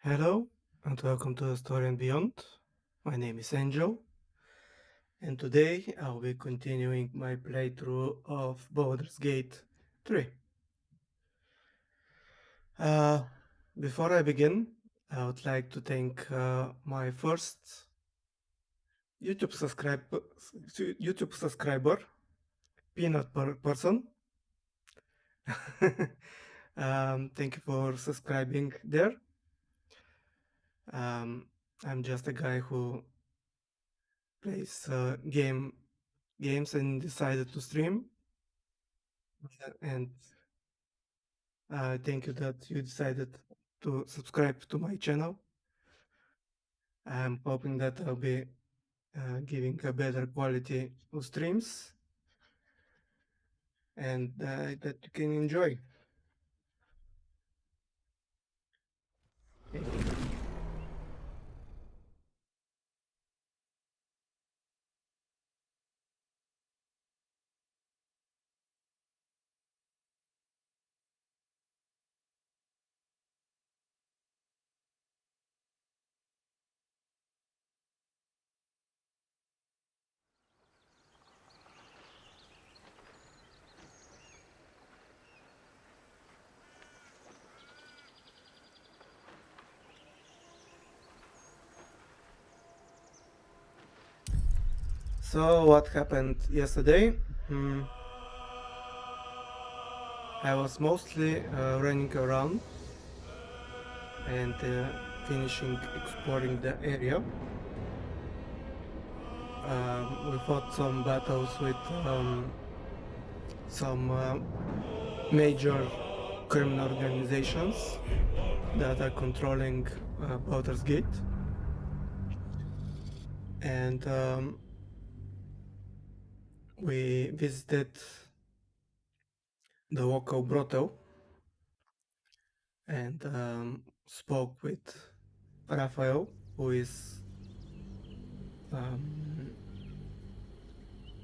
Hello and welcome to the Story and Beyond. My name is Angel, and today I'll be continuing my playthrough of Baldur's Gate 3. Uh, Before I begin, I would like to thank my first YouTube, subscribe, YouTube subscriber, Peanut Person. Thank you for subscribing there. I'm just a guy who plays games and decided to stream. And thank you that you decided to subscribe to my channel. I'm hoping that I'll be giving a better quality of streams and that you can enjoy. Thank you. So what happened yesterday? I was mostly running around and finishing exploring the area. We fought some battles with some major criminal organizations that are controlling Baldur's Gate, and we visited the local brothel and spoke with Raphael, who is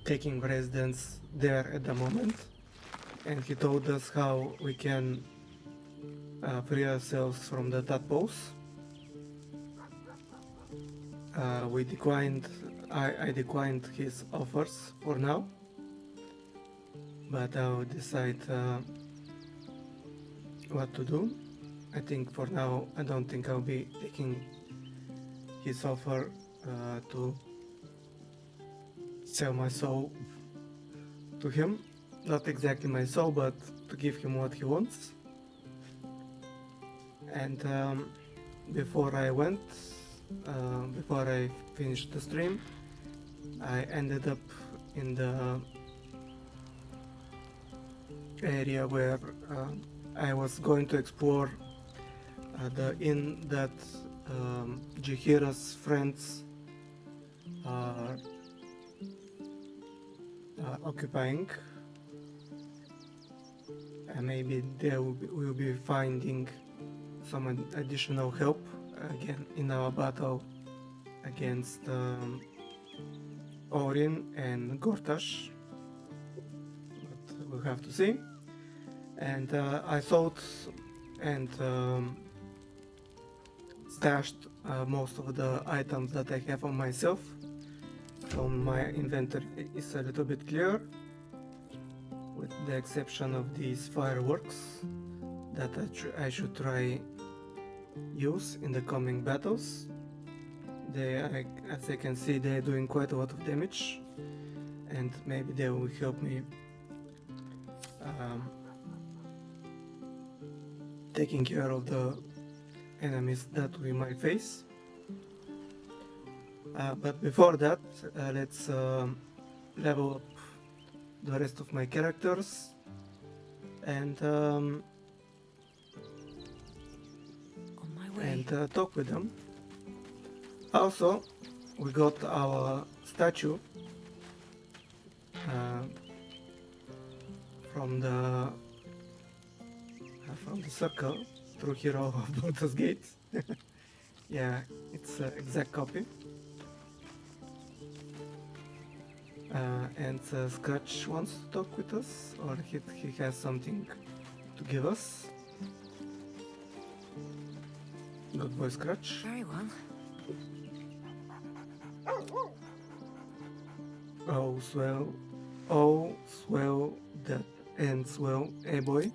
taking residence there at the moment, and he told us how we can free ourselves from the tadpoles. I declined his offers for now, but I'll decide what to do. I think for now I don't think I'll be taking his offer to sell my soul to him. Not exactly my soul, but to give him what he wants. And before I finished the stream, I ended up in the area where I was going to explore the inn that Jihira's friends are occupying, and maybe they will be finding some additional help again in our battle against Orin and Gortash, but we'll have to see. And I thought and stashed most of the items that I have on myself, so my inventory is a little bit clear, with the exception of these fireworks that I should try use in the coming battles. As I can see, they're doing quite a lot of damage, and maybe they will help me taking care of the enemies that we might face. But before that, let's level up the rest of my characters and talk with them. Also, we got our statue from the circle, true hero of Baldur's Gate. Yeah, it's an exact copy. And Scratch wants to talk with us, or he has something to give us. Good boy, Scratch. Very well. Oh, swell. Oh, swell. That ends well. Hey, boy.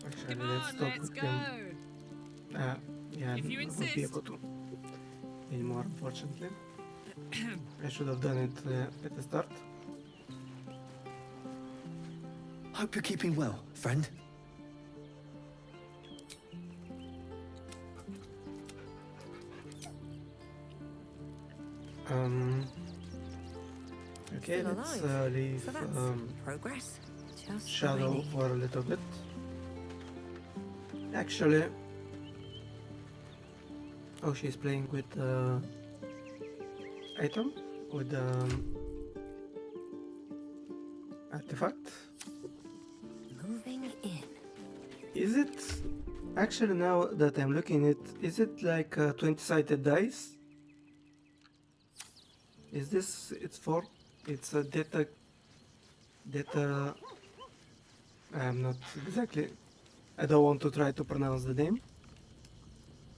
Actually, Come let's on, talk let's with go. him. Yeah, If you I won't be insist. able to anymore, unfortunately. I should have done it at the start. Hope you're keeping well, friend. Okay, Still let's alive. leave So that's progress. Just the way Shadow they- for a little bit. Actually, oh, she's playing with item, with artifact. Moving in. Is it actually, now that I'm looking at it, is it like 20-sided dice? Is this it's a data I'm not exactly, I don't want to try to pronounce the name.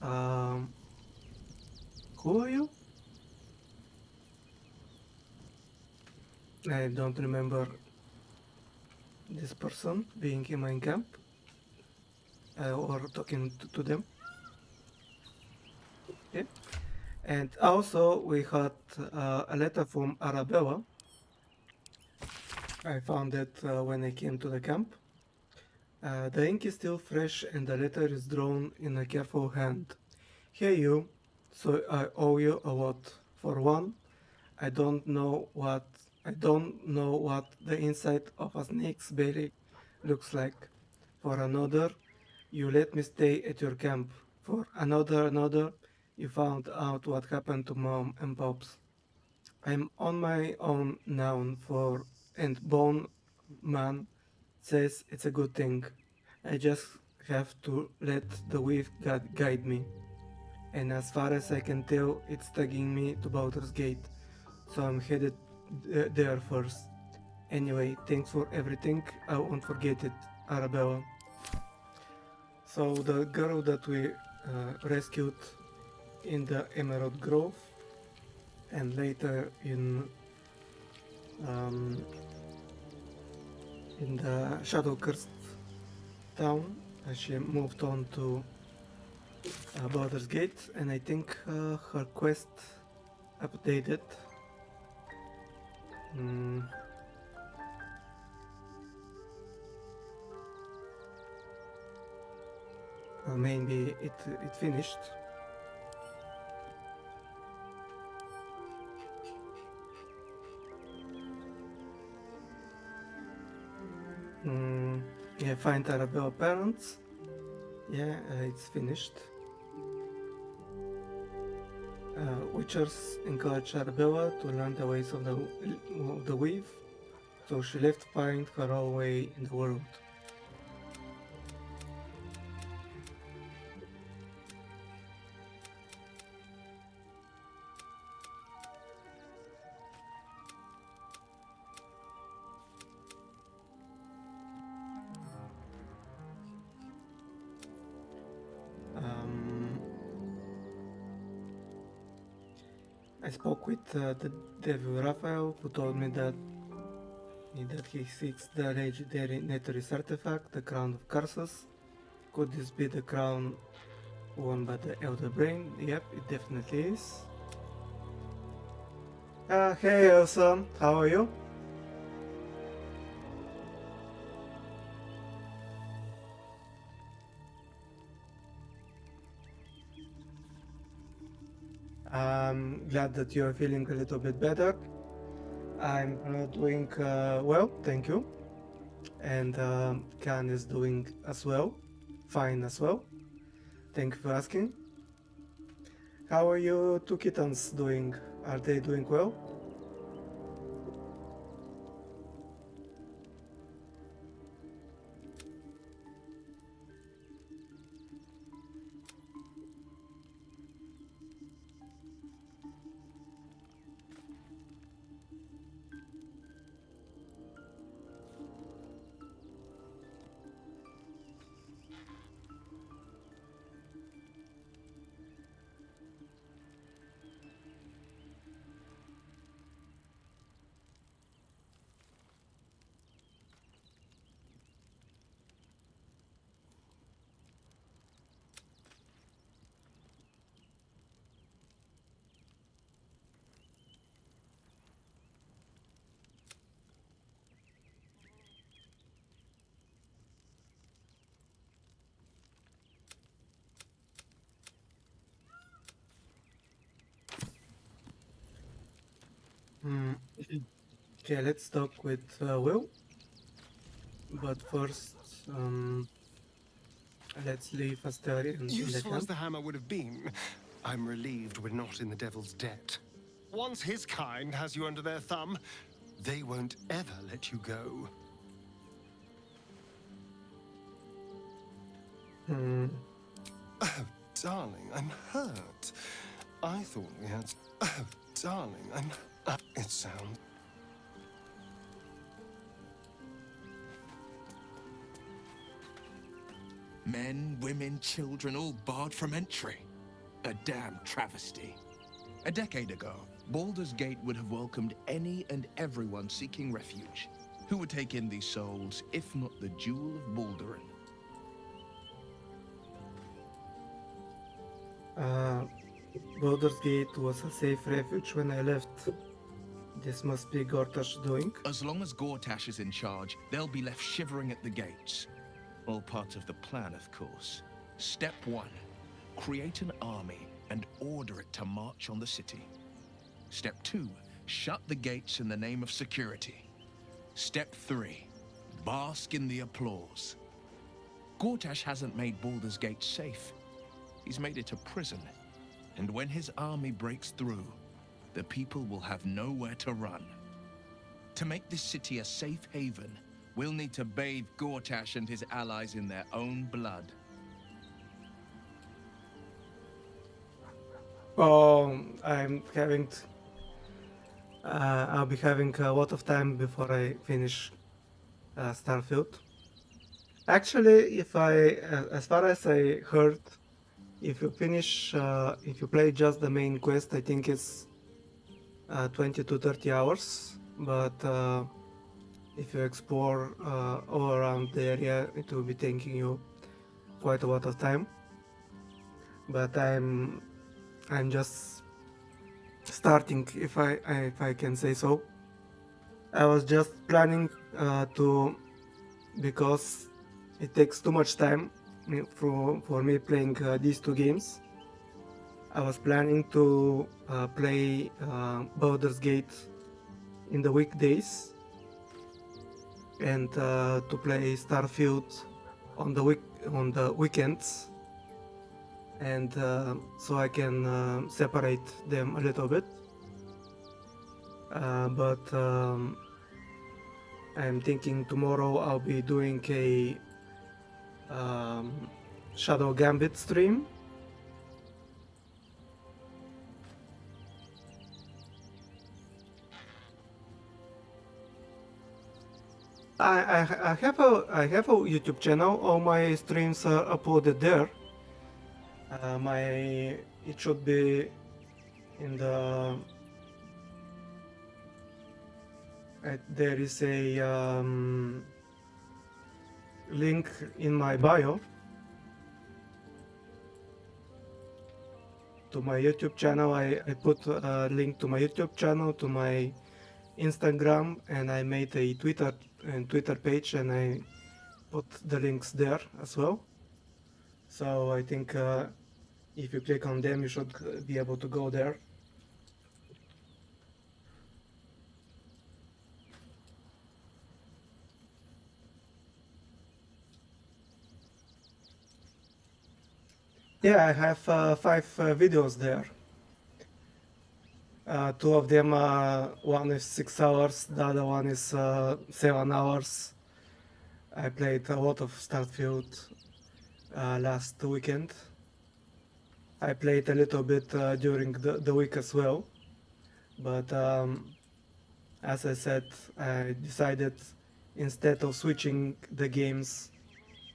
Um, who are you? I don't remember this person being in my camp or talking to them. Okay. And also we had a letter from Arabella. I found it when I came to the camp. The ink is still fresh and the letter is drawn in a careful hand. Hey you, so I owe you a lot. For one, I don't know what the inside of a snake's belly looks like. For another, you let me stay at your camp. For another, you found out what happened to Mom and Pops. I'm on my own now and Bone Man says it's a good thing. I just have to let the weave guide me. And as far as I can tell, it's taking me to Baldur's Gate. So I'm headed there first. Anyway, thanks for everything. I won't forget it, Arabella. So the girl that we rescued in the Emerald Grove and later um, in the Shadow Cursed town, she moved on to Baldur's Gate, and I think her quest updated. Mm, or maybe it finished. Yeah, find Arabella parents. Yeah, it's finished. Witchers encourage Arabella to learn the ways of the weave, so she left to find her own way in the world. I spoke with the devil Raphael, who told me that he seeks the legendary Netherese artifact, the Crown of Curses. Could this be the crown worn by the Elder Brain? Yep, it definitely is. Hey Elsa, how are you? I'm glad that you're feeling a little bit better. I'm doing well, thank you. And Khan is doing as well, fine as well. Thank you for asking. How are your two kittens doing? Are they doing well? Hmm. Okay, let's talk with Will. But first, let's leave Astarion in the Useful as camp. the hammer would have been, I'm relieved we're not in the devil's debt. Once his kind has you under their thumb, they won't ever let you go. Hmm. Darling, I'm hurt. I thought we had... Oh, darling, I'm... It sounds... Men, women, children, all barred from entry. A damn travesty. A decade ago, Baldur's Gate would have welcomed any and everyone seeking refuge. Who would take in these souls, if not the Jewel of Baldurin? Baldur's Gate was a safe refuge when I left. This must be Gortash doing. As long as Gortash is in charge, they'll be left shivering at the gates. All part of the plan, of course. Step 1. Create an army and order it to march on the city. Step 2. Shut the gates in the name of security. Step 3. Bask in the applause. Gortash hasn't made Baldur's Gate safe. He's made it a prison. And when his army breaks through, the people will have nowhere to run. To make this city a safe haven, we'll need to bathe Gortash and his allies in their own blood. Oh, I'll be having a lot of time before I finish Starfield. Actually, as far as I heard, if you play just the main quest, I think it's 20 to 30 hours. But if you explore all around the area, it will be taking you quite a lot of time. But I'm just starting, if I can say so. I was just planning because it takes too much time for me playing these two games. I was planning to play Baldur's Gate in the weekdays and to play Starfield on the weekends, and so I can separate them a little bit. But I'm thinking tomorrow I'll be doing a Shadow Gambit stream. I have a YouTube channel. All my streams are uploaded there. It should be in the there is a link in my bio to my YouTube channel. I put a link to my YouTube channel, to my Instagram, and I made a Twitter page, and I put the links there as well. So I think if you click on them, you should be able to go there. Yeah, I have 5 videos there. 2 of them, one is 6 hours, the other one is 7 hours. I played a lot of Starfield last weekend. I played a little bit during the week as well, but as I said, I decided, instead of switching the games,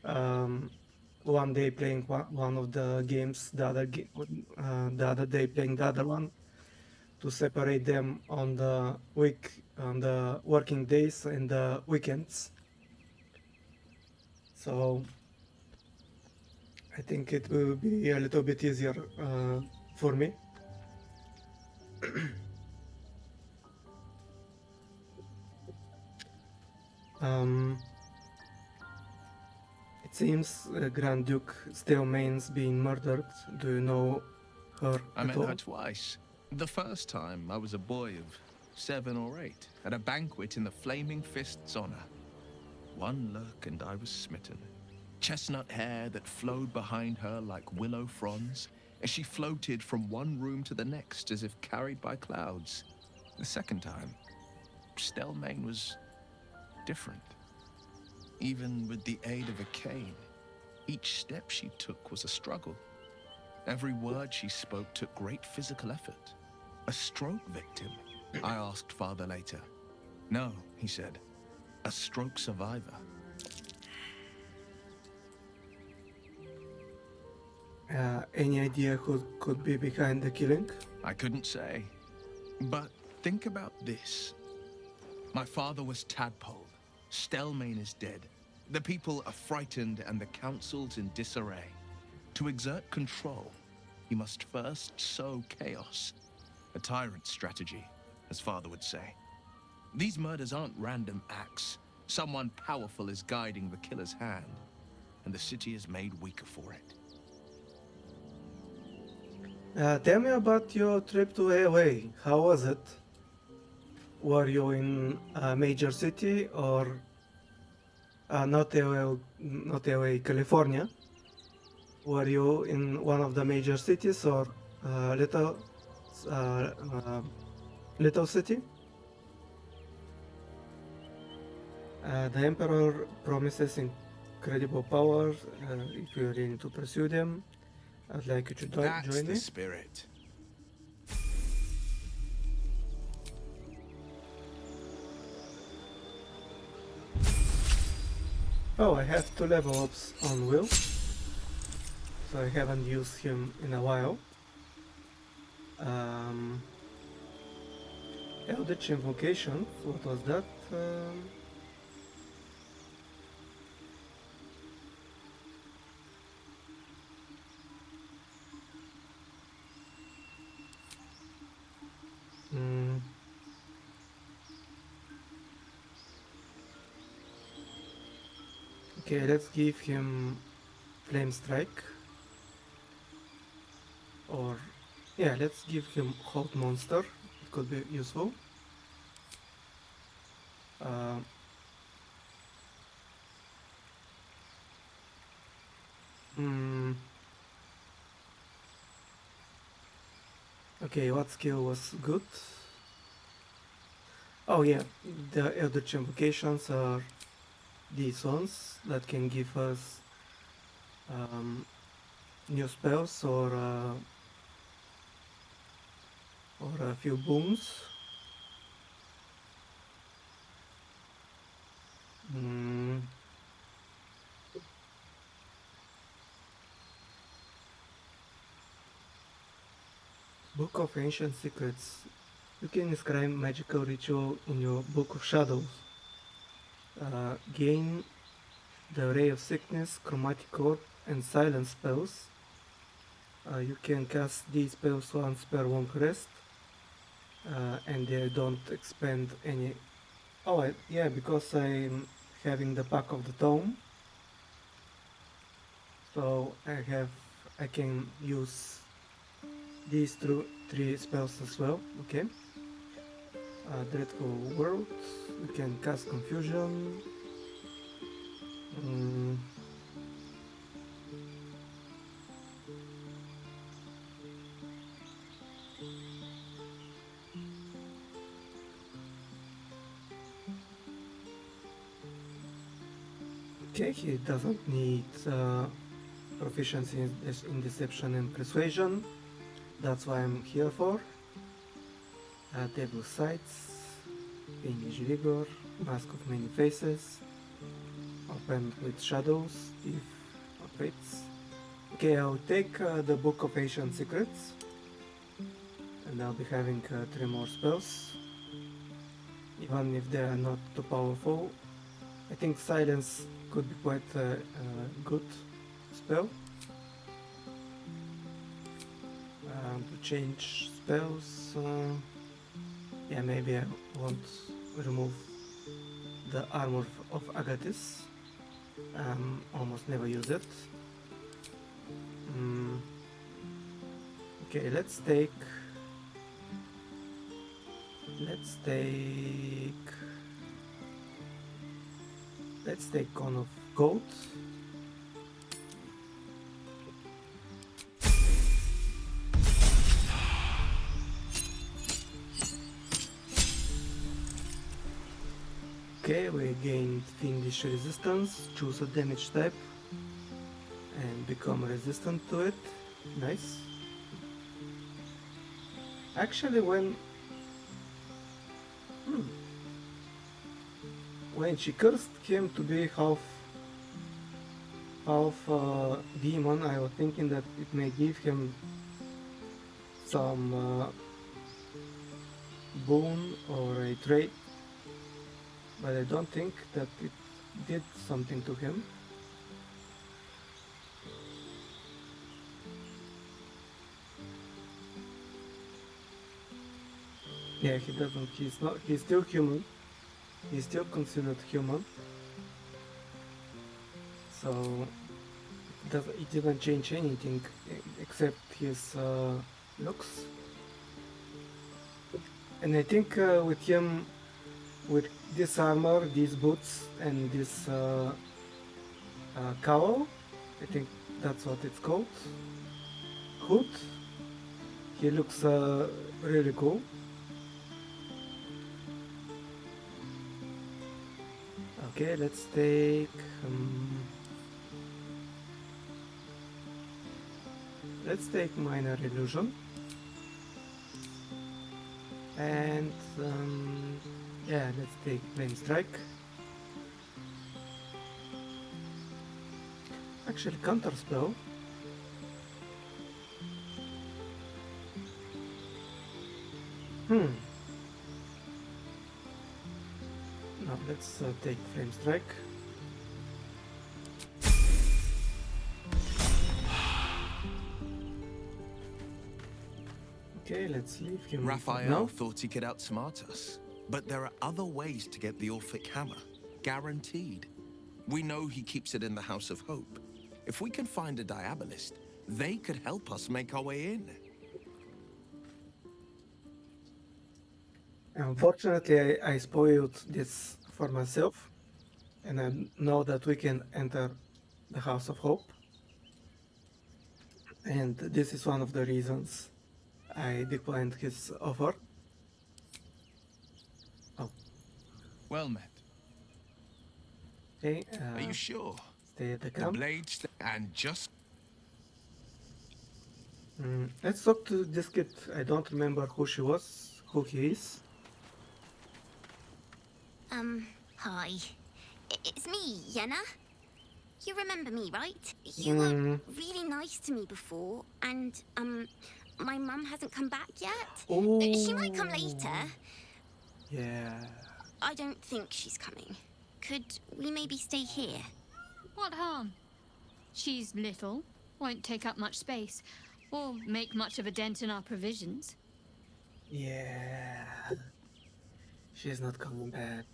one day playing one of the games, the other day playing the other one, to separate them on the working days and the weekends. So I think it will be a little bit easier for me. It seems Grand Duke Stelmane's being murdered. Do you know her I at met all? her twice. The first time, I was a boy of 7 or 8, at a banquet in the Flaming Fist's honor. One look and I was smitten. Chestnut hair that flowed behind her like willow fronds as she floated from one room to the next as if carried by clouds. The second time, Stelmane was different. Even with the aid of a cane, each step she took was a struggle. Every word she spoke took great physical effort. A stroke victim? I asked father later. No, he said. A stroke survivor. Any idea who could be behind the killing? I couldn't say. But think about this. My father was tadpoled. Stelmane is dead. The people are frightened and the council's in disarray. To exert control, you must first sow chaos. A tyrant's strategy, as father would say. These murders aren't random acts. Someone powerful is guiding the killer's hand, and the city is made weaker for it. Tell me about your trip to LA. How was it? Were you in a major city or not LA, California? Were you in one of the major cities or little city? The Emperor promises incredible powers if you really need to pursue them. I'd like you to That's join the me. spirit. Oh, I have 2 level ups on Will, so I haven't used him in a while. Eldritch Invocation, what was that? mm, Okay, let's give him Flame Strike. Or, yeah, let's give him Hold Monster. It could be useful. Uh, mm, okay, what skill was good? Oh yeah, the Eldritch Invocations are these ones that can give us new spells or a few booms. Mm. Book of Ancient Secrets. You can inscribe magical ritual in your Book of Shadows. Gain the Ray of Sickness, Chromatic Orb, and Silence spells. You can cast these spells once per long rest, and they don't expend any. Oh, yeah, because I'm having the Pack of the Tome, so I can use these 3 spells as well. Okay. Dreadful World. We can cast Confusion. Okay, he doesn't need proficiency in Deception and Persuasion. That's what I'm here for. Devil's Sights, Fiendish Vigor, Mask of Many Faces, Open with Shadows, Thief of Fates. Okay, I'll take the Book of Ancient Secrets, and I'll be having 3 more spells, even if they are not too powerful. I think Silence could be quite a good spell. To change spells, yeah, maybe I won't remove the Armor of Agathis. Almost never use it. Okay, let's take let's take Cone of Gold. Okay, we gained Fiendish Resistance, choose a damage type and become resistant to it. Nice. Actually, when she cursed him to be half demon, I was thinking that it may give him some boon or a trait, but I don't think that it did something to him. Yeah, he doesn't, he's still human. He's still considered human. So it didn't change anything except his looks. And I think with him, with this armor, these boots, and this cowl, I think that's what it's called, hood, he looks really cool. Okay, let's take Minor Illusion, and yeah, let's take Flame Strike. Actually, Counter Spell. Now let's take Flame Strike. Okay, let's leave him. Raphael thought he could outsmart us, but there are other ways to get the Orphic Hammer, guaranteed. We know he keeps it in the House of Hope. If we can find a Diabolist, they could help us make our way in. Unfortunately, I spoiled this for myself, and I know that we can enter the House of Hope. And this is one of the reasons I declined his offer. Oh. Well met. Okay, Are you sure? stay at the The camp. blades and just... Let's talk to this kid. I don't remember who she was, who he is. Hi. It's me, Yenna. You remember me, right? You were really nice to me before, and, my mum hasn't come back yet. Oh. She might come later. Yeah. I don't think she's coming. Could we maybe stay here? What harm? She's little, won't take up much space, or make much of a dent in our provisions. Yeah. She's not coming back.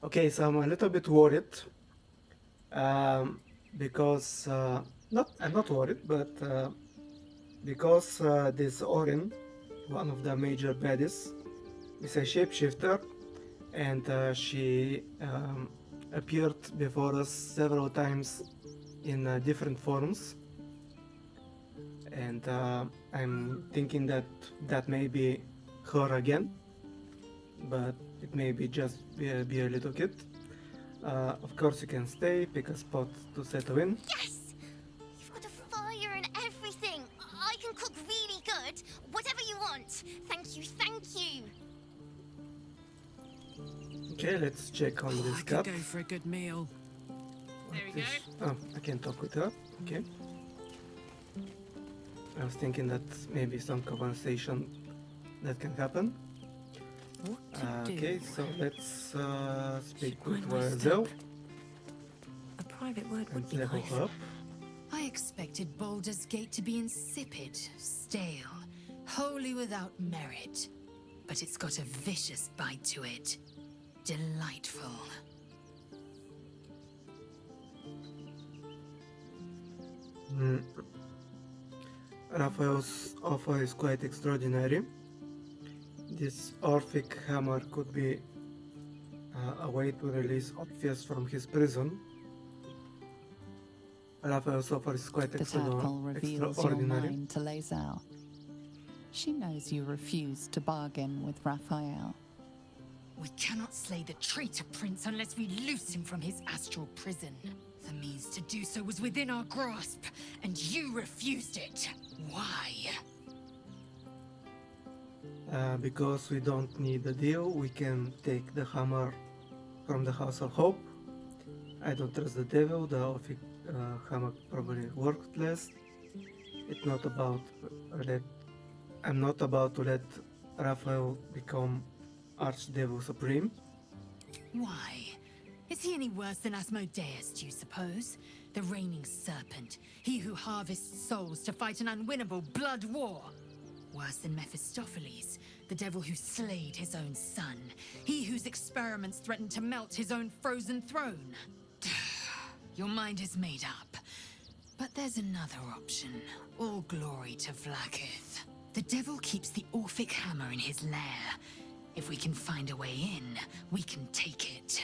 Okay, so I'm a little bit worried. Because I'm not worried, but because this Orin, one of the major baddies, is a shapeshifter, and she appeared before us several times in different forms, and I'm thinking that that may be her again, but it may be just be a little kid. Of course you can stay, pick a spot to settle in. Yes! You've got a fire and everything. I can cook really good. Whatever you want. Thank you, thank you. Okay, let's check on this I cup. could go for a good meal. There we go. Oh, I can talk with her. Okay. I was thinking that maybe some conversation that can happen. What to Okay, do? so let's speak with mind my Zel step? A private word and would be level nice. her up. I expected Baldur's Gate to be insipid, stale, wholly without merit. But it's got a vicious bite to it. Delightful. Raphael's offer is quite extraordinary. This Orphic hammer could be a way to release Orpheus from his prison. Raphael's offer is quite The tackle reveals your extraordinary. mind to Lae'zel. She knows you refused to bargain with Raphael. We cannot slay the traitor prince unless we loose him from his astral prison. The means to do so was within our grasp, and you refused it. Why? Because we don't need a deal, we can take the hammer from the House of Hope. I don't trust the devil, the Orphic hammer probably worked less. It's not about I'm not about to let Raphael become Archdevil Supreme. Why? Is he any worse than Asmodeus, do you suppose? The reigning serpent, he who harvests souls to fight an unwinnable blood war. Worse than Mephistopheles, the devil who slayed his own son. He whose experiments threatened to melt his own frozen throne. Your mind is made up. But there's another option. All glory to Vlaakith. The devil keeps the Orphic hammer in his lair. If we can find a way in, we can take it.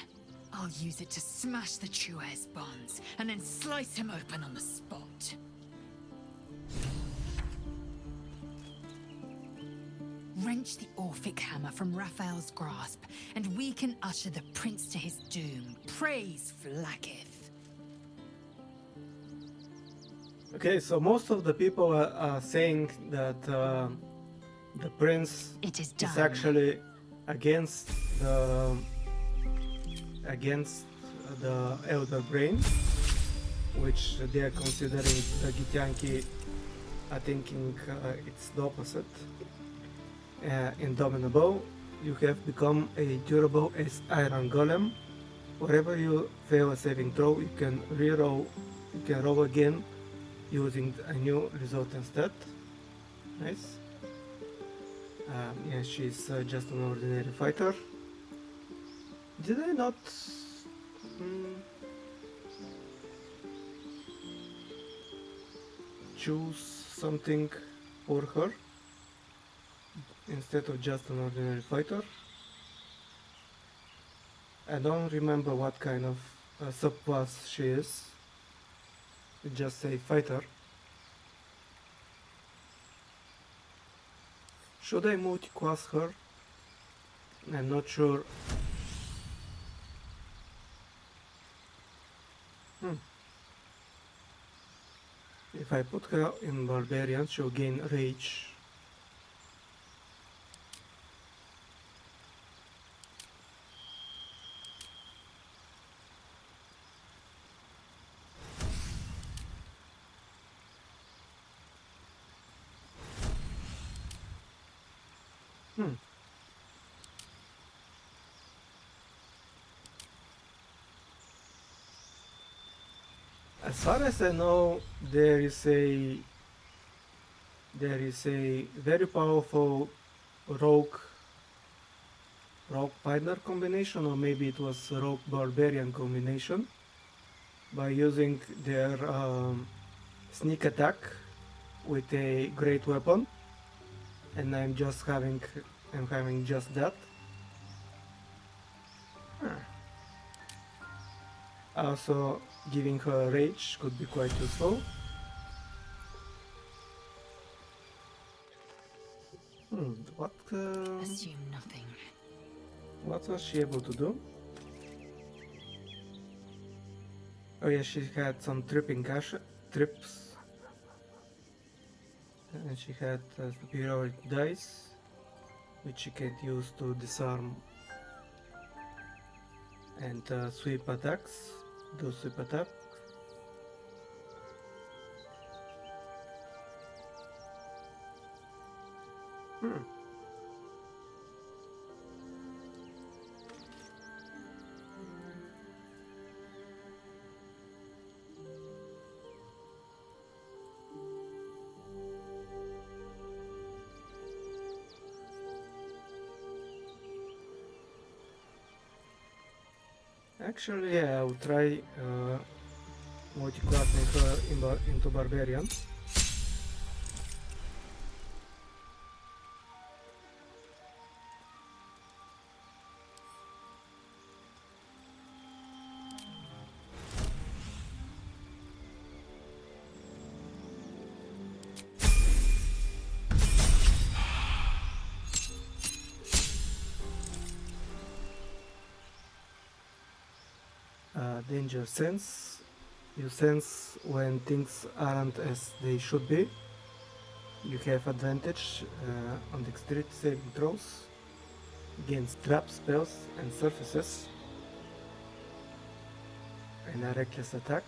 I'll use it to smash the Chua's bonds, and then slice him open on the spot. Wrench the Orphic hammer from Raphael's grasp, and we can usher the prince to his doom. Praise Vlaakith. Okay, so most of the people are saying that the prince It is done. is actually against the Elder Brain, which they are considering. The Githyanki are thinking it's the opposite. Indomitable, you have become a durable as iron golem. Wherever you fail a saving throw, you can re-roll. You can roll again using a new resultant stat. Nice. Yeah, she's just an ordinary fighter. Did I not choose something for her instead of just an ordinary fighter? I don't remember what kind of subclass she is. It just say fighter. Should I multi-class her? I'm not sure. If I put her in Barbarian, she'll gain Rage. As far as I know, there is a very powerful rogue fighter combination, or maybe it was rogue barbarian combination, by using their sneak attack with a great weapon, and I'm having just that. Also, giving her rage could be quite useful. Assume nothing. What was she able to do? Oh yeah, she had some trips. And she had superiority dice, which she can use to disarm and sweep attacks. Do sweep attack. Actually, yeah, I will try multi-classing her into Barbarian. danger sense. You sense when things aren't as they should be. You have advantage on dexterity saving throws against traps, spells, and surfaces. And a reckless attack.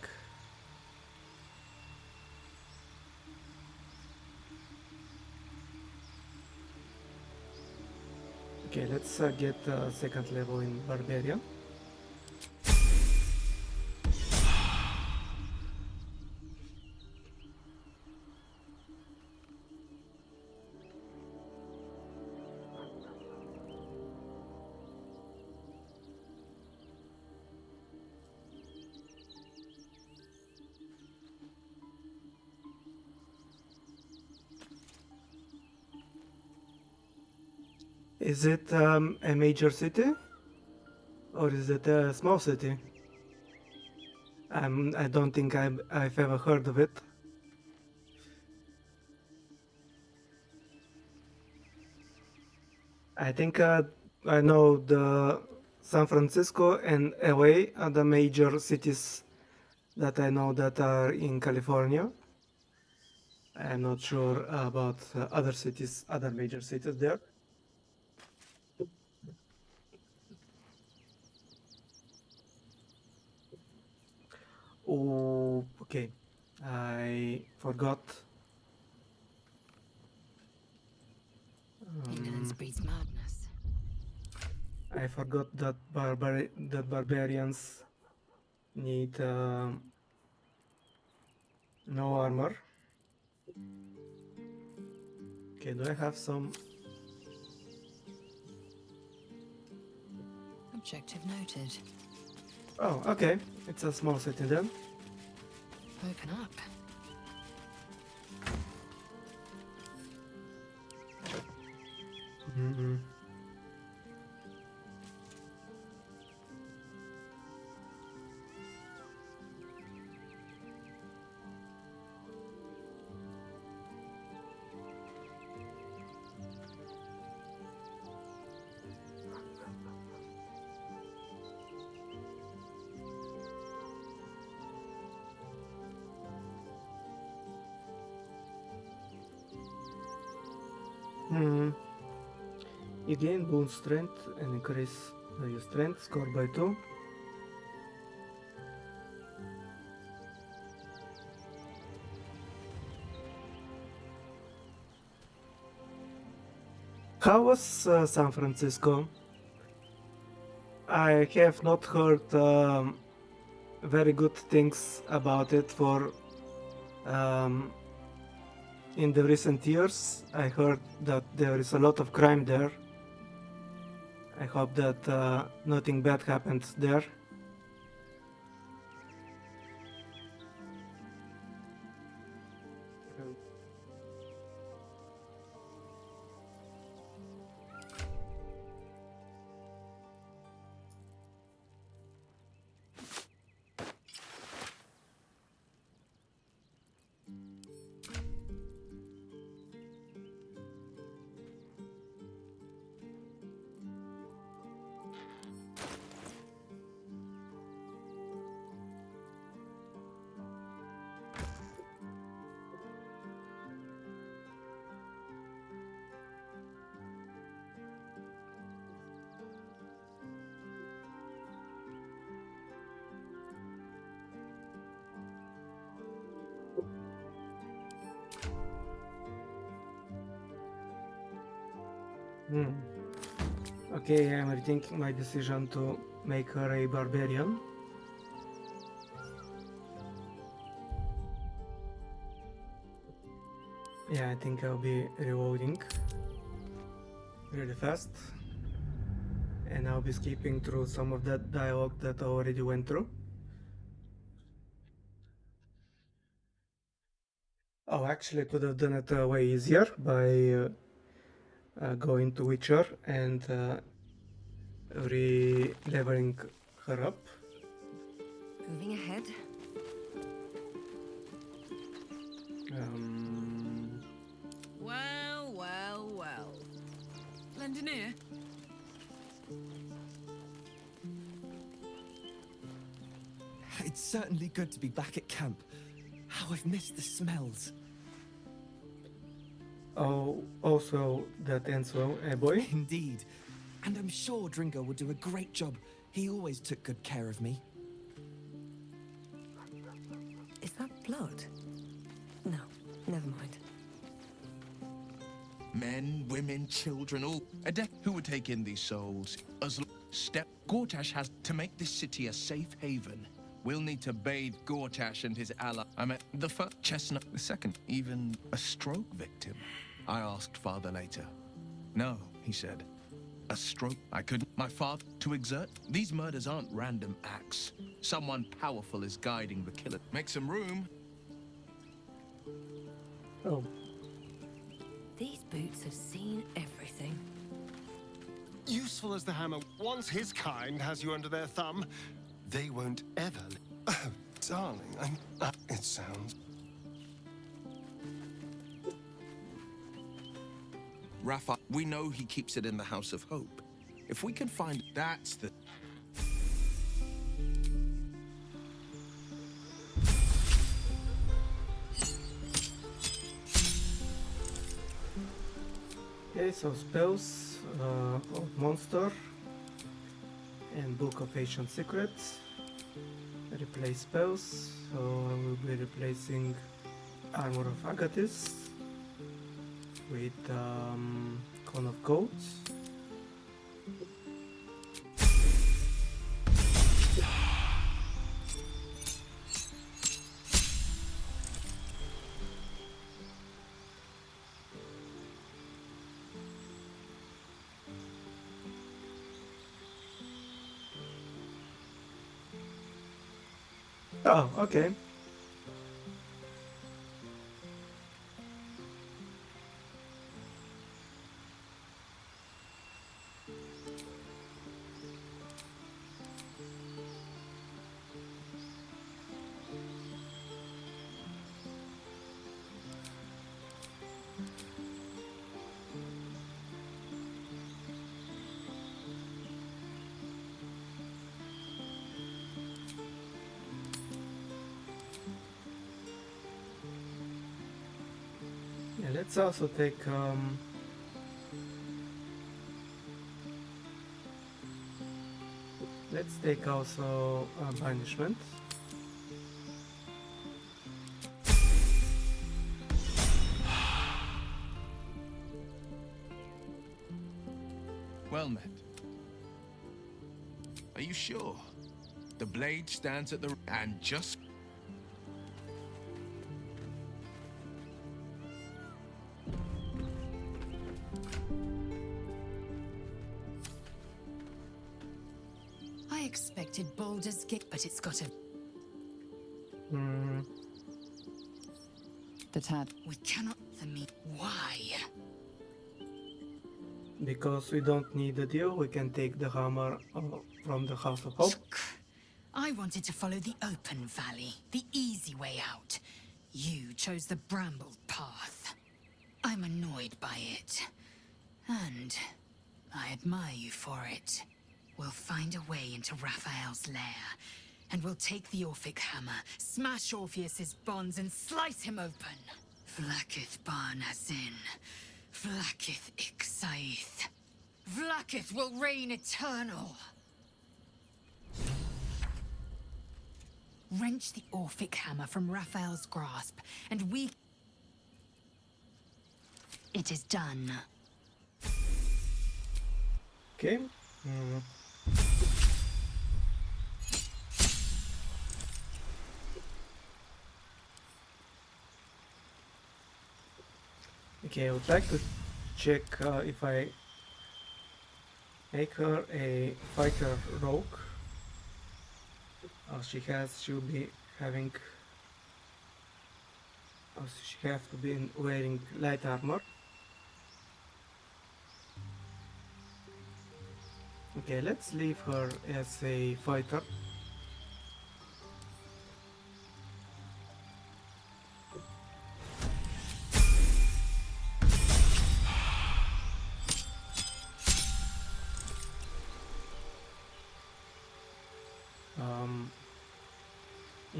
Okay, let's get second level in Barbarian. Is it a major city? Or is it a small city? I don't think I've ever heard of it. I think I know the San Francisco and LA are the major cities that I know that are in California. I'm not sure about other cities, other major cities there. Oh, okay. I forgot. Ignorance breeds madness. I forgot that barbarians need no armor. Okay, do I have some? Objective noted. Oh, okay. It's a small city then. Open up. Mm-hmm. You gain bone strength and increase your strength score by 2. How was San Francisco? I have not heard very good things about it for in the recent years. I heard that there is a lot of crime there. I hope that nothing bad happens there. Okay, I'm rethinking my decision to make her a barbarian. Yeah, I think I'll be reloading really fast. And I'll be skipping through some of that dialogue that I already went through. Oh, actually, I could have done it way easier by going to Witcher and re-leveling her up. Moving ahead. Well, well, well. Lendoneer? It's certainly good to be back at camp. How I've missed the smells. Oh, also that Enzo, a boy. Indeed. And I'm sure Dringo will do a great job. He always took good care of me. Is that blood? No, never mind. Men, women, children, all adept who would take in these souls. Step Gortash has to make this city a safe haven. We'll need to bathe Gortash and his ally. I met the first chestnut, the second, even a stroke victim. I asked father later. No, he said. A stroke. I couldn't. My father to exert. These murders aren't random acts. Someone powerful is guiding the killer. Make some room. Oh, These boots have seen everything. Useful as the hammer. Once his kind has you under their thumb, they won't ever. Oh, darling, it sounds. Rafa, we know he keeps it in the House of Hope. If we can find that's the... okay, so spells of monster and Book of Ancient Secrets. Replace spells, so I will be replacing Armor of Agathis with Cone of Goats. Oh, okay. Yeah, let's also take let's take also banishment. Well met. Are you sure? The blade stands at the... and just... I expected Baldur's Gate, but it's got a... The Tad. We cannot... The me... Why? Because we don't need a deal, we can take the hammer from the House of Hope. I wanted to follow the open valley, the easy way out. You chose the brambled path. I'm annoyed by it. And I admire you for it. We'll find a way into Raphael's lair, and we'll take the Orphic hammer, smash Orpheus's bonds, and slice him open. Vlaakith Barnazin. Vlaakith Ixaith. Vlaakith will reign eternal. Wrench the Orphic hammer from Raphael's grasp, and we... It is done. Okay. Okay, I would like to check if I make her a fighter rogue. She'll be having... she have to be wearing light armor. Okay, let's leave her as a fighter.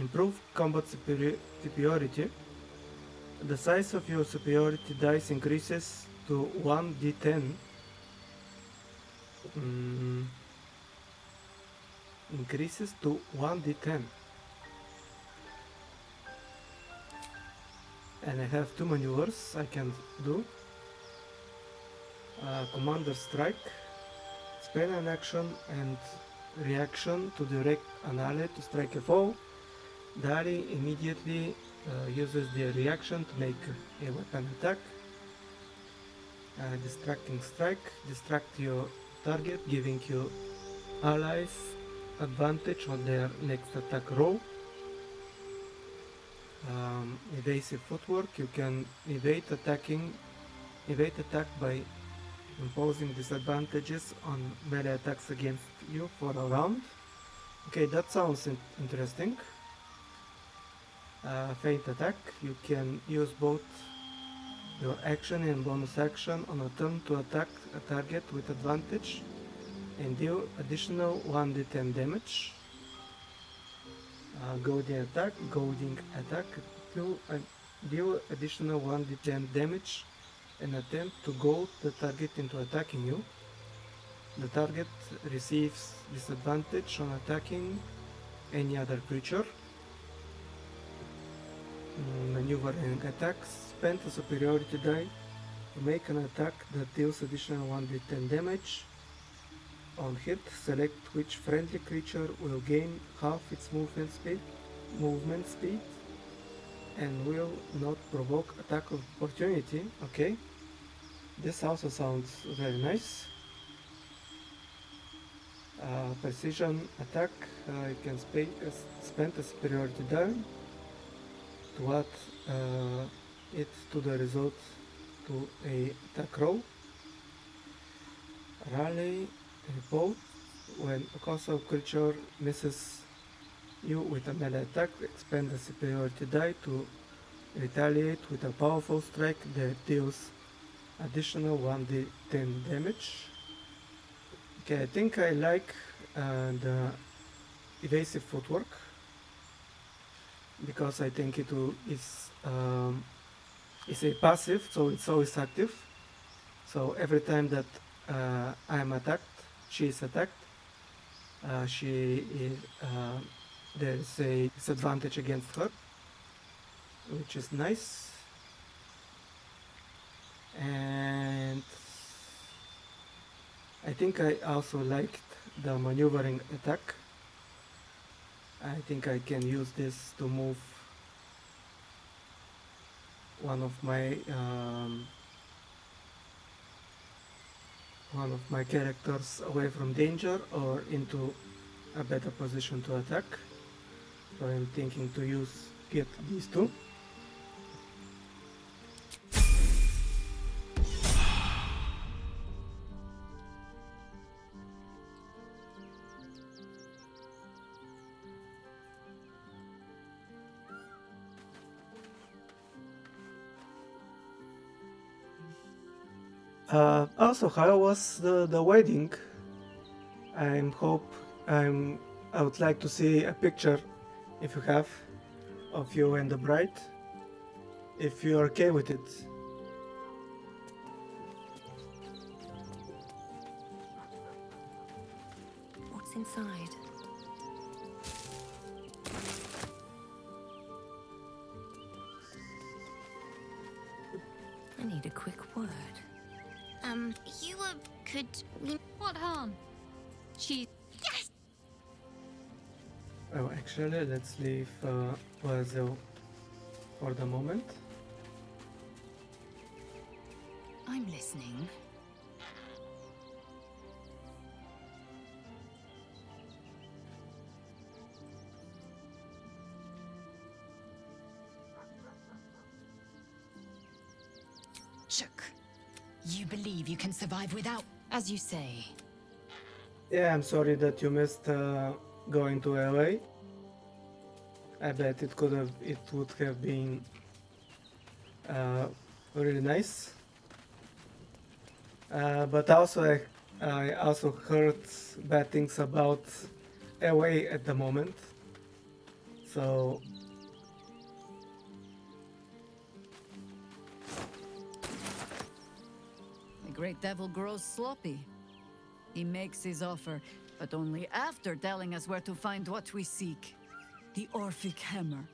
improve combat superiority. The size of your superiority dice increases to 1d10. Increases to 1d10. And I have 2 maneuvers I can do. Commander Strike. Spend an action and reaction to direct an ally to strike a foe. The ally immediately uses their reaction to make a weapon attack. Distracting Strike. Distract your target, giving your allies advantage on their next attack roll. Evasive Footwork. You can evade attack by imposing disadvantages on melee attacks against you for a round. Okay, that sounds interesting. Feint Attack. You can use both your action and bonus action on a turn to attack a target with advantage and deal additional 1d10 damage. Goading Attack. Deal additional 1d10 damage and attempt to goad the target into attacking you. The target receives disadvantage on attacking any other creature. Maneuvering Attacks. Spend a superiority die to make an attack that deals additional 1d10 damage. On hit, select which friendly creature will gain half its movement speed and will not provoke attack of opportunity. Okay, this also sounds very nice. Precision Attack. You can spend a superiority die to add it to the result to a attack roll. Rally Report. When a colossal creature misses you with a melee attack, expend the superiority die to retaliate with a powerful strike that deals additional 1d10 damage. Okay, I think I like the Evasive Footwork because I think it's a passive, so it's always active. So every time that I am attacked, she is attacked, there is a disadvantage against her, which is nice. And I think I also liked the maneuvering attack. I think I can use this to move one of my characters away from danger or into a better position to attack. So I'm thinking to get these two. Also, how was the wedding? I would like to see a picture, if you have, of you and the bride, if you're okay with it. What's inside? I need a quick word. What harm? She. Yes! Oh, actually, let's leave Oazel for the moment. I'm listening. Chuck, you believe you can survive without, as you say. Yeah, I'm sorry that you missed going to LA. I bet it would have been really nice. But also I also heard bad things about LA at the moment. So The great devil grows sloppy. He makes his offer, but only after telling us where to find what we seek. The Orphic Hammer.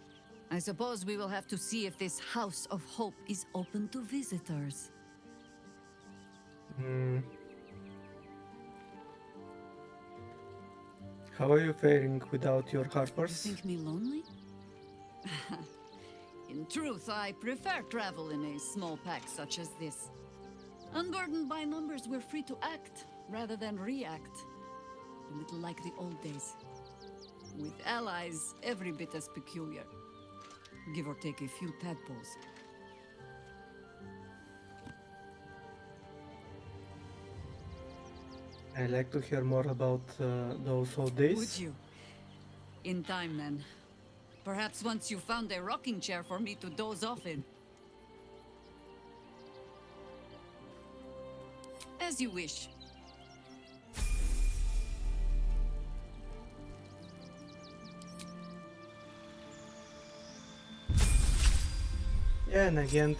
I suppose we will have to see if this House of Hope is open to visitors. how are you faring without your You harpers? think me lonely? In truth, I prefer travel in a small pack such as this. Unburdened by numbers, we're free to act rather than react. A little like the old days. With allies every bit as peculiar. Give or take a few tadpoles. I like to hear more about those old days. Would you? In time, then. Perhaps once you found a rocking chair for me to doze off in. As you wish. Yeah, and again,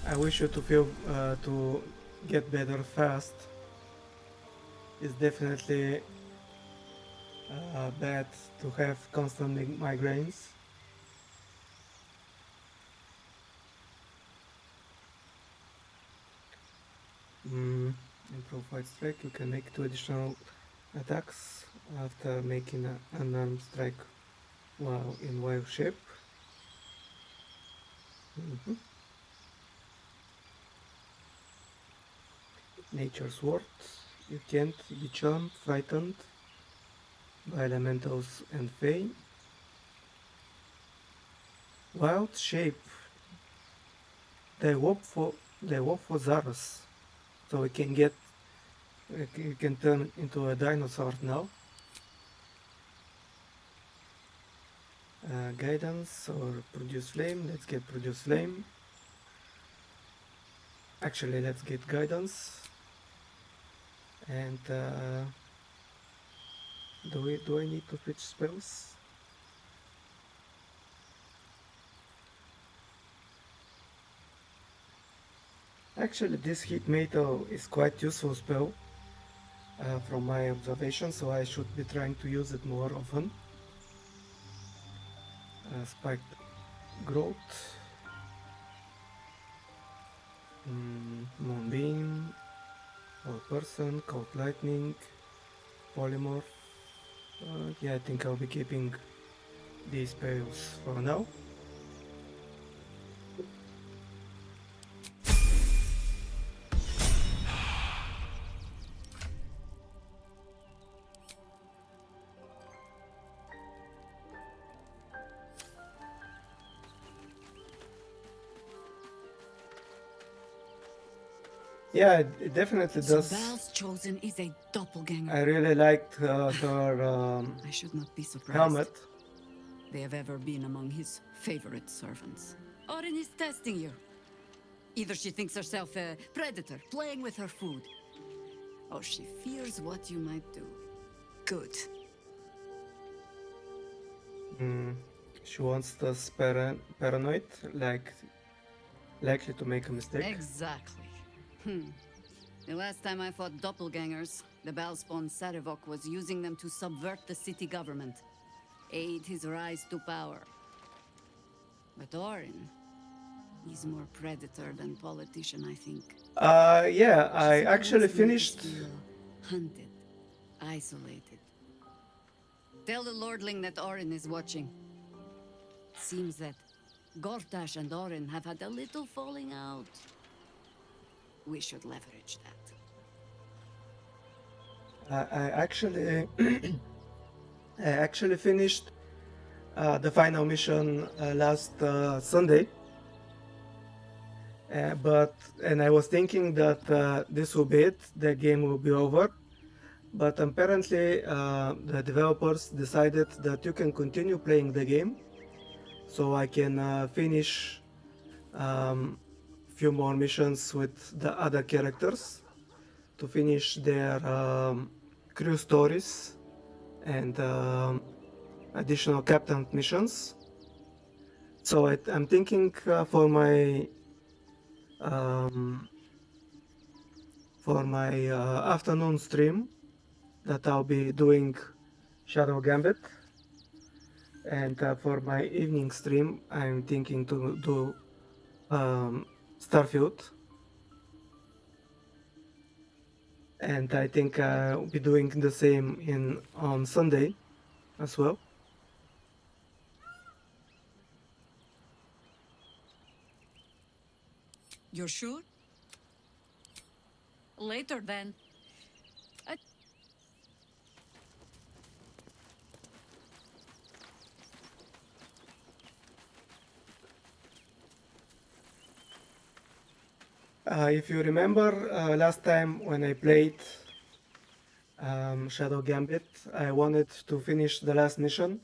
I wish you to feel to get better fast. It's definitely bad to have constant migraines. Improve white strike. You can make 2 additional attacks after making an unarmed strike while in wild shape. Nature's Word. You can't be charmed, frightened by elementals and fey. Wild shape. They walk for Zaros, so we can get you can turn into a dinosaur now. Guidance or produce flame. Let's get produce flame. Actually, let's get guidance. And do I need to switch spells? Actually, this heat metal is quite useful spell from my observation, so I should be trying to use it more often. Spiked growth, moonbeam, all person, cold lightning, polymorph. Yeah, I think I'll be keeping these spells for now. Yeah, it definitely does. Val's chosen is a doppelganger. I really liked her I should not be surprised. helmet. They have ever been among his favorite servants. Orin is testing you. Either she thinks herself a predator, playing with her food, or she fears what you might do. Good. She wants us paranoid, likely to make a mistake. Exactly. The last time I fought doppelgangers, the Balspawn Sarevok was using them to subvert the city government, aid his rise to power. But Orin, he's more predator than politician, I think. Yeah, I She actually wants them to finished. feel hunted, isolated. Tell the Lordling that Orin is watching. Seems that Gortash and Orin have had a little falling out. We should leverage that. I actually, I actually finished the final mission last Sunday. And I was thinking that this will be it, the game will be over. But apparently the developers decided that you can continue playing the game, so I can finish few more missions with the other characters to finish their crew stories and additional captain missions. So I'm thinking for my afternoon stream that I'll be doing Shadow Gambit, and for my evening stream I'm thinking to do Starfield, and I think I'll be doing the same on Sunday as well. You're sure? Later then. If you remember last time when I played Shadow Gambit, I wanted to finish the last mission,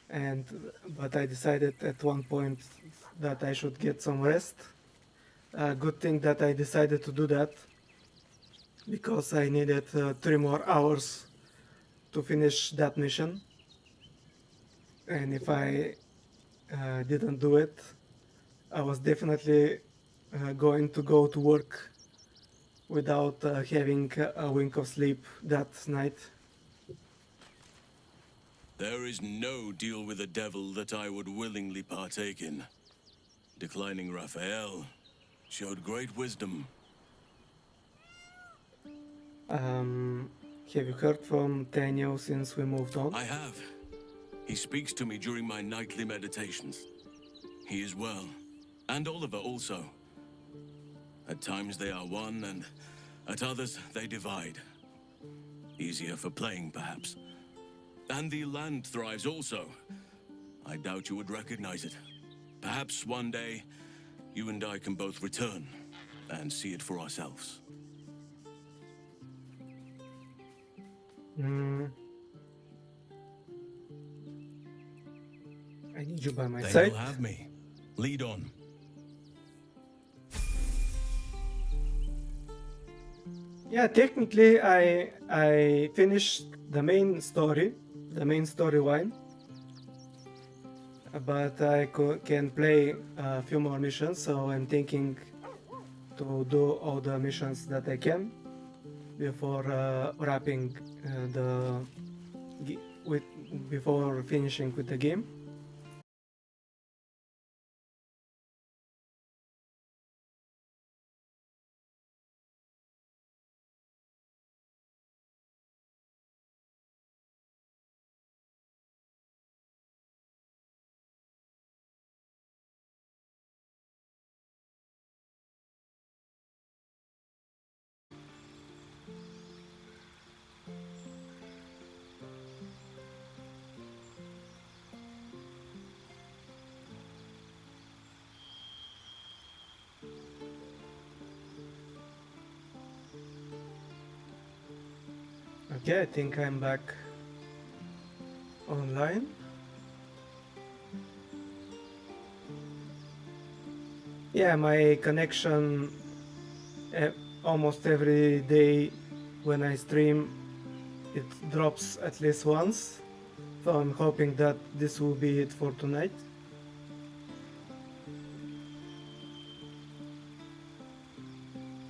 but I decided at one point that I should get some rest. Good thing that I decided to do that, because I needed 3 more hours to finish that mission, and if I didn't do it, I was definitely going to go to work without having a wink of sleep that night. There is no deal with the devil that I would willingly partake in. Declining Raphael showed great wisdom. Have you heard from Daniel since we moved on? I have. He speaks to me during my nightly meditations. He is well. And Oliver also. At times they are one, and at others they divide. Easier for playing, perhaps. And the land thrives also. I doubt you would recognize it. Perhaps one day, you and I can both return and see it for ourselves. I need you by my Then side. you'll have me. Lead on. Yeah, technically I finished the main storyline, but I can play a few more missions, so I'm thinking to do all the missions that I can before wrapping before finishing with the game. Okay, I think I'm back online. Yeah, my connection almost every day when I stream, it drops at least once. So I'm hoping that this will be it for tonight.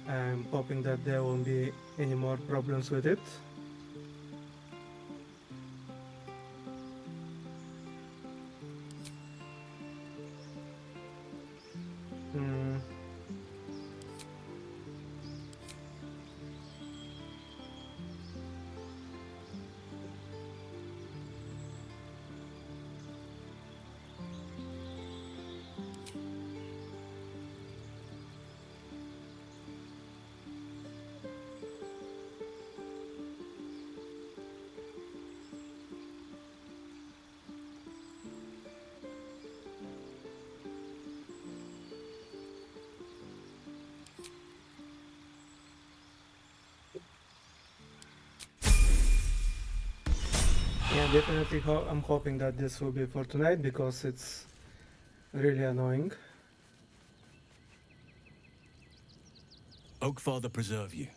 I'm hoping that there won't be any more problems with it. Yeah, definitely I'm hoping that this will be for tonight, because it's really annoying. Oakfather preserve you.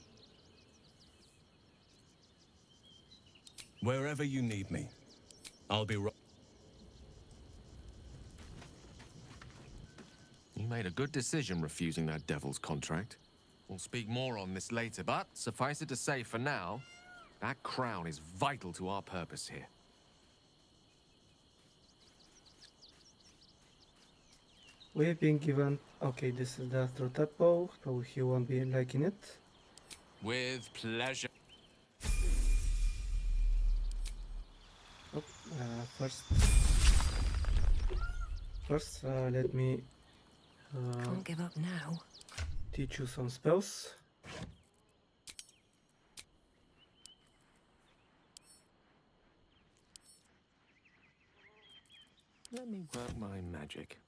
Wherever you need me, I'll be right. You made a good decision refusing that devil's contract. We'll speak more on this later, but suffice it to say for now, that crown is vital to our purpose here. We've been given... Okay, this is the Astro Tadpole, so he won't be liking it. With pleasure. Oh, first, let me Can't give up now. teach you some spells. Let me work my magic.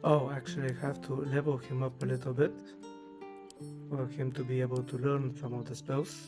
Oh, actually I have to level him up a little bit for him to be able to learn some of the spells.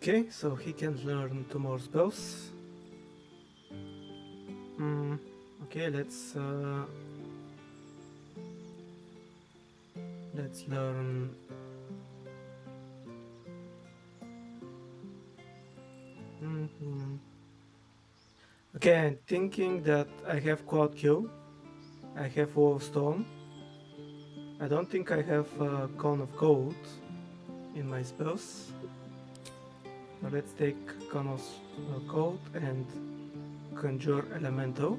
Okay, so he can learn 2 more spells. Okay, let's learn. Okay, I'm thinking that I have Quad Kill, I have Wall of Stone. I don't think I have Cone of Gold in my spells. So let's take Cone of Gold and Conjure Elemental.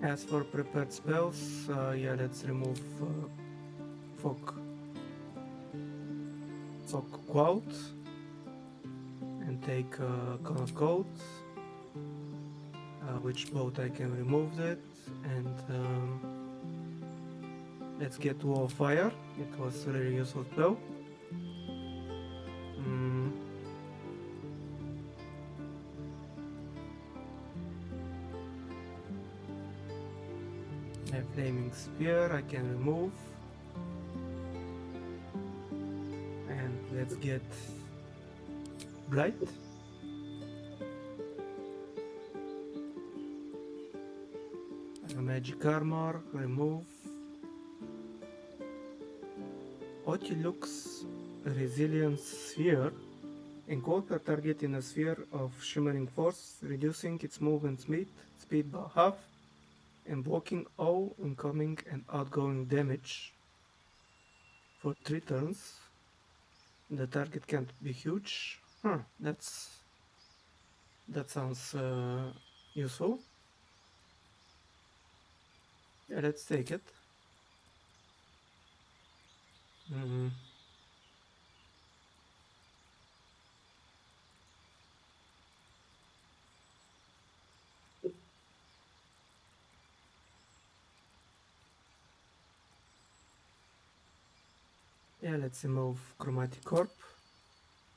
As for prepared spells, yeah, let's remove Fog Cloud and take Cone of Gold, which both I can remove it, and let's get Wall of Fire. It was a really useful spell. A Flaming Spear I can remove. And let's get Blight. Magic Armor, remove. Otilux Resilience Sphere. Encounter target in a sphere of shimmering force, reducing its movement speed by half, and blocking all incoming and outgoing damage for 3 turns. The target can't be huge. That sounds useful. Yeah, let's take it. Mm-hmm. Yeah, let's remove Chromatic Orb,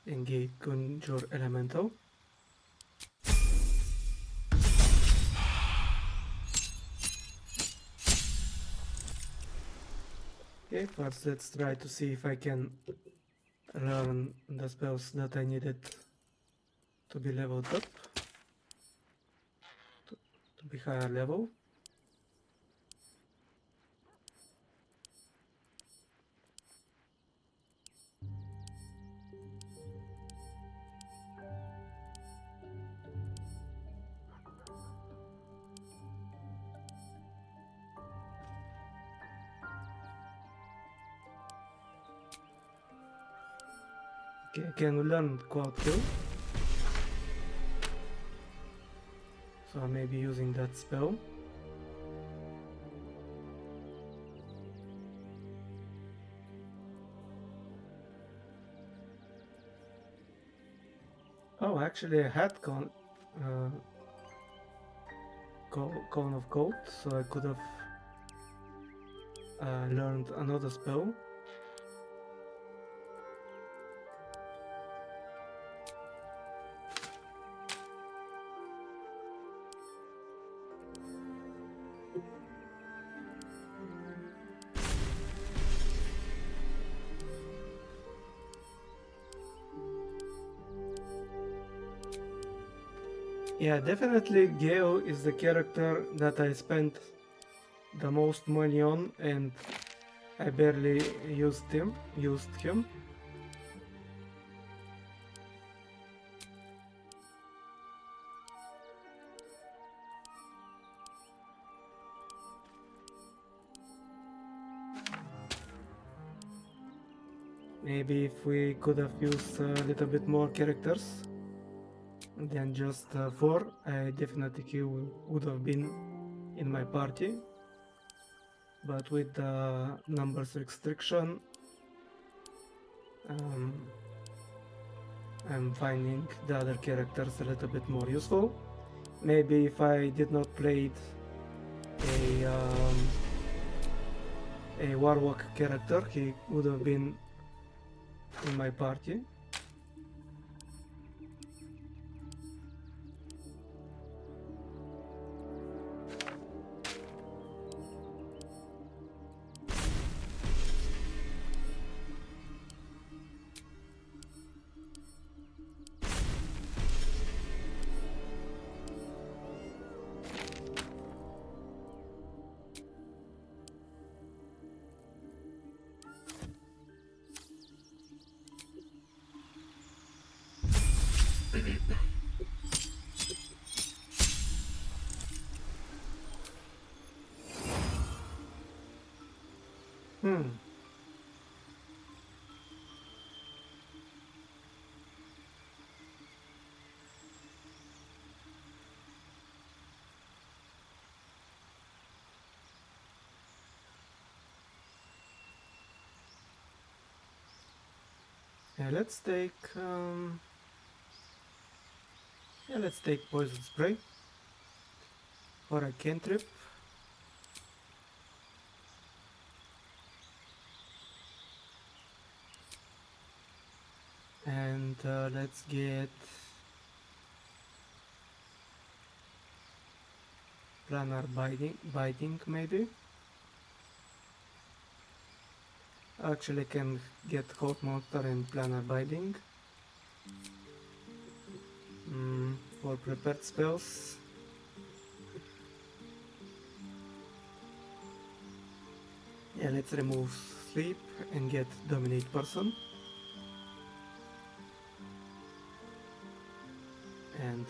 engage Conjure Elemental. Okay, first let's try to see if I can learn the spells that I needed to be leveled up, to be higher level. Okay, I can learn Quad Kill, so I may be using that spell. Oh, actually I had Cone of Cold, so I could have learned another spell. Yeah, definitely Geo is the character that I spent the most money on, and I barely used him. Maybe if we could have used a little bit more characters than just 4, I definitely would have been in my party. But with the numbers restriction, I'm finding the other characters a little bit more useful. Maybe if I did not play a Warlock character, he would have been in my party. Yeah, let's take Poison Spray or a cantrip. And let's get Planar Biting maybe. Actually can get Hot Monster and Planar Biting. For prepared spells. Yeah, let's remove Sleep and get Dominate Person. And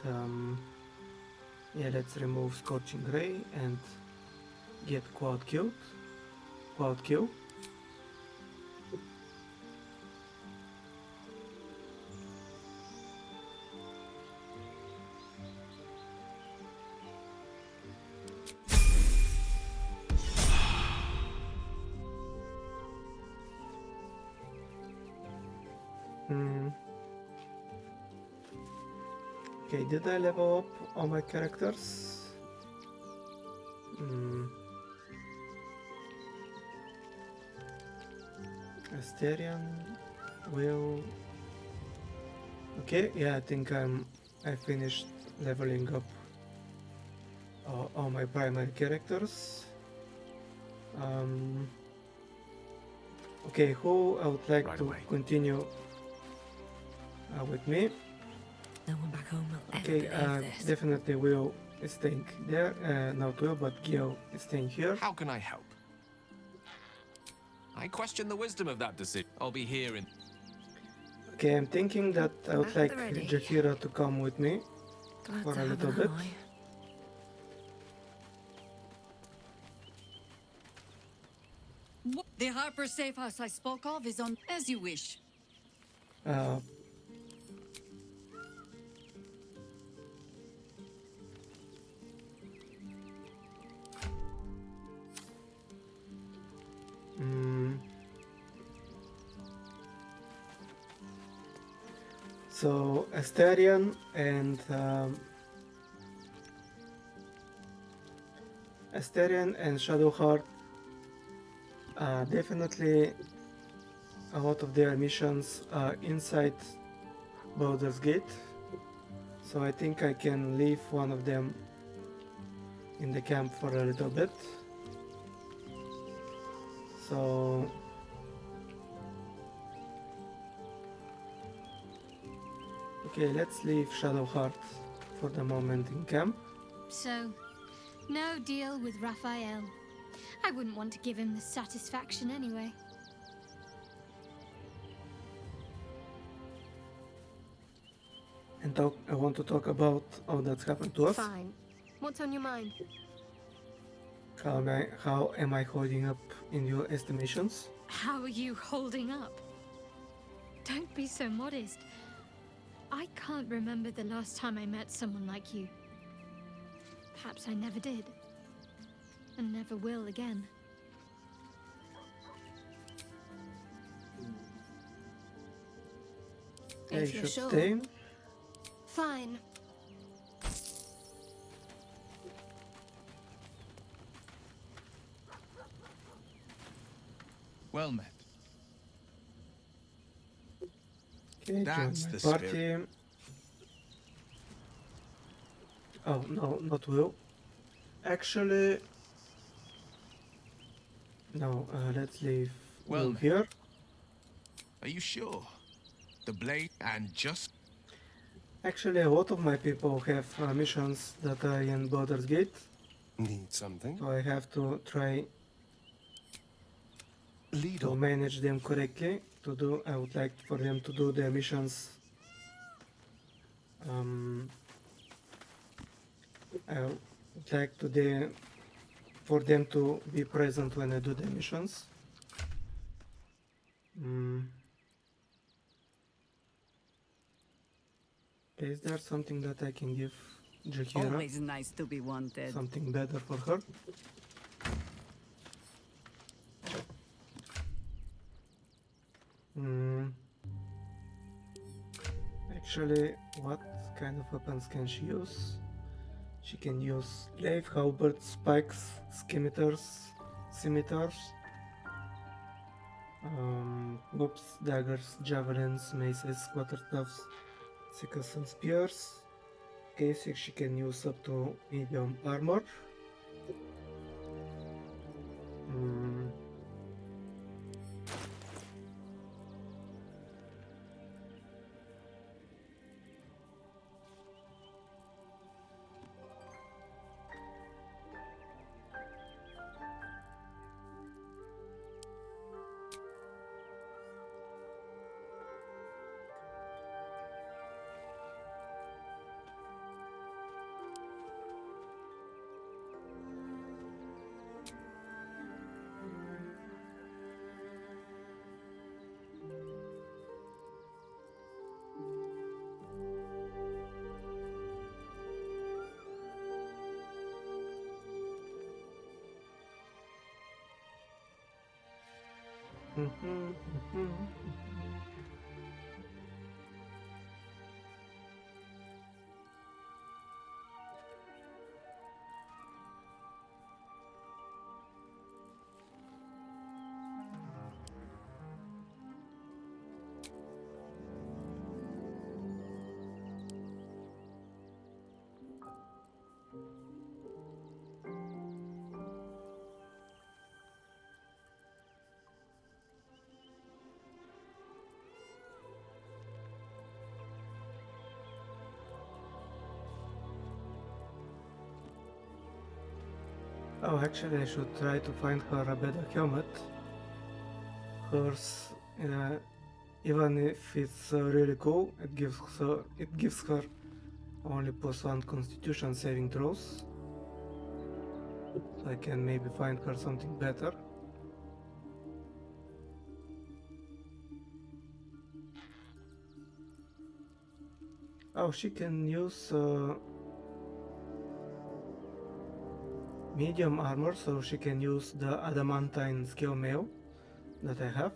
yeah, let's remove Scorching Ray and get Quad Kill. Okay, did I level up all my characters? Asterion, Will. Okay, yeah, I think I finished leveling up all my primary characters. Okay, who I would like to continue with me? No one back home will ever Okay, believe this. definitely Will is staying there. Not Will, but Gil is staying here. How can I help? I question the wisdom of that decision. I'll be here in... Okay, I'm thinking that I would At like the ready. Jakira to come with me Glad for to a have little an bit. ally. The Harper safe house I spoke of is on as you wish. Uh, So Asterion and Shadowheart, definitely a lot of their missions are inside Baldur's Gate, so I think I can leave one of them in the camp for a little bit. So okay, let's leave Shadowheart for the moment in camp. So, no deal with Raphael. I wouldn't want to give him the satisfaction anyway. And I want to talk about all that's happened to us. Fine. What's on your mind? How am I holding up in your estimations? How are you holding up? Don't be so modest. I can't remember the last time I met someone like you. Perhaps I never did. And never will again. I If you're should sure. stay. Fine. Well met. Okay, That's join my the party. spirit. Oh no, not Will. Actually, no. Let's leave Well Will met. here. Are you sure? The blade and just... Actually, a lot of my people have missions that are in Baldur's Gate, Need something? so I have to try Lead to on. manage them correctly. I would like for them to do their missions. I would like for them to be present when I do the missions. Is there something that I can give Jakira? Always nice to be wanted. Something better for her? Actually, what kind of weapons can she use? She can use glaive, halberds, spikes, scimitars, whoops, daggers, javelins, maces, quarterstaffs, sickles and spears. Okay, so she can use up to medium armor. Oh, actually, I should try to find her a better helmet. Hers, even if it's really cool, it gives her only +1 Constitution saving throws. So I can maybe find her something better. Oh, she can use medium armor, so she can use the adamantine scale mail that I have.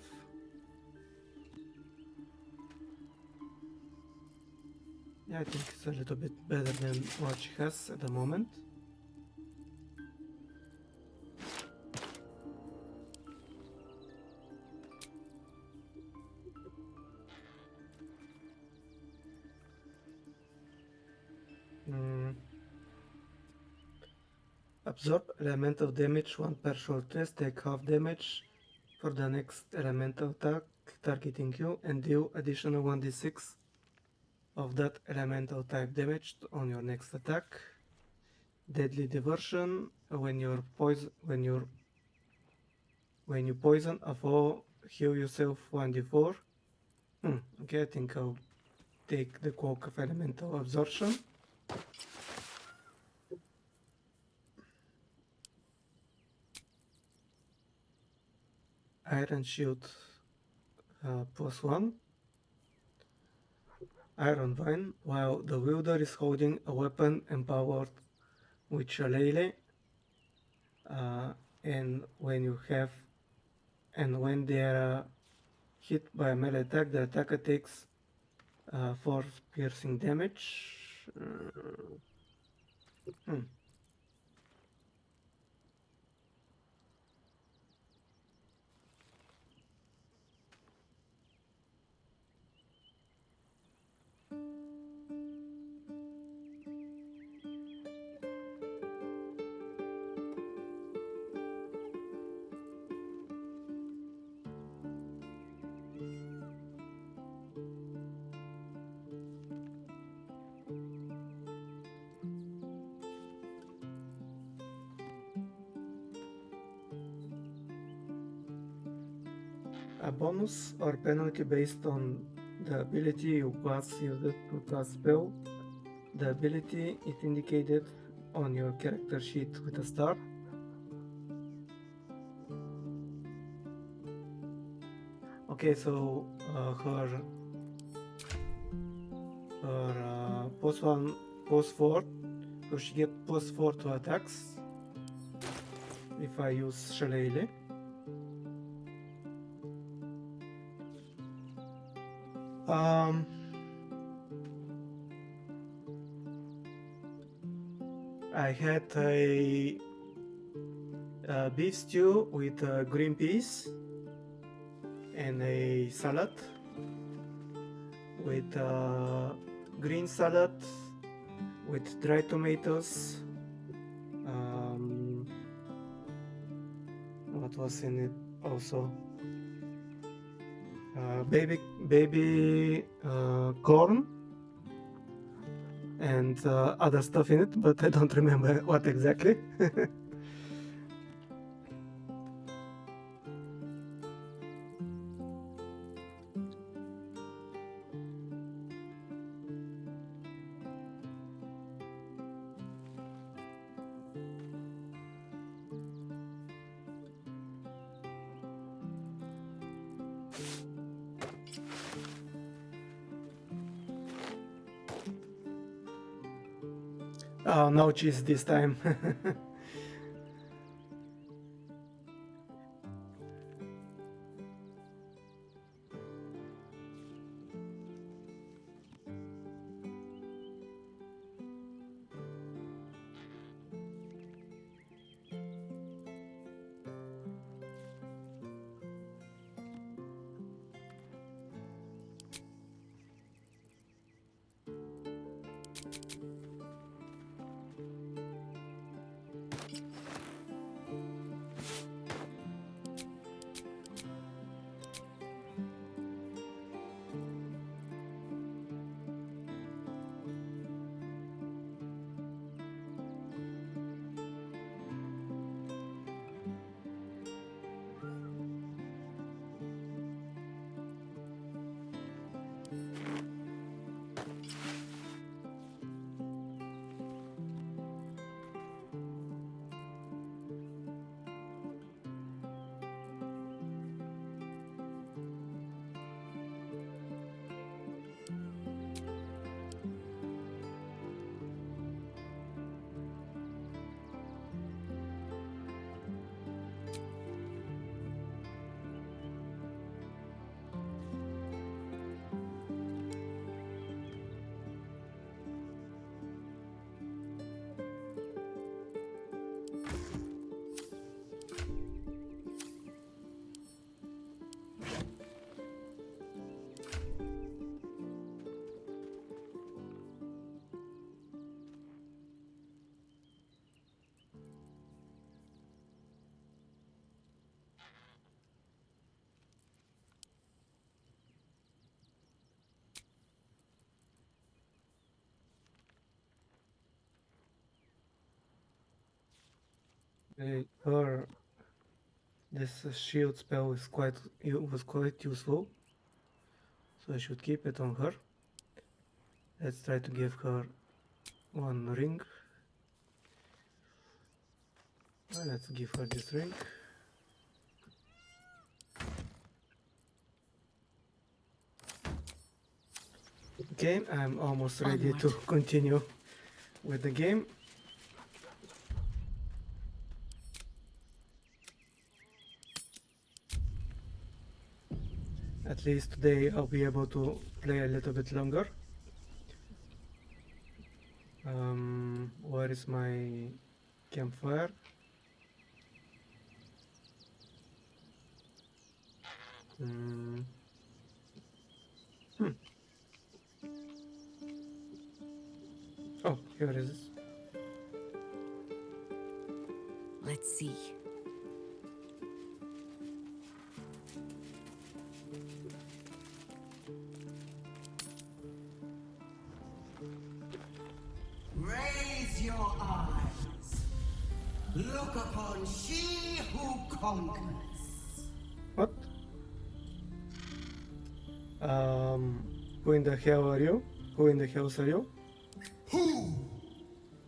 Yeah, I think it's a little bit better than what she has at the moment. Absorb elemental damage 1 per short rest, take half damage for the next elemental attack targeting you, and deal additional 1d6 of that elemental type damage on your next attack. Deadly diversion, when you poison a foe, heal yourself 1d4. Okay, I think I'll take the Cloak of Elemental Absorption. Iron Shield +1. Iron Vine, while the wielder is holding a weapon empowered with Shillelagh, and when they are hit by a melee attack, the attacker takes 4 piercing damage. A bonus or penalty based on the ability you pass used to cast spell. The ability is indicated on your character sheet with a star. Okay, so her +1, +4, so she get +4 to attacks if I use Shillelagh. I had a beef stew with green peas and a salad with green salad with dried tomatoes. What was in it also? Baby corn and other stuff in it, but I don't remember what exactly. Oh, no cheese this time. Her this shield spell is was quite useful, so I should keep it on her. Let's try to give her one ring. Let's give her this ring. Okay, I'm almost ready to continue with the game. At least today I'll be able to play a little bit longer. Where is my campfire? Oh, here it is. Let's see. Raise your eyes. Look upon she who conquers. What? Who in the hell are you? Who in the hell are you? Who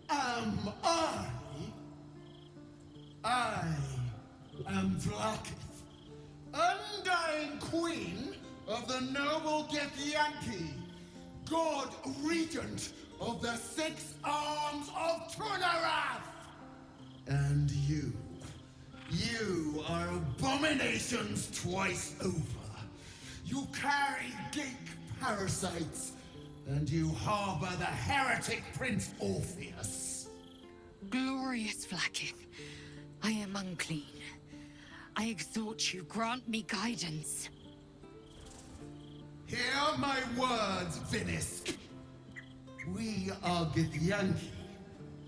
am I? I am Vlaakith, undying queen of the noble Githyanki, god regent of the 6 arms of Tunarath. And you are abominations twice over. You carry geek parasites, and you harbor the heretic Prince Orpheus. Glorious Vlaakith, I am unclean. I exhort you, grant me guidance. Hear my words, Vinisk. We are Githyanki.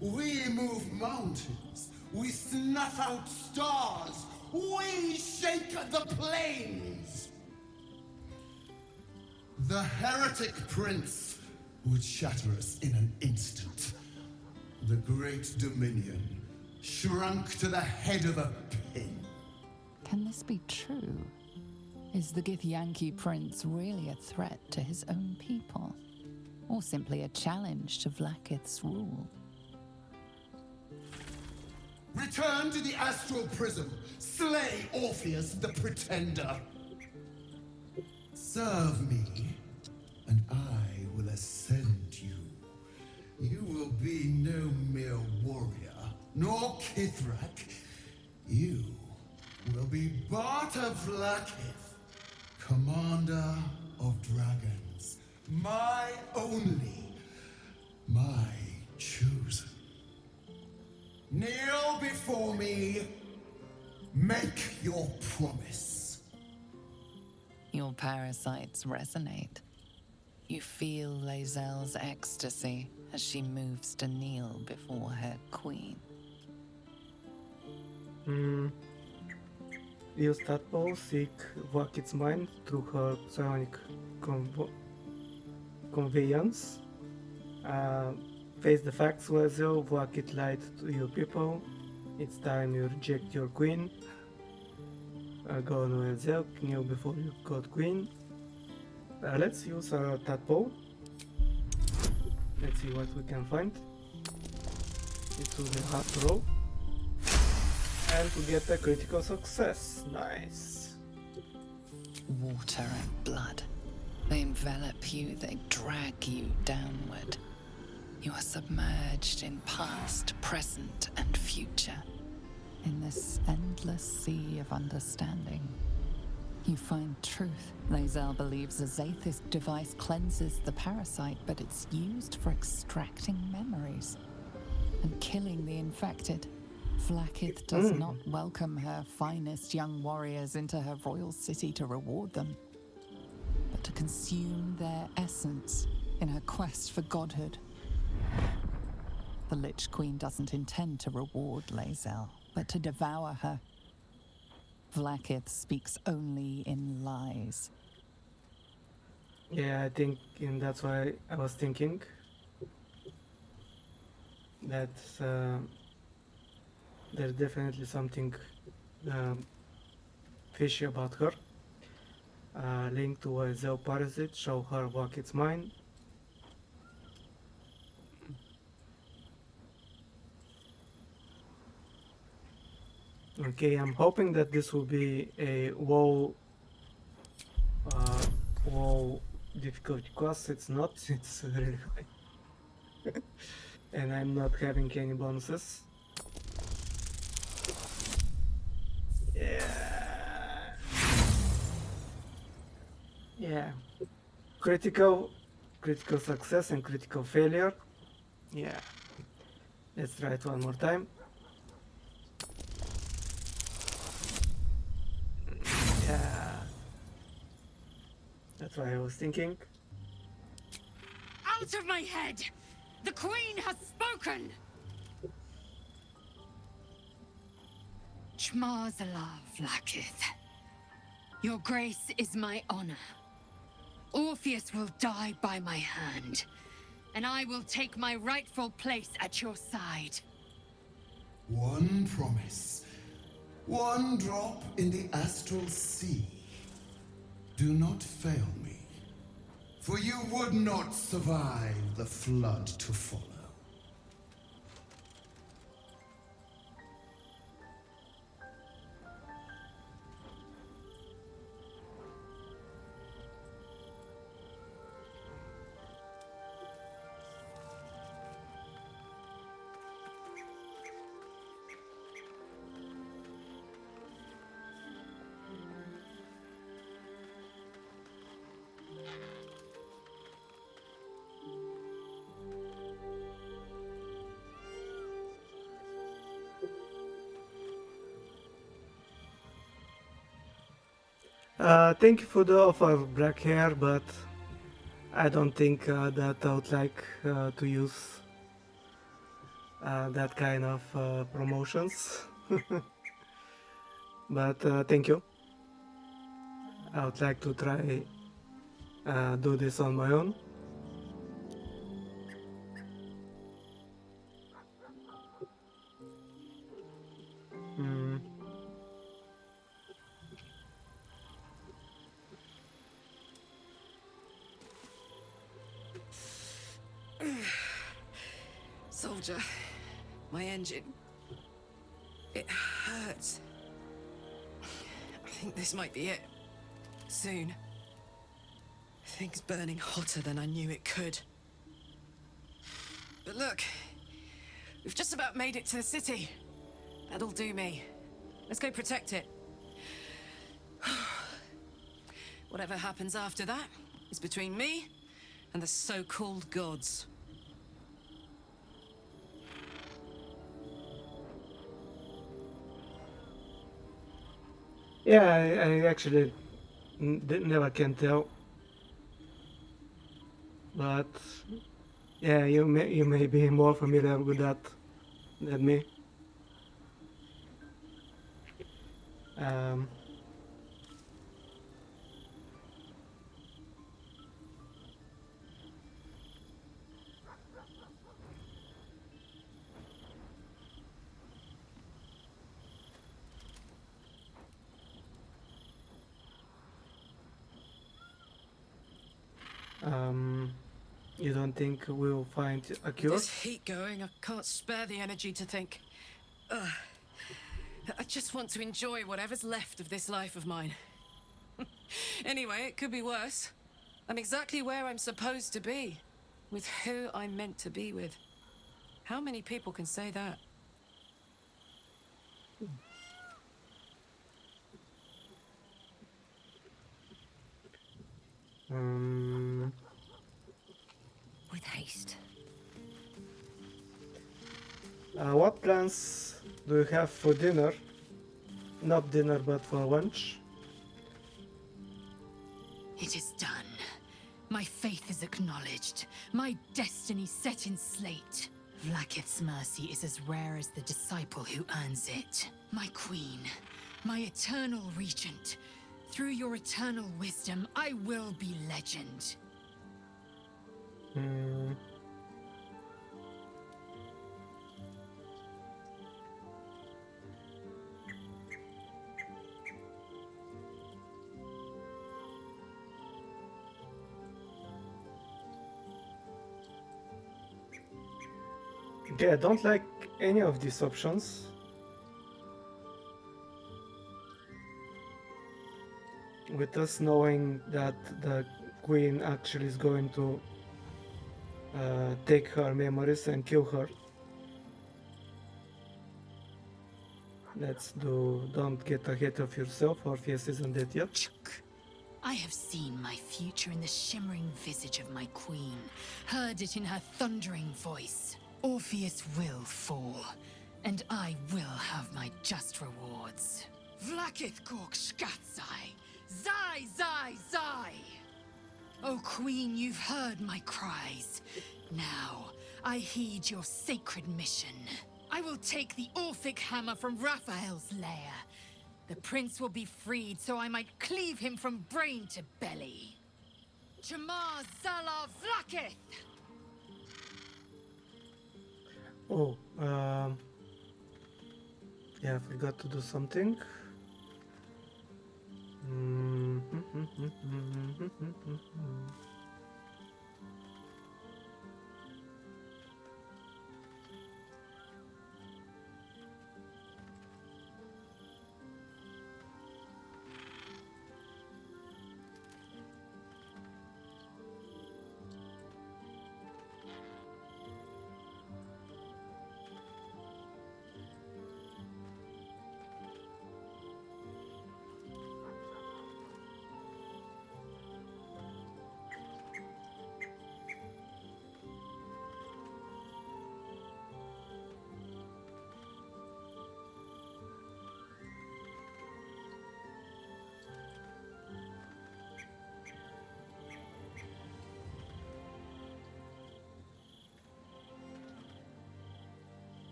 We move mountains. We snuff out stars. We shake the plains. The heretic prince would shatter us in an instant. The great dominion shrunk to the head of a pin. Can this be true? Is the Githyanki prince really a threat to his own people? Or simply a challenge to Vlaakith's rule? Return to the astral prism. Slay Orpheus the Pretender. Serve me, and I will ascend you. You will be no mere warrior, nor Kithrak. You will be Barta Vlaakith, commander of dragons. My only, my chosen. Kneel before me. Make your promise. Your parasites resonate. You feel Lae'zel's ecstasy as she moves to kneel before her queen. Use tadpole, seek Vlaakith's mind through her psionic conveyance. Face the facts, Lae'zel. Vlaakith lied to your people. It's time you reject your queen. Go on Lae'zel, kneel before your god queen. Let's use our tadpole. Let's see what we can find. It will be hard to roll. And to get a critical success. Nice. Water and blood. They envelop you, they drag you downward. You are submerged in past, present, and future. In this endless sea of understanding, you find truth. Lae'zel believes a Zaithist device cleanses the parasite, but it's used for extracting memories and killing the infected. Vlaakith does not welcome her finest young warriors into her royal city to reward them, but to consume their essence in her quest for godhood. The Lich Queen doesn't intend to reward Lae'zel, but to devour her. Vlaakith speaks only in lies. Yeah, I think, and that's why I was thinking that There's definitely something fishy about her. Link to a Zeo parasite, show her what it's mine. Okay, I'm hoping that this will be a WoW difficulty class. It's not, it's really high. And I'm not having any bonuses. Yeah. Yeah. Critical success and critical failure. Yeah. Let's try it one more time. Yeah. That's what I was thinking. Out of my head! The Queen has spoken! Chmarzalav Vlakith. Your grace is my honor. Orpheus will die by my hand, and I will take my rightful place at your side. One promise. One drop in the astral sea. Do not fail me, for you would not survive the flood to follow. Thank you for the offer, black hair, but I don't think that I would like to use that kind of promotions. But thank you. I would like to try do this on my own. Soldier, my engine. It hurts. I think this might be it. Soon. Things burning hotter than I knew it could. But look, we've just about made it to the city. That'll do me. Let's go protect it. Whatever happens after that is between me and the so-called gods. Yeah, I actually never can tell. But yeah, you may be more familiar with that than me. You don't think we'll find a cure? This heat going, I can't spare the energy to think. I just want to enjoy whatever's left of this life of mine. Anyway, it could be worse. I'm exactly where I'm supposed to be, with who I'm meant to be with. How many people can say that? With haste. What plans do you have for dinner? Not dinner, but for lunch. It is done. My faith is acknowledged. My destiny set in slate. Vlakith's mercy is as rare as the disciple who earns it. My queen, my eternal regent. Through your eternal wisdom, I will be legend. Okay, I don't like any of these options. With us knowing that the queen actually is going to take her memories and kill her. Let's do don't get ahead of yourself. Orpheus isn't dead yet. I have seen my future in the shimmering visage of my queen, heard it in her thundering voice. Orpheus will fall, and I will have my just rewards. Vlakith Gork Shkatsai! Zai, Zai, Zai! O Queen, you've heard my cries. Now, I heed your sacred mission. I will take the Orphic hammer from Raphael's lair. The prince will be freed so I might cleave him from brain to belly. Chamar Zala Vlakith! Oh, yeah, I forgot to do something.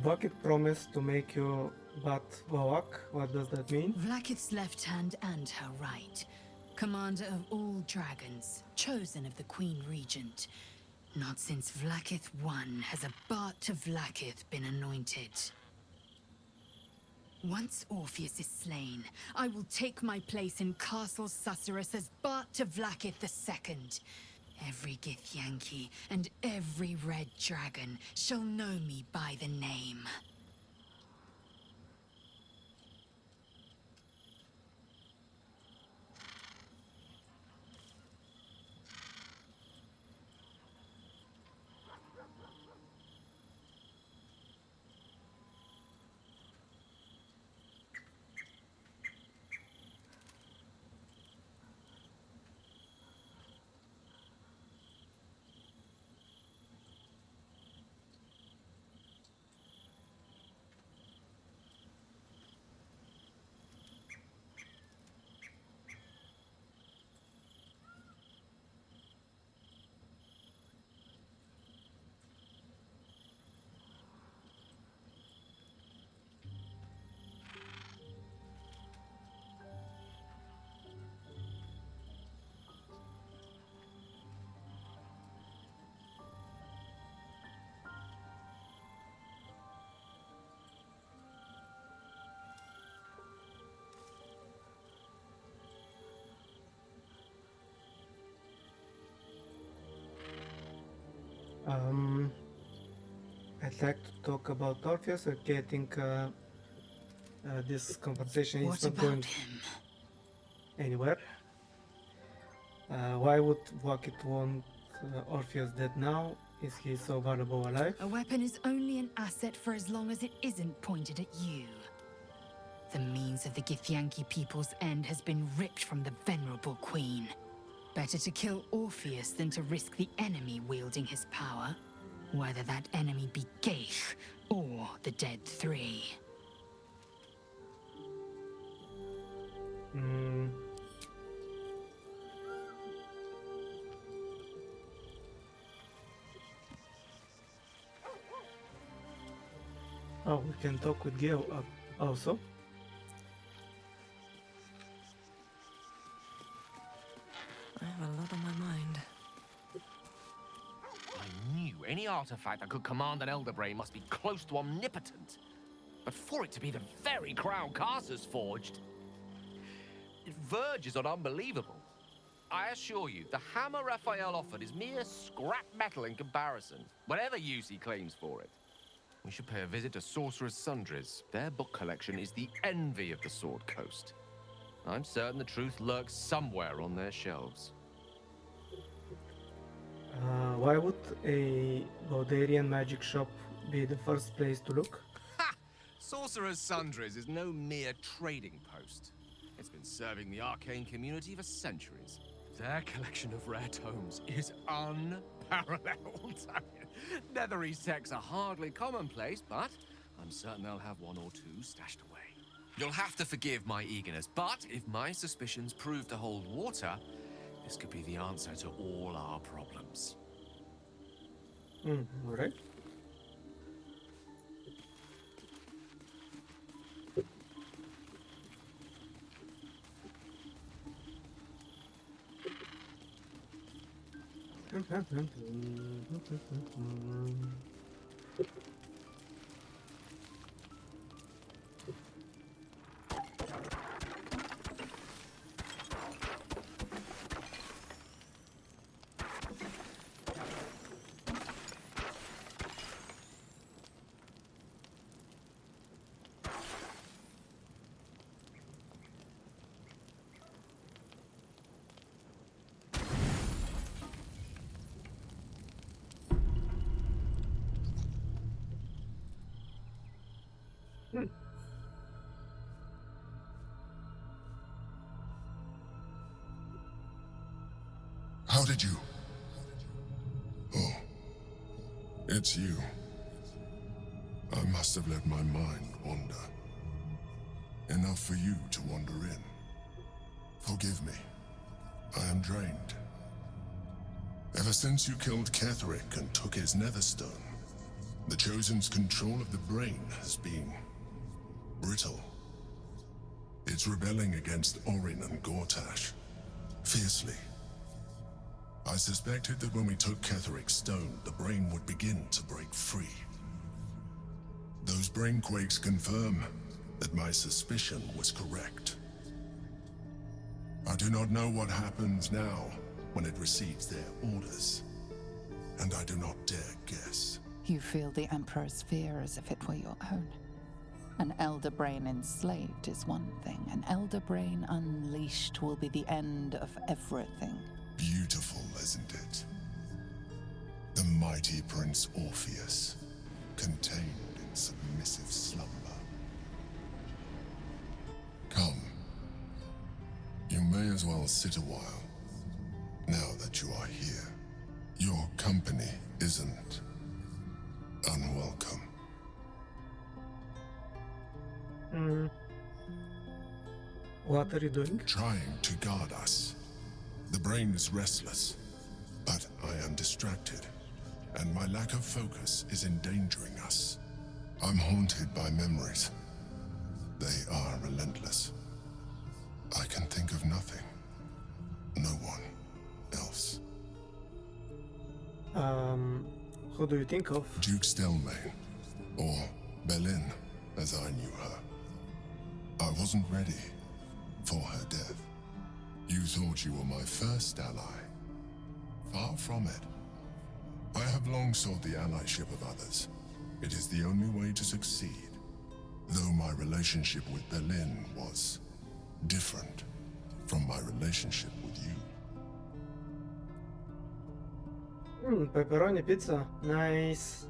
Vakit promised to make you Bat Voak. What does that mean? Vlakith's left hand and her right. Commander of all dragons, chosen of the Queen Regent. Not since Vlakith I has a Bart to Vlakith been anointed. Once Orpheus is slain, I will take my place in Castle Susurrus as Bart to Vlakith II. Every Githyanki and every red dragon shall know me by the name. I'd like to talk about Orpheus. Okay, I think this conversation is not going anywhere. Why would Vakit want Orpheus dead now? Is he so valuable alive? A weapon is only an asset for as long as it isn't pointed at you. The means of the Githyanki people's end has been ripped from the venerable queen. Better to kill Orpheus than to risk the enemy wielding his power. Whether that enemy be Geich or the Dead Three. Oh, we can talk with Gale also. Any artifact that could command an Elder Brain must be close to omnipotent. But for it to be the very crown Carcer's forged, it verges on unbelievable. I assure you, the hammer Raphael offered is mere scrap metal in comparison, whatever use he claims for it. We should pay a visit to Sorcerer's Sundries. Their book collection is the envy of the Sword Coast. I'm certain the truth lurks somewhere on their shelves. Why would a Baldarian magic shop be the first place to look? Ha! Sorcerer's Sundries is no mere trading post. It's been serving the arcane community for centuries. Their collection of rare tomes is unparalleled. Netherese texts are hardly commonplace, but I'm certain they'll have one or two stashed away. You'll have to forgive my eagerness, but if my suspicions prove to hold water, this could be the answer to all our problems. Alright. How did you? Oh, it's you. I must have let my mind wander. Enough for you to wander in. Forgive me. I am drained. Ever since you killed Ketheric and took his Netherstone, the Chosen's control of the brain has been brittle. It's rebelling against Orin and Gortash, fiercely. I suspected that when we took Ketheric's stone, the brain would begin to break free. Those brain quakes confirm that my suspicion was correct. I do not know what happens now when it receives their orders, and I do not dare guess. You feel the Emperor's fear as if it were your own. An Elder Brain enslaved is one thing. An Elder Brain unleashed will be the end of everything. Beautiful, isn't it? The mighty Prince Orpheus, contained in submissive slumber. Come. You may as well sit a while, now that you are here. Your company isn't unwelcome. What are you doing? Trying to guard us. The brain is restless, but I am distracted, and my lack of focus is endangering us. I'm haunted by memories. They are relentless. I can think of nothing. No one else. Who do you think of? Duke Stelmane, or Belin, as I knew her. I wasn't ready for her death. You thought you were my first ally. Far from it. I have long sought the allyship of others. It is the only way to succeed. Though my relationship with Belin was different from my relationship with you. Pepperoni pizza. Nice.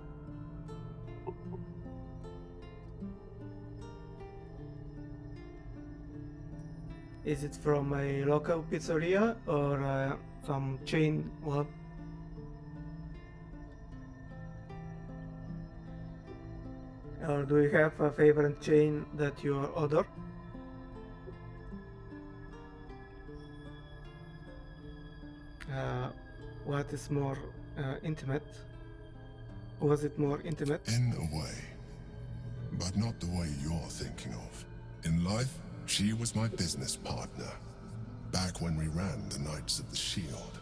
Is it from a local pizzeria or some chain one? Or do you have a favorite chain that you order? What is more intimate? Was it more intimate? In a way, but not the way you're thinking of. In life, she was my business partner, back when we ran the Knights of the Shield.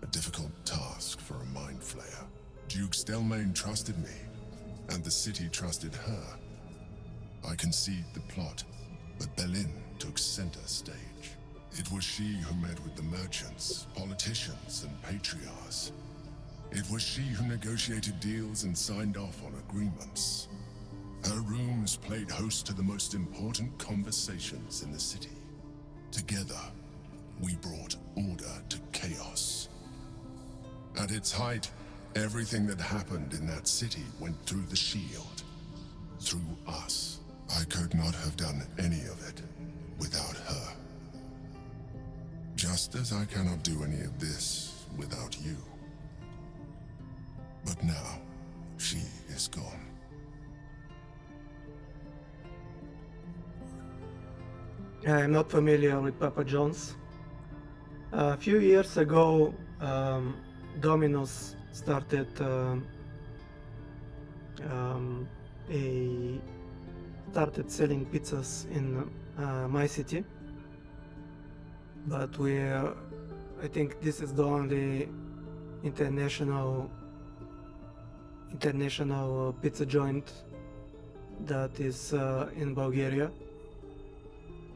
A difficult task for a mind flayer. Duke Stelmane trusted me, and the city trusted her. I concede the plot, but Berlin took center stage. It was she who met with the merchants, politicians, and patriarchs. It was she who negotiated deals and signed off on agreements. Her rooms played host to the most important conversations in the city. Together, we brought order to chaos. At its height, everything that happened in that city went through the shield. Through us. I could not have done any of it without her. Just as I cannot do any of this without you. But now, she is gone. I am not familiar with Papa John's. A few years ago, Domino's started started selling pizzas in my city, but I think this is the only international pizza joint that is in Bulgaria.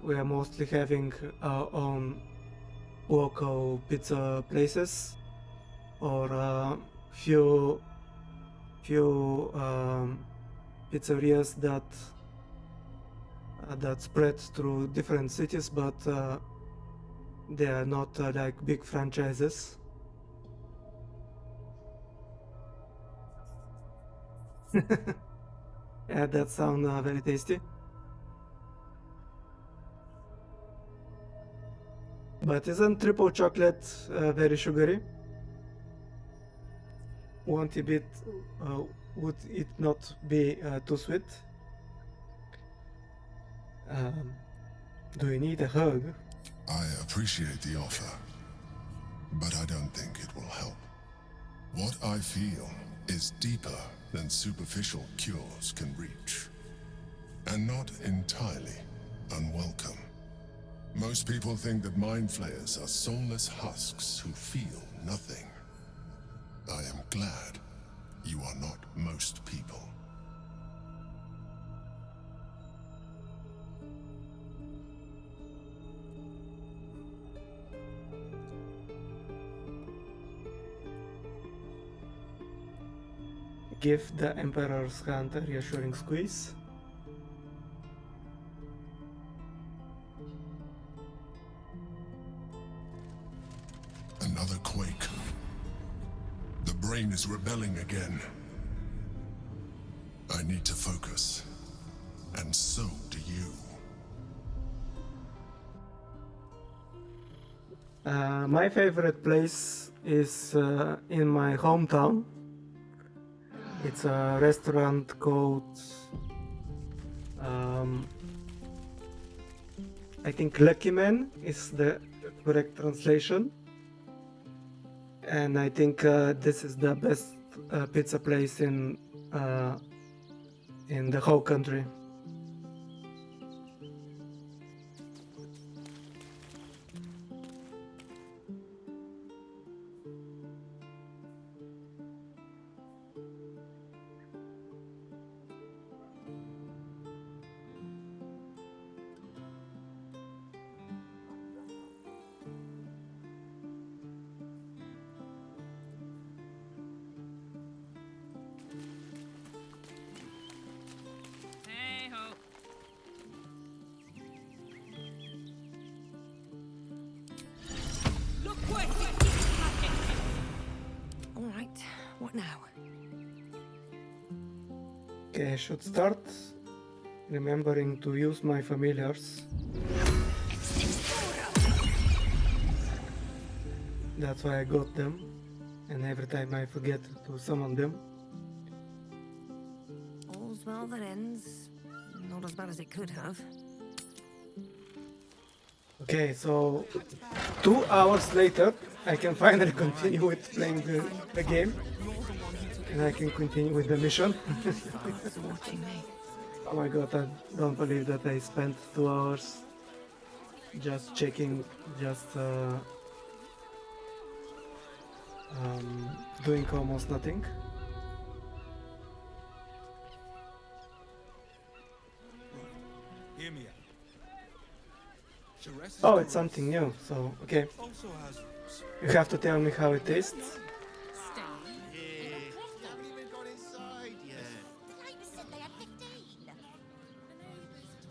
We are mostly having our own local pizza places, or few pizzerias that spread through different cities, but they are not like big franchises. Yeah, that sounds very tasty. But isn't triple chocolate very sugary? Would it not be too sweet? Do you need a hug? I appreciate the offer, but I don't think it will help. What I feel is deeper than superficial cures can reach, and not entirely unwelcome. Most people think that mind flayers are soulless husks who feel nothing. I am glad you are not most people. Give the Emperor's hand a reassuring squeeze. Another quake. The brain is rebelling again. I need to focus. And so do you. My favorite place is in my hometown. It's a restaurant called I think Lucky Man is the correct translation. And I think this is the best pizza place in the whole country. Alright, what now? Okay, I should start remembering to use my familiars. That's why I got them, and every time I forget to summon them. All's well that ends. Not as bad as it could have. Okay, so 2 hours later, I can finally continue with playing the game, and I can continue with the mission. Oh my god, I don't believe that I spent 2 hours just checking, doing almost nothing. Oh, it's something new, so okay. You have to tell me how it tastes.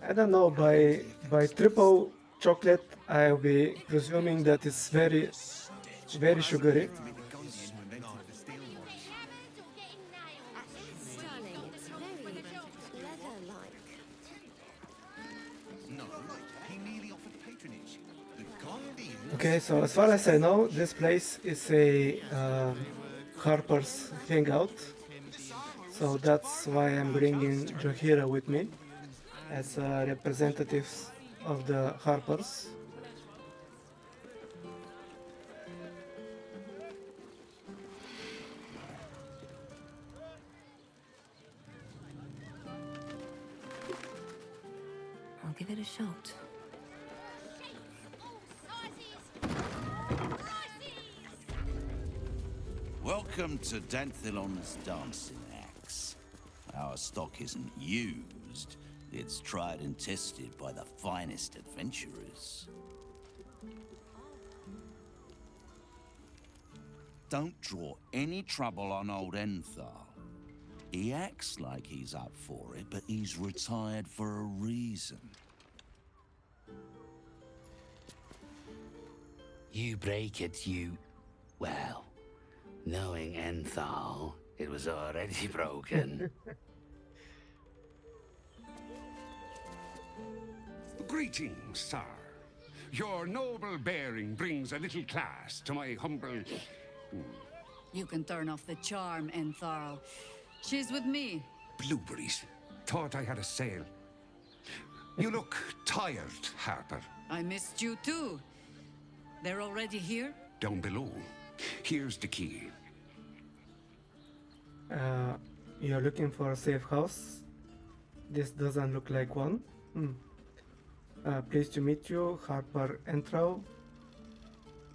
I don't know, by triple chocolate, I'll be presuming that it's very sugary. Okay, so as far as I know, this place is a Harper's hangout. So that's why I'm bringing Johira with me as representatives of the Harpers. I'll give it a shot. Welcome to Danthilon's dancing axe. Our stock isn't used, it's tried and tested by the finest adventurers. Don't draw any trouble on old Enthal. He acts like he's up for it, but he's retired for a reason. You break it, you... Well, knowing Enthal, it was already broken. Greetings, sir. Your noble bearing brings a little class to my humble... You can turn off the charm, Entharl. She's with me. Blueberries. Thought I had a sale. You look tired, Harper. I missed you too. They're already here? Down below. Here's the key. You're looking for a safe house? This doesn't look like one. Pleased to meet you, Harper Enthal.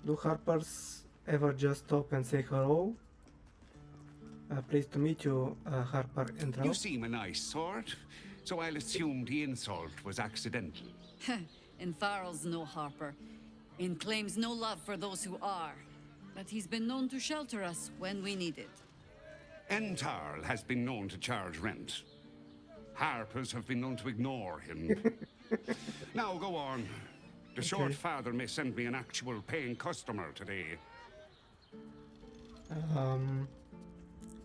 Do Harpers ever just stop and say hello? Pleased to meet you, Harper Enthal. You seem a nice sort, so I'll assume the insult was accidental. Entharl's no Harper, and claims no love for those who are. But he's been known to shelter us when we need it. Enthal has been known to charge rent. Harpers have been known to ignore him. Now go on. The short father may send me an actual paying customer today.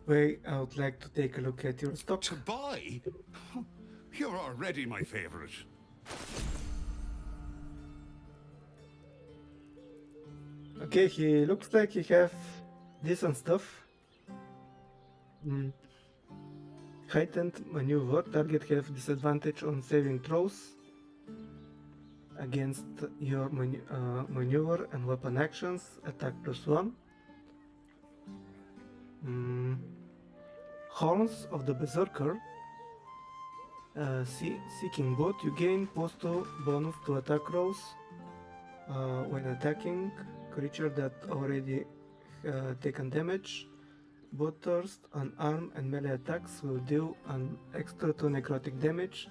Wait, I would like to take a look at your stock. To buy? You're already my favorite. Okay, he looks like he have decent stuff. Heightened maneuver. Target have disadvantage on saving throws against your maneuver and weapon actions. Attack +1. Horns of the Berserker. Seeking boat. You gain +2 bonus to attack rolls when attacking creature that already taken damage. Both thirst, unarmed and melee attacks will deal an extra 2 necrotic damage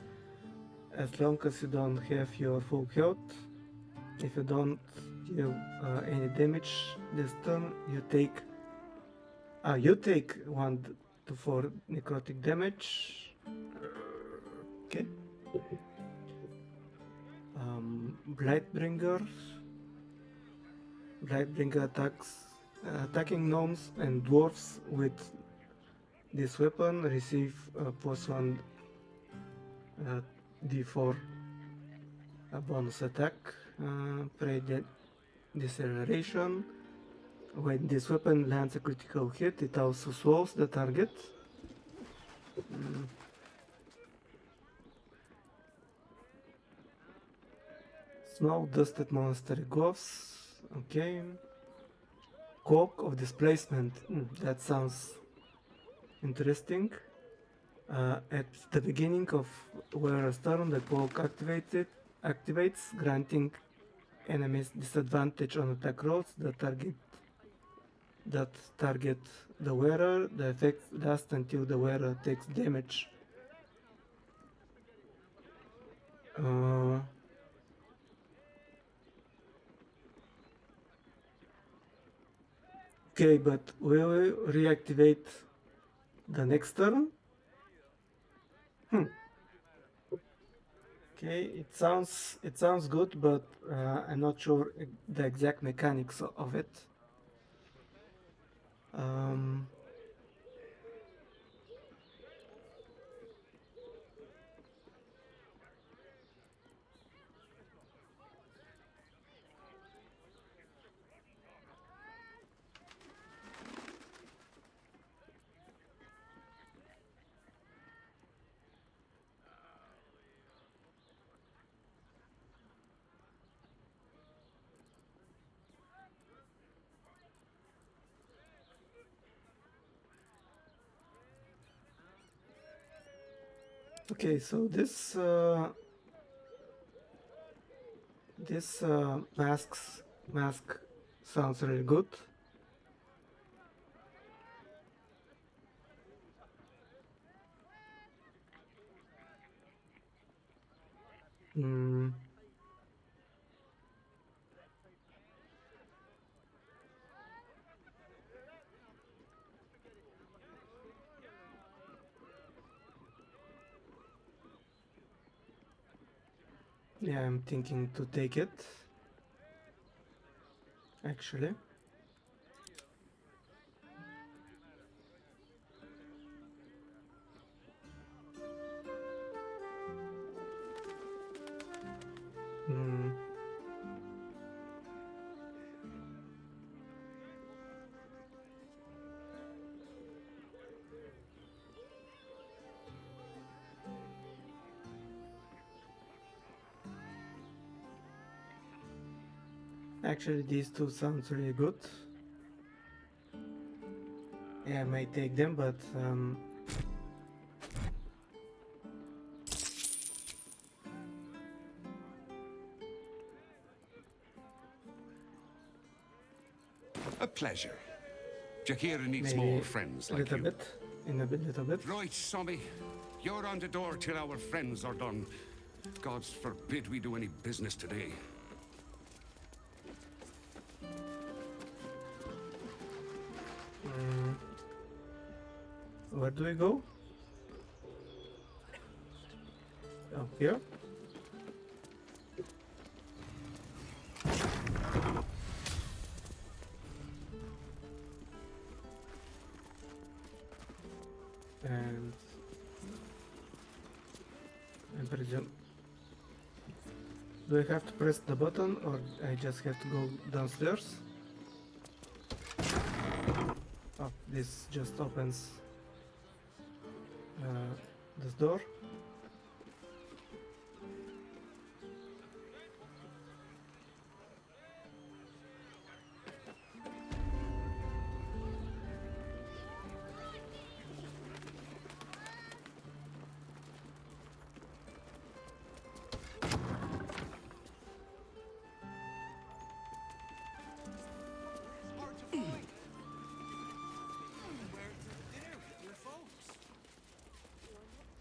as long as you don't have your full health. If you don't deal any damage this turn, you take 1 to 4 necrotic damage. Okay. Blightbringer. Blightbringer attacking gnomes and dwarves with this weapon receive +1 d4 bonus attack. Pray deceleration. When this weapon lands a critical hit, it also swallows the target. Snow dusted monastery gloves. Okay. Cloak of displacement. That sounds interesting. At the beginning of wearer's turn, the cloak activates, granting enemies disadvantage on attack rolls that target the wearer. The effect lasts until the wearer takes damage. Okay, but will we reactivate the next turn? Okay, it sounds good, but I'm not sure the exact mechanics of it. Um, okay, so this mask sounds really good. Mm. Yeah, I'm thinking to take it, actually. Mm. Actually, these two sounds really good. Yeah, I might take them, but A pleasure. Jakira needs maybe more friends a like little you. bit, little bit. Right, Sommy. You're on the door till our friends are done. God's forbid we do any business today. Where do we go? Up here. And I presume, do I have to press the button or I just have to go downstairs? Oh, this just opens this door.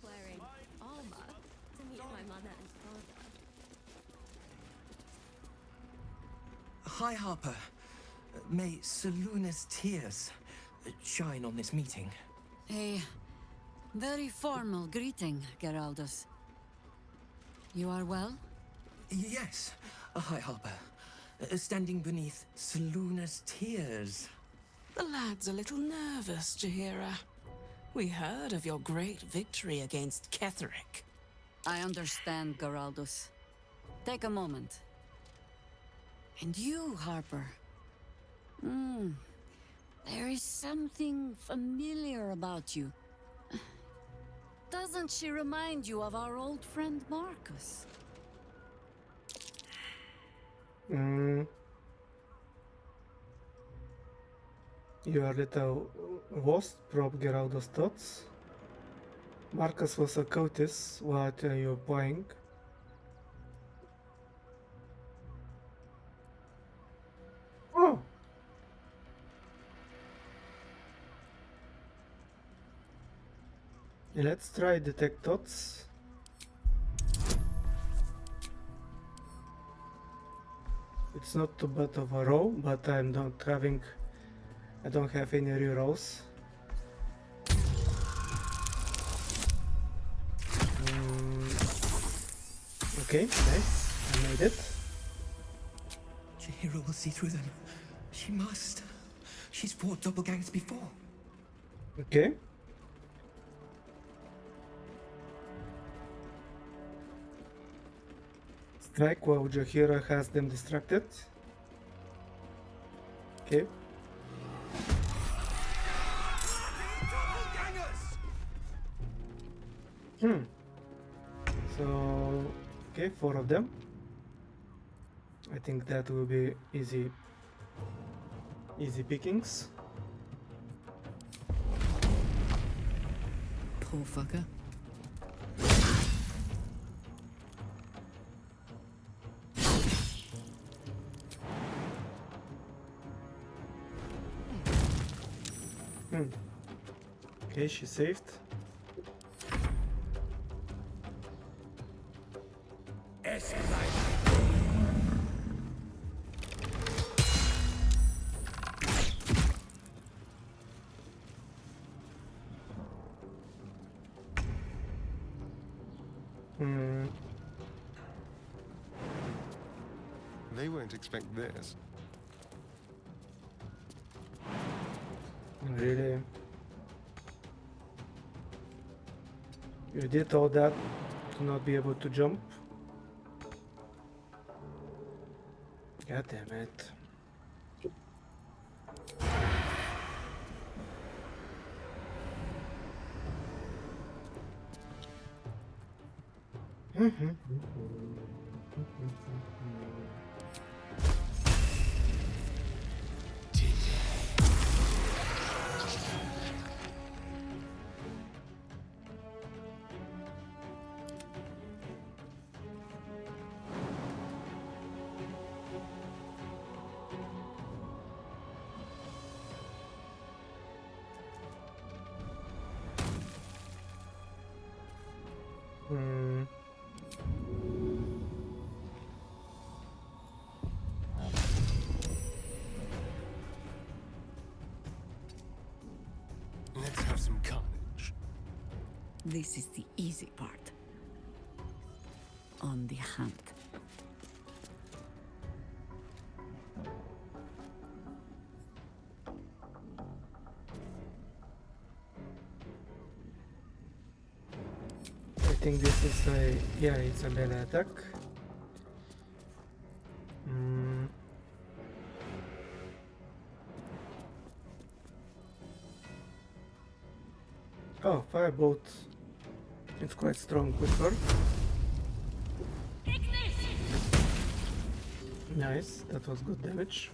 Wearing armor to meet my mother and father. Hi, Harper. May Seluna's tears shine on this meeting. A very formal greeting, Geraldus. You are well? Yes. Hi, Harper. Standing beneath Seluna's tears. The lad's a little nervous, Jaheira. We heard of your great victory against Ketheric. I understand, Geraldus. Take a moment. And you, Harper. There is something familiar about you. Doesn't she remind you of our old friend Marcus? Your little wasp probed Geraldo's thoughts. Marcus was a cultist. What are you buying? Oh! Let's try detect thoughts. It's not too bad of a roll, but I'm not having I don't have any rerolls. Okay, nice. I made it. Chihiro will see through them. She must. She's fought doppelgangers before. Okay. Strike while Chihiro has them distracted. Okay. So, okay, 4 of them. I think that will be easy pickings. Poor fucker. Okay, she saved. They won't expect this. Really? You did all that to not be able to jump? God damn it. Let's have some carnage. This is the easy part. On the hunt. I think this is a, yeah, it's a melee attack. Oh, firebolt. It's quite strong with her. Nice, that was good damage.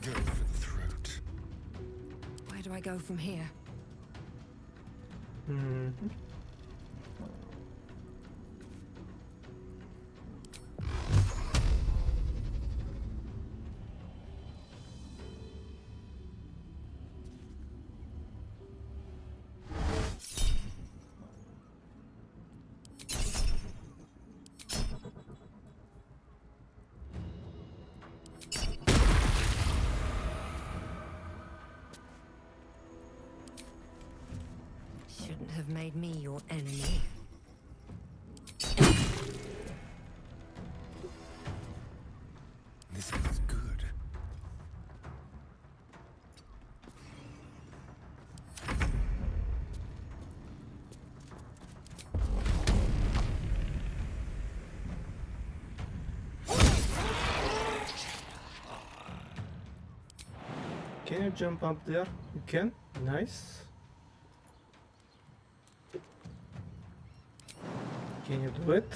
Go for the throat. Where do I go from here? Shouldn't have made me your enemy. This is good. Can you jump up there? You can? Nice. Can you do it?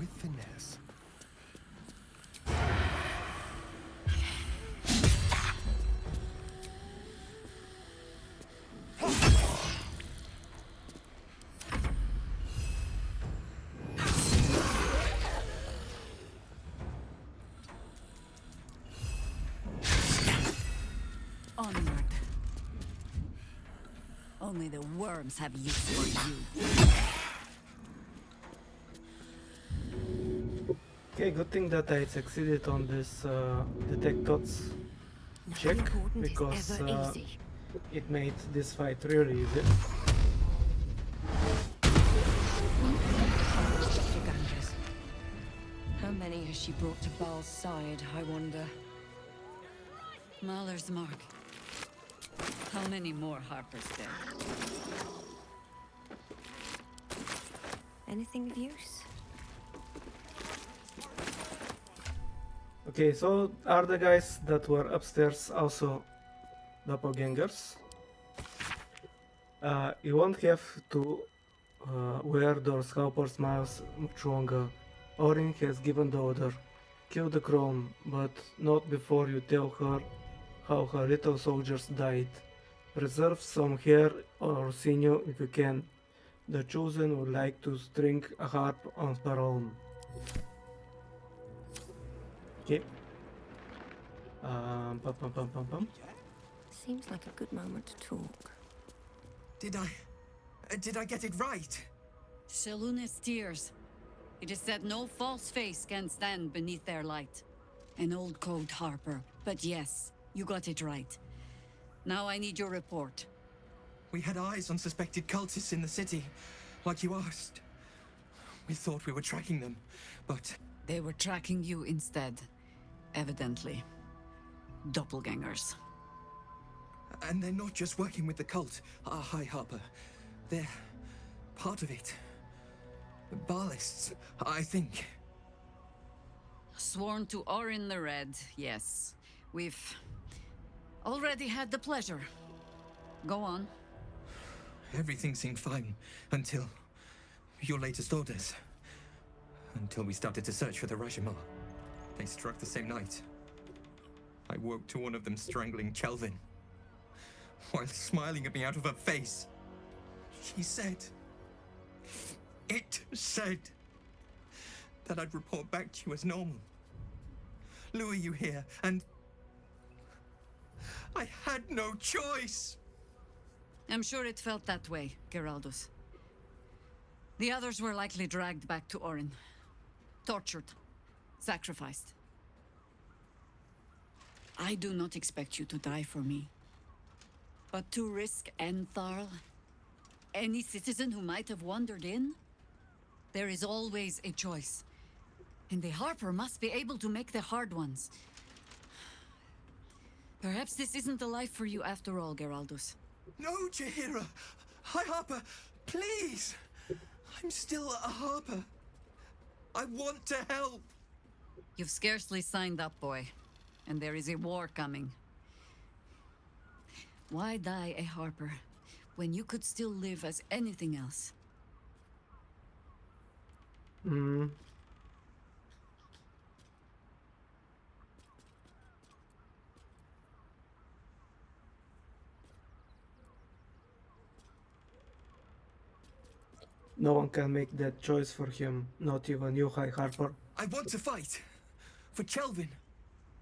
with finesse. Onward. Only the worms have use for you. Okay, good thing that I succeeded on this detect thoughts check, because it made this fight really easy. Dr. Ganges. How many has she brought to Baal's side, I wonder? Mahler's mark. How many more Harpers there? Anything of use? Okay, so are the guys that were upstairs also doppelgangers? You won't have to wear those cowper smiles much longer. Orin has given the order. Kill the crone, but not before you tell her how her little soldiers died. Preserve some hair or sinew if you can. The Chosen would like to string a harp on her own. Okay. Pum. Seems like a good moment to talk. Did I get it right? Shaluna's tears. It is said no false face can stand beneath their light. An old code, Harper. But yes, you got it right. Now I need your report. We had eyes on suspected cultists in the city, like you asked. We thought we were tracking them, but... They were tracking you instead. Evidently. Doppelgangers. And they're not just working with the cult, High Harper. They're part of it. Baalists, I think. Sworn to Orin the Red, yes. We've already had the pleasure. Go on. Everything seemed fine until your latest orders. Until we started to search for the Rajamar. They struck the same night. I woke to one of them strangling Kelvin, while smiling at me out of her face. She said... It said that I'd report back to you as normal. Lure you here, and... I had no choice! I'm sure it felt that way, Geraldus. The others were likely dragged back to Orin. Tortured. Sacrificed. I do not expect you to die for me. But to risk Entharl, any citizen who might have wandered in, there is always a choice. And the Harper must be able to make the hard ones. Perhaps this isn't the life for you after all, Geraldus. No, Jaheira! High Harper, please! I'm still a Harper. I want to help! You've scarcely signed up, boy. And there is a war coming. Why die a Harper when you could still live as anything else? No one can make that choice for him, not even you, High Harper. I want to fight. For Kelvin.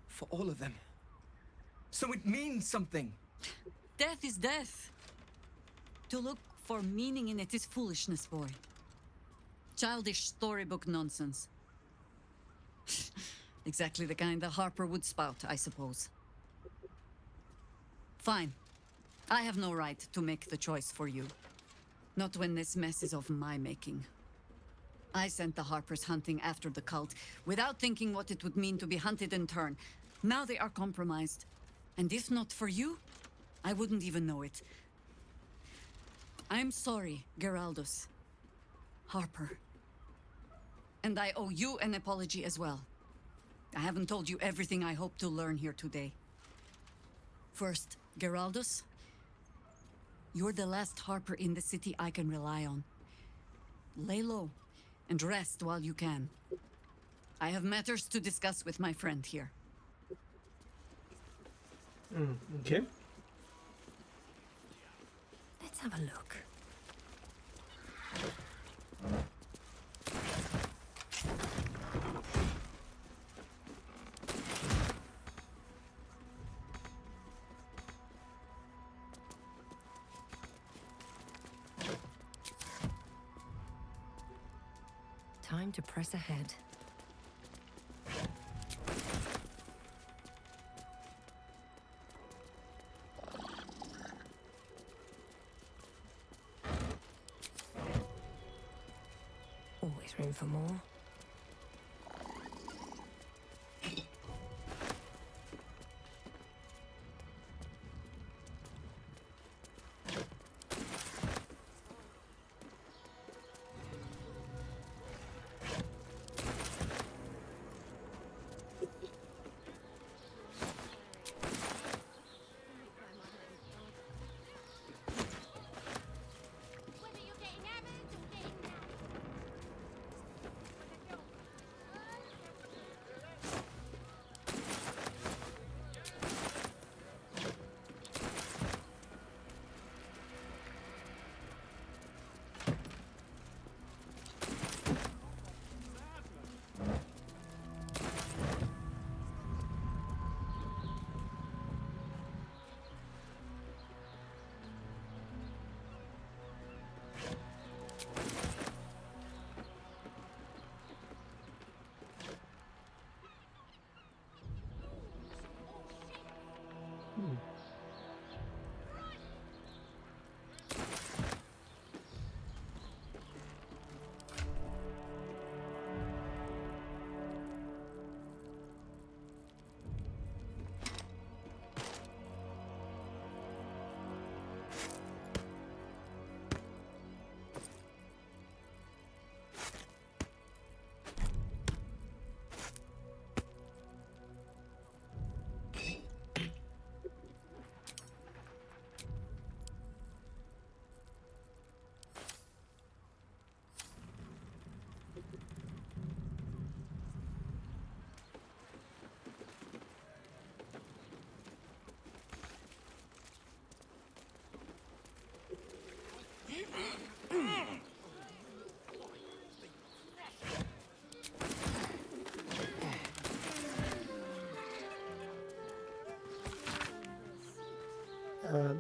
For all of them. So it means something. Death is death. To look for meaning in it is foolishness, boy. Childish storybook nonsense. Exactly the kind the Harper would spout, I suppose. Fine. I have no right to make the choice for you. Not when this mess is of my making. I sent the Harpers hunting after the cult, without thinking what it would mean to be hunted in turn. Now they are compromised. And if not for you, I wouldn't even know it. I'm sorry, Geraldus. Harper. And I owe you an apology as well. I haven't told you everything I hope to learn here today. First, Geraldus, you're the last Harper in the city I can rely on. Lay low, and rest while you can. I have matters to discuss with my friend here. Okay. Let's have a look. Time to press ahead. Always room for more.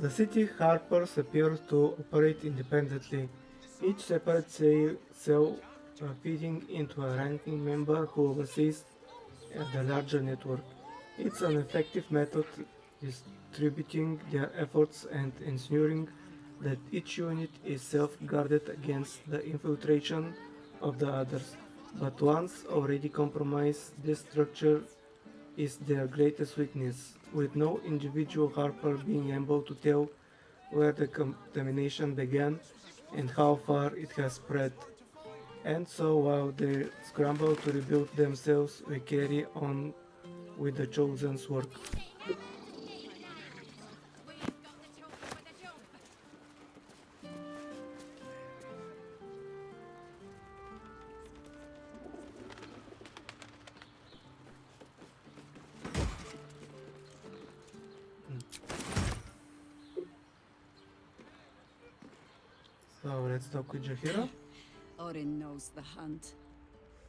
The city harpers appear to operate independently, each separate cell feeding into a ranking member who oversees the larger network. It's an effective method distributing their efforts and ensuring that each unit is self-guarded against the infiltration of the others. But once already compromised, this structure is their greatest weakness, with no individual harper being able to tell where the contamination began and how far it has spread. And so while they scramble to rebuild themselves, we carry on with the Chosen's work. So let's talk with Jahira. Orin knows the hunt.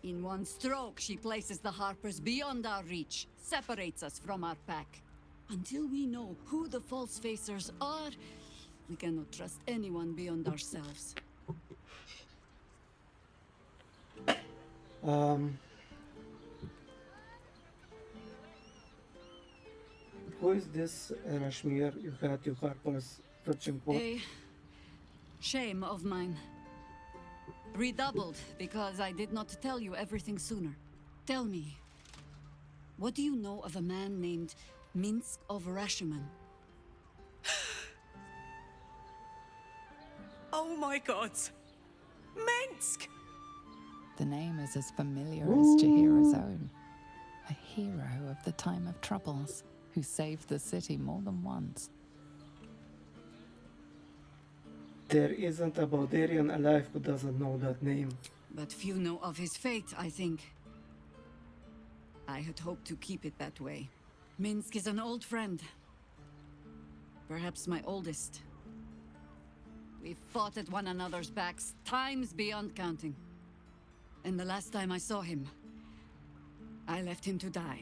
In one stroke, she places the Harpers beyond our reach, separates us from our pack. Until we know who the false facers are, we cannot trust anyone beyond ourselves. Who is this Rashmir you had your harpers searching for? A shame of mine. Redoubled because I did not tell you everything sooner. Tell me, what do you know of a man named Minsk of Rashomon? Oh my god! Minsk! The name is as familiar as Jahira's own. A hero of the time of troubles, who saved the city more than once. There isn't a Baldarian alive who doesn't know that name. But few know of his fate, I think. I had hoped to keep it that way. Minsk is an old friend. Perhaps my oldest. We fought at one another's backs, times beyond counting. And the last time I saw him, I left him to die.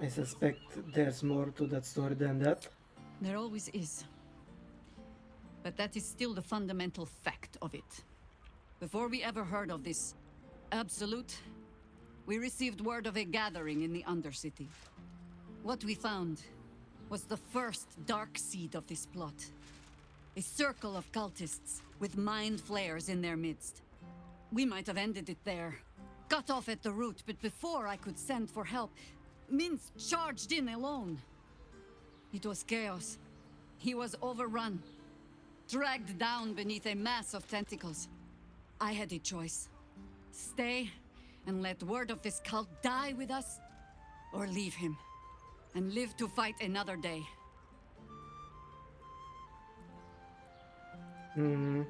I suspect there's more to that story than that. There always is. But that is still the fundamental fact of it. Before we ever heard of this absolute, we received word of a gathering in the Undercity. What we found was the first dark seed of this plot. A circle of cultists with mind flayers in their midst. We might have ended it there, cut off at the root, but before I could send for help, Minsk charged in alone. It was chaos. He was overrun, dragged down beneath a mass of tentacles. I had a choice. Stay and let word of this cult die with us, or leave him and live to fight another day. I'm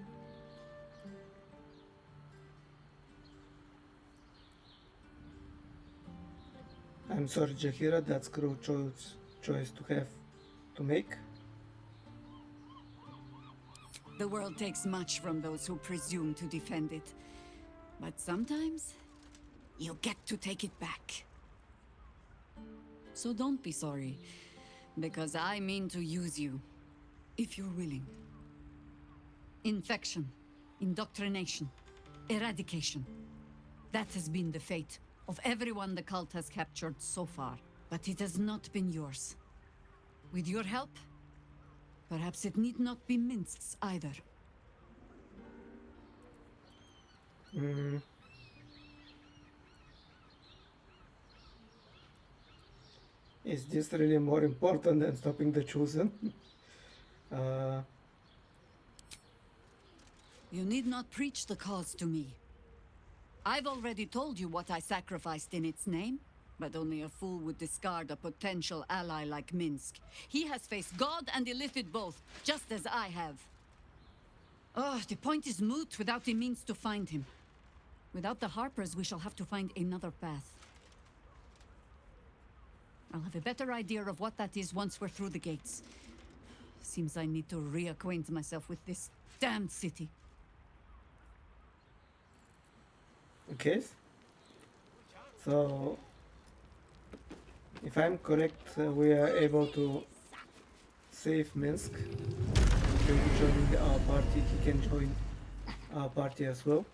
sorry, Jahira, that's cruel choice to have to make. The world takes much from those who presume to defend it. But sometimes, you get to take it back. So don't be sorry, because I mean to use you, if you're willing. Infection, indoctrination, eradication. That has been the fate of everyone the cult has captured so far. But it has not been yours. With your help, perhaps it need not be Minsk's either. Is this really more important than stopping the Chosen? You need not preach the cause to me. I've already told you what I sacrificed in its name, but only a fool would discard a potential ally like Minsk. He has faced God and Illithid both, just as I have. Oh, the point is moot without the means to find him. Without the Harpers, we shall have to find another path. I'll have a better idea of what that is once we're through the gates. Seems I need to reacquaint myself with this damned city. Okay. So, if I'm correct, we are able to save Minsk. He'll be joining our party. He can join our party as well.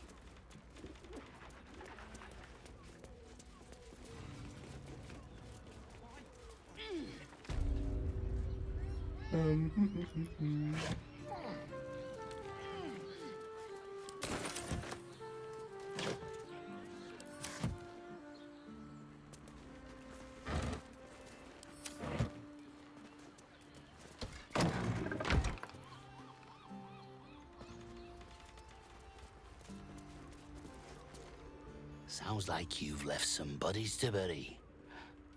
Sounds like you've left some bodies to bury.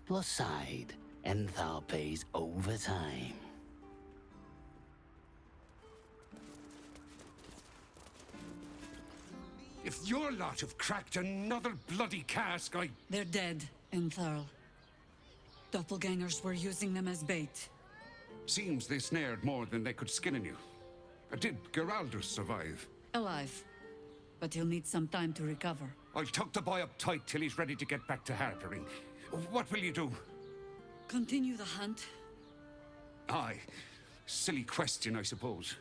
Plus side, Enthal pays overtime. If your lot have cracked another bloody cask, They're dead, Entharl. Doppelgangers were using them as bait. Seems they snared more than they could skin in you. Did Geraldus survive? Alive. But he'll need some time to recover. I'll tuck the boy up tight till he's ready to get back to harpering. What will you do? Continue the hunt. Aye. Silly question, I suppose.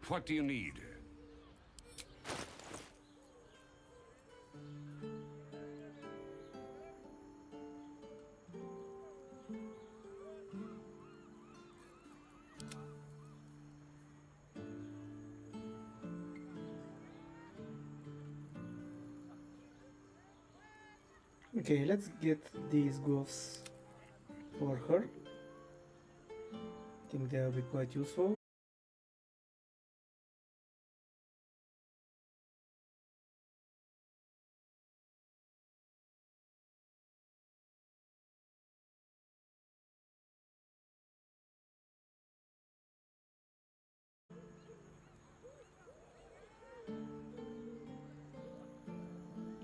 What do you need? Okay, let's get these gloves for her. I think they'll be quite useful.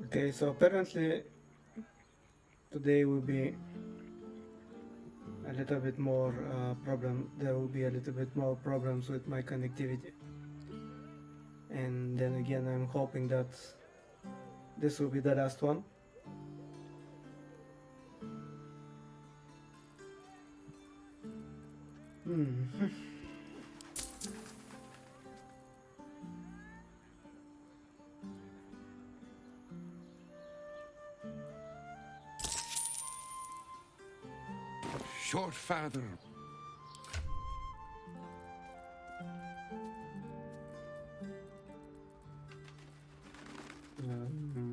Okay, so apparently today will be a little bit more there will be a little bit more problems with my connectivity. And then again, I'm hoping that this will be the last one. Short father.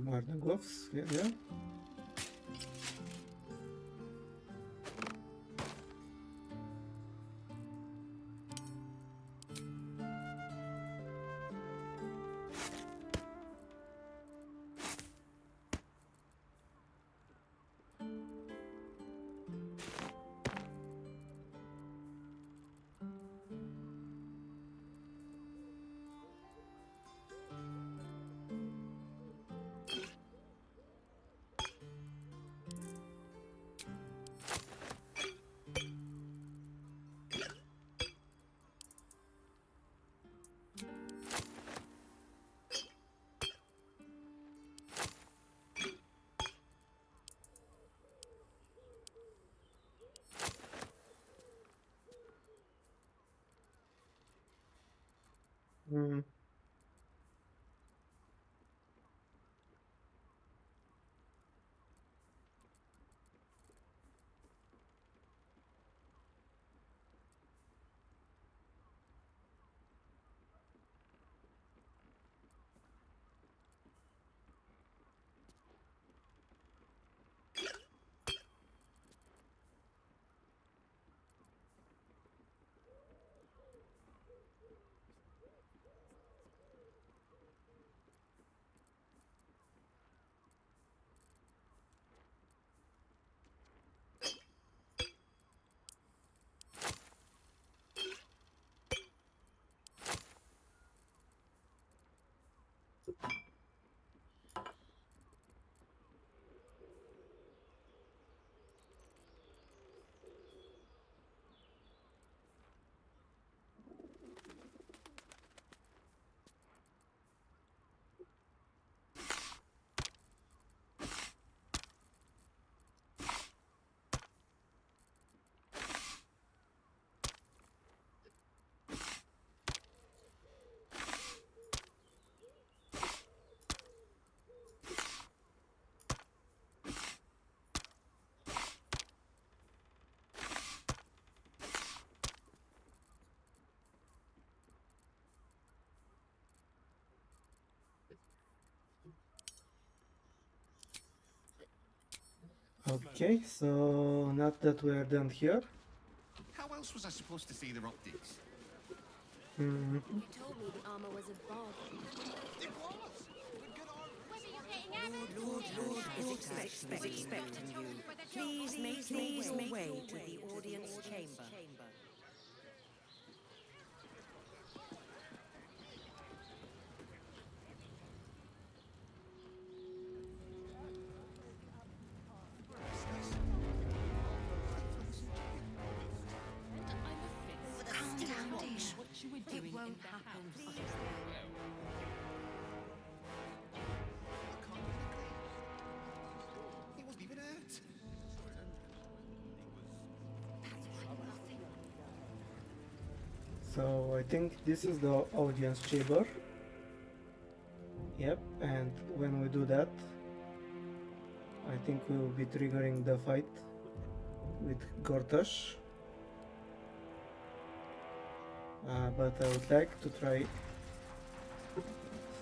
Are the gloves? Yeah. Okay, so not that we're done here. How else was I supposed to see the optics? You told me the armor was a bargain. It was! Lord is expecting you. Please make your way to the audience chamber. Calm down, dear. It won't happen. He wasn't even hurt. So I think this is the audience chamber. Yep, and when we do that, I think we will be triggering the fight with Gortash. But I would like to try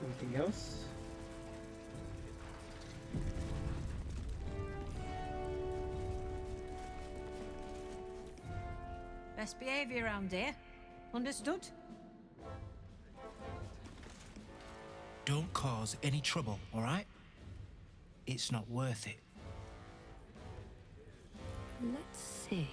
something else. Best behavior around here. Understood? Don't cause any trouble, all right? It's not worth it. Let's see.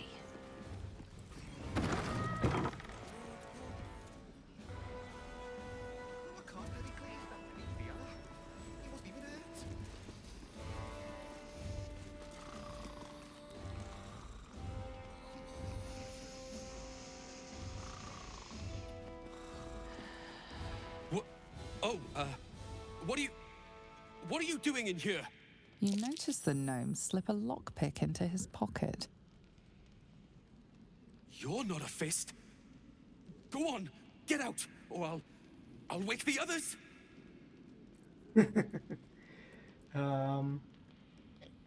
Oh, what are you doing in here? You notice the gnome slip a lockpick into his pocket. You're not a fist. Go on, get out, or I'll wake the others.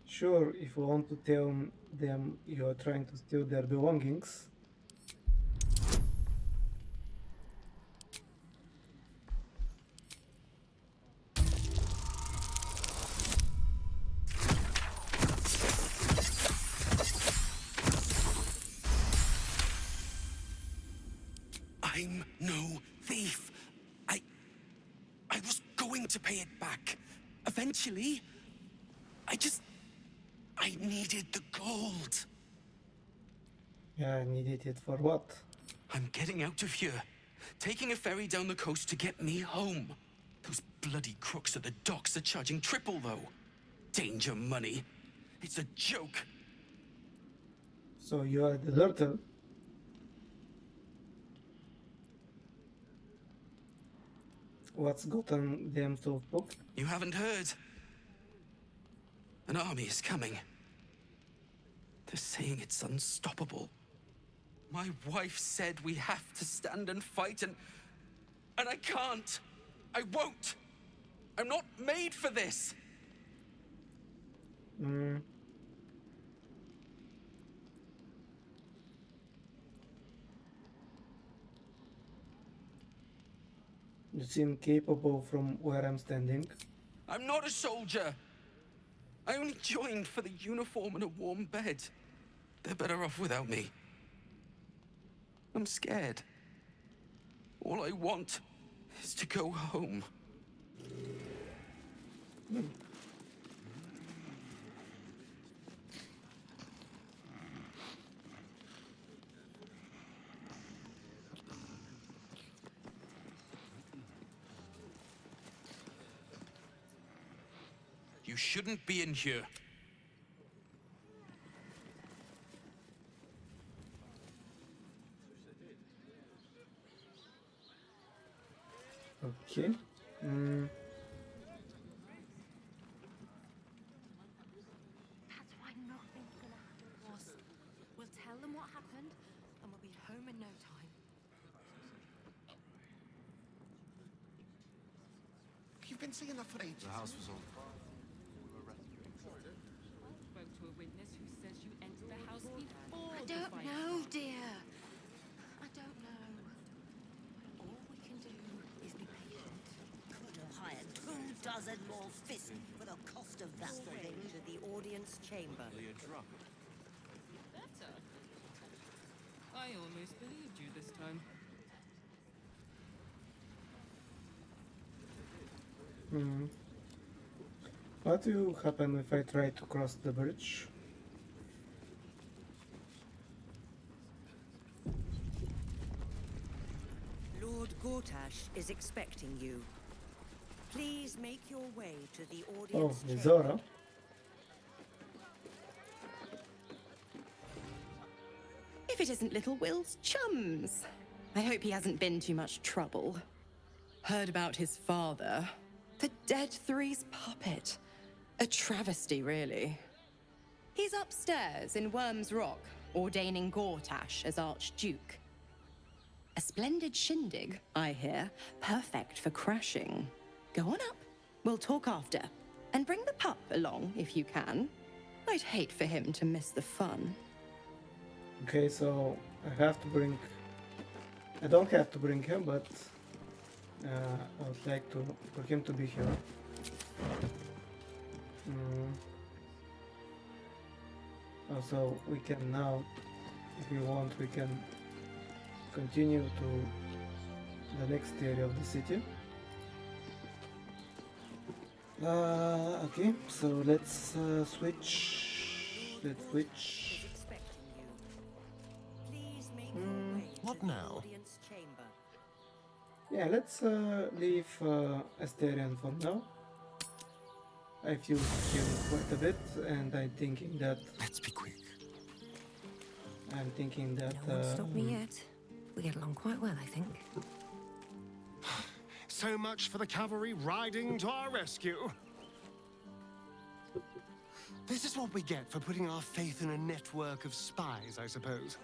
Sure, if you want to tell them you're trying to steal their belongings. I'm no thief. I was going to pay it back. Eventually. I needed the gold. Yeah, I needed it for what? I'm getting out of here. Taking a ferry down the coast to get me home. Those bloody crooks at the docks are charging triple, though. Danger money. It's a joke. So you are the deserter? What's gotten them so spooked? You haven't heard? An army is coming. They're saying it's unstoppable. My wife said we have to stand and fight, and I can't. I won't. I'm not made for this. You seem capable from where I'm standing. I'm not a soldier. I only joined for the uniform and a warm bed. They're better off without me. I'm scared. All I want is to go home. You shouldn't be in here. Okay. That's why nothing's gonna happen to us. We'll tell them what happened, and we'll be home in no time. You've been seeing that for ages. The house was on fire. Spoke to a witness who says you entered the house before. I don't know, dear. I don't know. All we can do is be patient. Could have hired 24 more fists for the cost of that thing to the audience chamber. You're drunk. Better. I almost believed you this time. What will happen if I try to cross the bridge? Lord Gortash is expecting you. Please make your way to the Oh, audience chamber. Zora. If it isn't little Will's chums. I hope he hasn't been too much trouble. Heard about his father. The Dead Three's puppet. A travesty, really. He's upstairs in Worm's Rock, ordaining Gortash as Archduke. A splendid shindig, I hear. Perfect for crashing. Go on up. We'll talk after. And bring the pup along, if you can. I'd hate for him to miss the fun. Okay, so I have to bring... I don't have to bring him, but I would like for him to be here. Also, we can now, if we want, we can continue to the next area of the city. Okay, so let's switch. Let's switch. What now? Yeah, let's leave Asterion for now. I've used him quite a bit, and I'm thinking that. Let's be quick. I'm thinking that. No one stopped me yet. We get along quite well, I think. So much for the cavalry riding to our rescue. This is what we get for putting our faith in a network of spies, I suppose.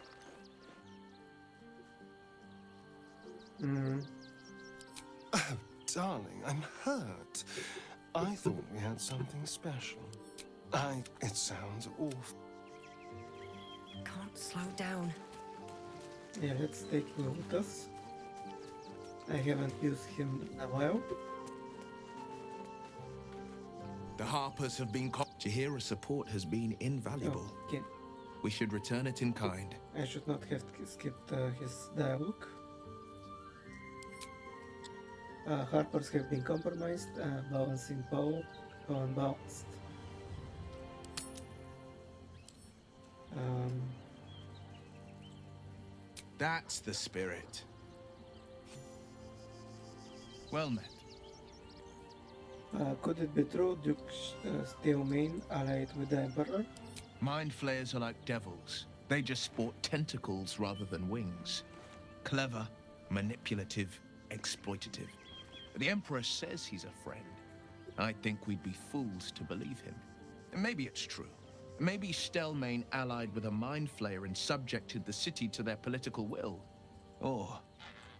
Oh, darling, I'm hurt. I thought we had something special. It sounds awful. Can't slow down. Yeah, let's take him with us. I haven't used him in a while. The Harpers have been Jahira's support has been invaluable. Okay. We should return it in kind. I should not have skipped his dialogue. Harpers have been compromised. Balancing power. Unbalanced. That's the spirit. Well met. Could it be true Duke Steelmane allied with the Emperor? Mind flayers are like devils. They just sport tentacles rather than wings. Clever, manipulative, exploitative. The Emperor says he's a friend. I think we'd be fools to believe him. And maybe it's true. Maybe Steelmane allied with a mind flayer and subjected the city to their political will. Or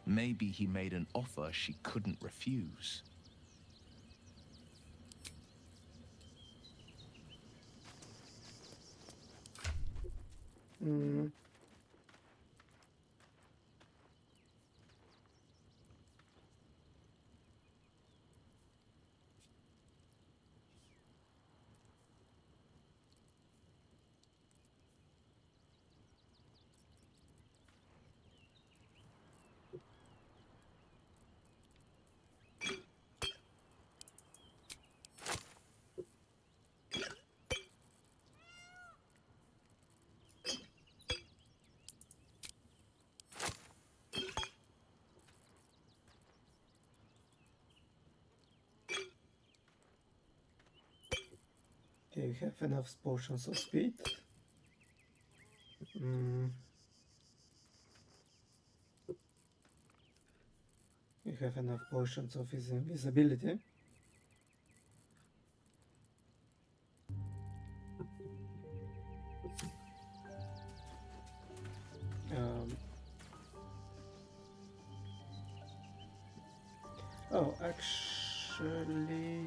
maybe he made an offer she couldn't refuse. Okay, you have enough potions of speed. You have enough potions of his invisibility. Oh, actually...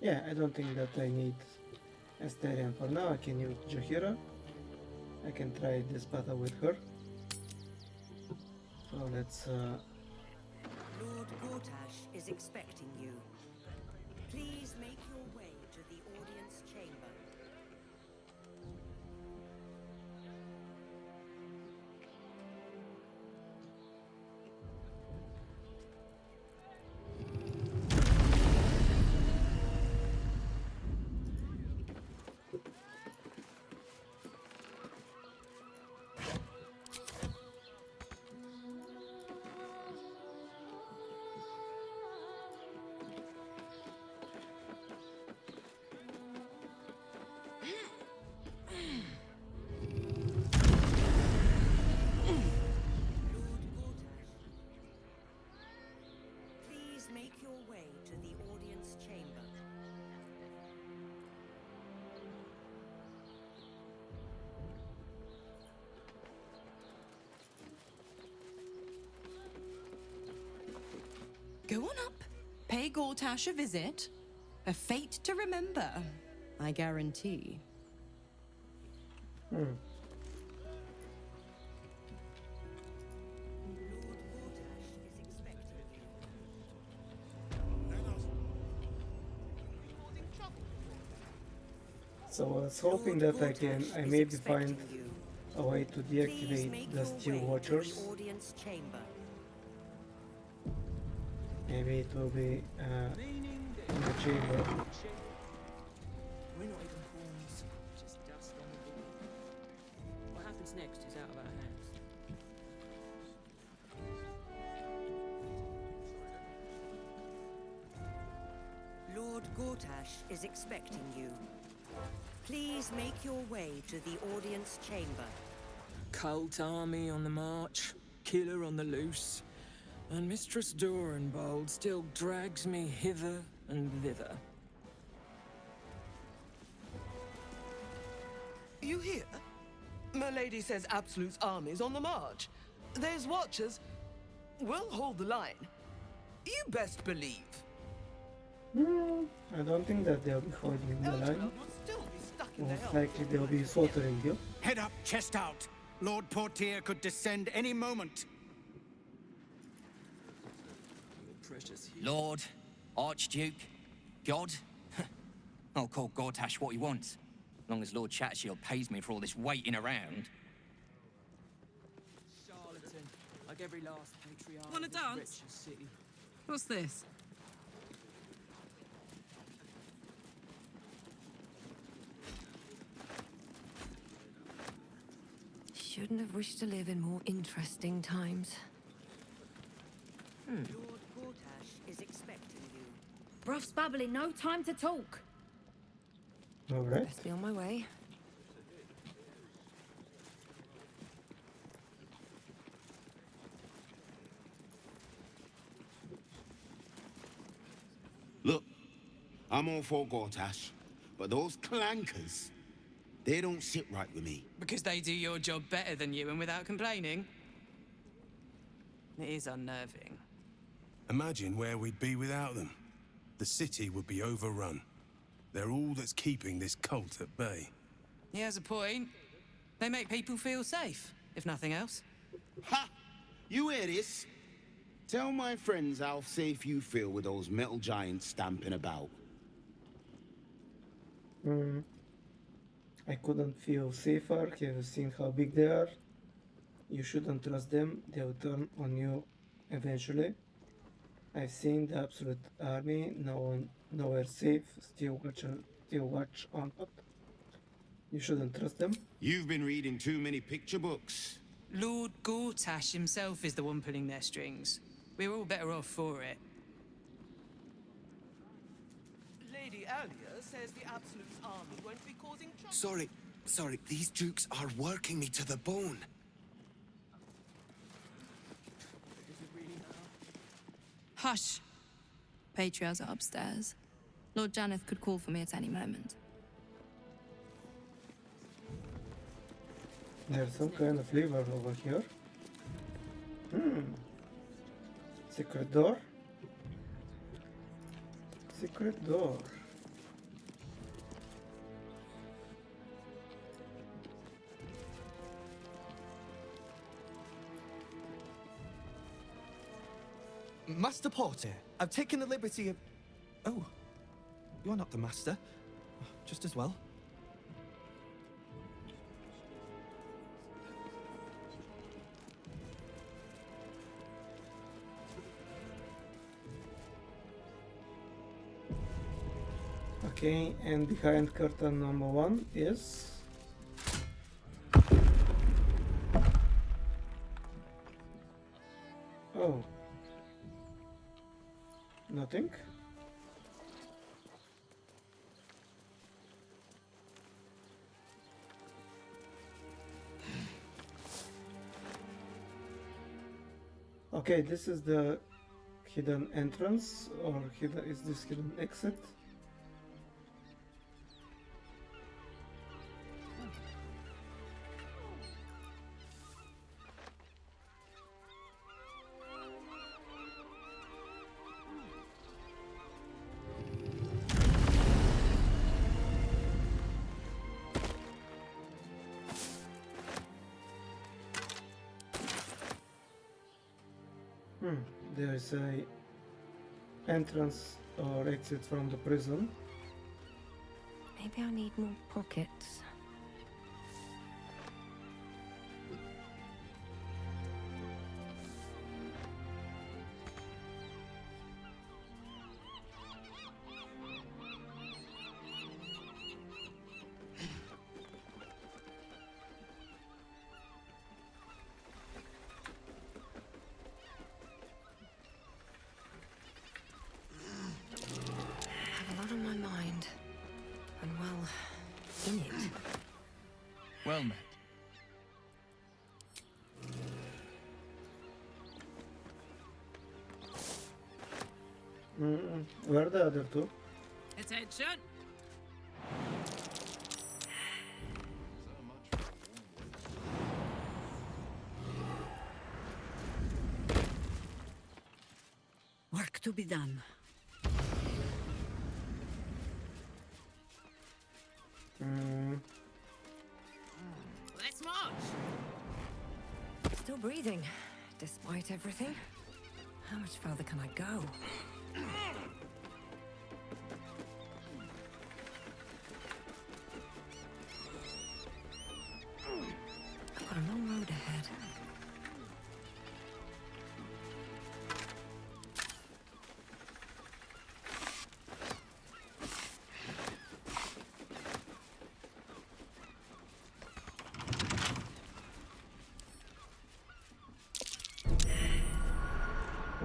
Yeah, I don't think that I need Asterion for now. I can use Jahira. I can try this battle with her. So let's... Lord Gortash is expecting you. Please make your way to the audience chamber. Please make your way to the audience chamber. Go on up. Pay Gortash a visit. A fate to remember, I guarantee. So I was hoping that I maybe find a way to deactivate the Steel Watchers. Maybe it will be in the chamber. We're not even pawns, just dust on the board. What happens next is out of our hands. Lord Gortash is expecting you. Please make your way to the audience chamber. Cult army on the march, killer on the loose, and Mistress Dorenbold still drags me hither and thither. You hear? My lady says Absolute's army's on the march. There's watchers. We'll hold the line. You best believe. I don't think that they'll be holding the line. Most likely they'll be slaughtering you. Head up, chest out. Lord Portier could descend any moment. Lord, Archduke, God. I'll call Gortash what he wants. As long as Lord Chatshield pays me for all this waiting around. Charlatan, like every last patriarch. Wanna of this dance? wretched city. What's this? Shouldn't have wished to live in more interesting times. Lord Gortash is expecting you. Bruff's babbling, no time to talk. Alright. Best be on my way. Look, I'm all for Gortash, but those clankers, they don't sit right with me. Because they do your job better than you and without complaining. It is unnerving. Imagine where we'd be without them. The city would be overrun. They're all that's keeping this cult at bay. He has a point. They make people feel safe, if nothing else. Ha! You hear this? Tell my friends how safe you feel with those metal giants stamping about. I couldn't feel safer. Have you seen how big they are? You shouldn't trust them. They'll turn on you eventually. I've seen the Absolute army. Nowhere safe. Still watch on it. You shouldn't trust them. You've been reading too many picture books. Lord Gortash himself is the one pulling their strings. We're all better off for it. Lady Alia says the Absolute's army won't be causing trouble. Sorry, these dukes are working me to the bone. Hush. Patriarchs are upstairs. Lord Janeth could call for me at any moment. There's some kind of lever over here. Secret door. Secret door. Master Porter, I've taken the liberty of... Oh, you're not the master. Just as well. Okay, and behind curtain number 1 is... Oh. Nothing. Okay, this is the hidden entrance, or is this hidden exit? There is a entrance or exit from the prison. Maybe I need more pockets. I have a lot on my mind. And well, in it. Well met. Where are the other two? Attention! Work to be done. Let's march! Still breathing, despite everything. How much further can I go? I've got a long road ahead.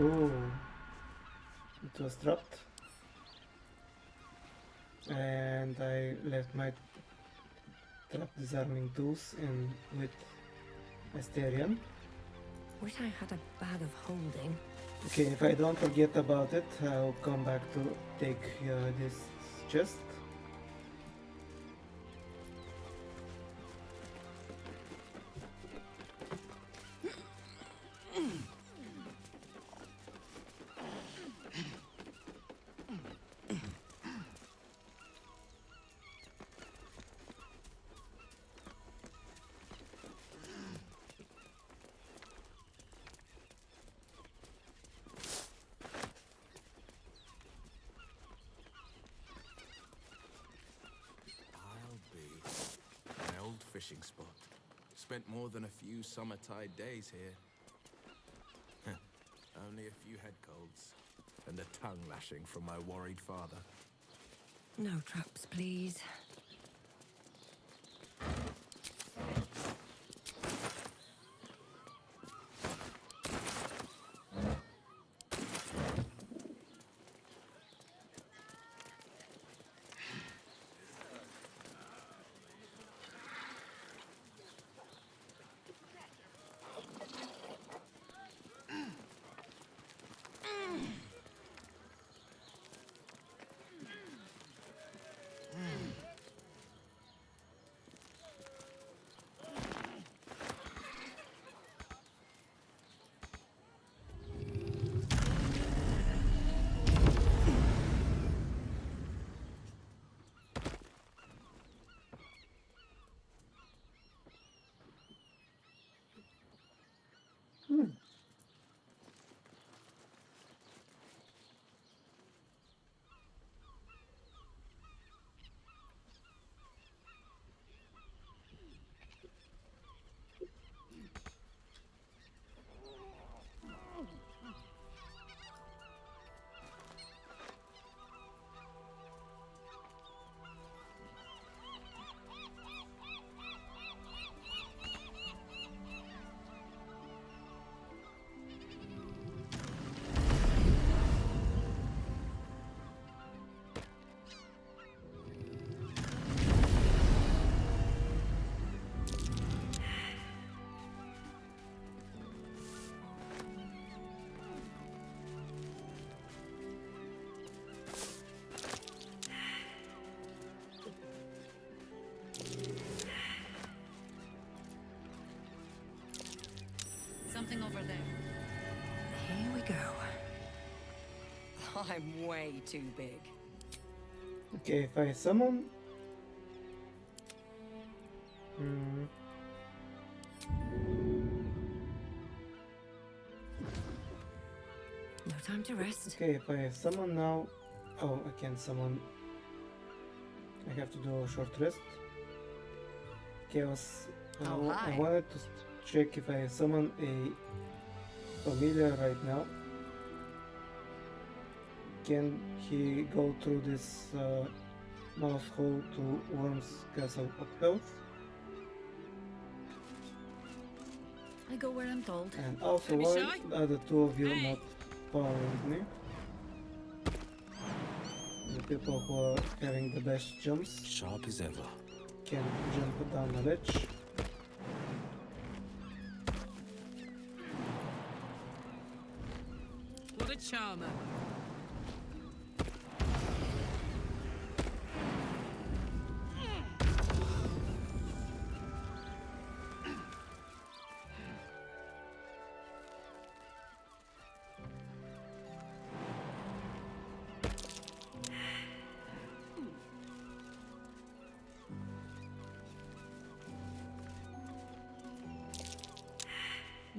Oh, it was dropped, and I left my trap disarming tools in with Asterion. Wish I had a bag of holding. Okay, if I don't forget about it, I'll come back to take this chest. My old fishing spot. Spent more than a few summer-tide days here. Only a few head colds, and a tongue lashing from my worried father. No traps, please. Something over there. Here we go. I'm way too big. Okay, if I summon... No time to rest. Okay, if I summon now... Oh, I can't summon. I have to do a short rest. Okay, I wanted to check if I summon a familiar right now. Can he go through this mouse hole to Worm's Castle of Health? I go where I'm told. And also, why are the two of you not following me? The people who are having the best jumps Sharp as ever. can jump down the ledge. armor.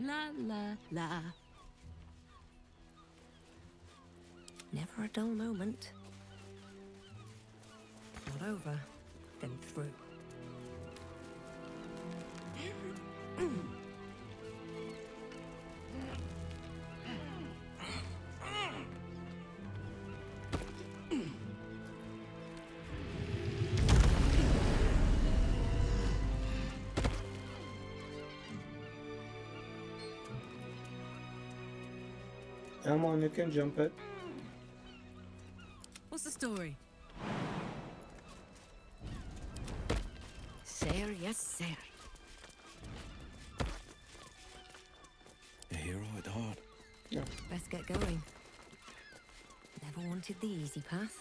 La la la. Never a dull moment. Not over, then through. Come on, you can jump it. What's the story? Sir, yes, sir. A hero at heart. Yeah. Best get going. Never wanted the easy path.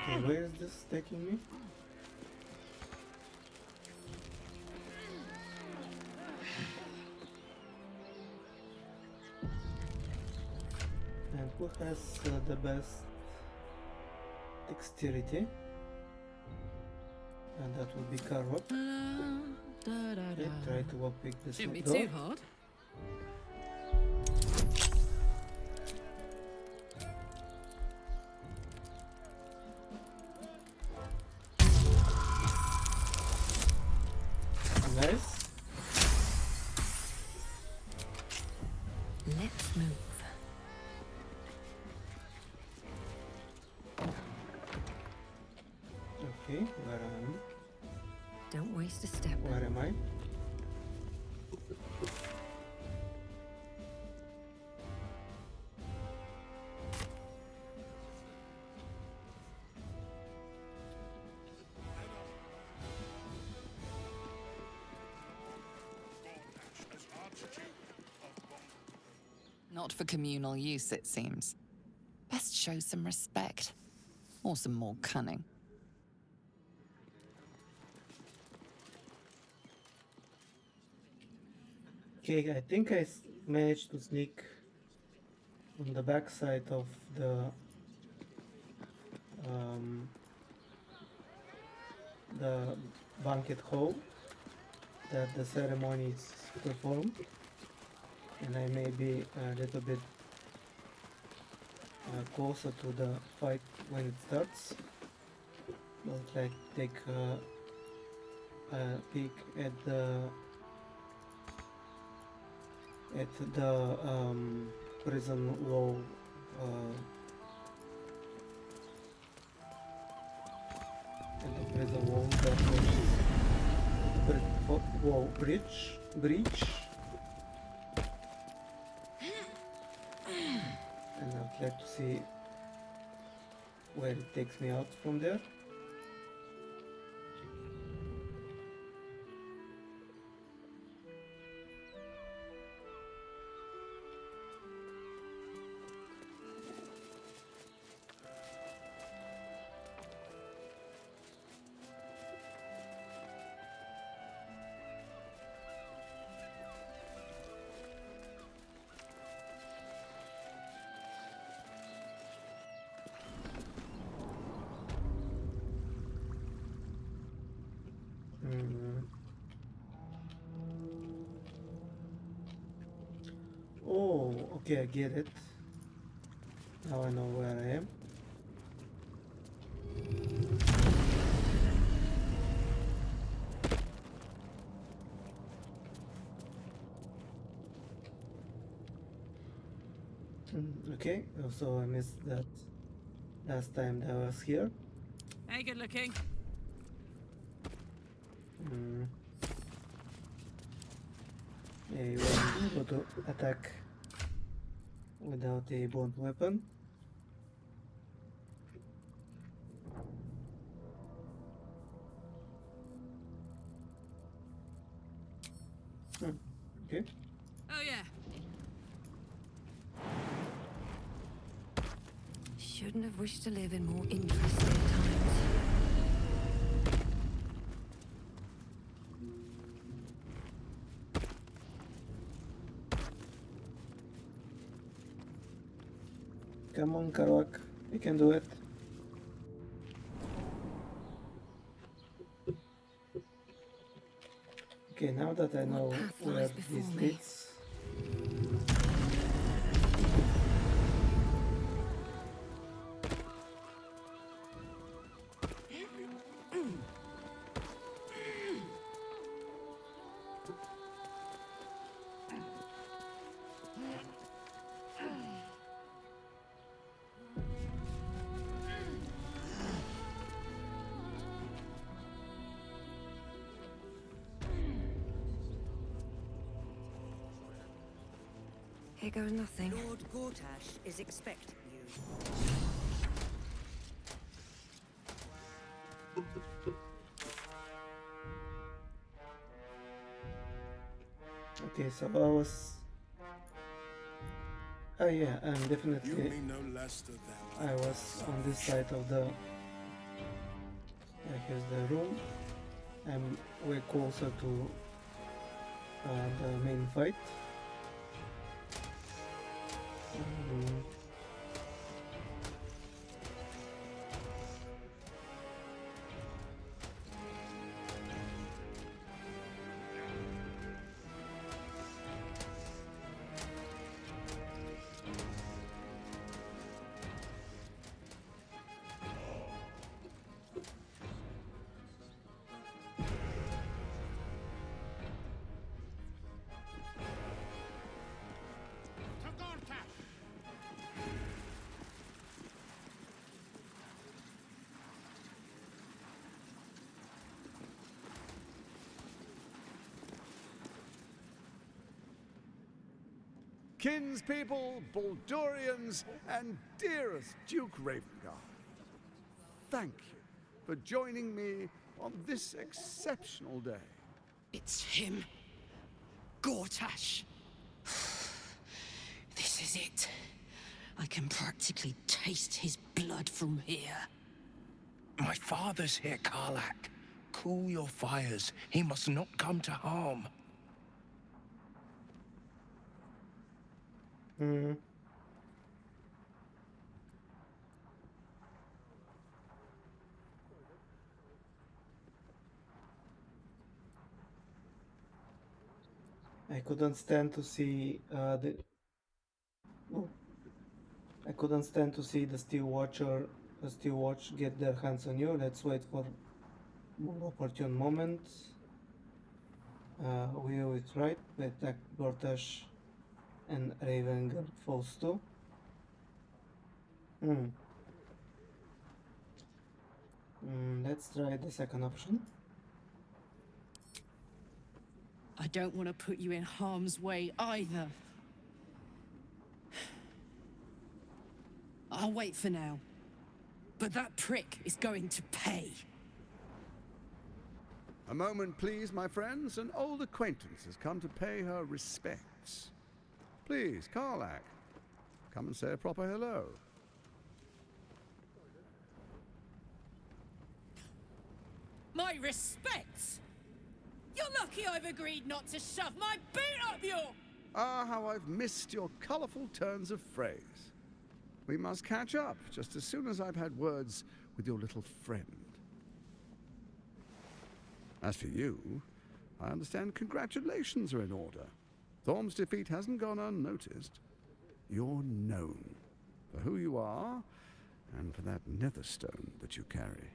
Okay, where is this taking me? And who has the best dexterity? And that will be Karok. Okay, try to lockpick this Shouldn't be door. too hard. Nice. Let's move. Okay, where am Don't waste a step. I? Where am I? Not for communal use, it seems. Best show some respect. Or some more cunning. Okay, I think I managed to sneak on the back side of the banquet hall that the ceremony is performed, and I may be a little bit closer to the fight when it starts. But like take a peek at the prison wall that was wall breach, and I'd like to see where it takes me out from there. Oh, okay, I get it. Now I know where I am. Okay, so I missed that last time that I was here. Hey, good looking. Yeah, you won't be able to attack without a bond weapon. Okay. Oh, yeah. Shouldn't have wished to live in more interesting times. Come on, Karwak, we can do it. Okay, now that I know where this leads. Here goes nothing. Lord Gortash is expecting you. Okay, so I was... Oh yeah, I'm definitely... I was on this side of the... Yeah, here's the room. I'm way closer to the main fight. Kinspeople, Baldurians, and dearest Duke Ravengard, thank you for joining me on this exceptional day. It's him. Gortash. This is it. I can practically taste his blood from here. My father's here, Karlak. Cool your fires. He must not come to harm. I couldn't stand to see the... Oh. I couldn't stand to see the Steel Watch get their hands on you. Let's wait for more opportune moment. We always right. We attack Gortash and Ravengard falls too. Let's try the second option. I don't want to put you in harm's way either. I'll wait for now. But that prick is going to pay. A moment, please, my friends. An old acquaintance has come to pay her respects. Please, Karlak, come and say a proper hello. My respects! You're lucky I've agreed not to shove my boot up your... Ah, how I've missed your colourful turns of phrase. We must catch up just as soon as I've had words with your little friend. As for you, I understand congratulations are in order. Thorm's defeat hasn't gone unnoticed. You're known for who you are and for that netherstone that you carry.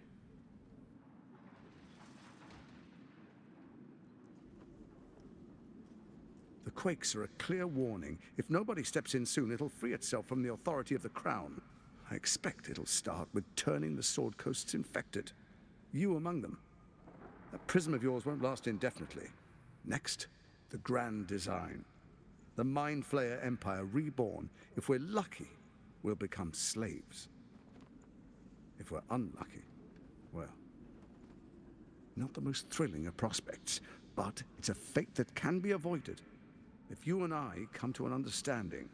The quakes are a clear warning. If nobody steps in soon, it'll free itself from the authority of the Crown. I expect it'll start with turning the Sword Coasts infected. You among them. That prism of yours won't last indefinitely. Next, the grand design. The Mind Flayer Empire reborn. If we're lucky, we'll become slaves. If we're unlucky, well, not the most thrilling of prospects, but it's a fate that can be avoided if you and I come to an understanding.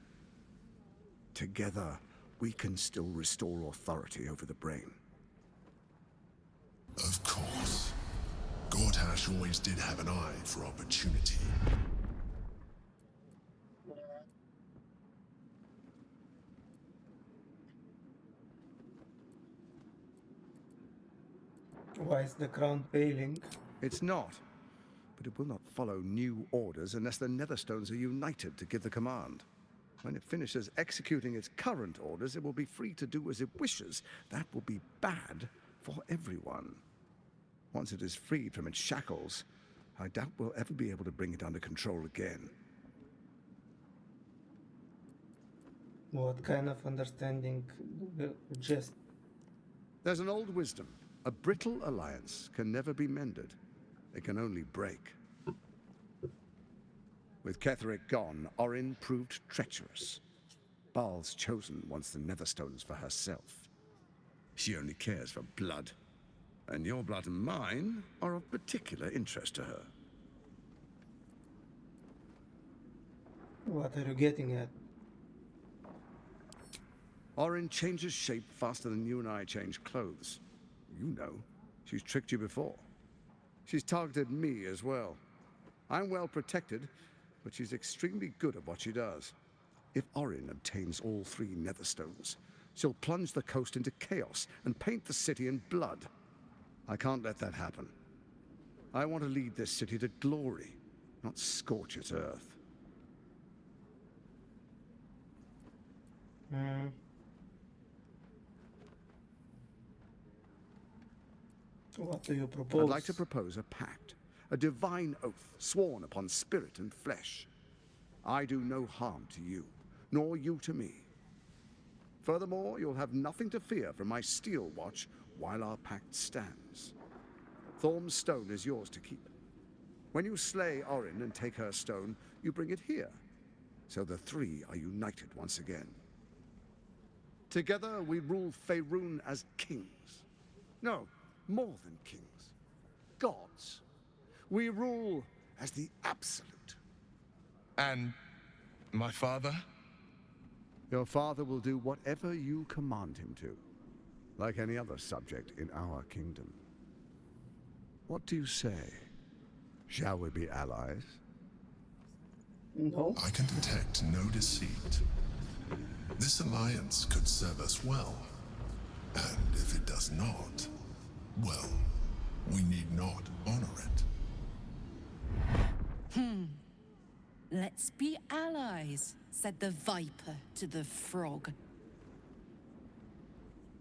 Together, we can still restore authority over the brain. Of course. Gortash always did have an eye for opportunity. Why is the crown failing? It's not. But it will not follow new orders unless the Netherstones are united to give the command. When it finishes executing its current orders, it will be free to do as it wishes. That will be bad for everyone. Once it is freed from its shackles, I doubt we'll ever be able to bring it under control again. What kind of understanding do you suggest? There's an old wisdom. A brittle alliance can never be mended. It can only break. With Ketheric gone, Orin proved treacherous. Baal's chosen wants the Netherstones for herself. She only cares for blood. And your blood and mine are of particular interest to her. What are you getting at? Orin changes shape faster than you and I change clothes. You know, she's tricked you before. She's targeted me as well. I'm well protected, but she's extremely good at what she does. If Orin obtains all 3 Netherstones, she'll plunge the coast into chaos and paint the city in blood. I can't let that happen. I want to lead this city to glory, not scorch its earth. What do you propose? I'd like to propose a pact, a divine oath sworn upon spirit and flesh. I do no harm to you, nor you to me. Furthermore, you'll have nothing to fear from my steel watch while our pact stands. Thorm's stone is yours to keep. When you slay Orin and take her stone, you bring it here, so the 3 are united once again. Together we rule Faerun as kings. No, more than kings. Gods. We rule as the absolute. And my father? Your father will do whatever you command him to, like any other subject in our kingdom. What do you say? Shall we be allies? No. I can detect no deceit. This alliance could serve us well. And if it does not, well, we need not honor it. Let's be allies, said the viper to the frog.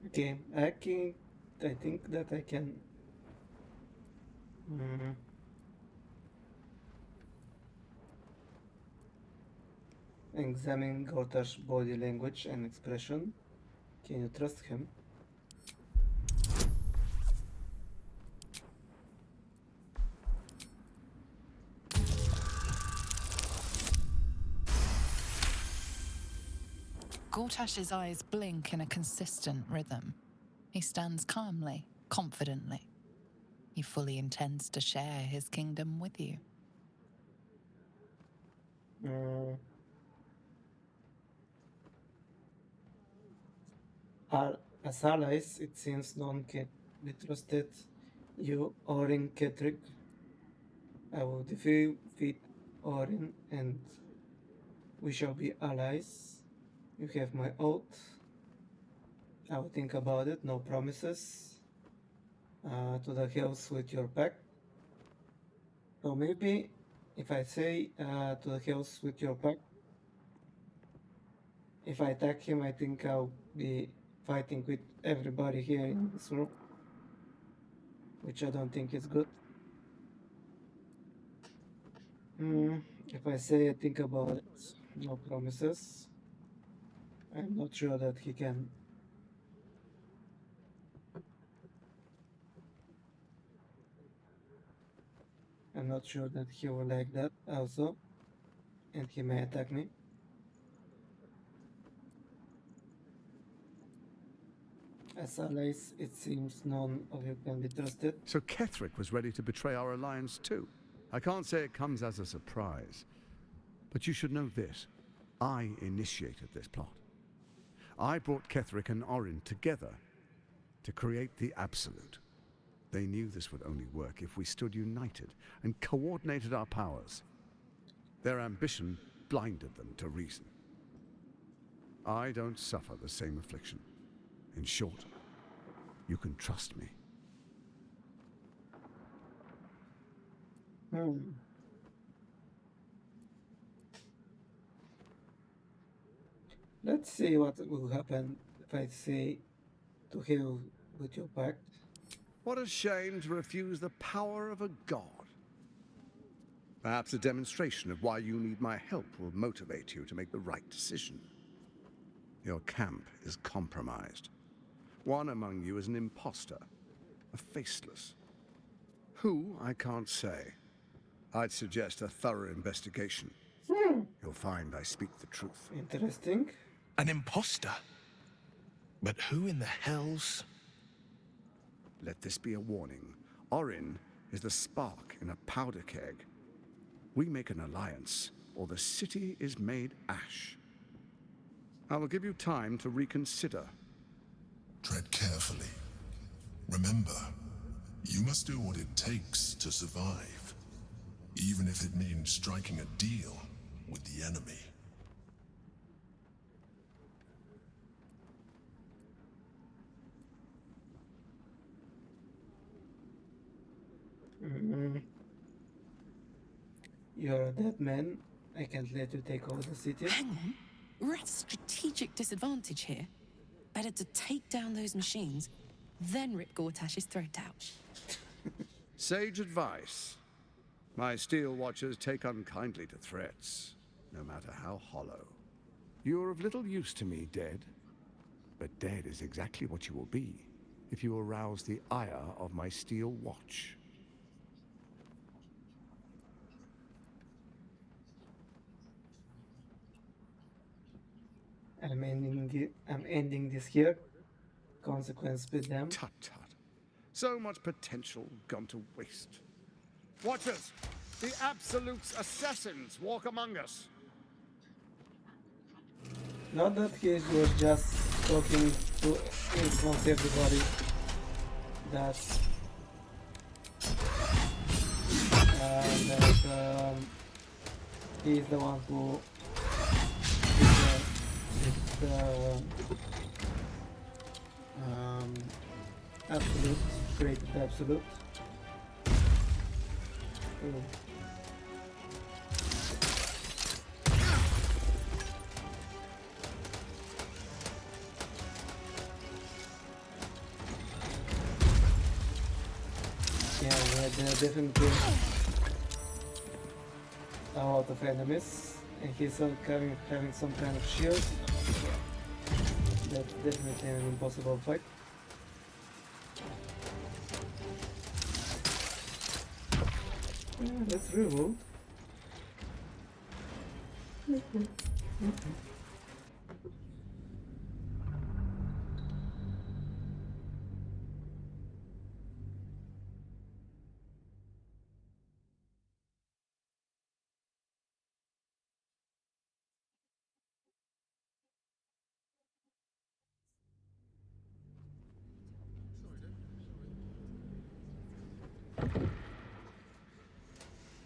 Okay, I think that I can examine Gortash's body language and expression. Can you trust him? Gortash's eyes blink in a consistent rhythm. He stands calmly, confidently. He fully intends to share his kingdom with you. As allies, it seems none can be trusted. You, Orin Ketheric. I will defeat Orin and we shall be allies. You have my oath. I will think about it, no promises. To the hills with your pact. So maybe if I say to the hills with your pact, if I attack him, I think I'll be fighting with everybody here in this room, which I don't think is good. If I say I think about it, no promises. I'm not sure that he can. I'm not sure that he will like that also, and he may attack me. As allies, it seems none of you can be trusted. So Ketherick was ready to betray our alliance too. I can't say it comes as a surprise, but you should know this. I initiated this plot. I brought Ketherick and Orin together to create the Absolute. They knew this would only work if we stood united and coordinated our powers. Their ambition blinded them to reason. I don't suffer the same affliction. In short, you can trust me. Let's see what will happen if I say to heal with your pact. What a shame to refuse the power of a god. Perhaps a demonstration of why you need my help will motivate you to make the right decision. Your camp is compromised. One among you is an imposter, a faceless. Who, I can't say. I'd suggest a thorough investigation. You'll find I speak the truth. Interesting. An imposter? But who in the hell's... Let this be a warning. Orin is the spark in a powder keg. We make an alliance, or the city is made ash. I will give you time to reconsider. Tread carefully. Remember, you must do what it takes to survive, even if it means striking a deal with the enemy. You're a dead man. I can't let you take over the city. Hang on. We're at a strategic disadvantage here. Better to take down those machines, then rip Gortash's throat out. Sage advice. My steel watchers take unkindly to threats, no matter how hollow. You're of little use to me, dead. But dead is exactly what you will be if you arouse the ire of my steel watch. I'm ending this here. Consequence with them. Tut tut. So much potential gone to waste. Watchers, the Absolute's assassins walk among us. Not that he was just talking to influence everybody. That he is the one who is the Absolute, created the Absolute. Yeah, they're definitely a lot of enemies, and he's having some kind of shield. That's definitely an impossible fight. Yeah, let's reload.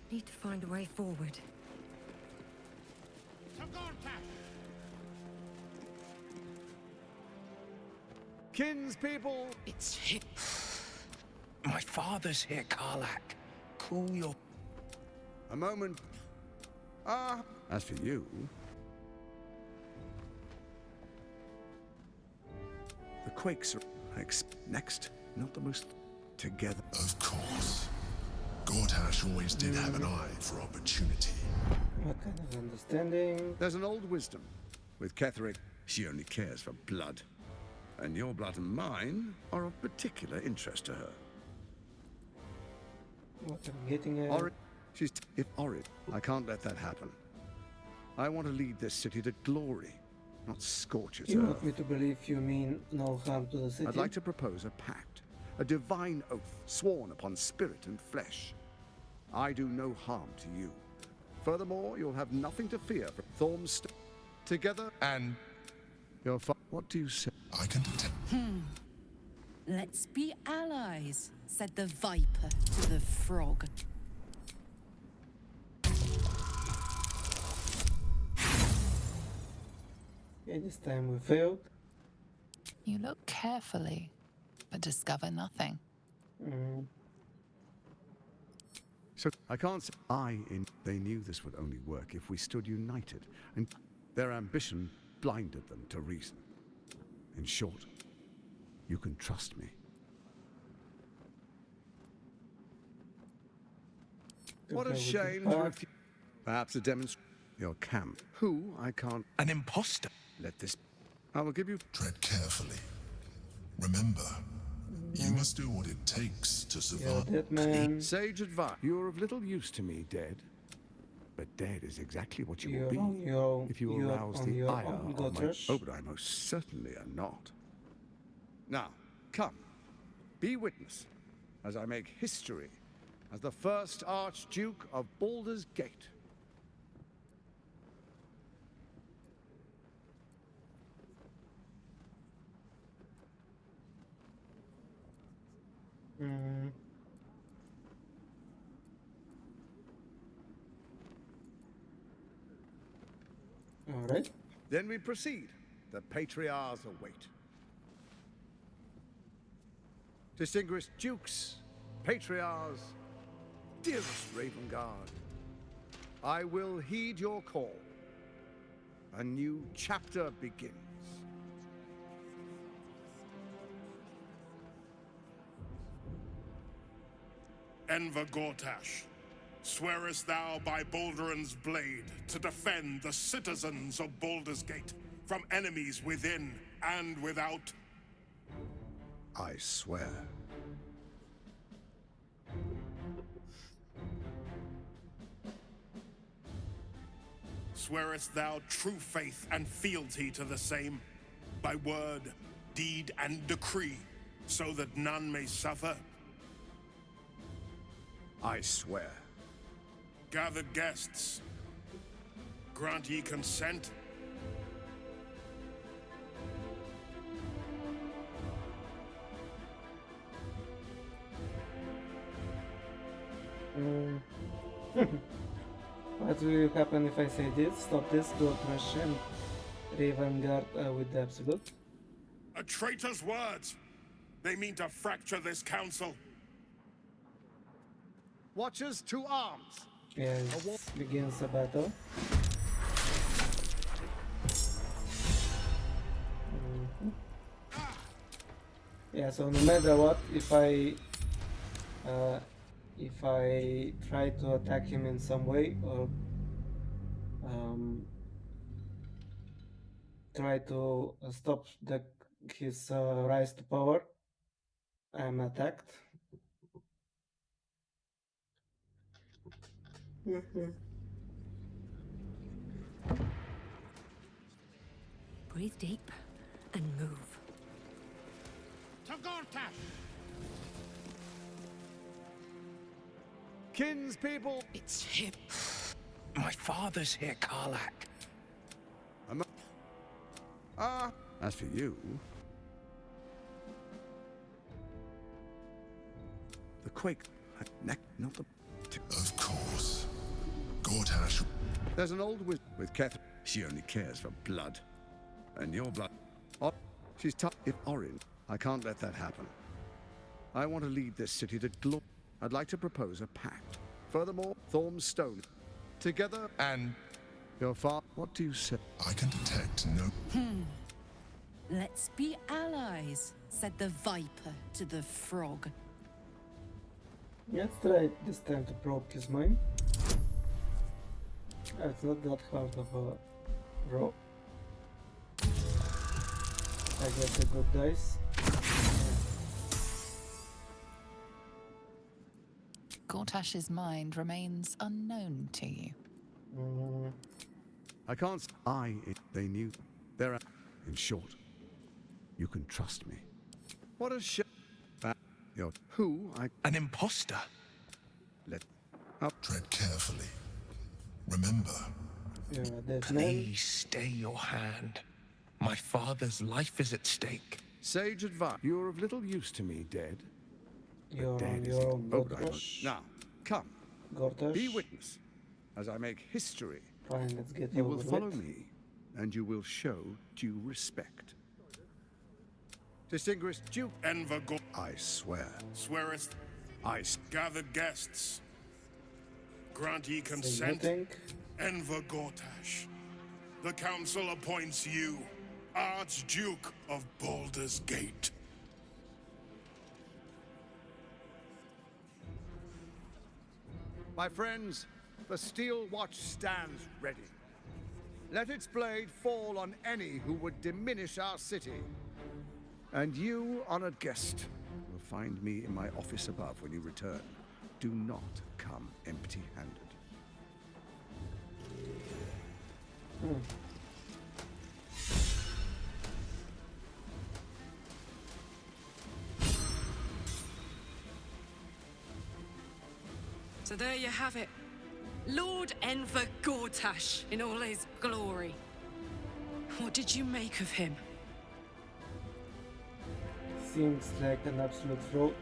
Need to find a way forward. Kinspeople! It's him. My father's here, Karlak. Cool your... A moment. As for you... The Quakes are next, not the most together. Of course. Gortash always did have an eye for opportunity. What kind of understanding? There's an old wisdom. With Ketherick, she only cares for blood. And your blood and mine are of particular interest to her. What I'm getting at? If Orid, I can't let that happen. I want to lead this city to glory, not scorch its You earth. want me to believe you mean no harm to the city? I'd like to propose a pact, a divine oath sworn upon spirit and flesh. I do no harm to you. Furthermore, you'll have nothing to fear from Thormstone. Together and your what do you say? I can detect. Let's be allies, said the viper to the frog. Okay, this time we failed. You look carefully, but discover nothing. So I can't say they knew this would only work if we stood united, and their ambition blinded them to reason. In short, you can trust me. What a shame to refuse. Perhaps a demonstration. Your camp. Who I can't. An imposter. Let this. I will give you. Tread carefully. Remember, you must do what it takes to survive. Dead man. Sage advice. You're of little use to me, dead. But dead is exactly what you will You're on be your- if you you're arouse on the your ire own, of my. Gotrash. Oh, but I most certainly am not. Now, come, be witness as I make history as the first Archduke of Baldur's Gate. All right. Then we proceed. The patriarchs await. Distinguished dukes, patriarchs, dearest Ravengard, I will heed your call. A new chapter begins. Enver Gortash, swearest thou by Balduran's blade to defend the citizens of Baldur's Gate from enemies within and without? I swear. Swearest thou true faith and fealty to the same, by word, deed, and decree, so that none may suffer? I swear. Gathered guests, grant ye consent? What will happen if I say this? Stop this, Gotrash and Ravengard with the Absolute. A traitor's words! They mean to fracture this council. Watchers to arms! Yes, begins a battle. Yeah, so no matter what, if I try to attack him in some way or try to stop his rise to power, I'm attacked. Breathe deep and move. To Gortash! Kinspeople! It's him. My father's here, Karlak. As for you, the quake, not the. Of course. Gortash. There's an old wizard with Catherine. She only cares for blood. And your blood. She's tough. If Orin, I can't let that happen. I want to lead this city to glory. I'd like to propose a pact. Furthermore, Thormstone. Together and your father. What do you say? I can detect no. Let's be allies, said the viper to the frog. Let's try this time to probe his mind. It's not that hard of a roll. I get the good dice. Gortash's mind remains unknown to you. I can't. They knew. They're. In short, you can trust me. What a shame. Who I. An imposter? Let. Up. Tread carefully. Remember. You're a dead Please stay your hand. My father's life is at stake. Sage advice. You're of little use to me, dead. You're on Dead is your it? own, Oh, Gortash. now, come. Gortash. Be witness as I make history. Fine, let's get You over will follow it. me, and you will show due respect. Distinguished Duke. Enver I swear. Swearest. Gathered guests. Grant ye consent. Enver Gortash. The council appoints you Archduke of Baldur's Gate. My friends, the steel watch stands ready. Let its blade fall on any who would diminish our city. And you, honored guest, will find me in my office above when you return. Do not come empty-handed. So there you have it. Lord Enver Gortash in all his glory. What did you make of him? Seems like an absolute fraud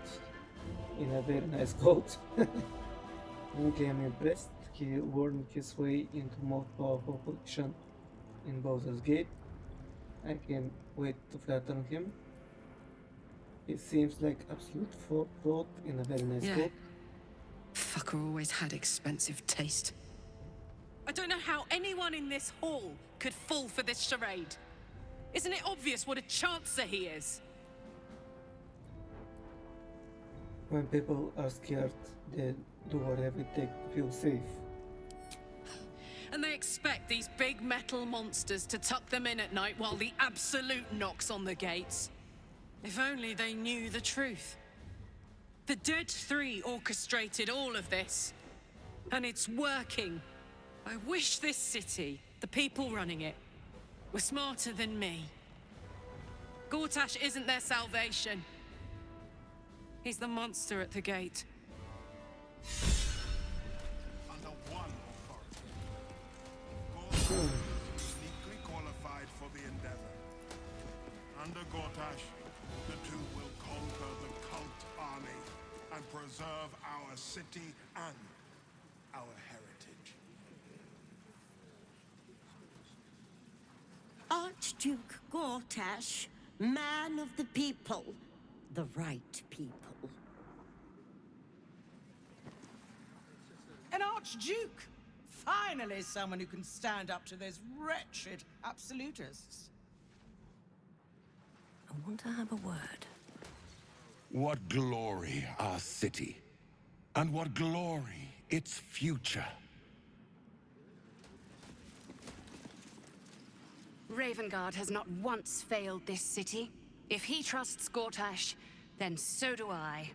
in a very nice coat. Okay, I'm impressed. He wormed his way into most powerful position in Baldur's Gate. I can't wait to flatter him. It seems like absolute fraud in a very nice coat. Fucker always had expensive taste. I don't know how anyone in this hall could fall for this charade. Isn't it obvious what a chancer he is? When people are scared, they do whatever it takes to feel safe. And they expect these big metal monsters to tuck them in at night while the Absolute knocks on the gates. If only they knew the truth. The Dead Three orchestrated all of this. And it's working. I wish this city, the people running it, were smarter than me. Gortash isn't their salvation. He's the monster at the gate. Under one authority. Gortash is uniquely qualified for the endeavor. Under Gortash, the two will conquer the cult army and preserve our city and our heritage. Archduke Gortash, man of the people, the right people. An Archduke! Finally someone who can stand up to those wretched absolutists. I want to have a word. What glory our city, and what glory its future. Ravengard has not once failed this city. If he trusts Gortash, then so do I.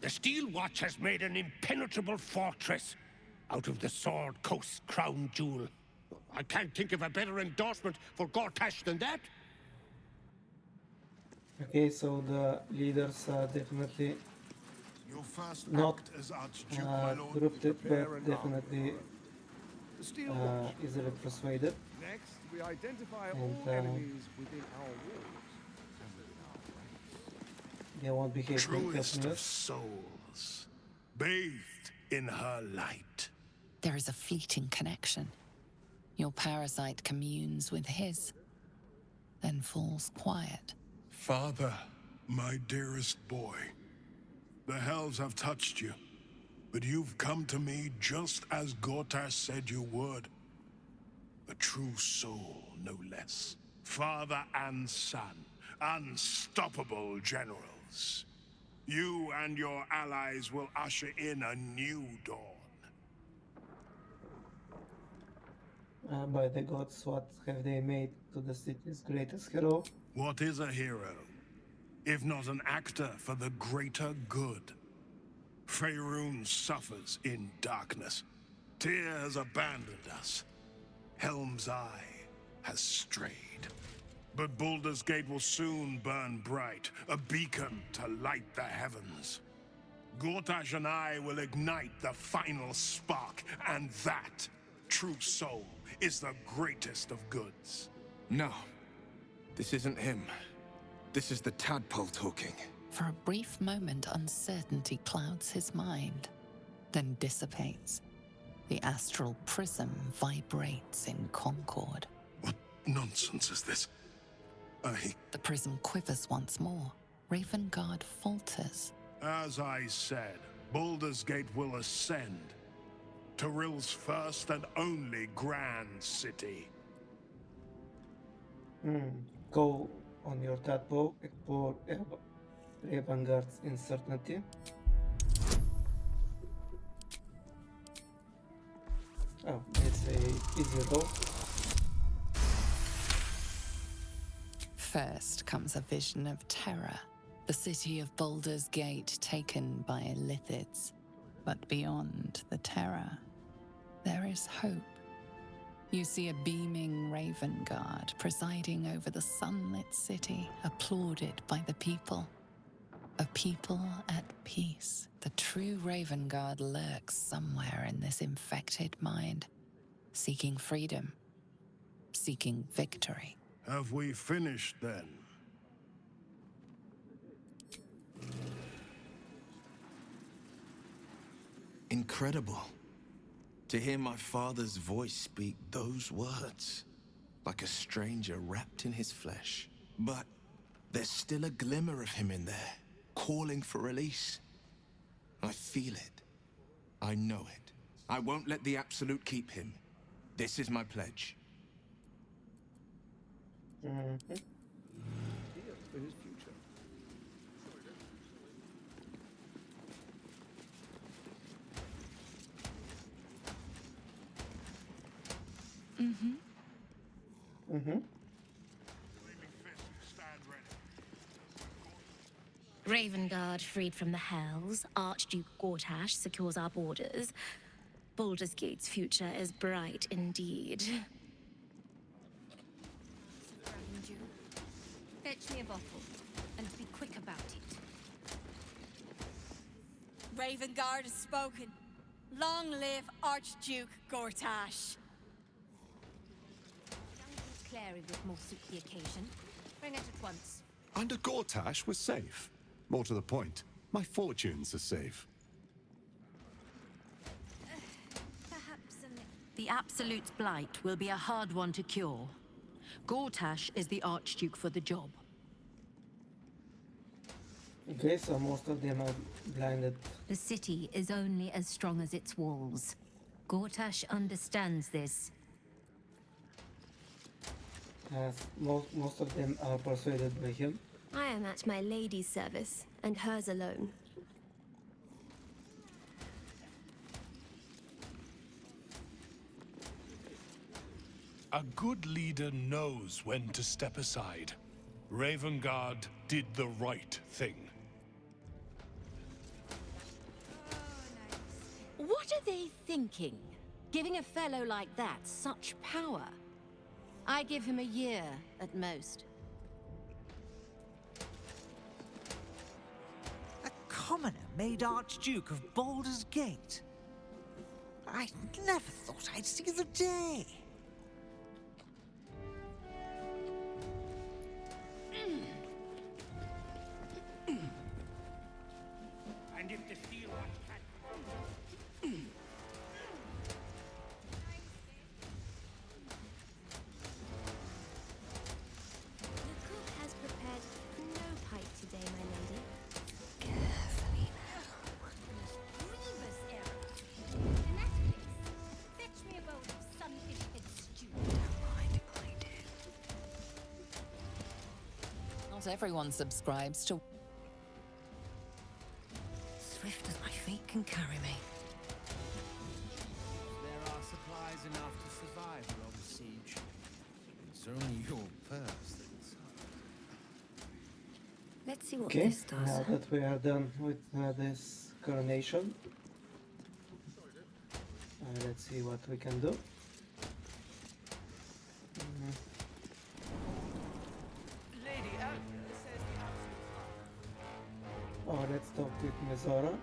The Steel Watch has made an impenetrable fortress out of the Sword Coast crown jewel. I can't think of a better endorsement for Gortash than that. Okay, so the leaders are definitely Your first not act as Archduke, my lord. corrupted, but definitely easily persuaded. Next, we identify And, all enemies within our walls and within our ranks. They won't behave like Truest of customers. souls, bathed in her light. There is a fleeting connection. Your parasite communes with his, then falls quiet. Father, my dearest boy, the hells have touched you, but you've come to me just as Gortash said you would. A true soul, no less. Father and son, unstoppable generals. You and your allies will usher in a new dawn. By the gods, what have they made to the city's greatest hero? What is a hero, if not an actor for the greater good? Faerun suffers in darkness. Tyr has abandoned us. Helm's Eye has strayed. But Baldur's Gate will soon burn bright, a beacon to light the heavens. Gortash and I will ignite the final spark, and that, true soul, is the greatest of goods. No. This isn't him. This is the tadpole talking. For a brief moment, uncertainty clouds his mind, then dissipates. The astral prism vibrates in concord. What nonsense is this? The prism quivers once more. Ravengard falters. As I said, Baldur's Gate will ascend. Tyrill's first and only grand city. Go on your tadpole, explore Ravengard's uncertainty. Oh, it's a easy roll. First comes a vision of terror, the city of Baldur's Gate taken by Lithids. But beyond the terror, there is hope. You see a beaming Ravengard presiding over the sunlit city, applauded by the people. A people at peace. The true Ravengard lurks somewhere in this infected mind, seeking freedom, seeking victory. Have we finished then? Incredible. To hear my father's voice speak those words, like a stranger wrapped in his flesh. But there's still a glimmer of him in there, calling for release. I feel it. I know it. I won't let the Absolute keep him. This is my pledge. For his future. Ravengard freed from the Hells, Archduke Gortash secures our borders. Baldur's Gate's future is bright indeed. Fetch me a bottle, and be quick about it. Ravengard has spoken. Long live Archduke Gortash. Young Clary would more suit the occasion. Bring it at once. Under Gortash, we're safe. More to the point, my fortunes are safe. The Absolute's blight will be a hard one to cure. Gortash is the Archduke for the job. Okay, so most of them are blinded. The city is only as strong as its walls. Gortash understands this. As most of them are persuaded by him. I am at my lady's service, and hers alone. A good leader knows when to step aside. Ravengard did the right thing. What are they thinking? Giving a fellow like that such power? I give him a year at most. A commoner made Archduke of Baldur's Gate. I never thought I'd see the day. And if the steel watch The cook has prepared no pipe today, my lady. Carefully Grievous error. In that case, fetch me a bowl of sunfish head stew. Not everyone subscribes to feet can carry me. There are supplies enough to survive a long siege. It's only your purse that's... Let's see what Okay, this does. now that we are done with this coronation, let's see what we can do. Oh, let's talk with Mizora.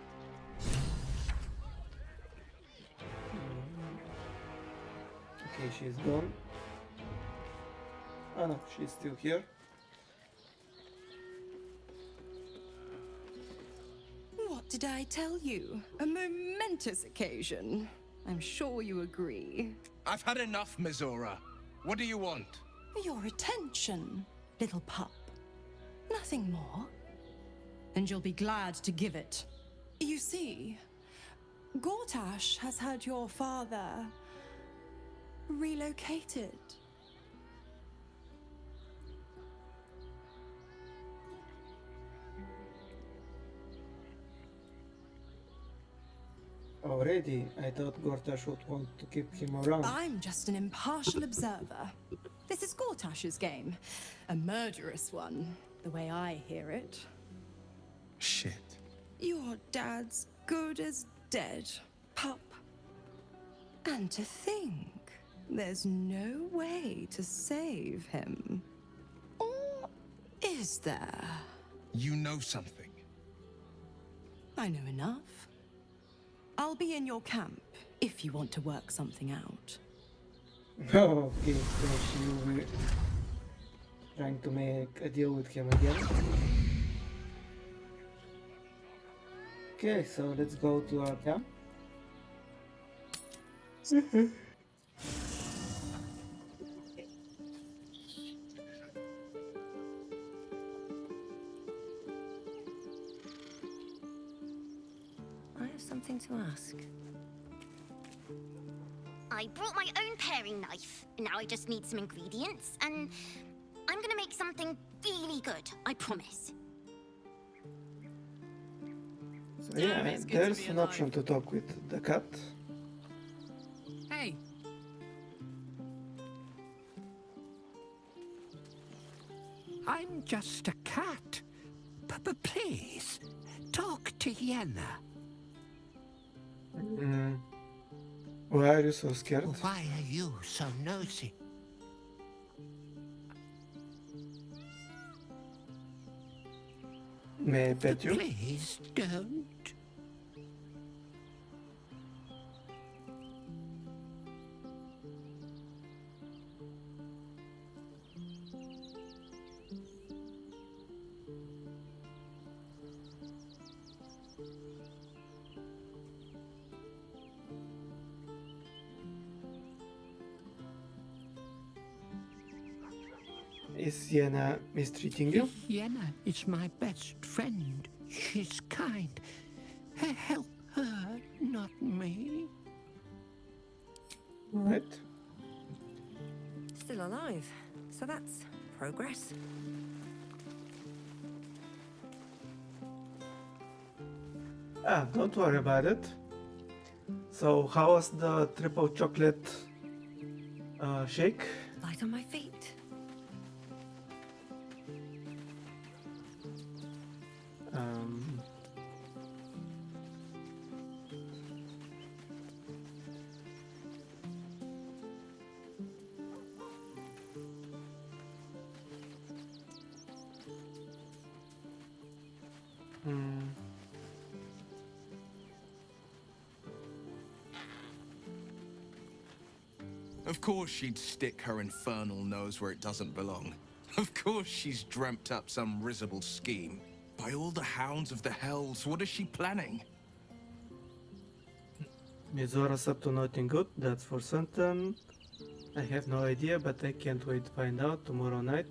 Okay, she's gone. Oh no, she's still here. What did I tell you? A momentous occasion. I'm sure you agree. I've had enough, Mizora. What do you want? Your attention, little pup. Nothing more. And you'll be glad to give it. You see, Gortash has had your father relocated. Already, I thought Gortash would want to keep him around. I'm just an impartial observer. This is Gortash's game. A murderous one, the way I hear it. Shit. Your dad's good as dead, pup. And to think, there's no way to save him. Or is there? You know something. I know enough. I'll be in your camp if you want to work something out. Oh, okay, so she will be trying to make a deal with him again. Okay, so let's go to our camp. I have something to ask. I brought my own paring knife. Now I just need some ingredients, and I'm gonna make something really good, I promise. So yeah, there's an option to talk with the cat. Hey. I'm just a cat. But please, talk to Yenna. Why are you so scared? Why are you so nosy? May I pet you? Please don't. Is Yenna mistreating you? Yenna is my best friend. She's kind. Help her, not me. Right. Still alive, so that's progress. Ah, don't worry about it. So, how was the triple chocolate shake? Light on my feet. Of course she'd stick her infernal nose where it doesn't belong. Of course she's dreamt up some risible scheme. By all the hounds of the hells, what is she planning? Mizora's up to nothing good, that's for certain. I have no idea, but I can't wait to find out tomorrow night,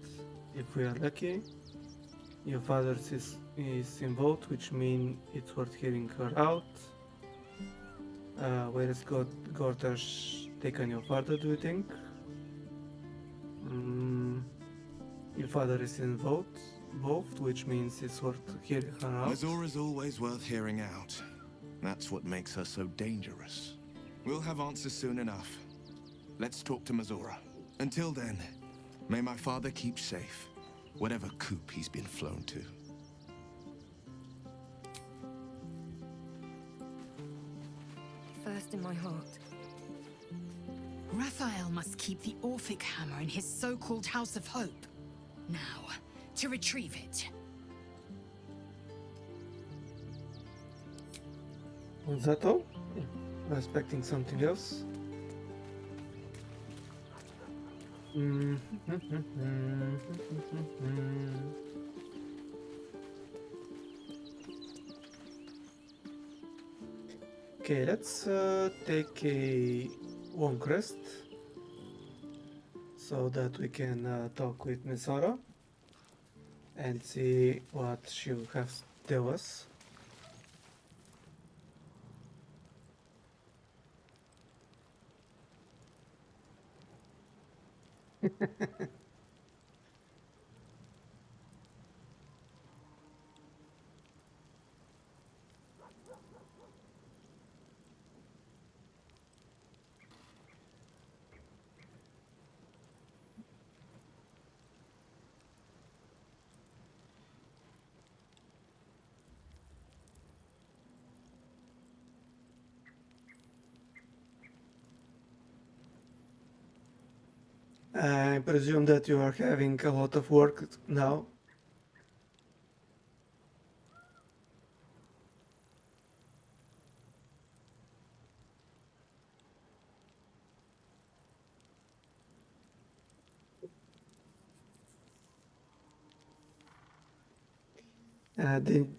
if we are lucky. Your father is involved, which means it's worth hearing her out. Where is Gortash taken your father, do you think? Your father is involved, which means it's worth hearing her out. Mizora's always worth hearing out. That's what makes her so dangerous. We'll have answers soon enough. Let's talk to Mazora. Until then, may my father keep safe, whatever coop he's been flown to. First in my heart. Raphael must keep the Orphic hammer in his so-called House of Hope. Now, to retrieve it. Was that all? I was expecting something else. Okay, let's take a long rest so that we can talk with Misora and see what she will have to tell us. I presume that you are having a lot of work now.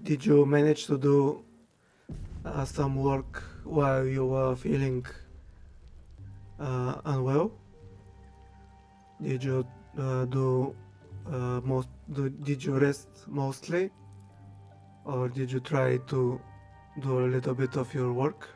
Did you manage to do some work while you were feeling unwell? Did you did you rest mostly, or did you try to do a little bit of your work?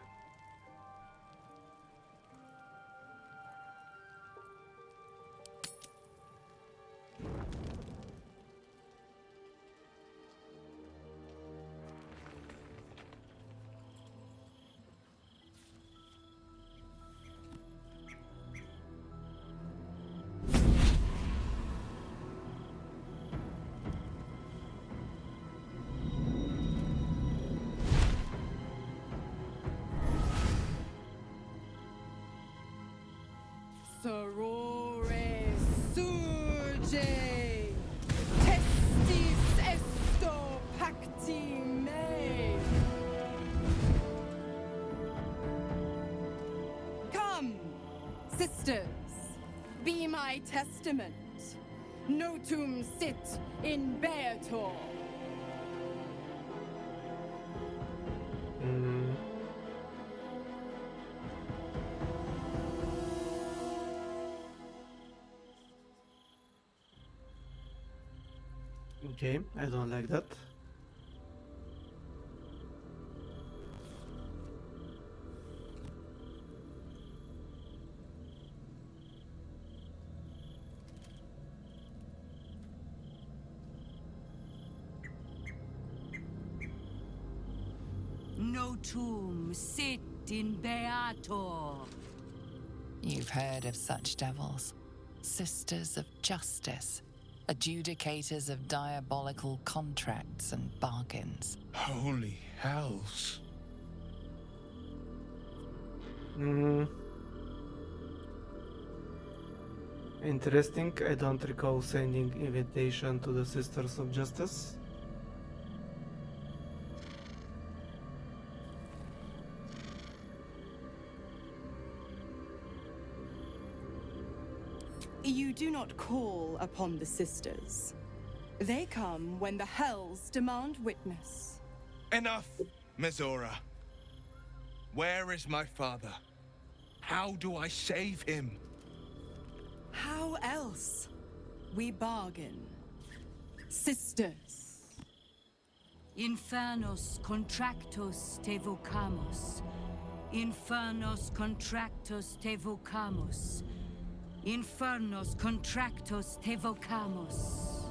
Sorore surge, testis esto pacti me. Come, sisters, be my testament. Notum sit in Beator. Okay, I don't like that. Notum sit in Beator. You've heard of such devils. Sisters of justice. Adjudicators of diabolical contracts and bargains. Holy hells. Interesting. I don't recall sending invitation to the Sisters of Justice. You do not call upon the sisters. They come when the hells demand witness. Enough, Mazora. Where is my father? How do I save him? How else? We bargain. Sisters. Infernos contractos te vocamus. Infernos contractos te vocamus. Infernos contractos te vocamus.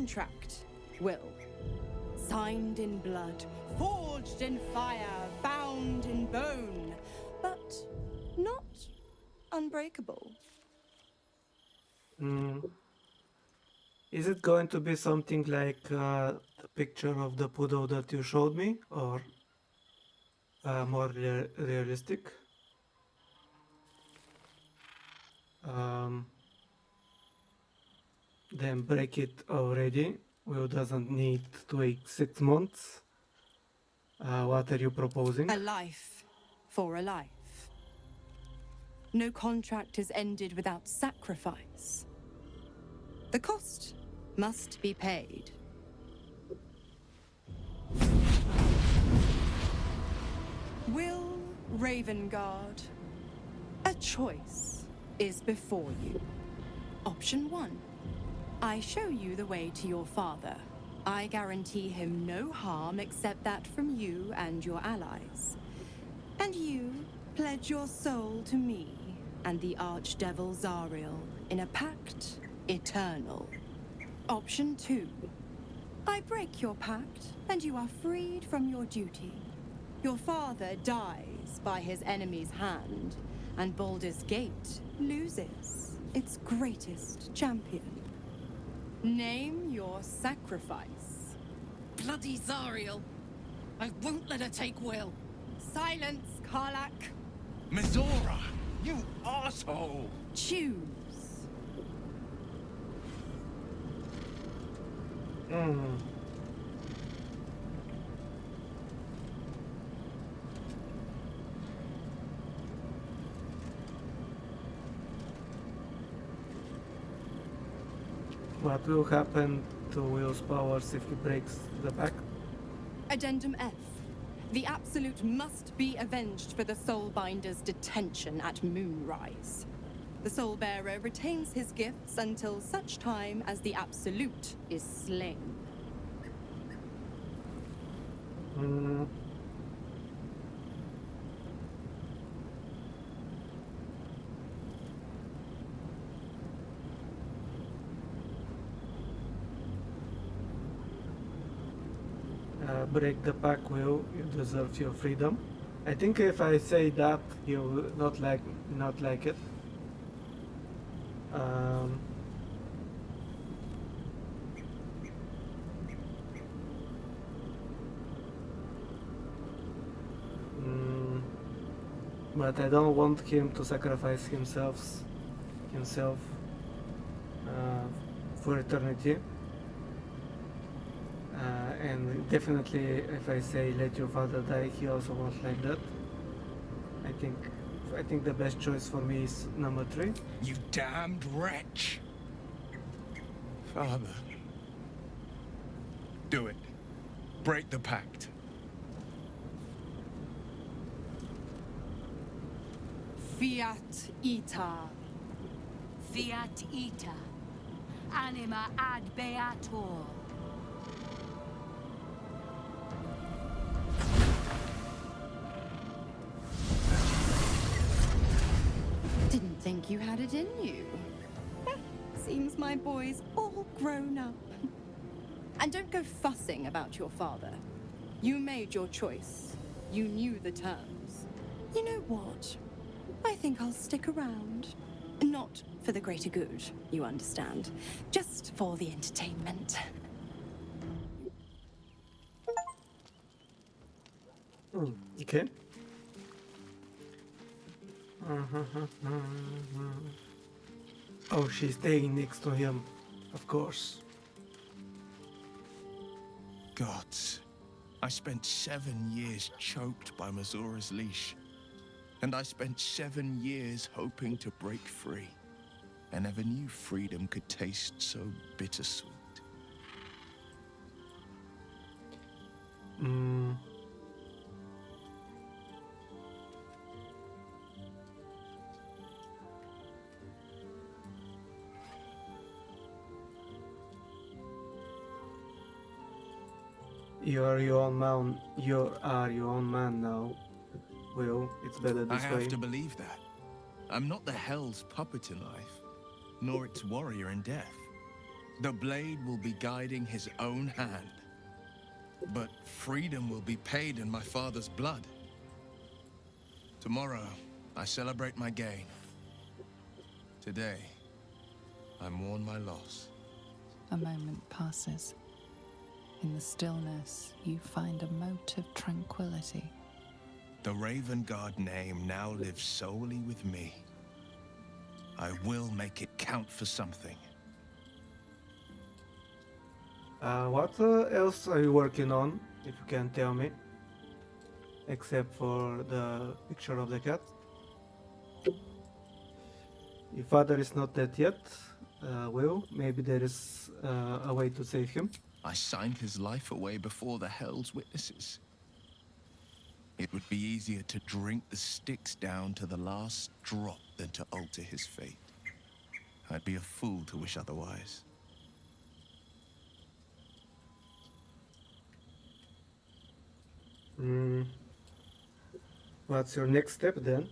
contract, Will. Signed in blood, forged in fire, bound in bone, but not unbreakable. Is it going to be something like the picture of the poodle that you showed me, or more realistic? Then break it already. Will doesn't need to wait 6 months. What are you proposing? A life for a life. No contract is ended without sacrifice. The cost must be paid. Will Ravengard, a choice is before you. Option 1. I show you the way to your father. I guarantee him no harm except that from you and your allies. And you pledge your soul to me and the Archdevil Zariel in a pact eternal. Option 2. I break your pact and you are freed from your duty. Your father dies by his enemy's hand, and Baldur's Gate loses its greatest champion. Name your sacrifice. Bloody Zariel! I won't let her take Will. Silence, Karlak. Mizora! You asshole! Choose. What will happen to Will's powers if he breaks the pact? Addendum F. The Absolute must be avenged for the Soulbinder's detention at Moonrise. The Soulbearer retains his gifts until such time as the Absolute is slain. Break the pact, Will. You deserve your freedom. I think if I say that, you will not like it. But I don't want him to sacrifice himself for eternity. And definitely, if I say let your father die, he also won't like that. I think the best choice for me is number 3. You damned wretch! Father. Do it. Break the pact. Fiat Ita. Fiat Ita. Anima ad beator. Didn't think you had it in you. Seems my boy's all grown up. And don't go fussing about your father. You made your choice. You knew the terms. You know what? I think I'll stick around. Not for the greater good, you understand. Just for the entertainment. Okay. Oh, she's staying next to him, of course. Gods, I spent 7 years choked by Mazora's leash. And I spent 7 years hoping to break free. I never knew freedom could taste so bittersweet. You are your own man. You are your own man now. Will, it's better this I way. have to believe that. I'm not the Hell's puppet in life, nor its warrior in death. The blade will be guiding his own hand. But freedom will be paid in my father's blood. Tomorrow, I celebrate my gain. Today, I mourn my loss. A moment passes. In the stillness, you find a mote of tranquility. The Raven Guard name now lives solely with me. I will make it count for something. What else are you working on, if you can tell me? Except for the picture of the cat. Your father is not dead yet. Well, maybe there is a way to save him. I signed his life away before the Hell's witnesses. It would be easier to drink the sticks down to the last drop than to alter his fate. I'd be a fool to wish otherwise. What's your next step then?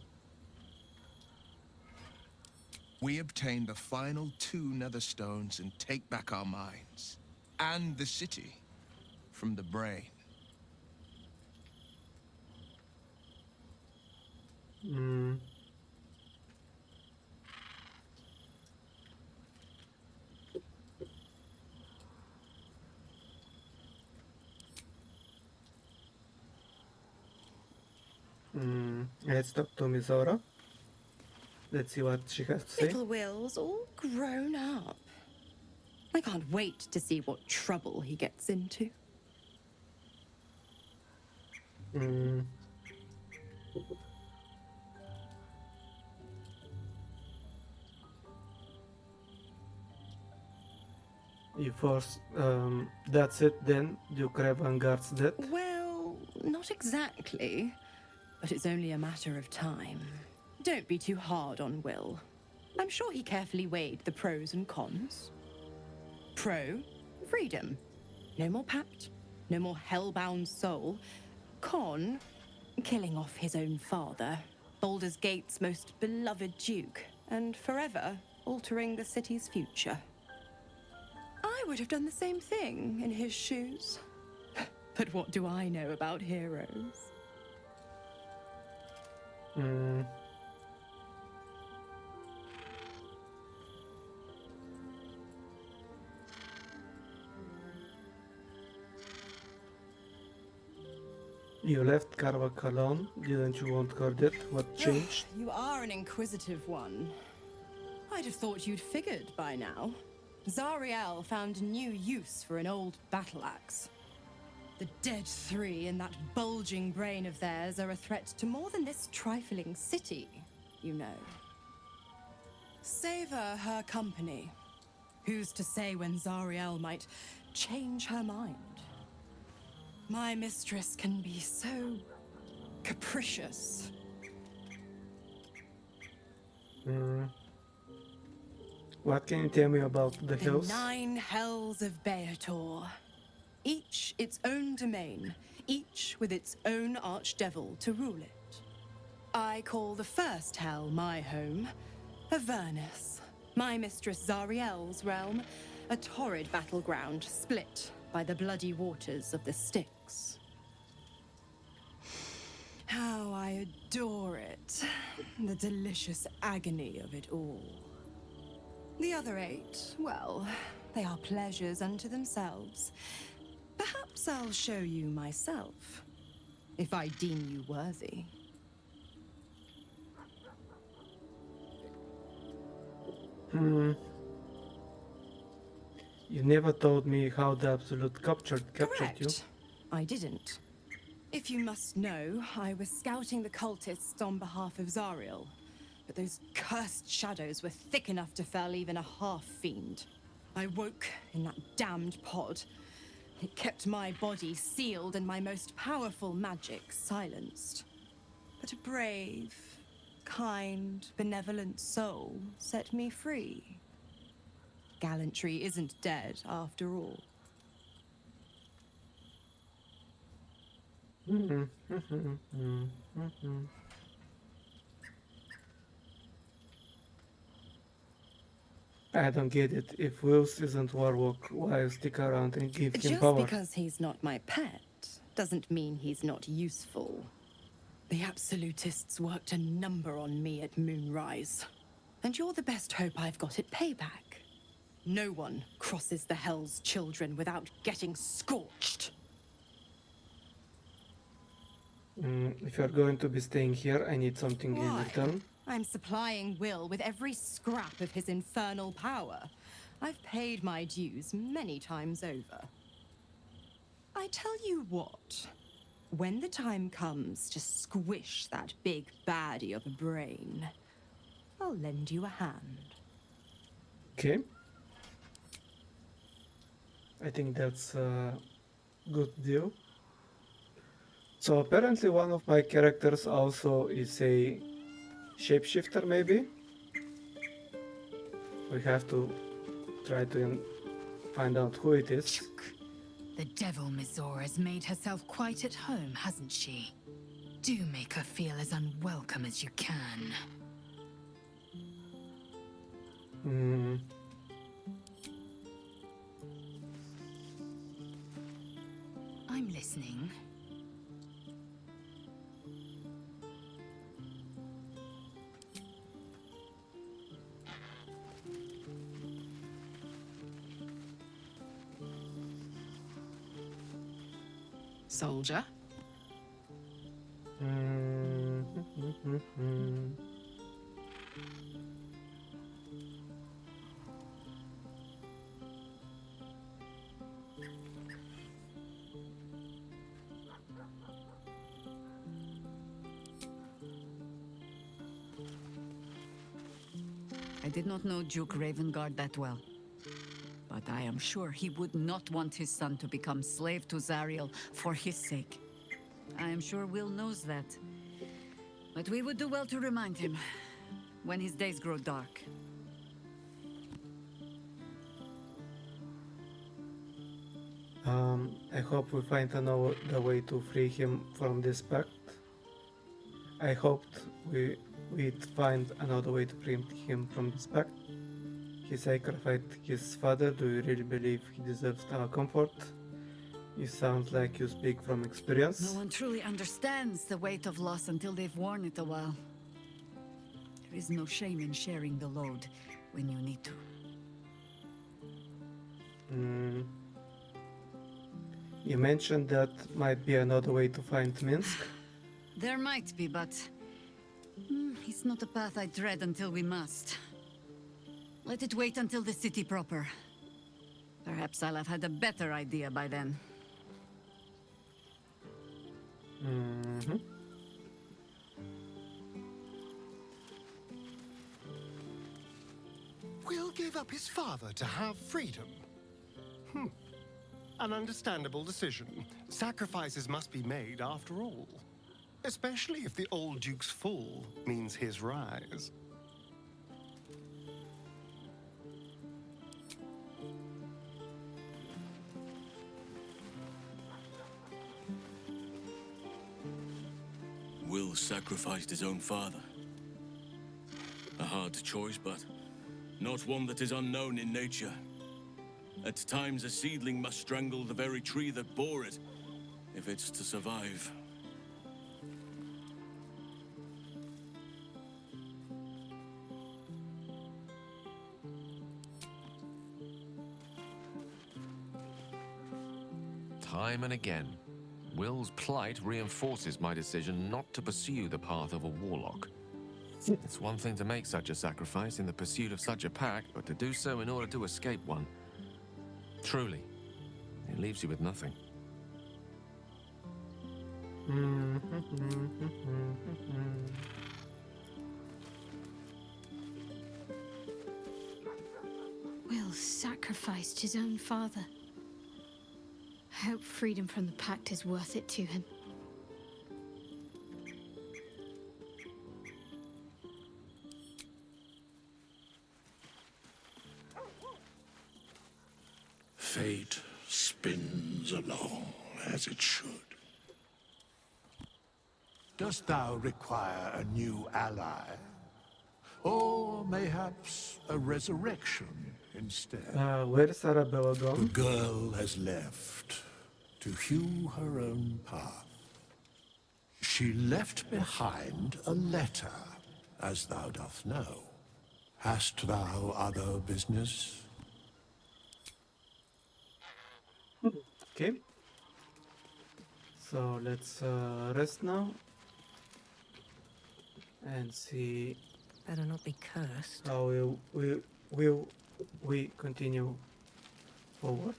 We obtain the final 2 nether stones and take back our minds. And the city from the brain. Let's talk to Miss Aura. Let's see what she has to say. Little Will's all grown up. I can't wait to see what trouble he gets into. You force. That's it then? Duke Ravengard's dead? Well, not exactly. But it's only a matter of time. Don't be too hard on Will. I'm sure he carefully weighed the pros and cons. Pro, freedom. No more pact, no more hellbound soul. Con, killing off his own father, Baldur's Gate's most beloved duke, and forever altering the city's future. I would have done the same thing in his shoes. But what do I know about heroes? You left Karvak alone. Didn't you want her dead? What changed? You are an inquisitive one. I'd have thought you'd figured by now. Zariel found new use for an old battle axe. The dead 3 in that bulging brain of theirs are a threat to more than this trifling city, you know. Savor her company. Who's to say when Zariel might change her mind? My mistress can be so capricious. What can you tell me about the The hills? 9 hells of Beator. Each its own domain, each with its own archdevil to rule it. I call the first hell my home, Avernus. My mistress Zariel's realm, a torrid battleground split by the bloody waters of the Styx. How I adore it, the delicious agony of it all. The other 8, well, they are pleasures unto themselves. Perhaps I'll show you myself, if I deem you worthy. You never told me how the Absolute captured you. Correct. I didn't. If you must know, I was scouting the cultists on behalf of Zariel. But those cursed shadows were thick enough to fell even a half-fiend. I woke in that damned pod. It kept my body sealed and my most powerful magic silenced. But a brave, kind, benevolent soul set me free. Gallantry isn't dead after all. I don't get it. If Wills isn't Warlock, why stick around and give him Just power? because he's not my pet doesn't mean he's not useful. The Absolutists worked a number on me at Moonrise. And you're the best hope I've got at payback. No one crosses the Hell's Children without getting scorched. If you're going to be staying here, I need something in Why? return. I'm supplying Will with every scrap of his infernal power. I've paid my dues many times over. I tell you what, when the time comes to squish that big baddie of a brain, I'll lend you a hand. Okay. I think that's a good deal. So apparently one of my characters also is a shapeshifter, maybe? We have to try to find out who it is. The devil Mizora has made herself quite at home, hasn't she? Do make her feel as unwelcome as you can. I'm listening. Soldier? I did not know Duke Ravengard that well. But I am sure he would not want his son to become slave to Zariel for his sake. I am sure Will knows that. But we would do well to remind him when his days grow dark. I hope we find another way to free him from this pact. I hoped we'd find another way to free him from this pact. He sacrificed his father. Do you really believe he deserves our comfort? You sound like you speak from experience. No one truly understands the weight of loss until they've worn it a while. There is no shame in sharing the load when you need to. You mentioned that might be another way to find Minsk. There might be, but it's not a path I tread until we must. Let it wait until the city proper. Perhaps I'll have had a better idea by then. Will gave up his father to have freedom. An understandable decision. Sacrifices must be made after all. Especially if the old Duke's fall means his rise. Will sacrificed his own father. A hard choice, but not one that is unknown in nature. At times, a seedling must strangle the very tree that bore it, if it's to survive. Time and again, Will's plight reinforces my decision not to pursue the path of a warlock. It's one thing to make such a sacrifice in the pursuit of such a pact, but to do so in order to escape one. Truly, it leaves you with nothing. Will sacrificed his own father. I hope freedom from the pact is worth it to him. Fate spins along as it should. Dost thou require a new ally? Or mayhaps a resurrection instead. Where is Arabella The gone? girl has left to hew her own path. She left behind a letter, as thou doth know. Hast thou other business? Okay. So let's rest now and see. Better not be cursed. How we continue forward.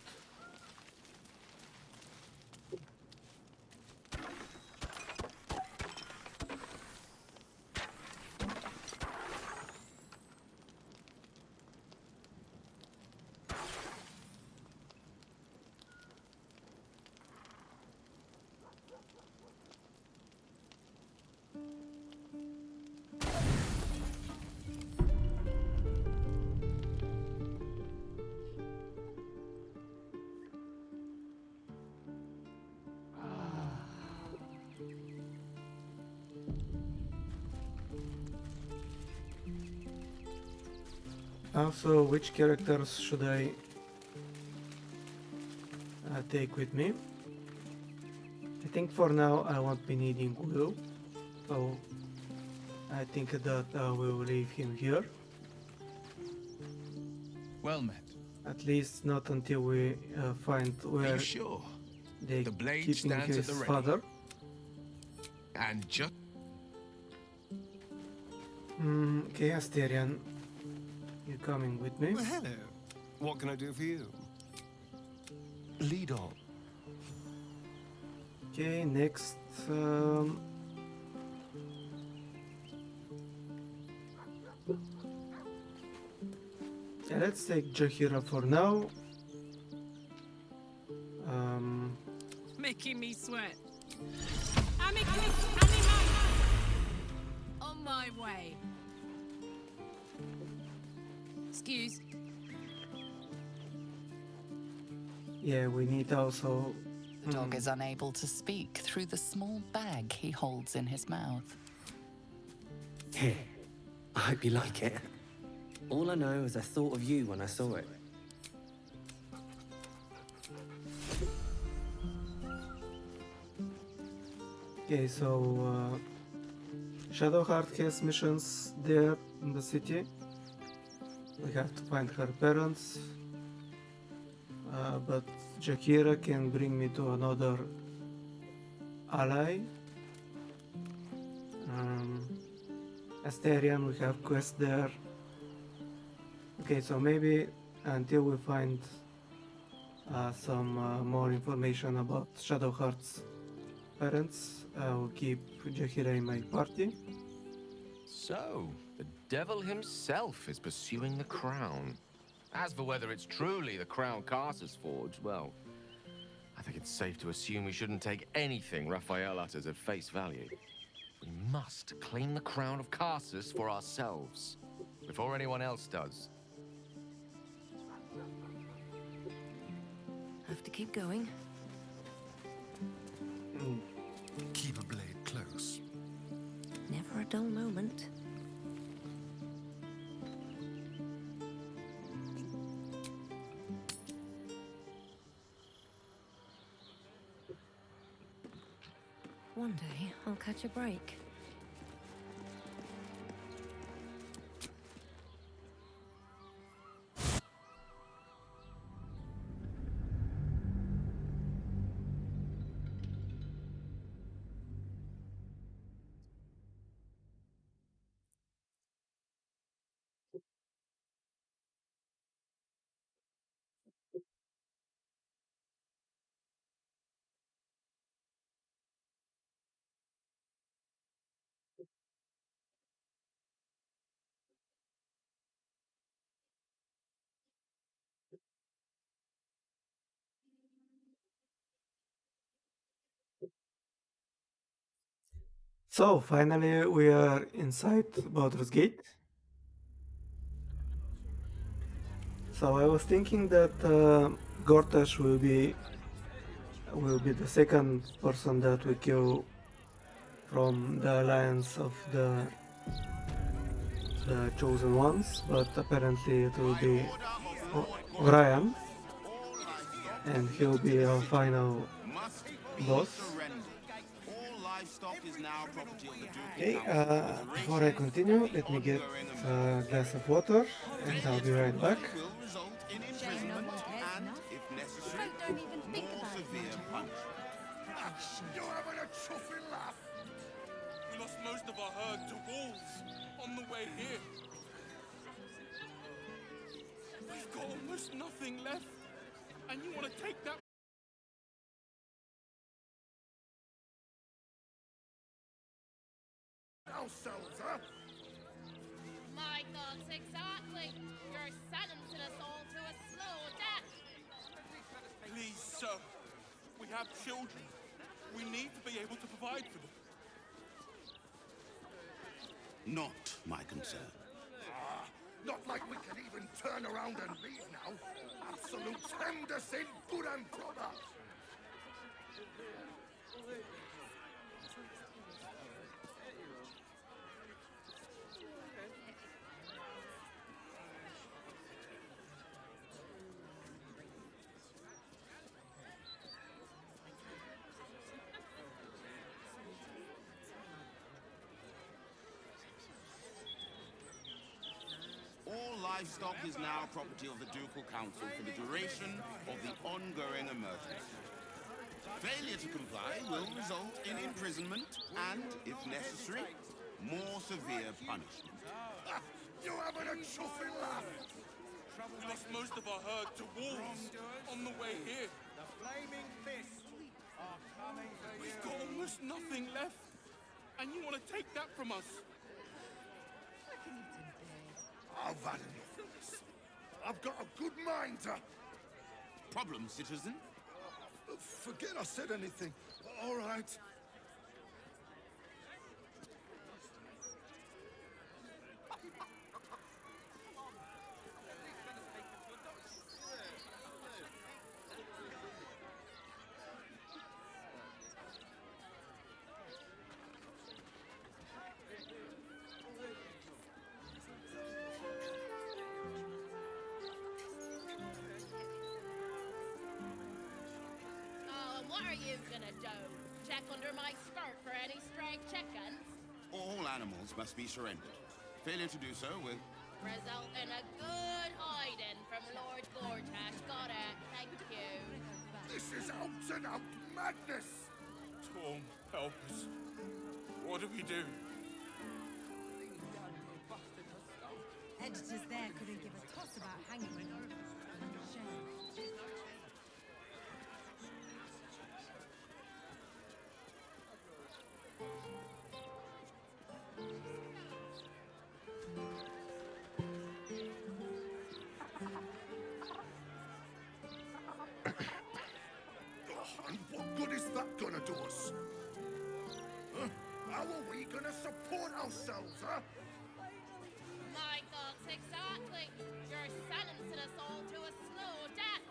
Also, which characters should I take with me? I think for now I won't be needing Will, so I think that I will leave him here. Well met. At least not until we find Are where you sure? they The blade keeping stands at his the ready. father. And just Okay, Asterian, you coming with me? Well, hello. What can I do for you? Lead on. Okay, next. Yeah, let's take Jahira for now. Making me sweat. On my way. Excuse. Yeah, we need also. The dog is unable to speak through the small bag he holds in his mouth. Here, I hope you like it. All I know is I thought of you when I saw it. Okay, so Shadowheart has missions there in the city. We have to find her parents, but Jahira can bring me to another ally. Asterian, we have quests there. Okay, so maybe until we find some more information about Shadowheart's parents, I will keep Jahira in my party. So, the devil himself is pursuing the crown. As for whether it's truly the crown Carsus forged, well, I think it's safe to assume we shouldn't take anything Raphael utters at face value. We must claim the crown of Carsus for ourselves, before anyone else does. Have to keep going. Keep a blade close. Never a dull moment. One day, I'll catch a break. So finally we are inside Baldur's Gate. So I was thinking that Gortash will be the second person that we kill from the alliance of the the chosen ones, but apparently it will be Ryan, and he'll be our final boss. Okay, before I continue, let me get a glass of water, and I'll be right back. You're having a chuffing laugh! We lost most of our herd to wolves on the way here. We've got almost nothing left, and you want to take that? Ourselves, huh? My thoughts exactly. You're sentencing us all to a slow death. Please, sir. We have children. We need to be able to provide for them. Not my concern. Not like we can even turn around and leave now. Absolute Henderson, good and proper. All livestock is now property of the Ducal Council for the duration of the ongoing emergency. Failure to comply will result in imprisonment and, if necessary, more severe punishment. You're having a chuffing laugh! We lost most of our herd to wolves on the way here. The flaming fists are coming for you. We've got almost nothing left, and you want to take that from us? I've had enough of this. I've got a good mind to... Problem, citizen? Forget I said anything. All right. What are you gonna do? Check under my skirt for any stray chickens? All animals must be surrendered. Failure to do so will... Result in a good hiding from Lord Gortash. Got it. Thank you. This is out and out madness! Torm, help us. What do we do? Editors there couldn't give a toss about hanging me. Shame. And what good is that gonna do us? Huh? How are we gonna support ourselves, huh? My thoughts exactly. You're sentencing us all to a slow death.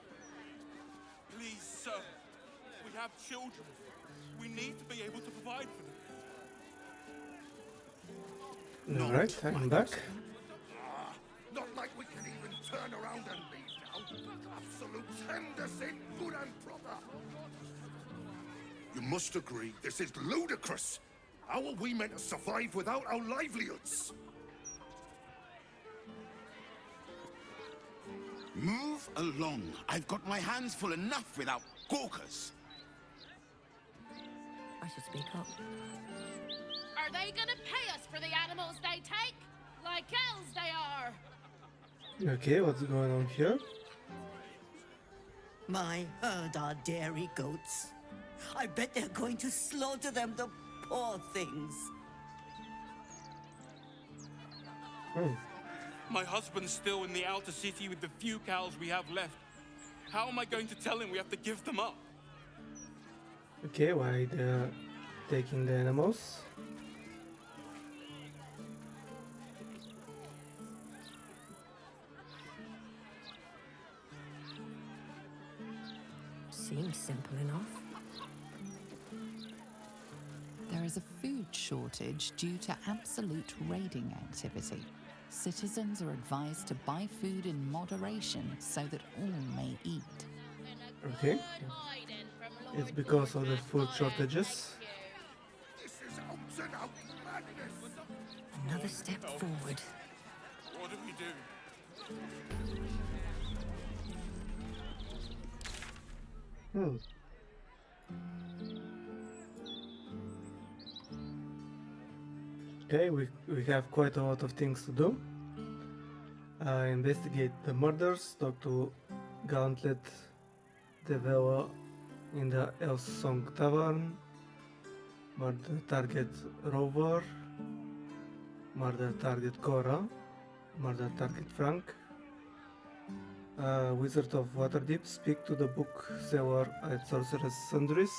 Please, sir. We have children. We need to be able to provide for them. Alright, I'm back. Not like we can even turn around and leave now. Absolute Henderson, good and proper. You must agree, this is ludicrous. How are we meant to survive without our livelihoods? Move along. I've got my hands full enough without gawkers. I should speak up. Are they gonna pay us for the animals they take? Like elves they are. Okay, what's going on here? My herd are dairy goats. I bet they're going to slaughter them, the poor things. My husband's still in the outer city with the few cows we have left. How am I going to tell him we have to give them up? Okay, why they're taking the animals? Seems simple enough. There is a food shortage due to absolute raiding activity. Citizens are advised to buy food in moderation so that all may eat. Okay. It's because of the food shortages. This is out and out madness! Another step forward. What do we do? Okay, we have quite a lot of things to do. Investigate the murders, talk to Gauntlet Devela in the Elsong Tavern, murder target Rover, murder target Cora, murder target Frank, Wizard of Waterdeep, speak to the bookseller at Sorcerer's Sundries,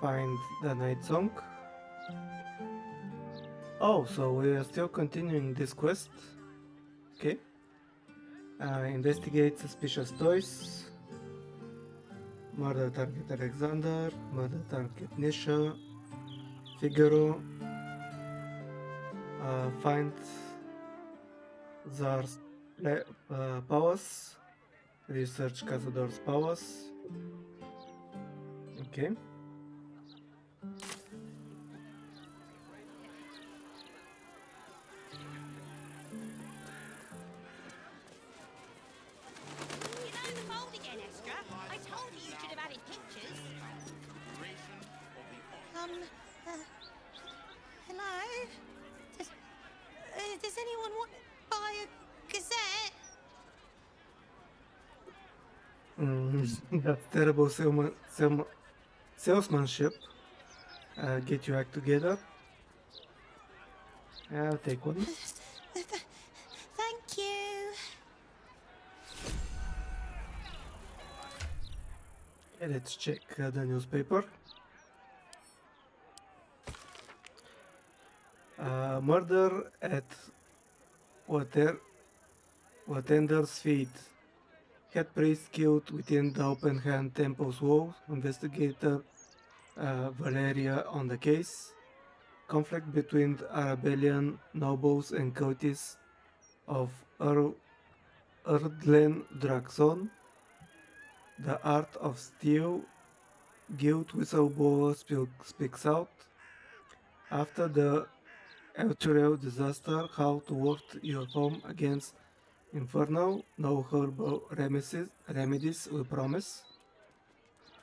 find the Night Song. Oh, so we are still continuing this quest. Okay. Investigate suspicious toys. Murder target Alexander. Murder target Nisha. Figaro. Find Zar's powers. Research Cazador's powers. Okay. Hello? Does anyone want to buy a gazette? That's terrible salesmanship. Get your act together. I'll take one. Thank you. Okay, let's check the newspaper. Murder at Watender's feet. Head priest killed within the open hand temple's walls. Investigator Valeria on the case. Conflict between the Arabellian nobles and cultists of Erdlen Draxon. The Art of Steel. Guild whistleblower speaks out. After the Elturel disaster, how to work your home against Inferno. No herbal remedies we promise.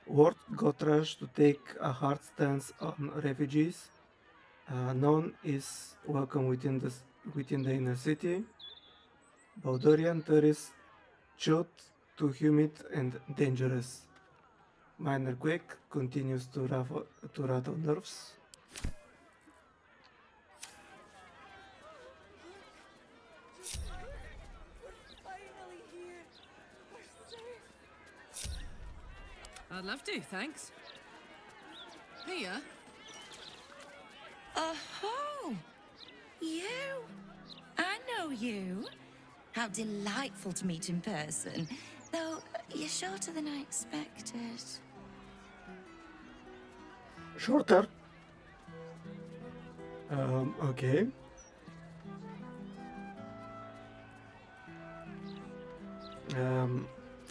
Ward got rushed to take a hard stance on refugees. None is welcome within the inner city. Baldurian tourists chilled, too humid and dangerous. Minor quake continues to rattle nerves. I'd love to, thanks. Here. Oh, you? I know you. How delightful to meet in person. Though, you're shorter than I expected. Shorter? Okay.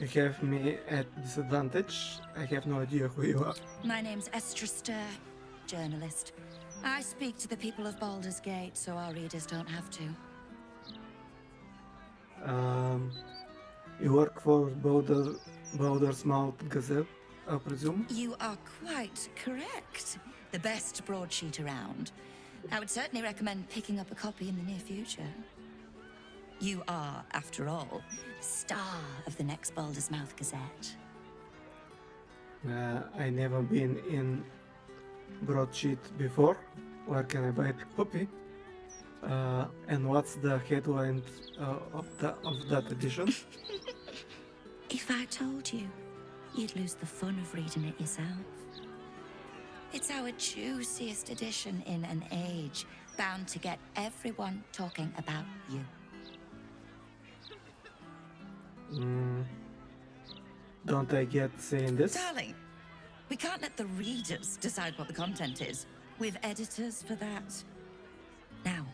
You have me at disadvantage. I have no idea who you are. My name's Estra Stir, journalist. I speak to the people of Baldur's Gate so our readers don't have to. You work for Baldur's Mouth Gazette, I presume? You are quite correct. The best broadsheet around. I would certainly recommend picking up a copy in the near future. You are, after all, the star of the next Baldur's Mouth Gazette. I never been in broadsheet before. Where can I buy the copy? And what's the headline of that edition? If I told you, you'd lose the fun of reading it yourself. It's our juiciest edition in an age bound to get everyone talking about you. Don't I get saying this? Darling, we can't let the readers decide what the content is. We've editors for that. Now,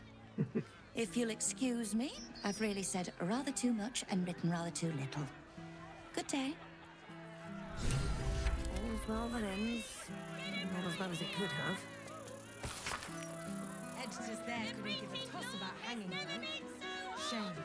if you'll excuse me, I've really said rather too much and written rather too little. Good day. All's well that ends. Not as well as it could have. Editors there couldn't give a toss about hanging though. Shame.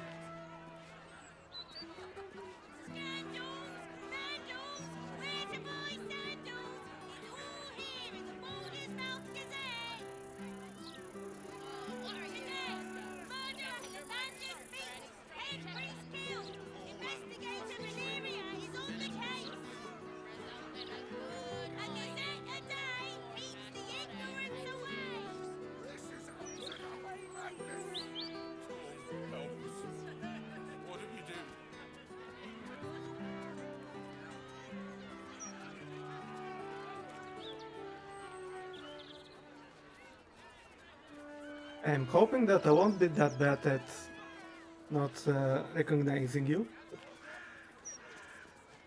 What have you do? I'm hoping that I won't be that bad at not recognizing you.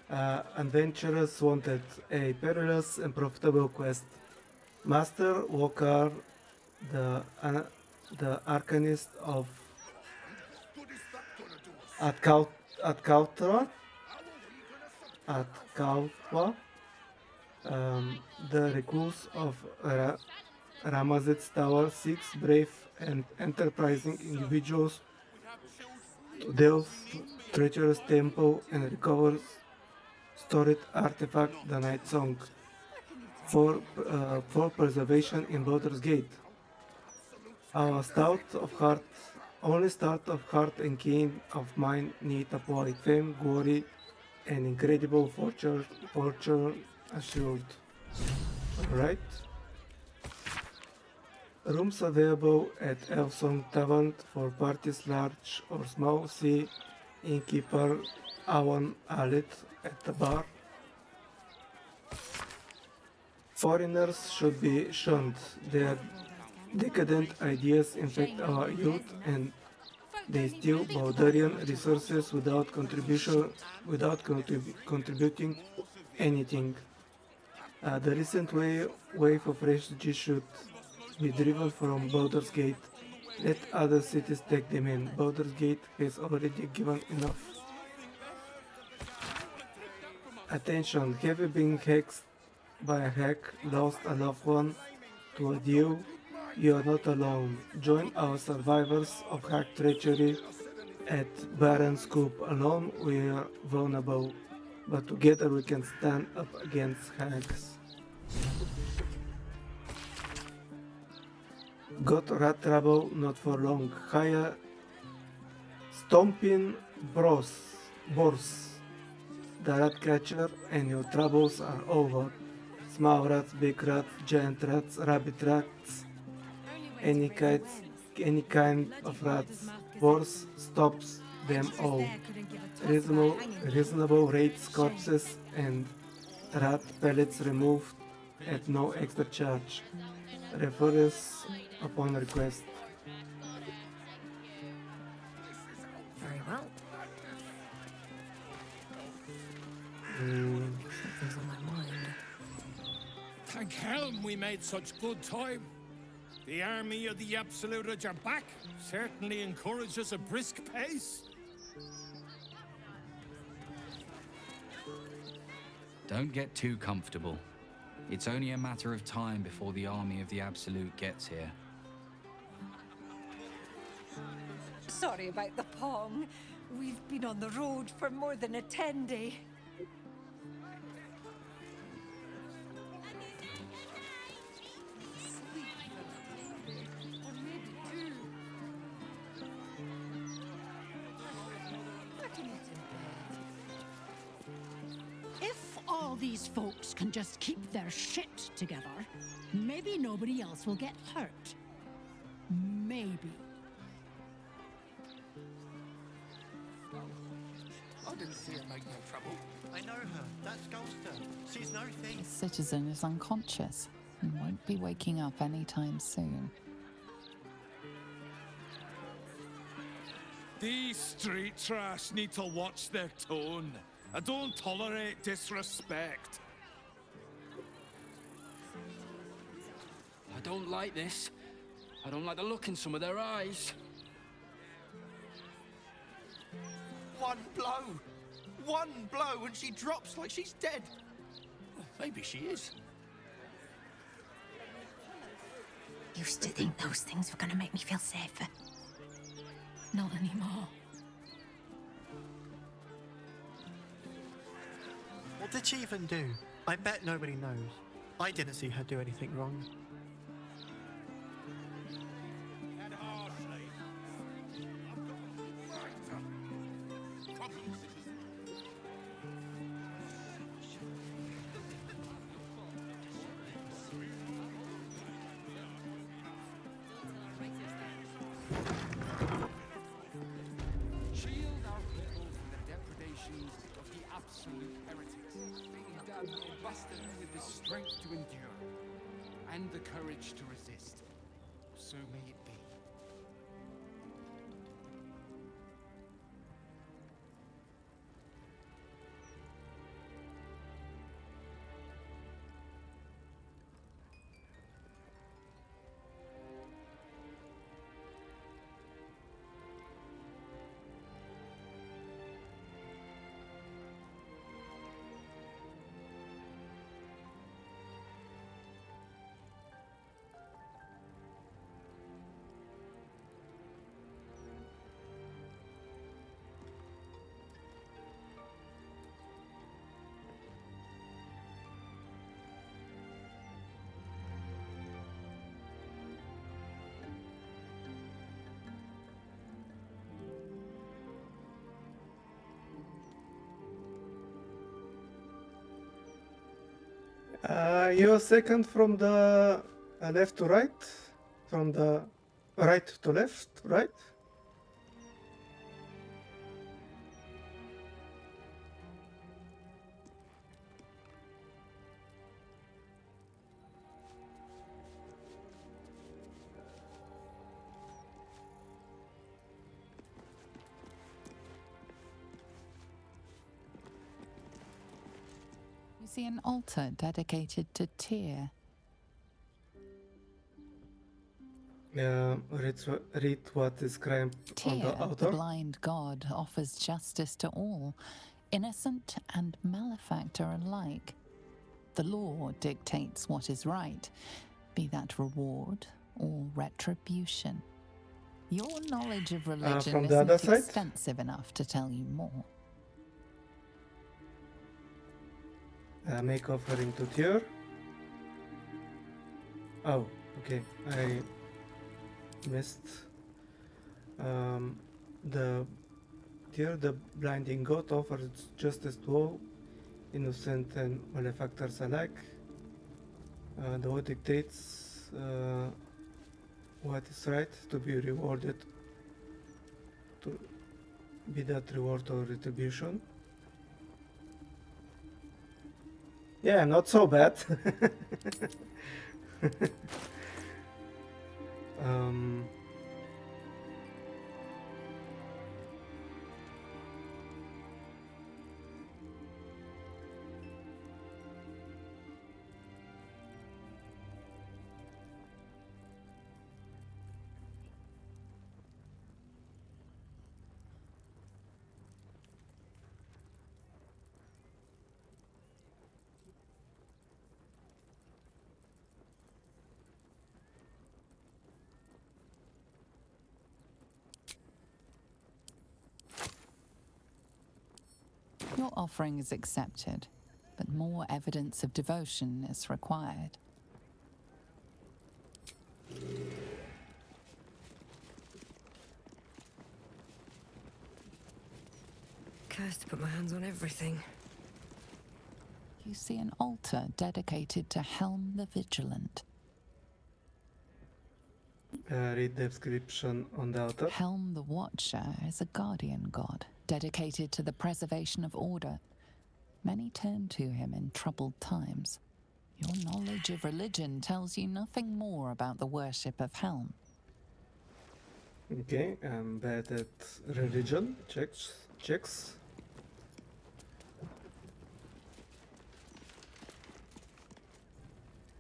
Adventurers wanted a perilous and profitable quest. Master Walker, the Arcanist of Atkautwa, the recluse of Ramazet's Tower, 6 brave and enterprising individuals to delve treacherous temple and recover stored artifact, the Night Song, for preservation in Baldur's Gate. Our only stout of heart and kin of mine need apply fame, glory, and incredible fortune assured. Alright. Rooms available at Elfsong Tavern for parties large or small. See innkeeper Awan Alit at the bar. Foreigners should be shunned. Their decadent ideas infect our youth and they steal Baldurian resources without contributing anything. The recent wave of refugees should be driven from Baldur's Gate. Let other cities take them in. Baldur's Gate has already given enough. Attention, have you been hexed by a hack, lost a loved one to a deal? You are not alone. Join our survivors of hack treachery at Baron's Coop. Alone we are vulnerable, but together we can stand up against hacks. Got rat trouble? Not for long. Hire Stomping Boars, the rat catcher, and your troubles are over. Small rats, big rats, giant rats, rabbit rats, any kind of rats. Boars stops them all. Reasonable rates, corpses, and rat pellets removed at no extra charge. Referrals upon request. Very well. Something's on my mind. Thank Helm we made such good time. The army of the Absolute at your back certainly encourages a brisk pace. Don't get too comfortable. It's only a matter of time before the army of the Absolute gets here. Sorry about the pong. We've been on the road for more than a 10-day. If all these folks can just keep their shit together, maybe nobody else will get hurt. Maybe. I didn't see her make no trouble. I know her. That's Ghoster. She's no thief. The citizen is unconscious and won't be waking up anytime soon. These street trash need to watch their tone. I don't tolerate disrespect. I don't like this. I don't like the look in some of their eyes. One blow, and she drops like she's dead. Maybe she is. Used to think those things were gonna make me feel safer. Not anymore. What did she even do? I bet nobody knows. I didn't see her do anything wrong. Shield our people from the depredations of the absolute heretics. Damn your busted with the strength to endure and the courage to resist. So may it be. You're second from the left to right, from the right to left, right? You see an altar dedicated to Tyr. Read what is scribed on Tyr, the the altar. blind god, offers justice to all, innocent and malefactor alike. The law dictates what is right, be that reward or retribution. Your knowledge of religion from the other isn't side? extensive enough to tell you more. Make offering to Tyr. Oh, okay. I missed. The Tyr, the blinding god, offers justice to all, innocent and malefactors alike. The law dictates what is right to be rewarded, to be that reward or retribution. Yeah, not so bad. um, Your offering is accepted, but more evidence of devotion is required. Cursed to put my hands on everything. You see an altar dedicated to Helm the Vigilant. read the description on the altar. Helm the Watcher is a guardian god, dedicated to the preservation of order. Many turn to him in troubled times. Your knowledge of religion tells you nothing more about the worship of Helm. Okay, I'm bad at religion. Checks.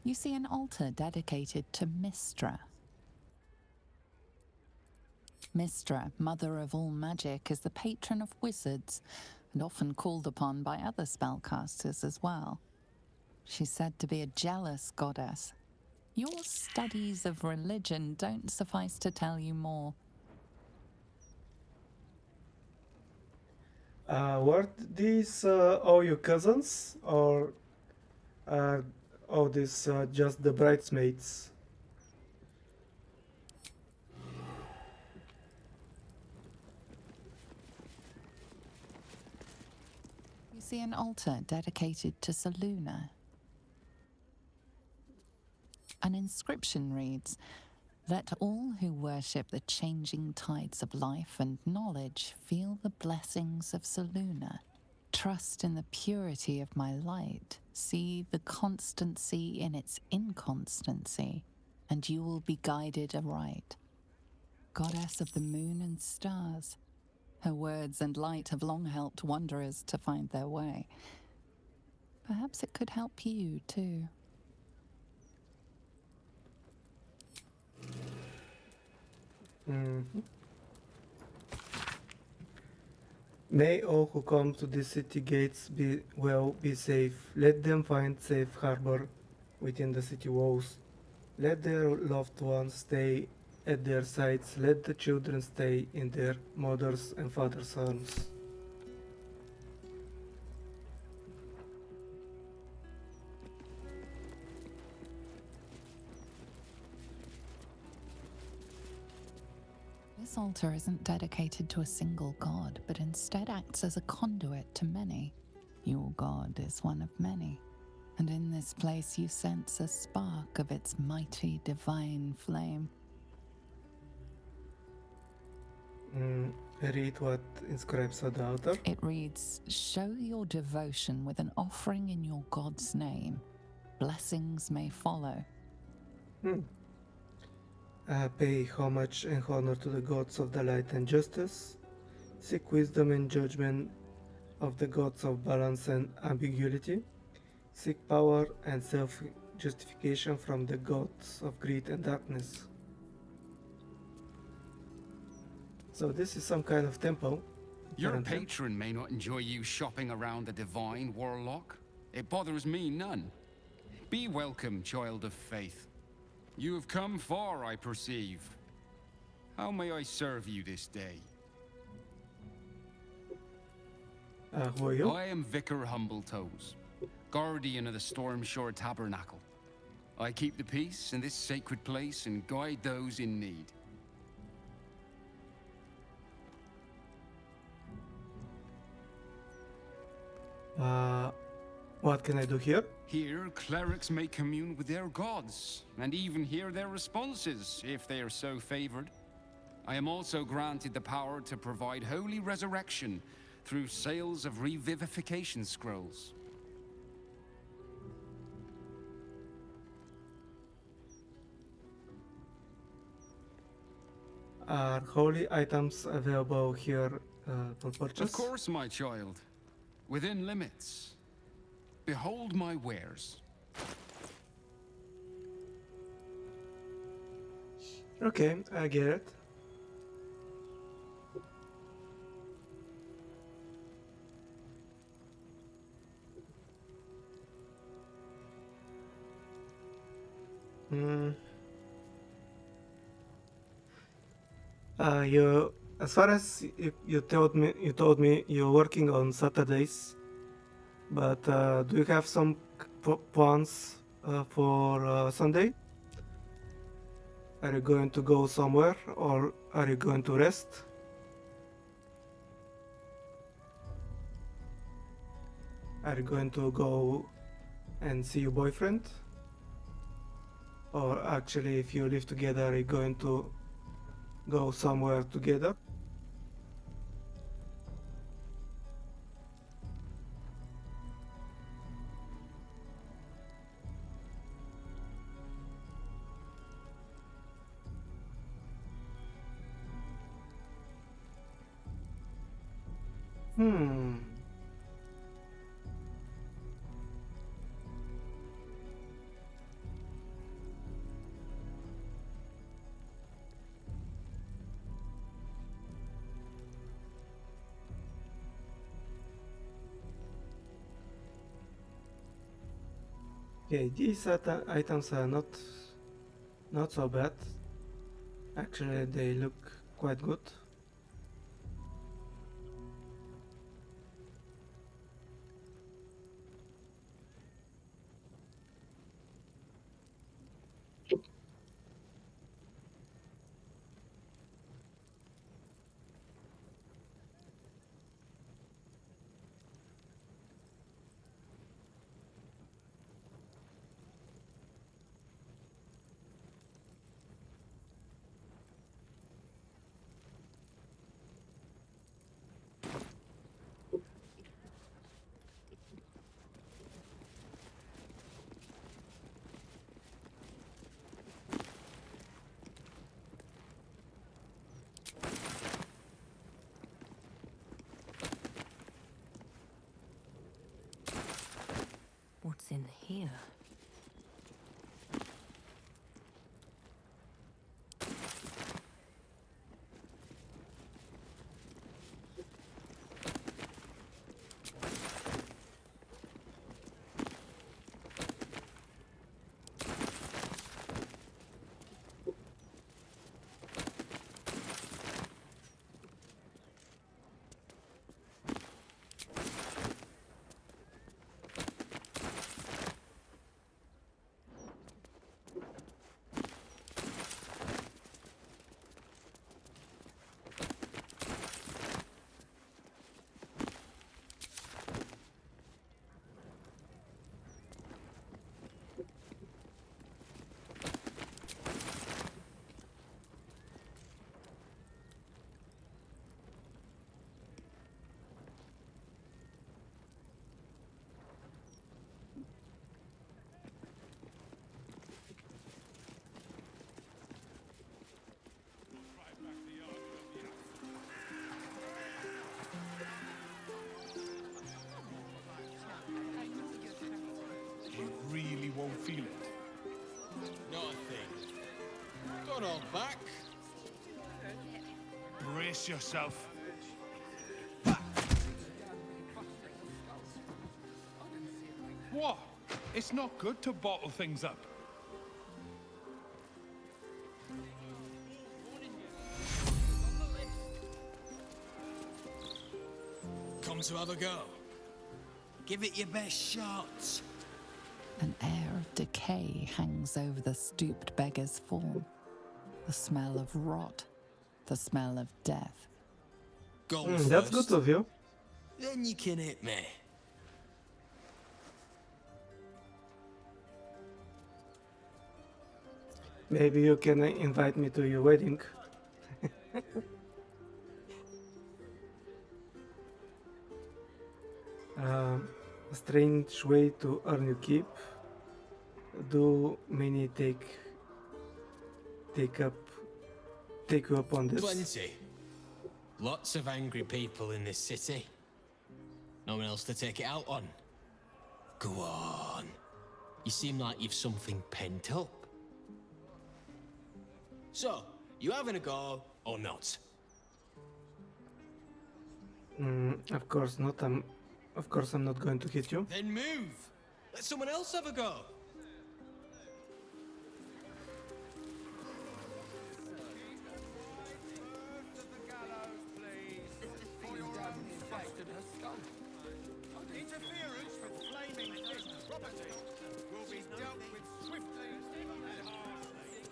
You see an altar dedicated to Mistra. Mystra, mother of all magic, is the patron of wizards and often called upon by other spellcasters as well. She's said to be a jealous goddess. Your studies of religion don't suffice to tell you more. Were these all your cousins, or are all these just the bridesmaids? You see an altar dedicated to Saluna. An inscription reads, "Let all who worship the changing tides of life and knowledge feel the blessings of Saluna. Trust in the purity of my light. See the constancy in its inconstancy, and you will be guided aright." Goddess of the moon and stars. Her words and light have long helped wanderers to find their way. Perhaps it could help you, too. May all who come to the city gates be safe. Let them find safe harbor within the city walls. Let their loved ones stay at their sides. Let the children stay in their mothers' and fathers' arms. This altar isn't dedicated to a single god, but instead acts as a conduit to many. Your god is one of many, and in this place you sense a spark of its mighty divine flame. Read what inscribes on the altar. It reads, "Show your devotion with an offering in your god's name. Blessings may follow." Pay homage and honor to the gods of the light and justice. Seek wisdom and judgment of the gods of balance and ambiguity. Seek power and self-justification from the gods of greed and darkness. So this is some kind of temple. Your apparently. patron may not enjoy you shopping around the divine warlock. It bothers me none. Be welcome, child of faith. You have come far, I perceive. How may I serve you this day? Who are you? I am Vicar Humbletoes, guardian of the Stormshore Tabernacle. I keep the peace in this sacred place and guide those in need. What can I do here? Here, clerics may commune with their gods, and even hear their responses, if they are so favored. I am also granted the power to provide holy resurrection through sales of revivification scrolls. Are holy items available here for purchase? Of course, my child. Within limits. Behold my wares. Okay, I get it. As far as you told me you're working on Saturdays, but do you have some plans for Sunday? Are you going to go somewhere, or are you going to rest? Are you going to go and see your boyfriend? Or actually, if you live together, are you going to go somewhere together? Okay, these items are not so bad. Actually, they look quite good. What's in here? You really won't feel it. Not a thing. Don't hold back. Brace yourself. What? It's not good to bottle things up. Come to have a go. Give it your best shot. An air of decay hangs over the stooped beggar's form. The smell of rot. The smell of death. Go That's first. good of you. Then you can hit me. Maybe you can invite me to your wedding. A strange way to earn your keep. Do many take you up on this? Plenty. Lots of angry people in this city. No one else to take it out on. Go on. You seem like you've something pent up. So, you having a go or not? Of course not. Of course I'm not going to hit you. Then move. Let someone else have a go. Interference with flaming property will be dealt with swiftly and harshly.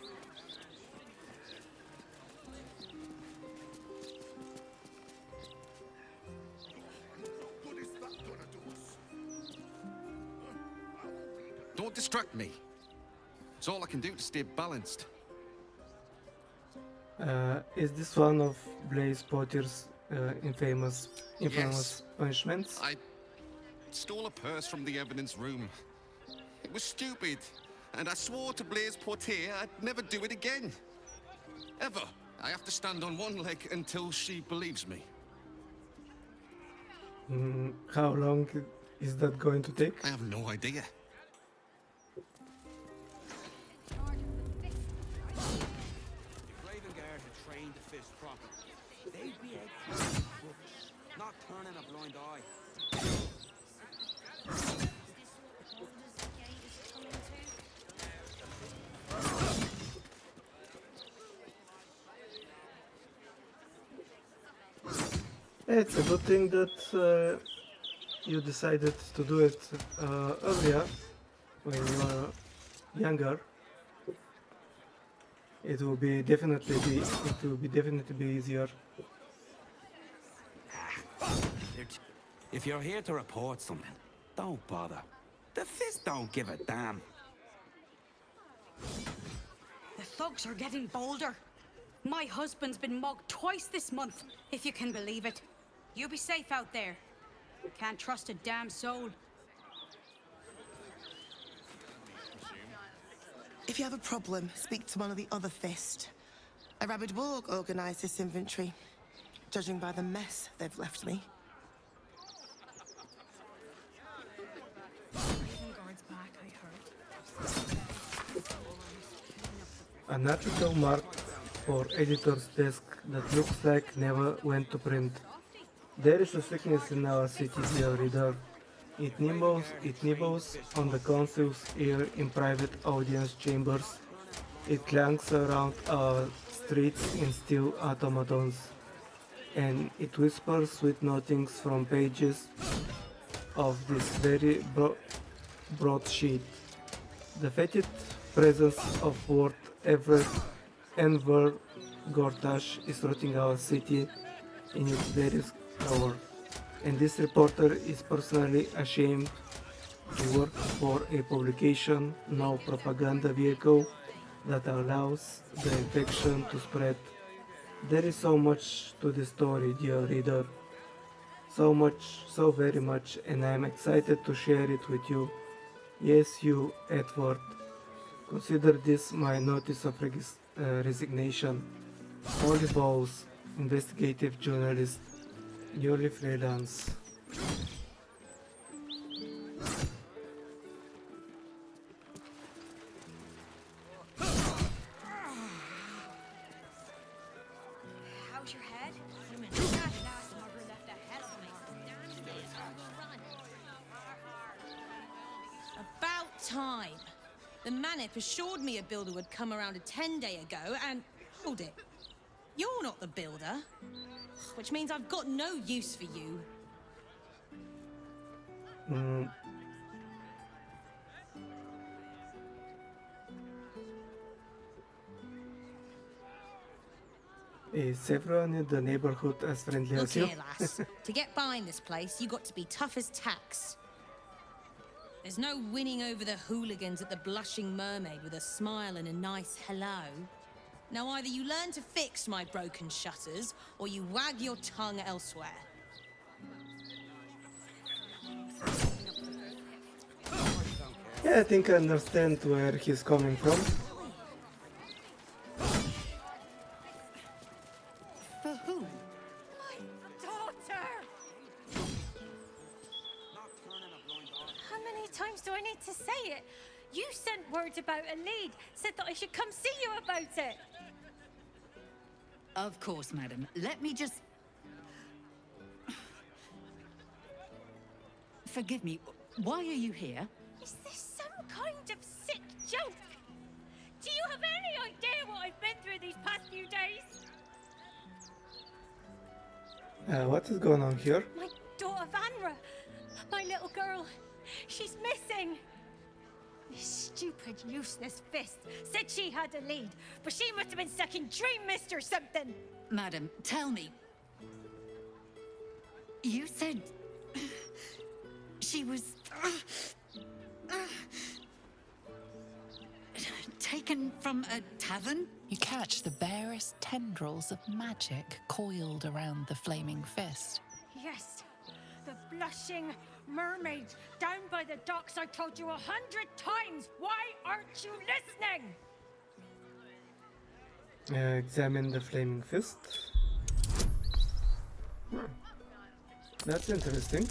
What is that gonna do us? Don't distract me. It's all I can do to stay balanced. Is this one of Blaze Potter's infamous Yes. punishments? I stole a purse from the evidence room. It was stupid, and I swore to Blaze Portier I'd never do it again. Ever. I have to stand on one leg until she believes me. How long is that going to take? I have no idea. If Ravengard had trained the fist properly, they'd be egg not turning a blind eye. It's a good thing that you decided to do it earlier when you were younger. It will definitely be easier. If you're here to report something, don't bother. The Fist don't give a damn. The thugs are getting bolder. My husband's been mugged twice this month, if you can believe it. You be safe out there. Can't trust a damn soul. If you have a problem, speak to one of the other Fist. A rabid warg organised this inventory, judging by the mess they've left me. An article marked for editor's desk that looks like never went to print. There is a sickness in our city, dear reader. It nibbles on the council's ear in private audience chambers. It clanks around our streets in steel automatons. And it whispers sweet nothings from pages of this very broadsheet. The fetid presence of Ward Enver Gortash is rotting our city in its very core. And this reporter is personally ashamed to work for a publication, no propaganda vehicle, that allows the infection to spread. There is so much to the story, dear reader. So much, so very much, and I am excited to share it with you. Yes, you, Edward. Consider this my notice of resignation. Holy balls, investigative journalist, newly freelance. How's your head? About time. The Manip assured me a builder would come around a 10-day ago, and hold it. You're not the builder, which means I've got no use for you. Is everyone in the neighborhood as friendly Look as you? here, lass. To get by in this place, you got to be tough as tax. There's no winning over the hooligans at the Blushing Mermaid with a smile and a nice hello. Now either you learn to fix my broken shutters, or you wag your tongue elsewhere. Yeah, I think I understand where he's coming from. For who? My daughter! How many times do I need to say it? You sent word about a lead, said that I should come see you about it. Of course, madam. Let me just... Forgive me, why are you here? Is this some kind of sick joke? Do you have any idea what I've been through these past few days? What is going on here? My daughter Vanra, my little girl, she's missing. This stupid, useless Fist said she had a lead, but she must have been sucking Dream Mist or something. Madam, tell me. You said... she was... taken from a tavern? You catch the barest tendrils of magic coiled around the flaming fist. Yes, the Blushing Mermaid down by the docks. I told you 100 times. Why aren't you listening? Examine the flaming fist. That's interesting.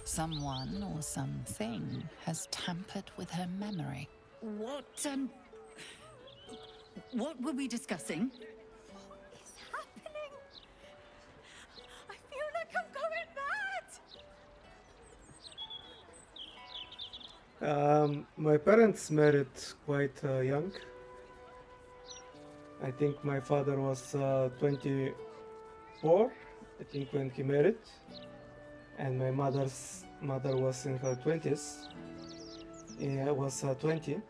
Someone or something has tampered with her memory. What were we discussing? What is happening? I feel like I'm going mad. My parents married quite young. I think my father was 24, I think, when he married, and my mother's mother was in her 20s. Yeah, was 20.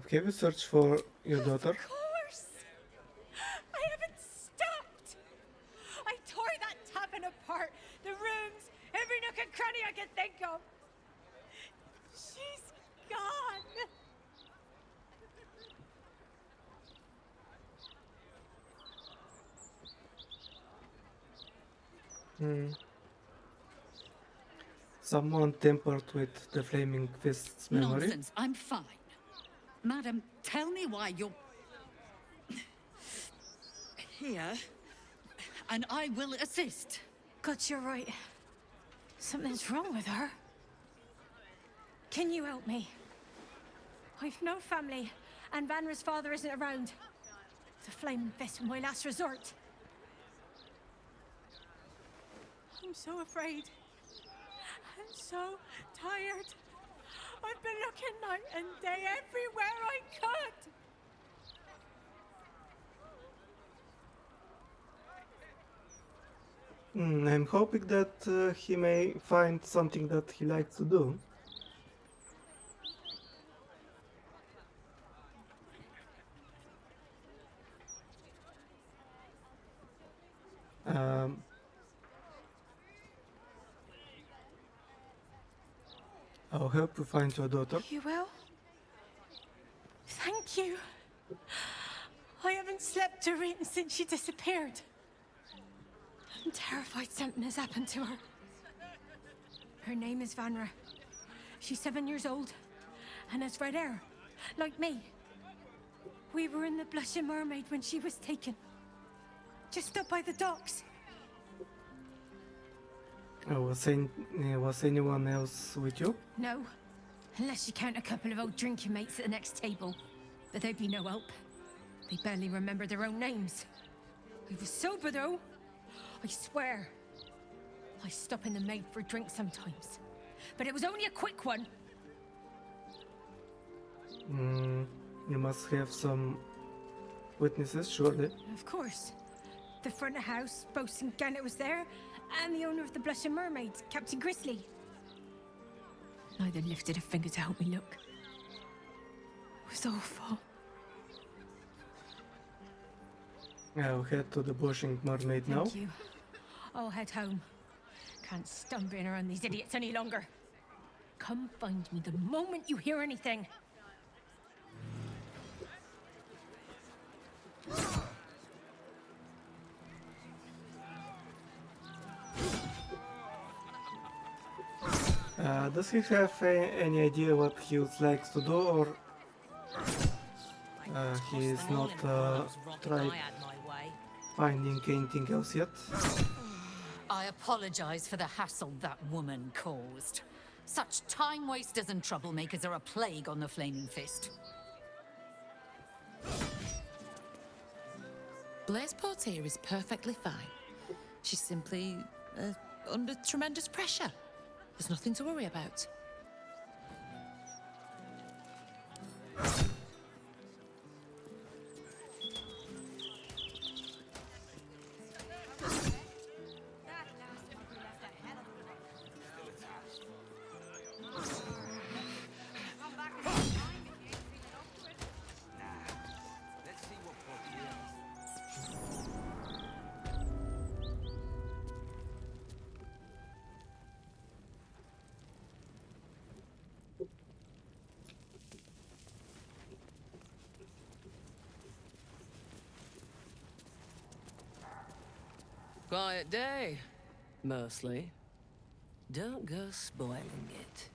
Have you searched for your daughter? Of course! I haven't stopped! I tore that tavern apart, the rooms, every nook and cranny I could think of. She's gone! Hmm. Someone tampered with the Flaming Fist's memory. Nonsense, I'm fine. Madam, tell me why you're here, and I will assist. God, you're right. Something's wrong with her. Can you help me? I've no family, and Vanra's father isn't around. The Flaming Fist was my last resort. I'm so afraid. I'm so tired. I've been looking night and day everywhere I could. I'm hoping that he may find something that he likes to do. I'll help you find your daughter. You will? Thank you. I haven't slept or eaten since she disappeared. I'm terrified something has happened to her. Her name is Vanra. She's 7 years old and has red hair, like me. We were in the Blushing Mermaid when she was taken. Just up by the docks. Was anyone else with you? No, unless you count a couple of old drinking mates at the next table. But they'd be no help. They barely remember their own names. I was sober though. I swear. I stop in the maid for a drink sometimes. But it was only a quick one. You must have some witnesses, surely. Of course. The front of house, Bosun Gannet was there, and the owner of the Blushing Mermaids, Captain Grizzly. Neither lifted a finger to help me look. It was awful. I'll head to the Blushing Mermaid now. Thank you. I'll head home. Can't stand being around these idiots any longer. Come find me the moment you hear anything. Does he have any idea what he would like to do, or he is not tried finding anything else yet? I apologize for the hassle that woman caused. Such time wasters and troublemakers are a plague on the Flaming Fist. Blaise Portier is perfectly fine. She's simply under tremendous pressure. There's nothing to worry about. Quiet day, mostly. Don't go spoiling it.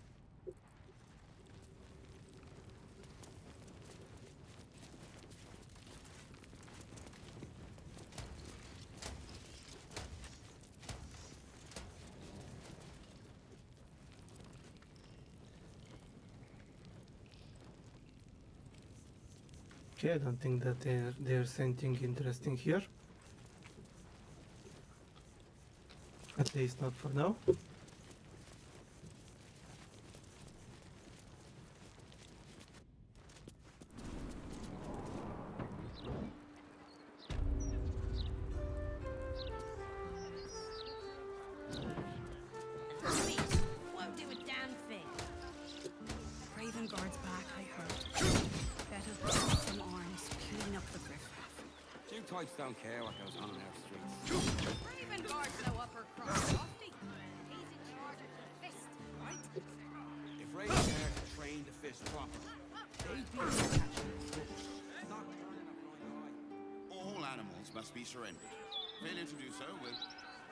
Okay, I don't think that there's anything interesting here. At least not for now. Won't do a damn thing. Raven Guard's back, I heard. Better put some arms, clean up the riffraff. You types don't care what goes on in our streets. Raven Guard's no upper cross lofty. He's in charge of the fist, right? If Raven Guard had trained the fist properly, they'd be catching fish, not turning a blind eye. All animals must be surrendered. Failure to do so will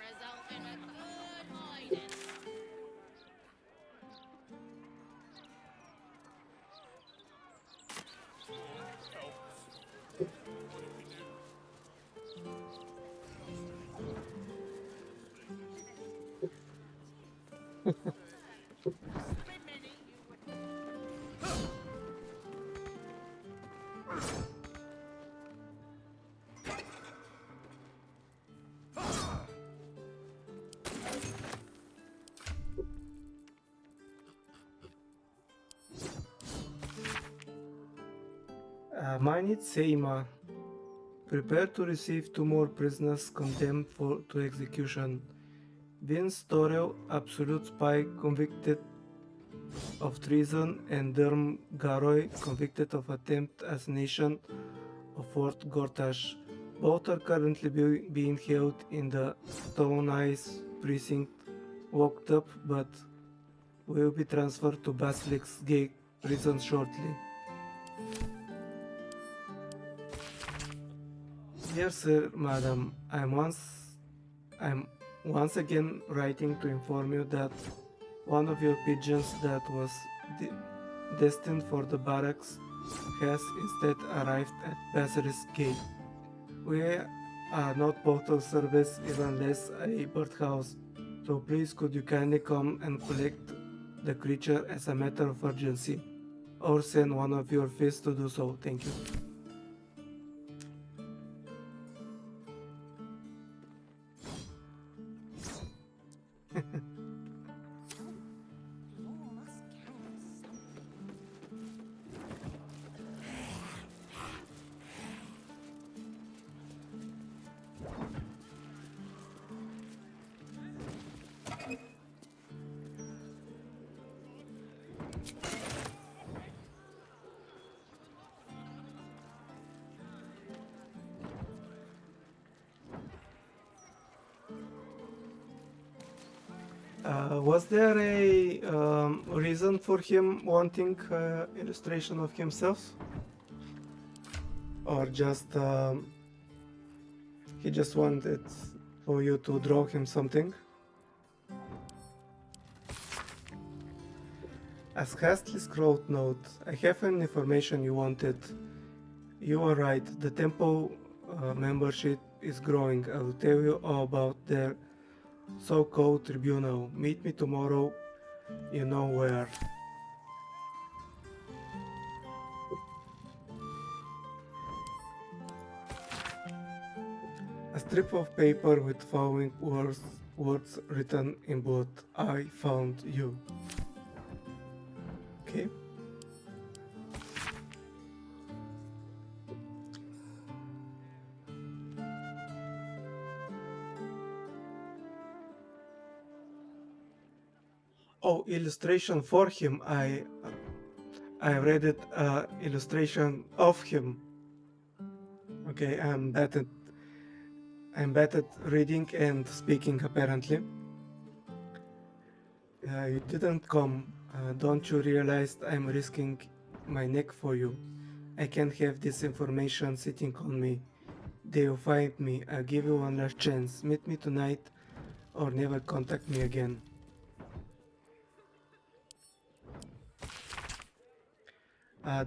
Result in a good hiding. Mine is Seima. Prepare to receive 2 more prisoners condemned to execution. Vince Torel, absolute spy, convicted of treason, and Derm Garoy, convicted of attempt assassination of Fort Gortash. Both are currently being held in the Stone Eyes precinct, locked up, but will be transferred to Basilic's Gate prison shortly. Dear Sir, Madam, I'm once again writing to inform you that one of your pigeons that was destined for the barracks has instead arrived at Basilisk Gate. We are not postal service, even less a birdhouse, so please could you kindly come and collect the creature as a matter of urgency, or send one of your fists to do so. Thank you. Was there a reason for him wanting illustration of himself? Or just he just wanted for you to draw him something? As hastily scrolled note, I have an information you wanted. You are right, the temple membership is growing. I will tell you all about their so-called tribunal. Meet me tomorrow, you know where. A strip of paper with following words written in blood. I found you. Okay. Oh, illustration for him. I read it. Illustration of him. Okay, I'm bad at reading and speaking apparently. You didn't come. Don't you realize I'm risking my neck for you? I can't have this information sitting on me. They'll find me. I'll give you one last chance. Meet me tonight or never contact me again.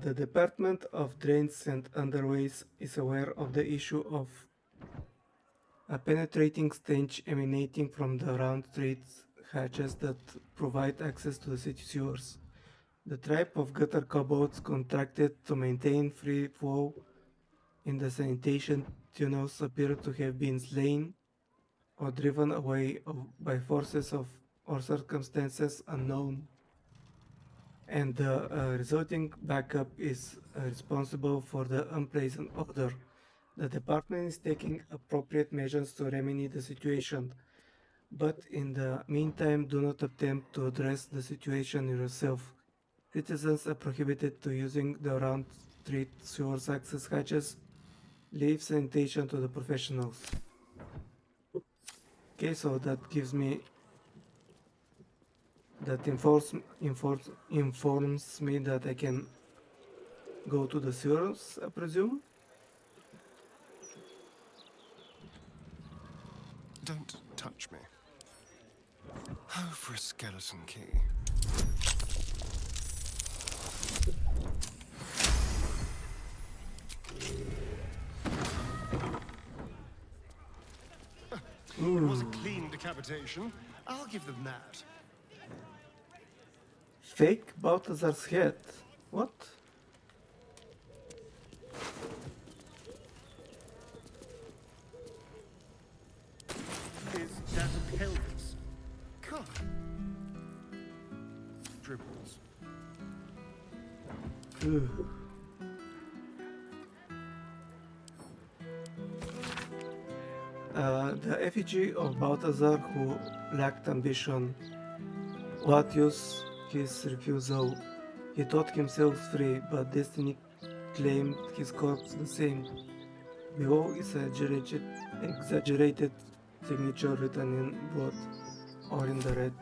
The Department of Drains and Underways is aware of the issue of a penetrating stench emanating from the round streets hatches that provide access to the city sewers. The tribe of gutter kobolds contracted to maintain free flow in the sanitation tunnels appear to have been slain or driven away by forces of or circumstances unknown, and the resulting backup is responsible for the unpleasant odor. The department is taking appropriate measures to remedy the situation, but in the meantime, do not attempt to address the situation yourself. Citizens are prohibited to using the round street sewers access hatches. Leave sanitation to the professionals. Okay, so that gives me that informs me that I can go to the sewers, I presume. Don't touch me. Oh, for a skeleton key. It was a clean decapitation. I'll give them that. Fake Balthazar's head. What? Is that a pelvis? God. Dribbles. The effigy of Balthazar, who lacked ambition. What use his refusal? He thought himself free, but destiny claimed his corpse the same. Below is a exaggerated signature written in blood or in the red.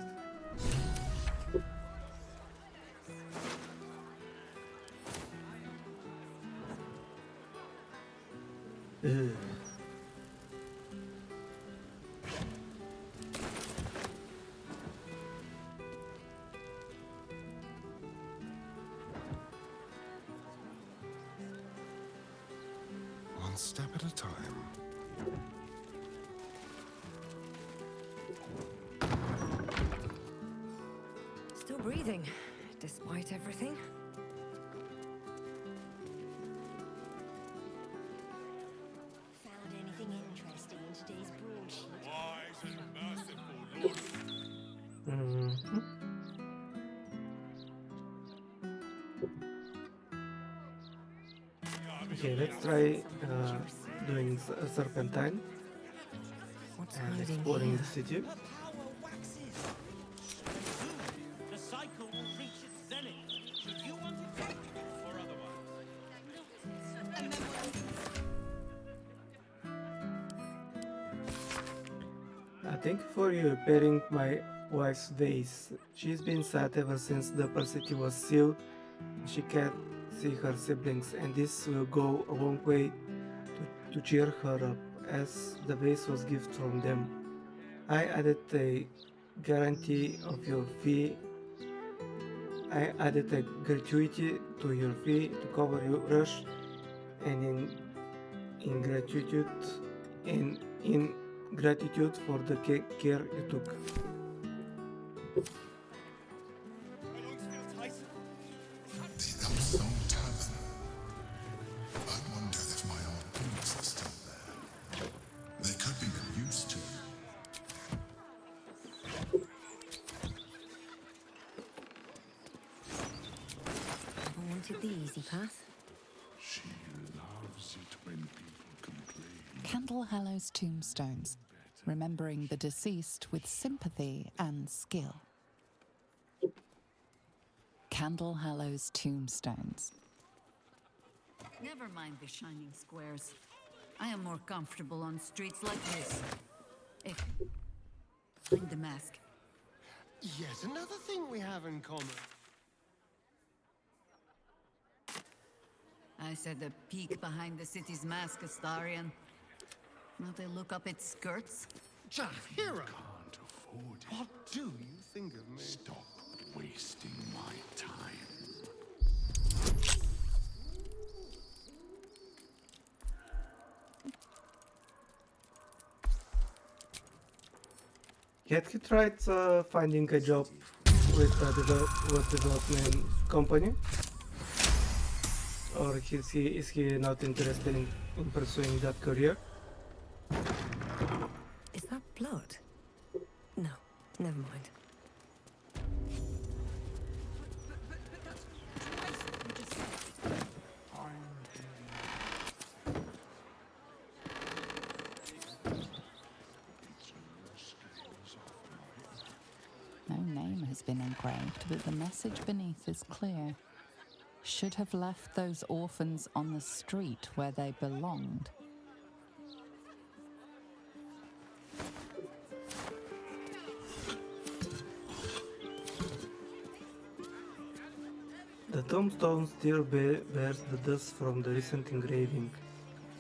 Ugh. One step at a time. Still breathing, despite everything. Found anything interesting in today's broadsheet? Wise and merciful Lord. Okay, let's try doing a serpentine and exploring the city. The cycle will reach its zenith. Should you want it back or Thank you for repairing my wife's vase. She's been sad ever since the parcel was sealed. She can't see her siblings, and this will go a long way to cheer her up, as the vase was gift from them. I added a guarantee of your fee. I added a gratuity to your fee to cover your rush, and in gratitude for the care you took. The Upstone Tavern. I wonder if my old boots are still there. They could be of use to you. Never wanted the easy path. She loves it when people complain. Candlehallow's tombstones, remembering the deceased with sympathy and skill. Candlehallow's tombstones. Never mind the shining squares. I am more comfortable on streets like this. If... Find the mask. Yet another thing we have in common. I said a peek behind the city's mask, Astarion. Not a look up its skirts. Jahira! Can't afford it. What do you think of me? Stop wasting my time. Had he tried finding a job with a development company? Or is he not interested in pursuing that career? Is that blood? No, never mind. No name has been engraved, but the message beneath is clear. Should have left those orphans on the street where they belonged. The tombstone still bears the dust from the recent engraving.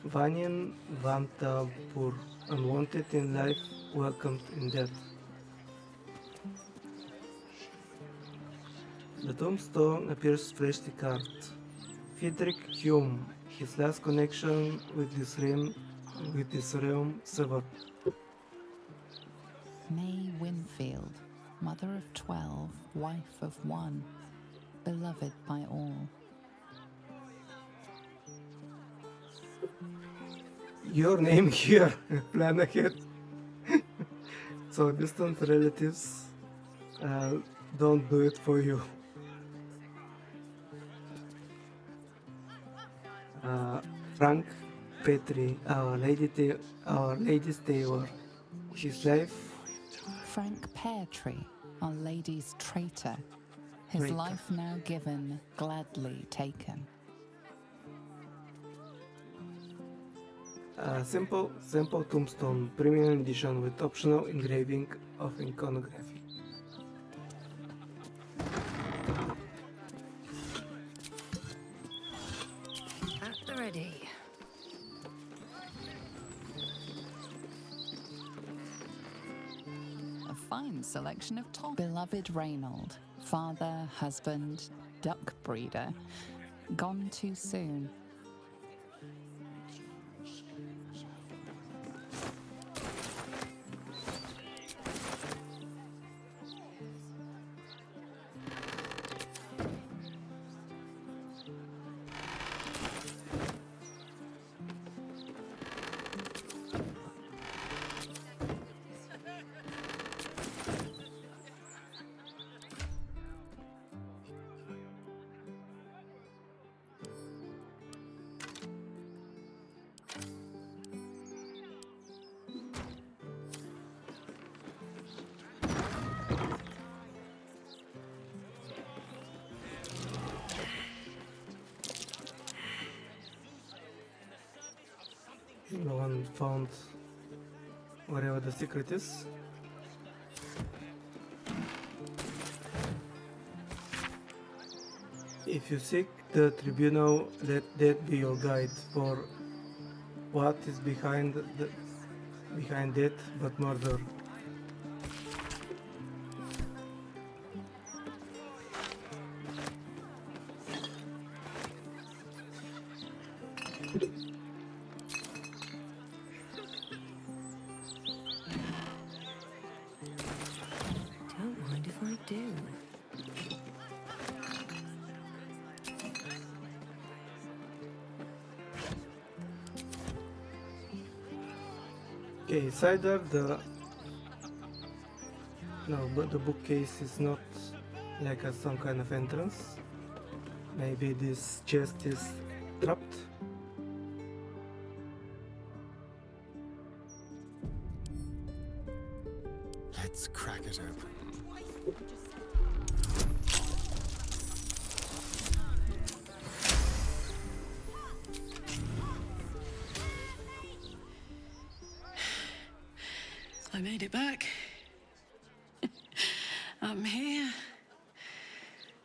Vanyan Vantapur, unwanted in life, welcomed in death. The tombstone appears freshly carved. Friedrich Hume, his last connection with this realm severed. May Winfield, mother of 12, wife of 1, beloved by all. Your name here, plan ahead. So distant relatives don't do it for you. Frank Petrie, Our Lady's Tailor. His life. Frank Peartree, Our Lady's traitor. His Traitor. life now given, gladly taken. Simple tombstone, premium edition with optional engraving of iconography. At the ready. A fine selection of top. Beloved Reynold, father, husband, duck breeder, gone too soon. No one found wherever the secret is. If you seek the tribunal, let that be your guide for what is behind death but murder. Don't mind if I do. Okay, it's either but the bookcase is not like some kind of entrance. Maybe this chest is trapped. Let's crack it open. I made it back. I'm here.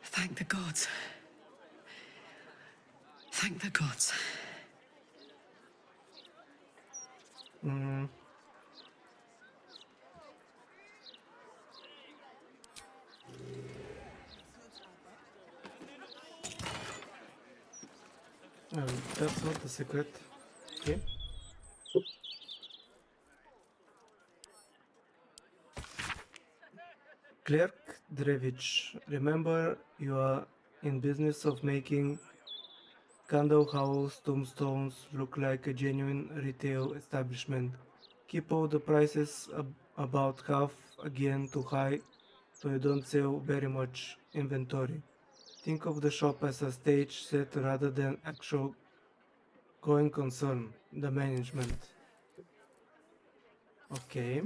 Thank the gods. Thank the gods. That's not the secret. Okay. Clerk Drevich, remember you are in business of making Candle House tombstones look like a genuine retail establishment. Keep all the prices about half again too high so you don't sell very much inventory. Think of the shop as a stage set rather than actual going concern, the management. Okay.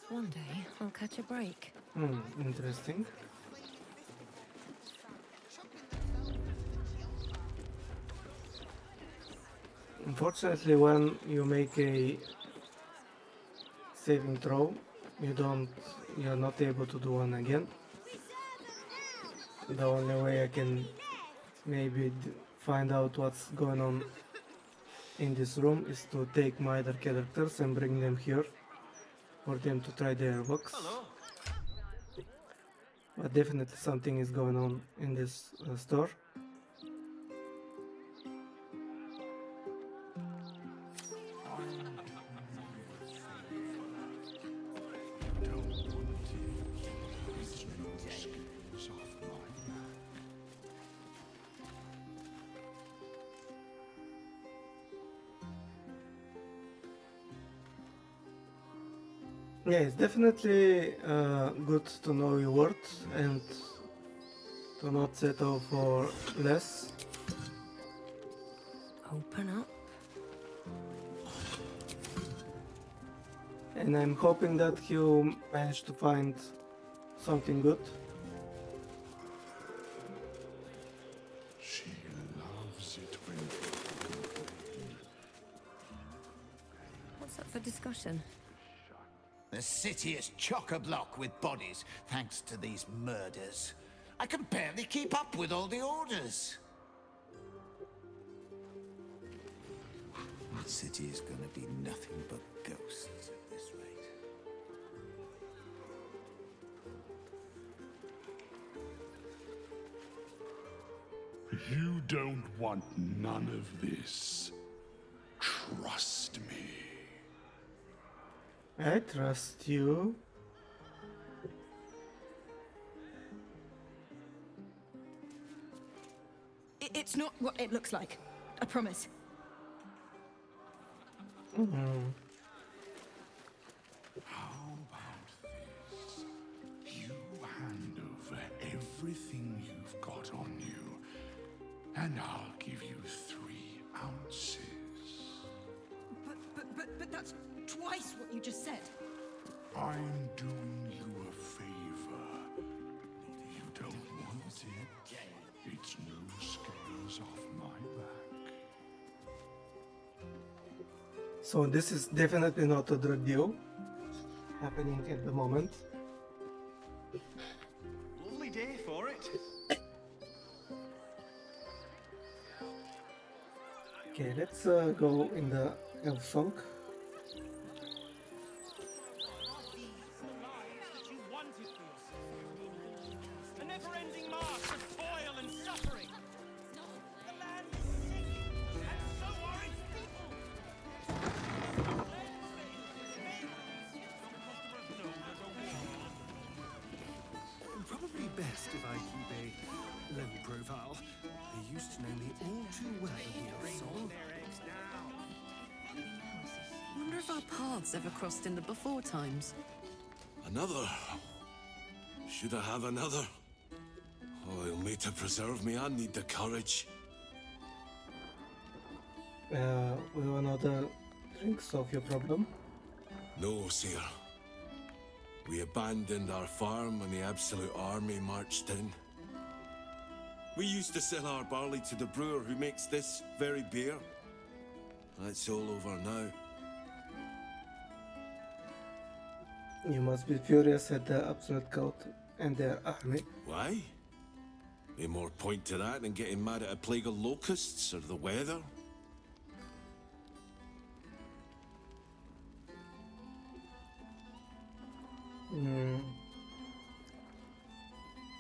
One day, I'll catch a break. Interesting. Unfortunately, when you make a saving throw, you're not able to do one again. The only way I can maybe find out what's going on in this room is to take my other characters and bring them here for them to try their works. But definitely something is going on in this store. Yeah, it's definitely good to know your worth and to not settle for less. Open up. And I'm hoping that he'll manage to find something good. She loves it when What's up for discussion? The city is chock-a-block with bodies, thanks to these murders. I can barely keep up with all the orders. The city is gonna be nothing but ghosts at this rate. You don't want none of this. Trust me. I trust you. It's not what it looks like. I promise. How about this? You hand over everything you've got on you, and I'll give you 3 ounces. But that's twice what you just said. I'm doing you a favor. You don't want it? It's no scales off my back. So this is definitely not a drug deal happening at the moment. Lovely day for it. Okay, let's go in the elf song. A never-ending march of toil and suffering. The land is sick, and so are its people. Probably best if I keep a low profile. They used to know me all too well in the soul. Wonder if our paths ever crossed in the before times. Another? Should I have another? Oil me to preserve me, I need the courage. Will another drink solve your problem? No, sir. We abandoned our farm when the Absolute Army marched in. We used to sell our barley to the brewer who makes this very beer. That's all over now. You must be furious at the Absolute Cult and their army. Why? Any more point to that than getting mad at a plague of locusts or the weather?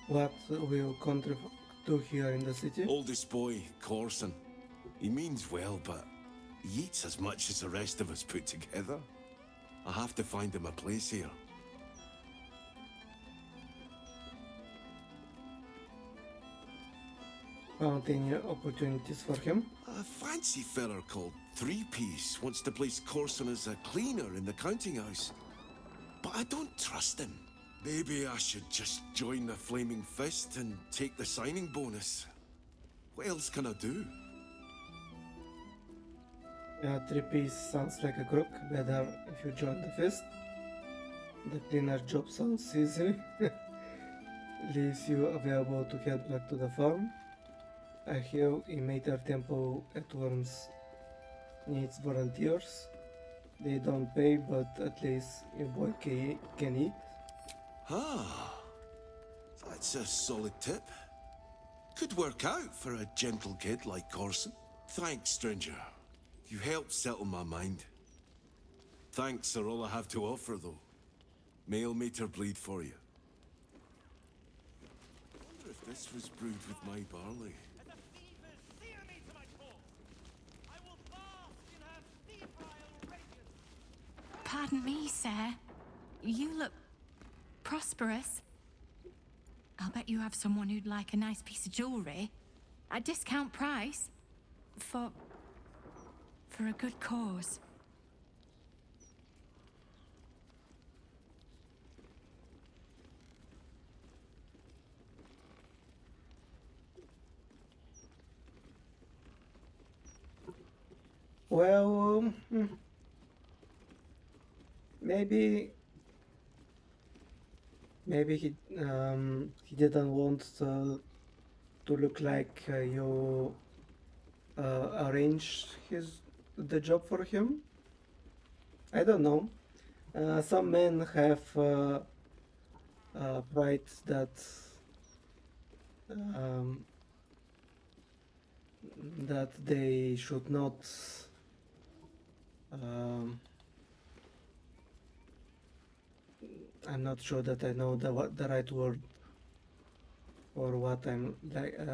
What will contribute to here in the city? Oldest boy, Corson. He means well, but he eats as much as the rest of us put together. I have to find him a place here. found any opportunities for him. A fancy feller called Three Piece wants to place Corson as a cleaner in the counting house. But I don't trust him. Maybe I should just join the Flaming Fist and take the signing bonus. What else can I do? Yeah, 3-piece sounds like a crook. Better if you join the fist. The cleaner job sounds easy. Leaves you available to head back to the farm. I hear Emater Temple at Worms needs volunteers. They don't pay, but at least your boy can eat. Ah, that's a solid tip. Could work out for a gentle kid like Corson. Thanks, stranger. You helped settle my mind. Thanks are all I have to offer, though. Male meter bleed for you. I wonder if this was brewed with my barley. Pardon me, sir. You look prosperous. I'll bet you have someone who'd like a nice piece of jewelry at discount price for a good cause. Well, maybe he didn't want to look like you arranged the job for him. I don't know. Some men have pride that they should not I'm not sure that I know the right word for what I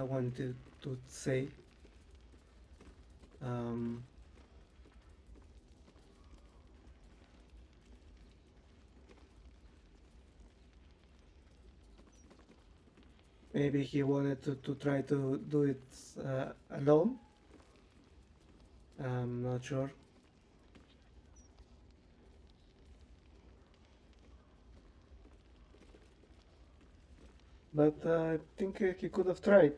wanted to say. Maybe he wanted to try to do it alone. I'm not sure. But I think he could have tried.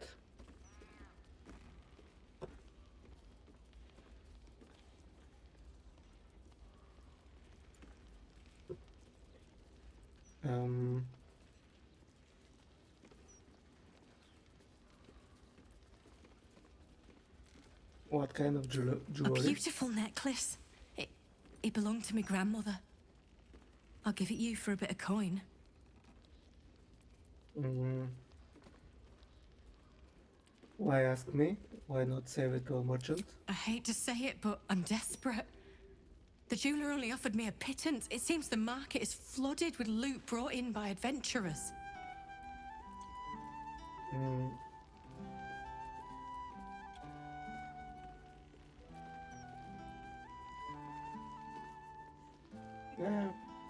What kind of jewelry? A beautiful necklace. It belonged to my grandmother. I'll give it you for a bit of coin. Why ask me? Why not save it to a merchant? I hate to say it, but I'm desperate. The jeweler only offered me a pittance. It seems the market is flooded with loot brought in by adventurers. Yeah,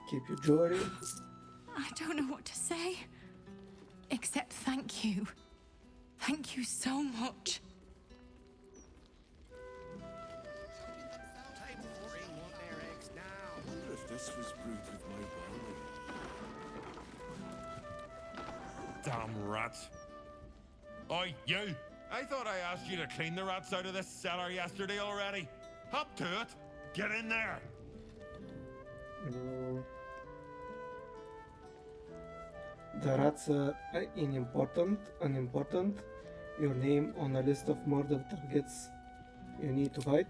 keep your jewelry. I don't know what to say, except thank you. Thank you so much. I wonder if this was brewed with my barley. Damn rats. Oi, you! I thought I asked you to clean the rats out of this cellar yesterday already. Hop to it. Get in there. The rats are unimportant. Your name on a list of murder targets you need to fight.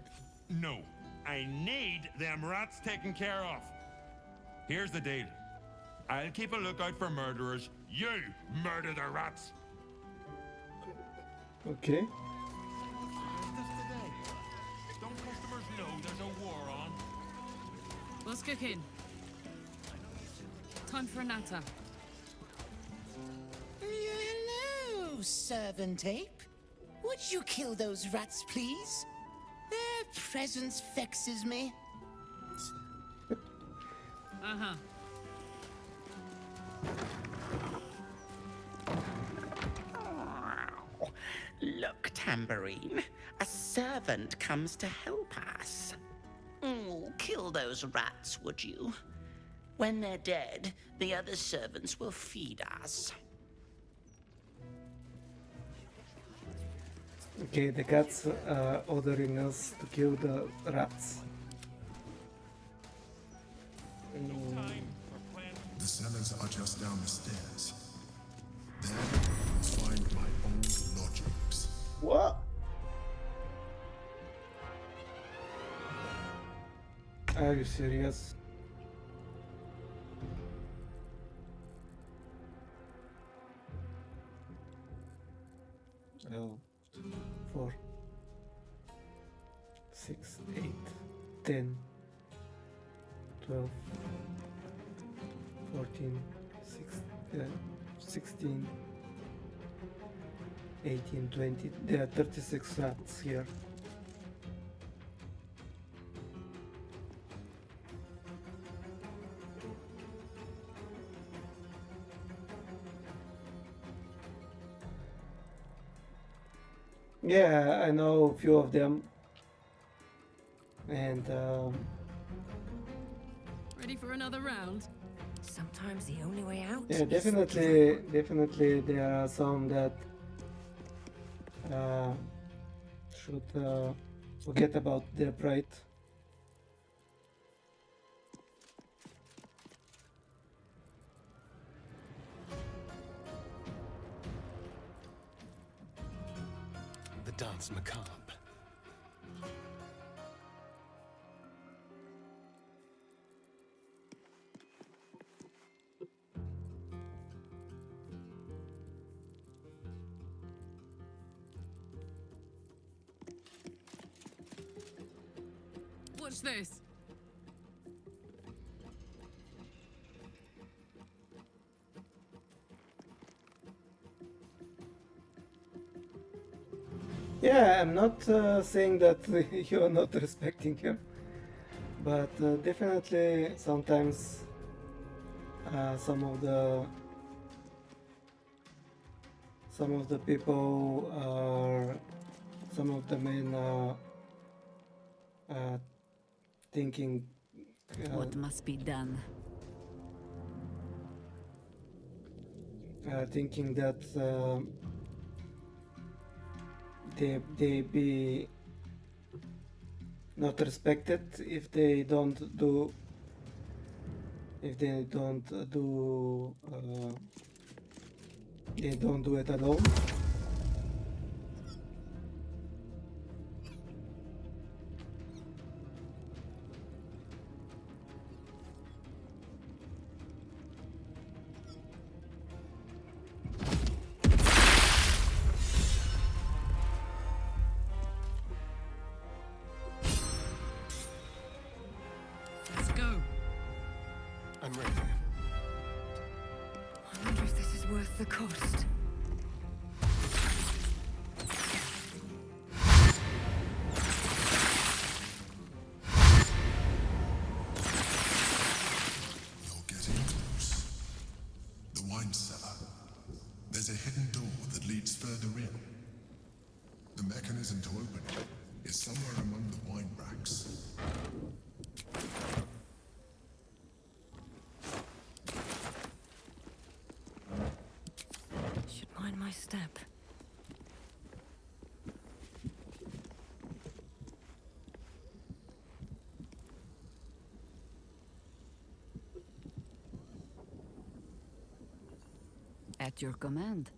No, I need them rats taken care of. Here's the deal. I'll keep a lookout for murderers. You murder the rats. Okay. Don't customers know there's a war on? What's cooking? Time for a natter. Hello, servant ape. Would you kill those rats, please? Their presence vexes me. Uh-huh. Look, tambourine. A servant comes to help us. Kill those rats, would you? When they're dead, the other servants will feed us. Okay, the cats are ordering us to kill the rats. The cellars are just down the stairs. There, you'll find my old lodgings. What? Are you serious? Oh, 4, 6, 8, 10, 12, 14, 16, 18, 20. There are 36 rats here. Yeah, I know a few of them. And Ready for another round? Sometimes the only way out. yeah, is definitely there are some that should forget about their pride. The dance macabre. Watch this. Yeah, I'm not saying that you're not respecting him, but definitely sometimes some of the people are, some of the men are thinking What must be done? thinking that they be not respected if they don't do it alone. Let's go. I'm ready. I wonder if this is worth the cost. You're getting close. The wine cellar. There's a hidden door that leads further in. The mechanism to open it is somewhere among the wine racks. Should mind my step. At your command.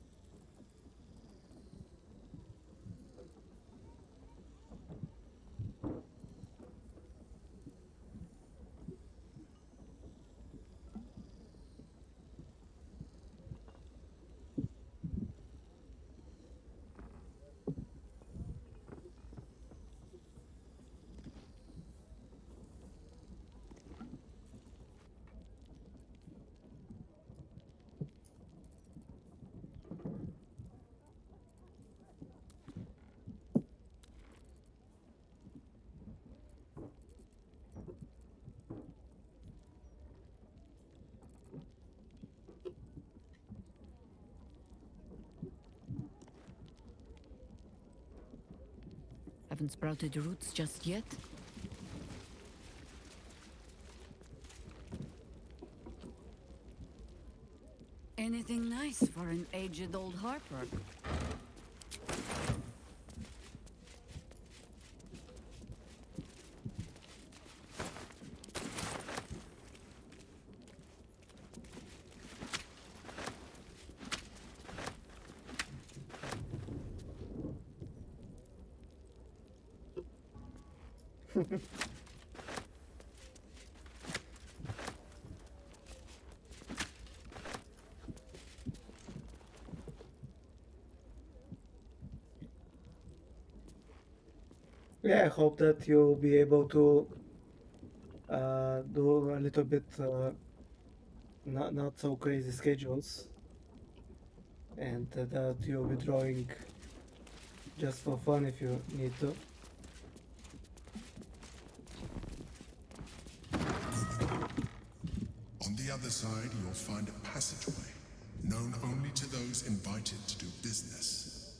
haven't sprouted roots just yet. Anything nice for an aged old harper? Yeah, I hope that you'll be able to do a little bit not so crazy schedules, and that you'll be drawing just for fun if you need to. On the other side, you'll find a passageway, known only to those invited to do business.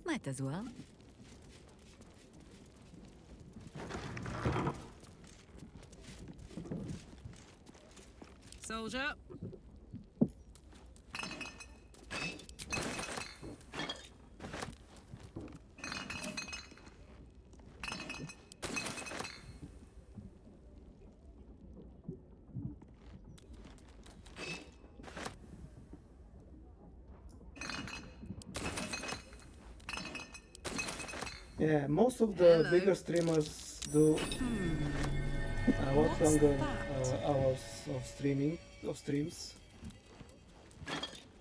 Might as well. Soldier. Yeah, most of the bigger streamers do a lot longer hours of streams,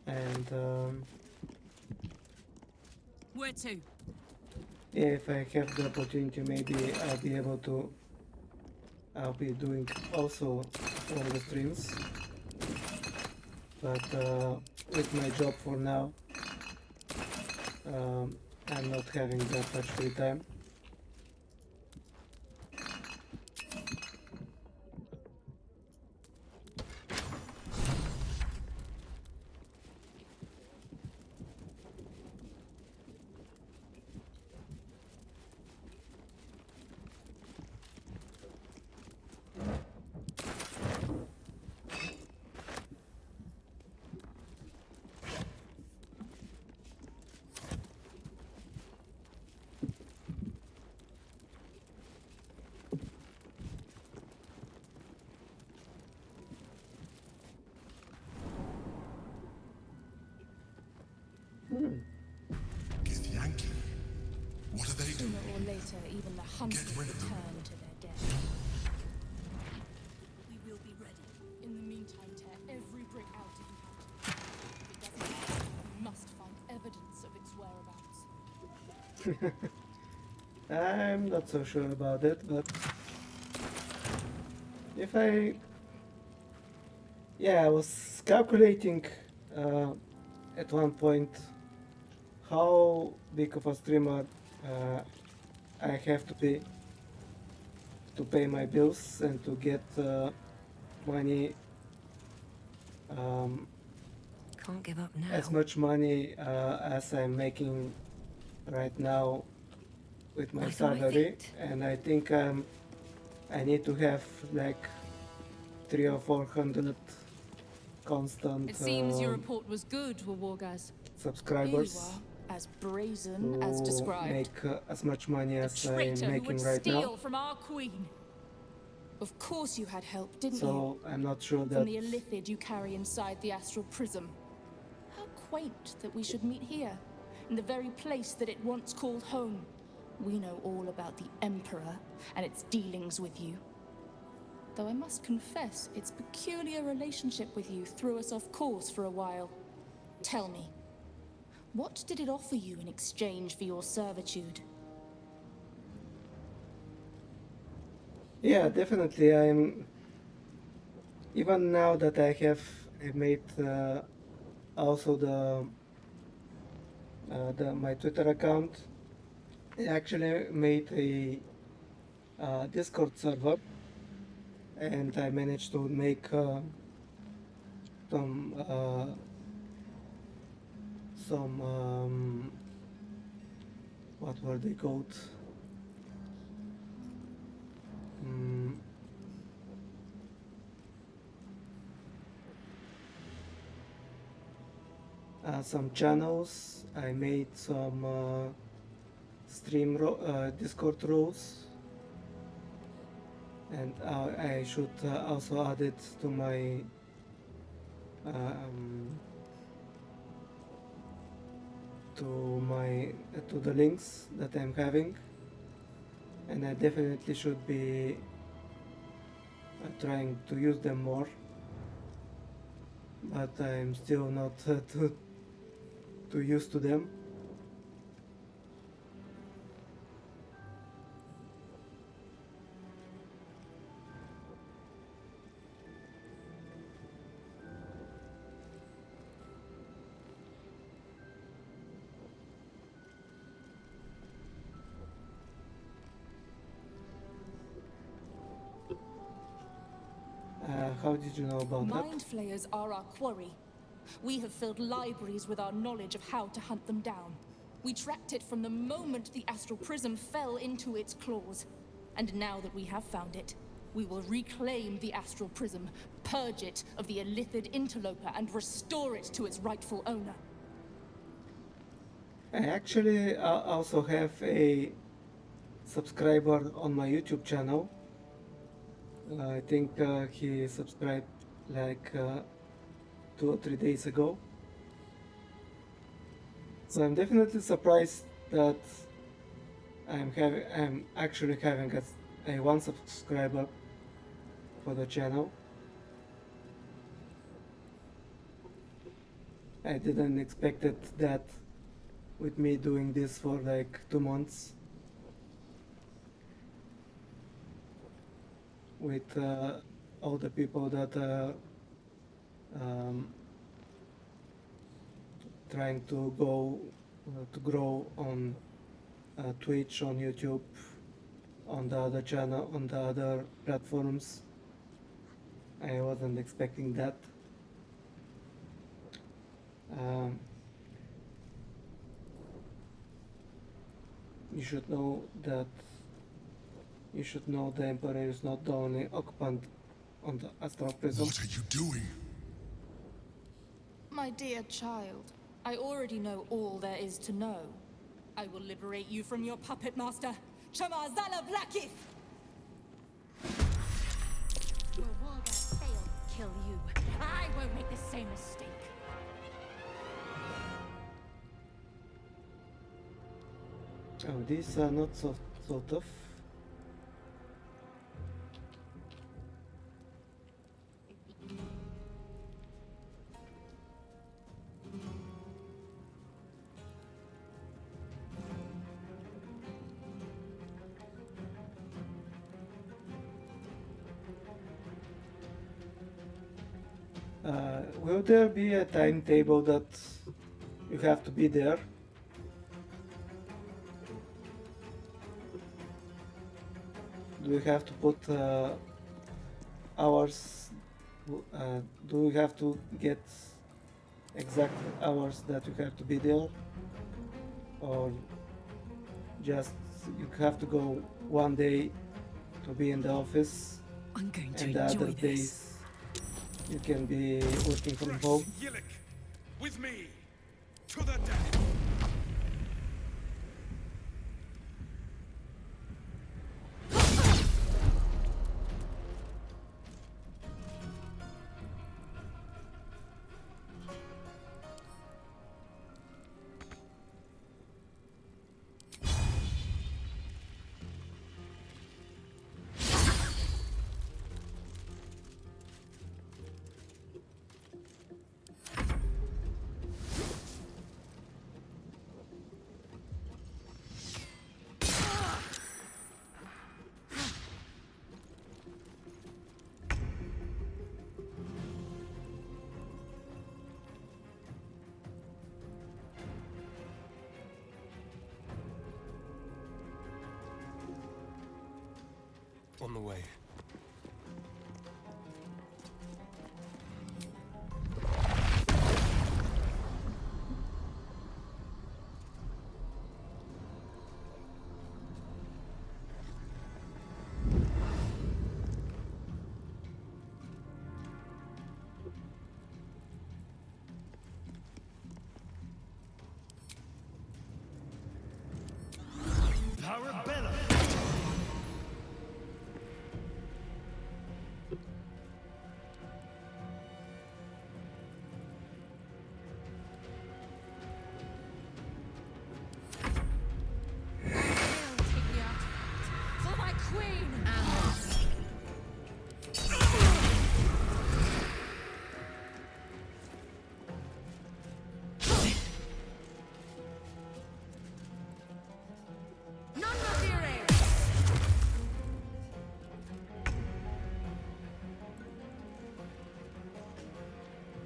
and Where to? yeah, if I have the opportunity, maybe I'll be doing also longer streams, but with my job for now, I'm not having that much free time. Githyanki? What are they doing? Sooner or later, even the huntsmen return to their dead. We will be ready. In the meantime, tear every brick out if you have to. If it doesn't matter, we must find evidence of its whereabouts. I'm not so sure about that, but if I was calculating at one point how big of a streamer I have to be to pay my bills and to get money, Can't give up now. as much money as I'm making right now with my What do I salary, and I think I need to have like 300 or 400 constant It seems your report was good, Wargaz. subscribers Here you are, as brazen as to described. make as much money A as I'm traitor who making would right steal now. from our queen. Of course you had help, didn't you? So I'm not sure From that the illithid you carry inside the astral prism. How quaint that we should meet here, in the very place that it once called home. We know all about the Emperor and its dealings with you. Though I must confess, its peculiar relationship with you threw us off course for a while. Tell me, what did it offer you in exchange for your servitude? yeah, definitely I'm even now that I made also the my Twitter account. I actually made a Discord server, and I managed to make some what were they called? Some channels. I made some Discord roles, and I should also add it to my to the links that I'm having, and I definitely should be trying to use them more, but I'm still not too used to them. How did you know about that? Mind flayers are our quarry. We have filled libraries with our knowledge of how to hunt them down. We tracked it from the moment the astral prism fell into its claws. And now that we have found it, we will reclaim the astral prism, purge it of the illithid interloper, and restore it to its rightful owner. I actually also have a subscriber on my YouTube channel. I think he subscribed like 2 or 3 days ago. So I'm definitely surprised that I'm actually having a one subscriber for the channel. I didn't expect that with me doing this for like 2 months. With all the people that are trying to grow on Twitch, on YouTube, on the other channel, on the other platforms. I wasn't expecting that. You should know that. You should know the Emperor is not the only occupant on the astral prism. What are you doing? My dear child, I already know all there is to know. I will liberate you from your puppet master, Chamazala Blackith! Your Wolga failed to kill you. I won't make the same mistake. Oh, these are not so tough. Will there be a timetable that you have to be there? Do you have to put hours? Do you have to get exact hours that you have to be there? Or just you have to go one day to be in the office, I'm going to and the enjoy other this. days you can be working from home? Yillik, with me, to the death. On the way.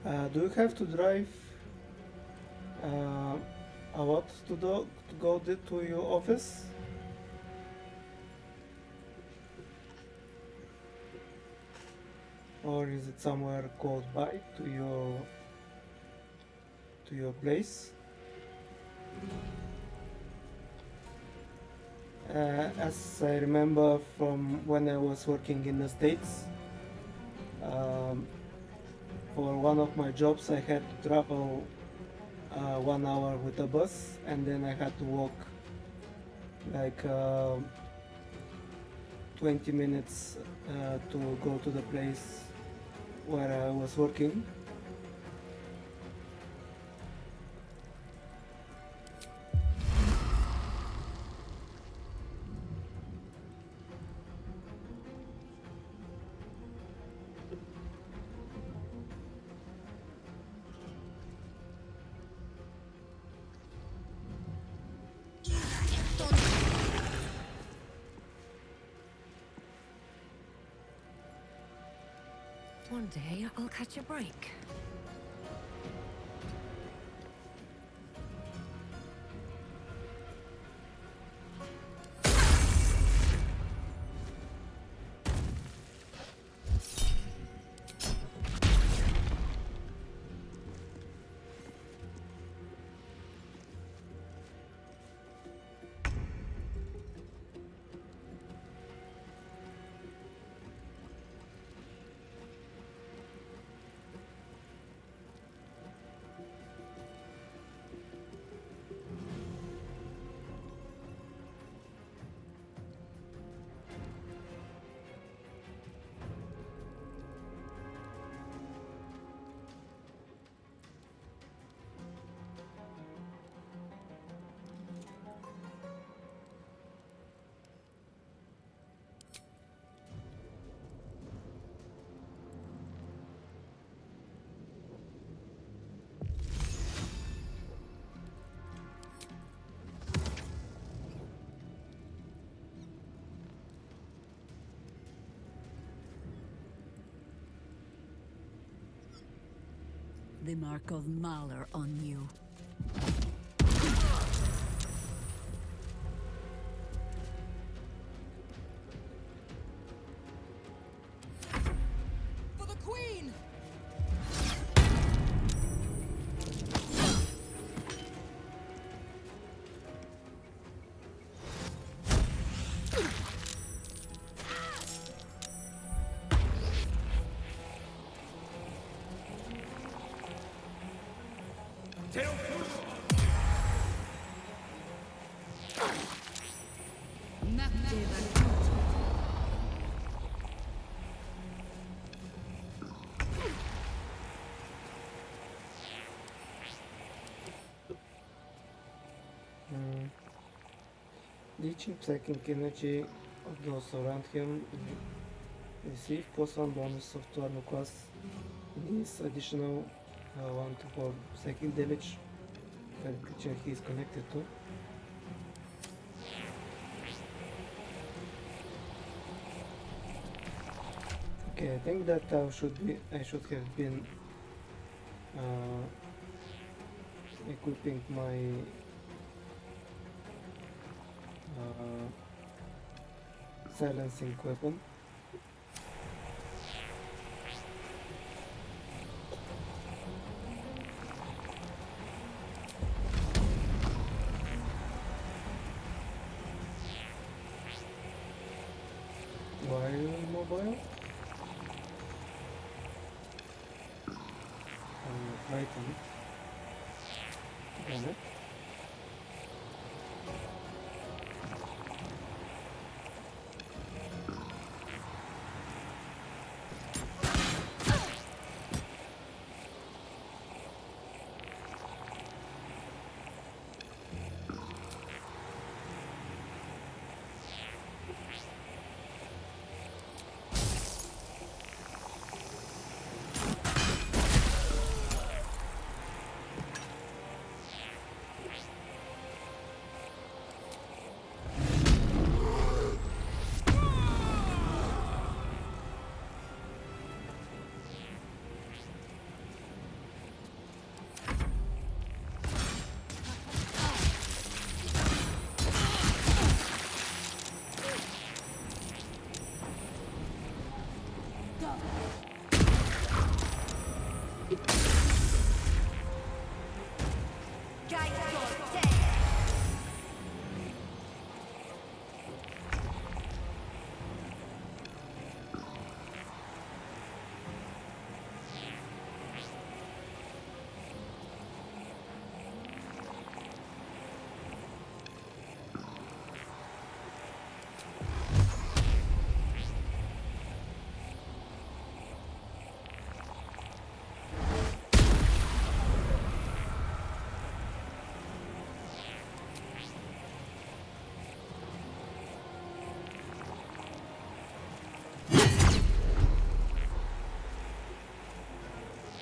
Do you have to drive a lot to go to your office? Or is it somewhere close by to your place? As I remember from when I was working in the States, for one of my jobs I had to travel 1 hour with a bus, and then I had to walk like 20 minutes to go to the place where I was working. One day I'll catch a break. The mark of Mahler on you. For the Queen!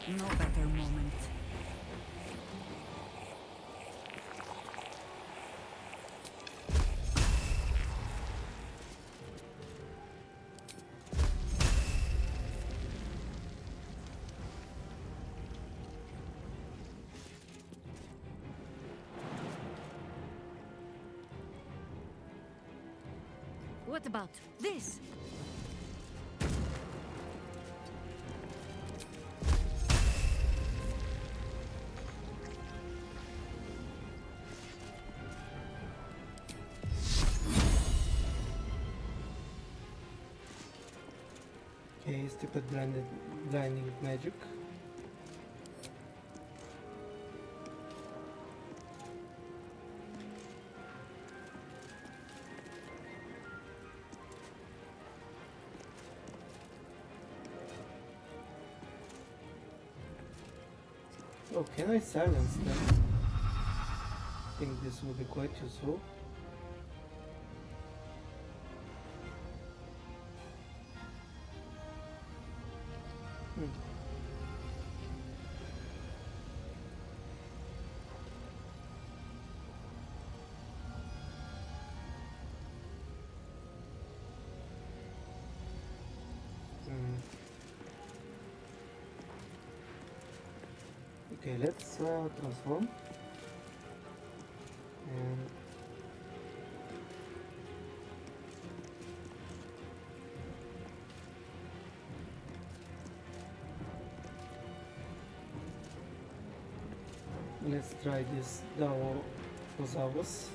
No better moment. What about this? Okay, stupid blinding magic. Oh, can I silence them? I think this will be quite useful. Okay, let's transform. And let's try this Daosaurus.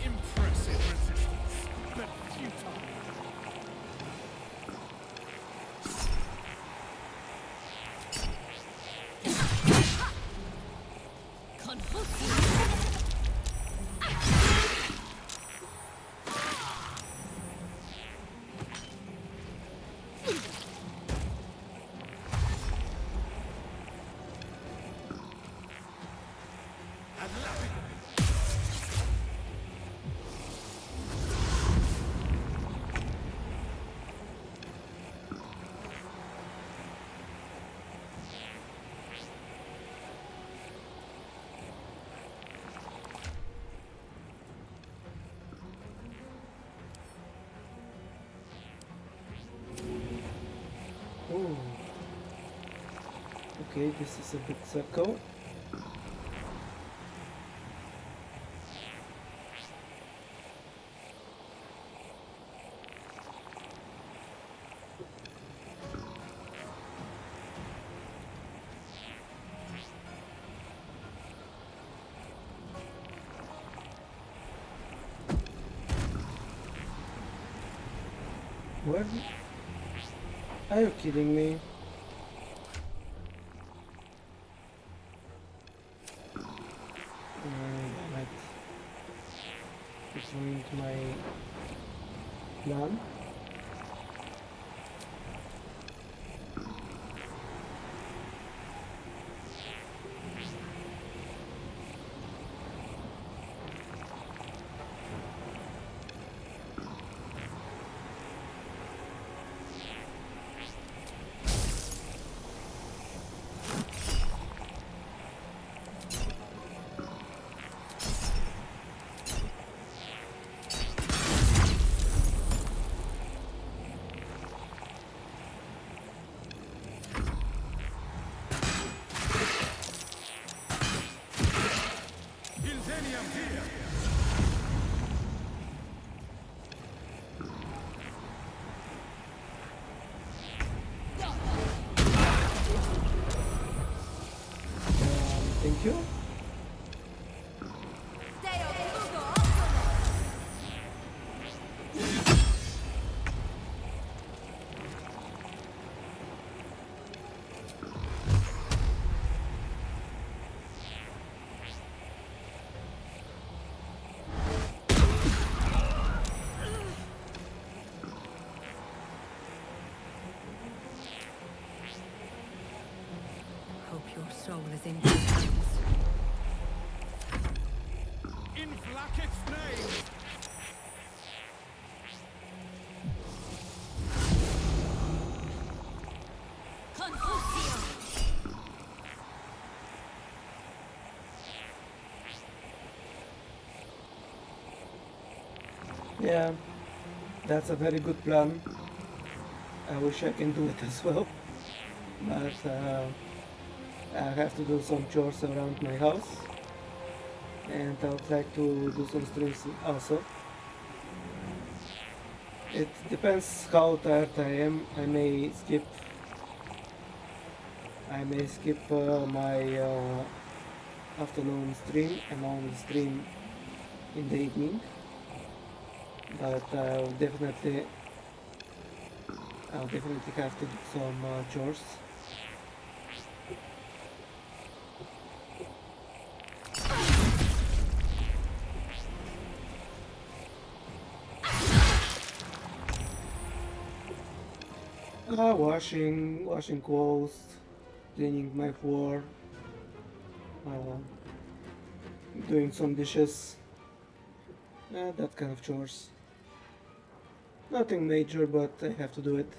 Impressive resistance, but futile. Oh. Okay, this is a big circle. What? Are you kidding me? Damn it. It ruined my plan. Thank you. Hope Your soul is in good hands. In Vlaakith's name! Yeah, that's a very good plan. I wish I can do it as well, but I have to do some chores around my house, and I'll try to do some streams also. It depends how tired I am. I may skip my afternoon stream and only stream in the evening, but I'll definitely have to do some chores. Washing clothes, cleaning my floor, doing some dishes, that kind of chores. Nothing major, but I have to do it.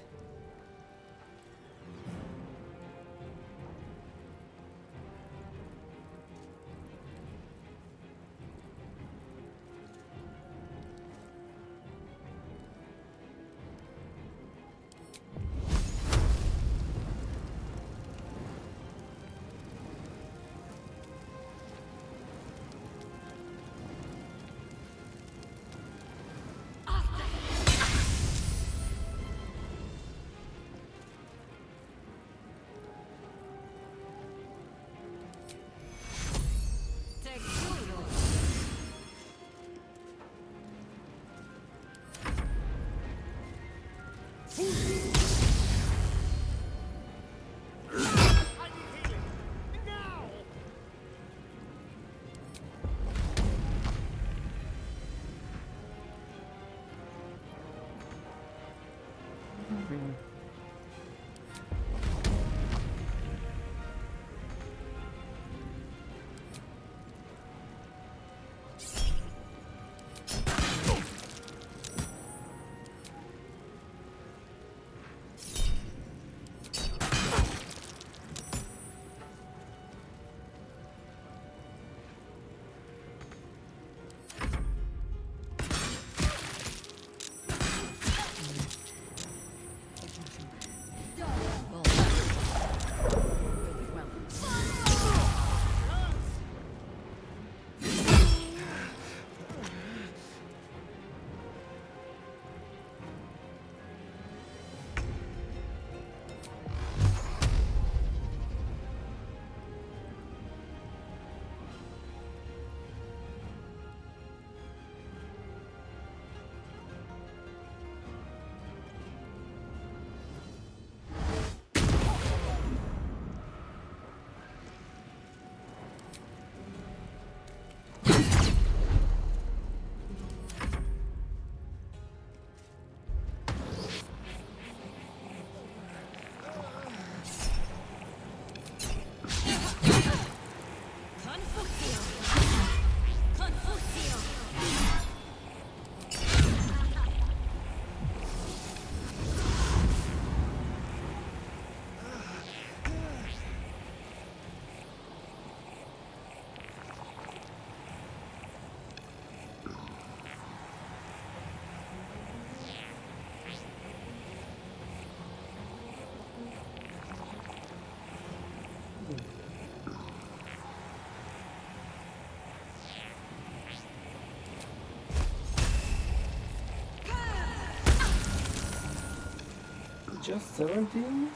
Just 17?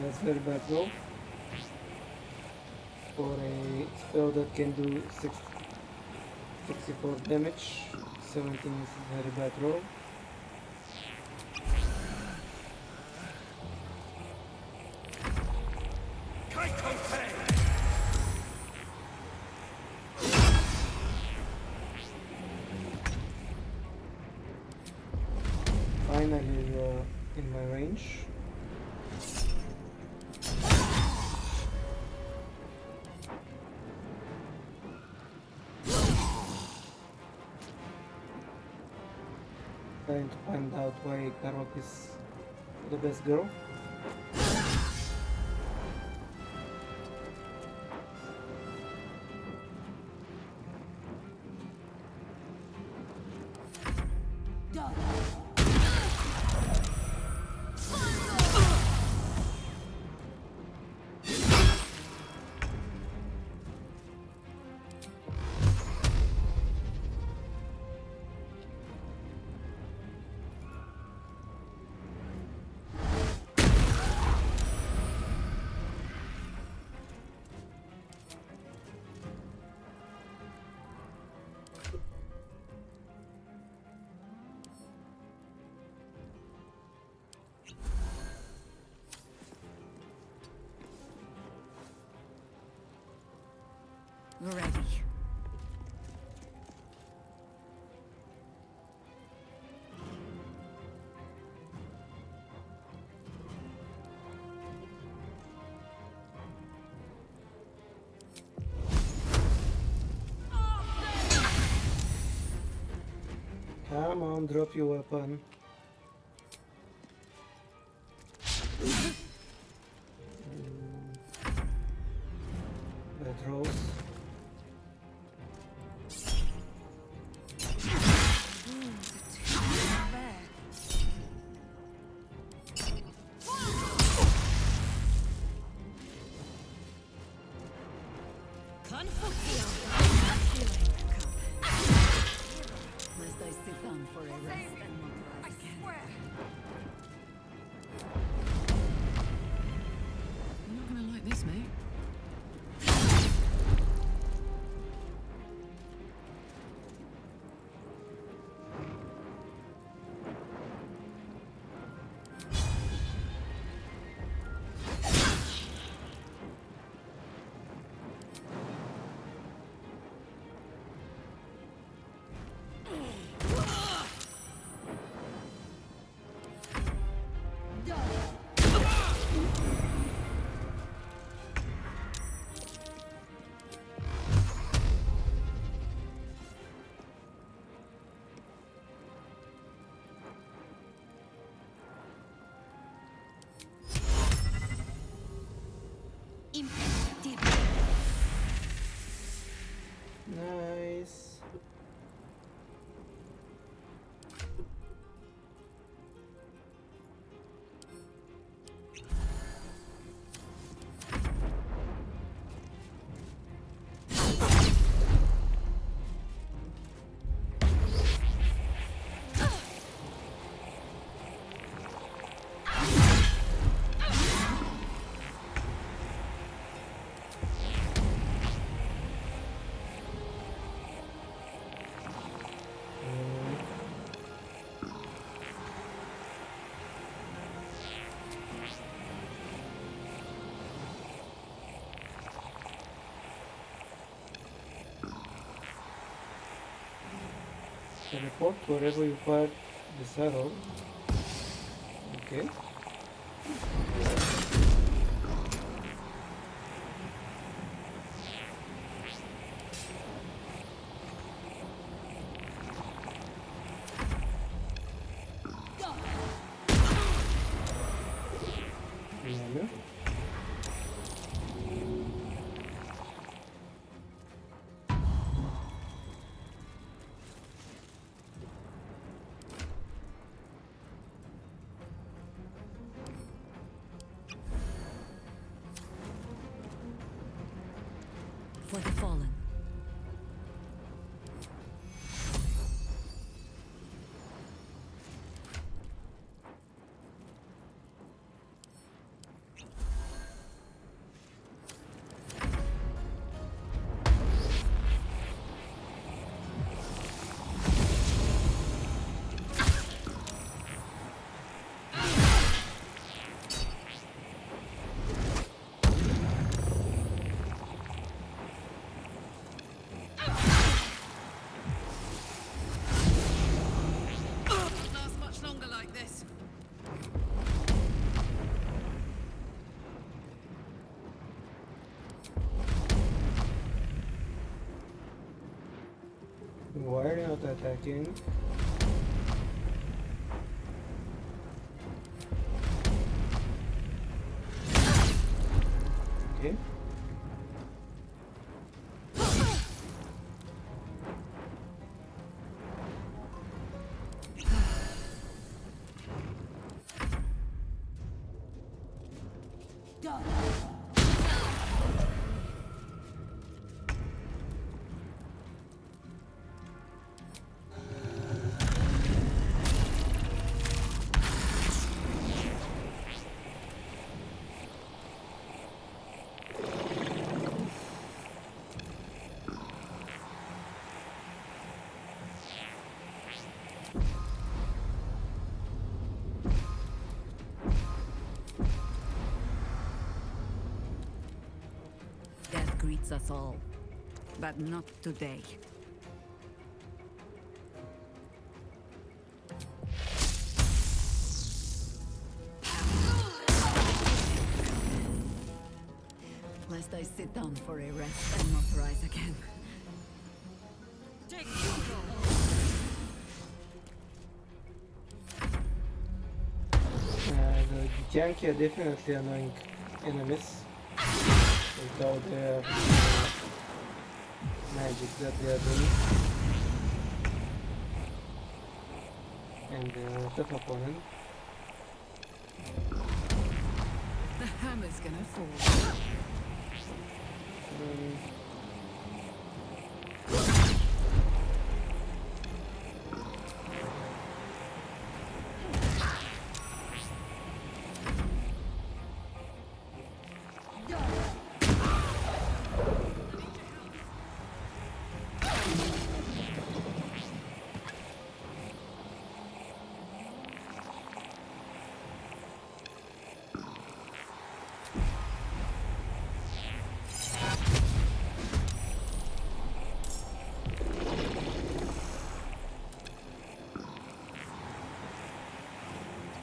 That's very bad roll. For a spell that can do 64 damage, 17 is a very bad roll. Finally in my range. Trying to find out why Karok is the best girl. Ready. Come on, drop your weapon. That rose. Must I sit down for a rest and not rise again? You're not gonna like this, mate. Nice. Teleport wherever you fire this arrow. Okay. Vale. For the fallen. Won't last much longer like this. Why are you not attacking? Okay. Death greets us all, but not today. Lest I sit down for a rest and not rise again. The Yankee are definitely annoying enemies with all their magic that they are doing. And they're a tough opponent. The hammer's gonna fall.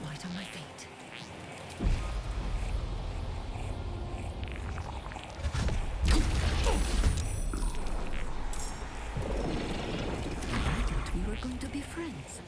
Light on my feet. I thought we were going to be friends.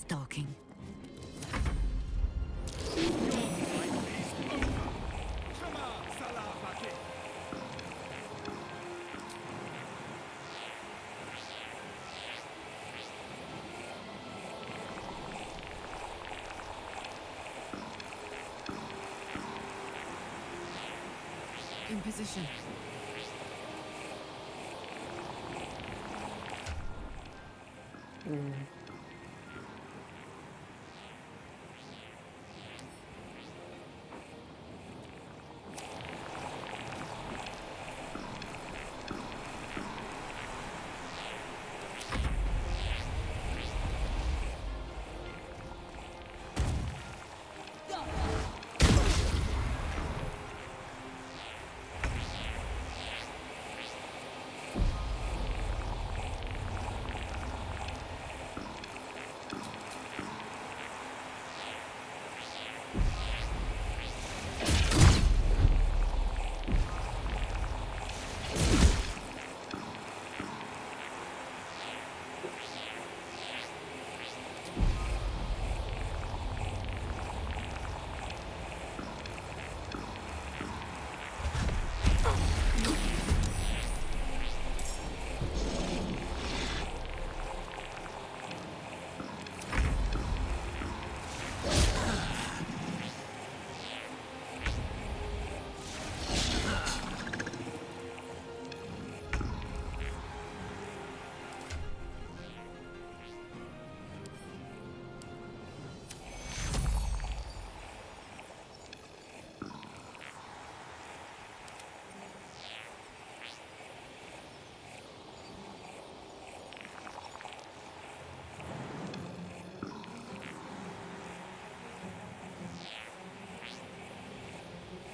Stalking. In position.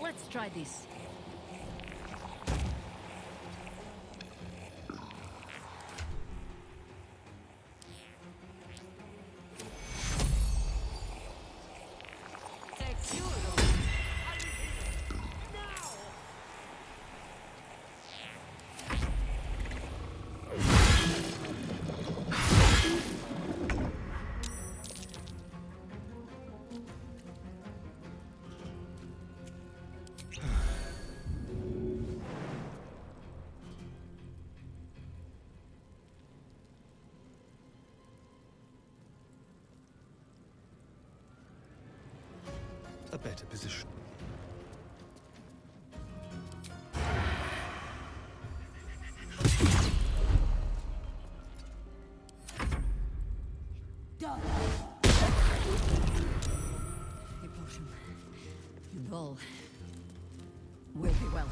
Let's try this. A better position. Your potion and all will be well.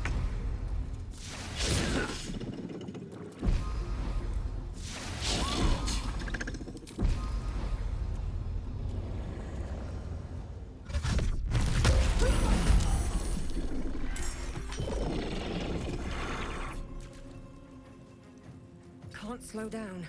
Can't slow down.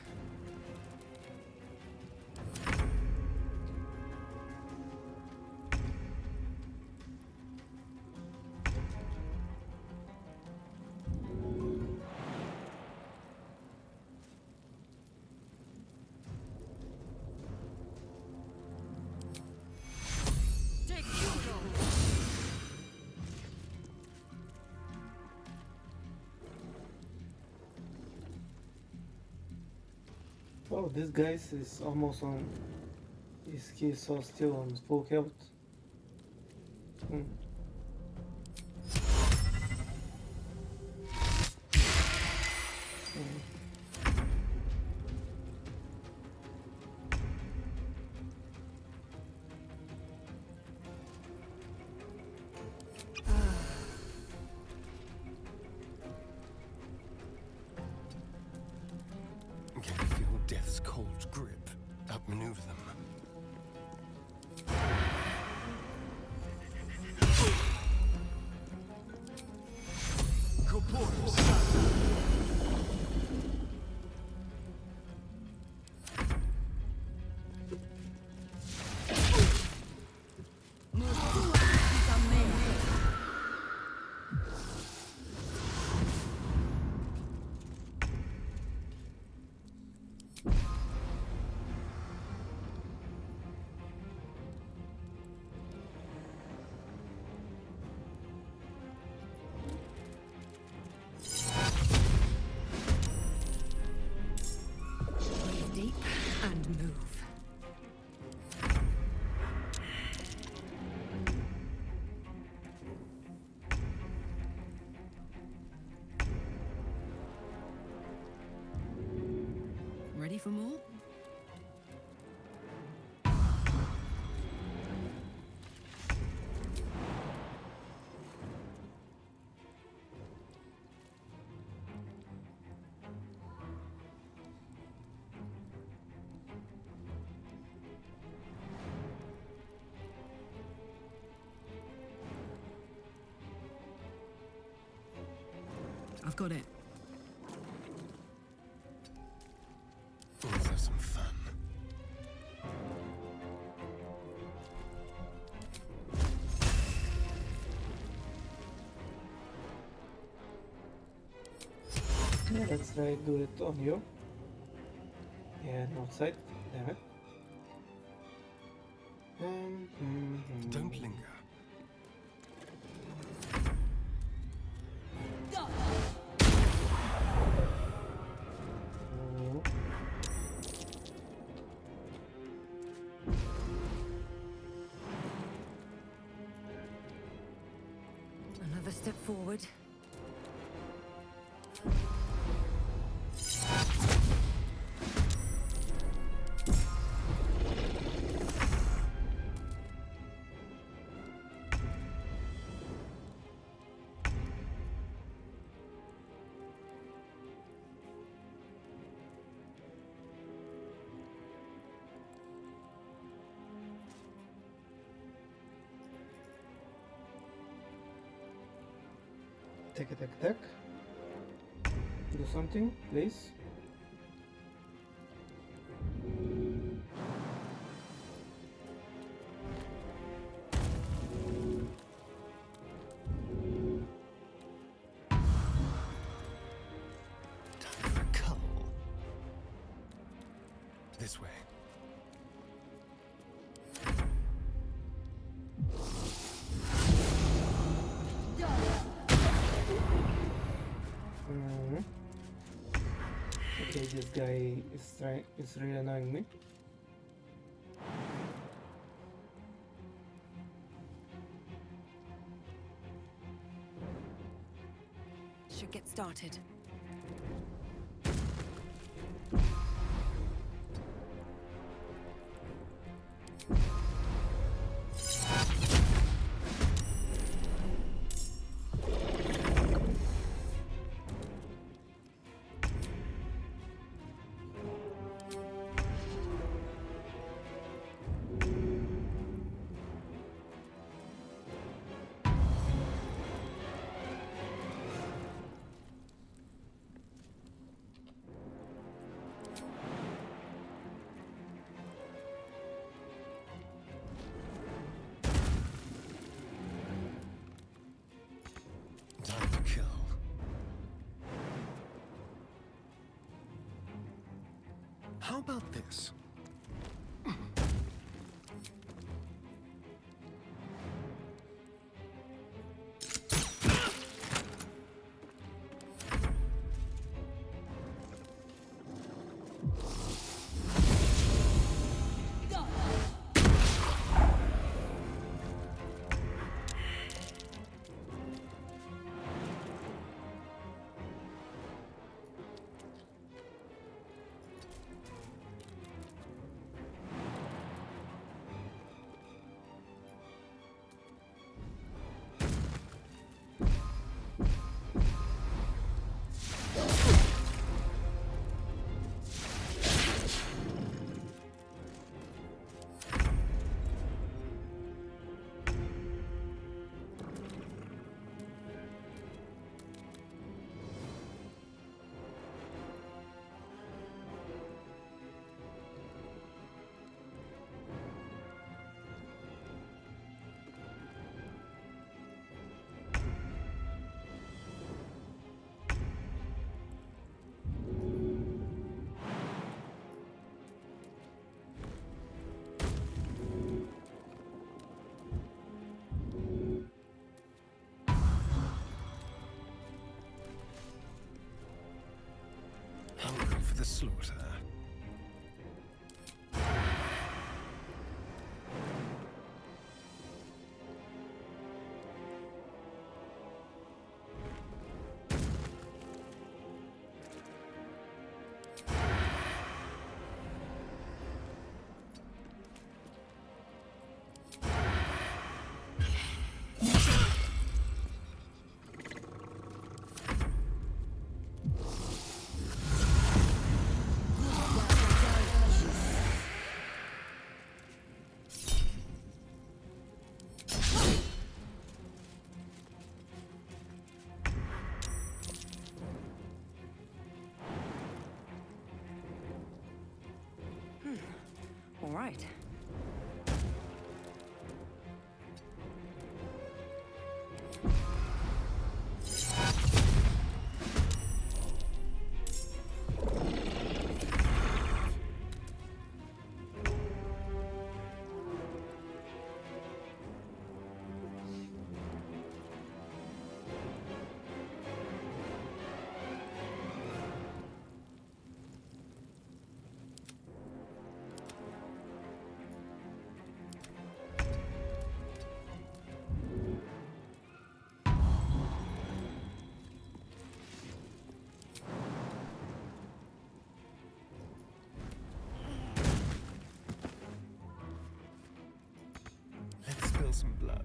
Oh, this guy is almost on. He's so still on full health. Hmm. Can you feel death's cold grip? Outmaneuver them. Deep and move. Ready for more? I've got it. Let's have some fun. Yeah, let's try do it on you. Yeah, outside. Damn it. Don't linger. Oh. Another step forward. Attack. Do something, please. This way. Okay, this guy is really annoying me. Should get started. Time to kill. How about this? Hungry for the slaughter. All right. Let's spill some blood.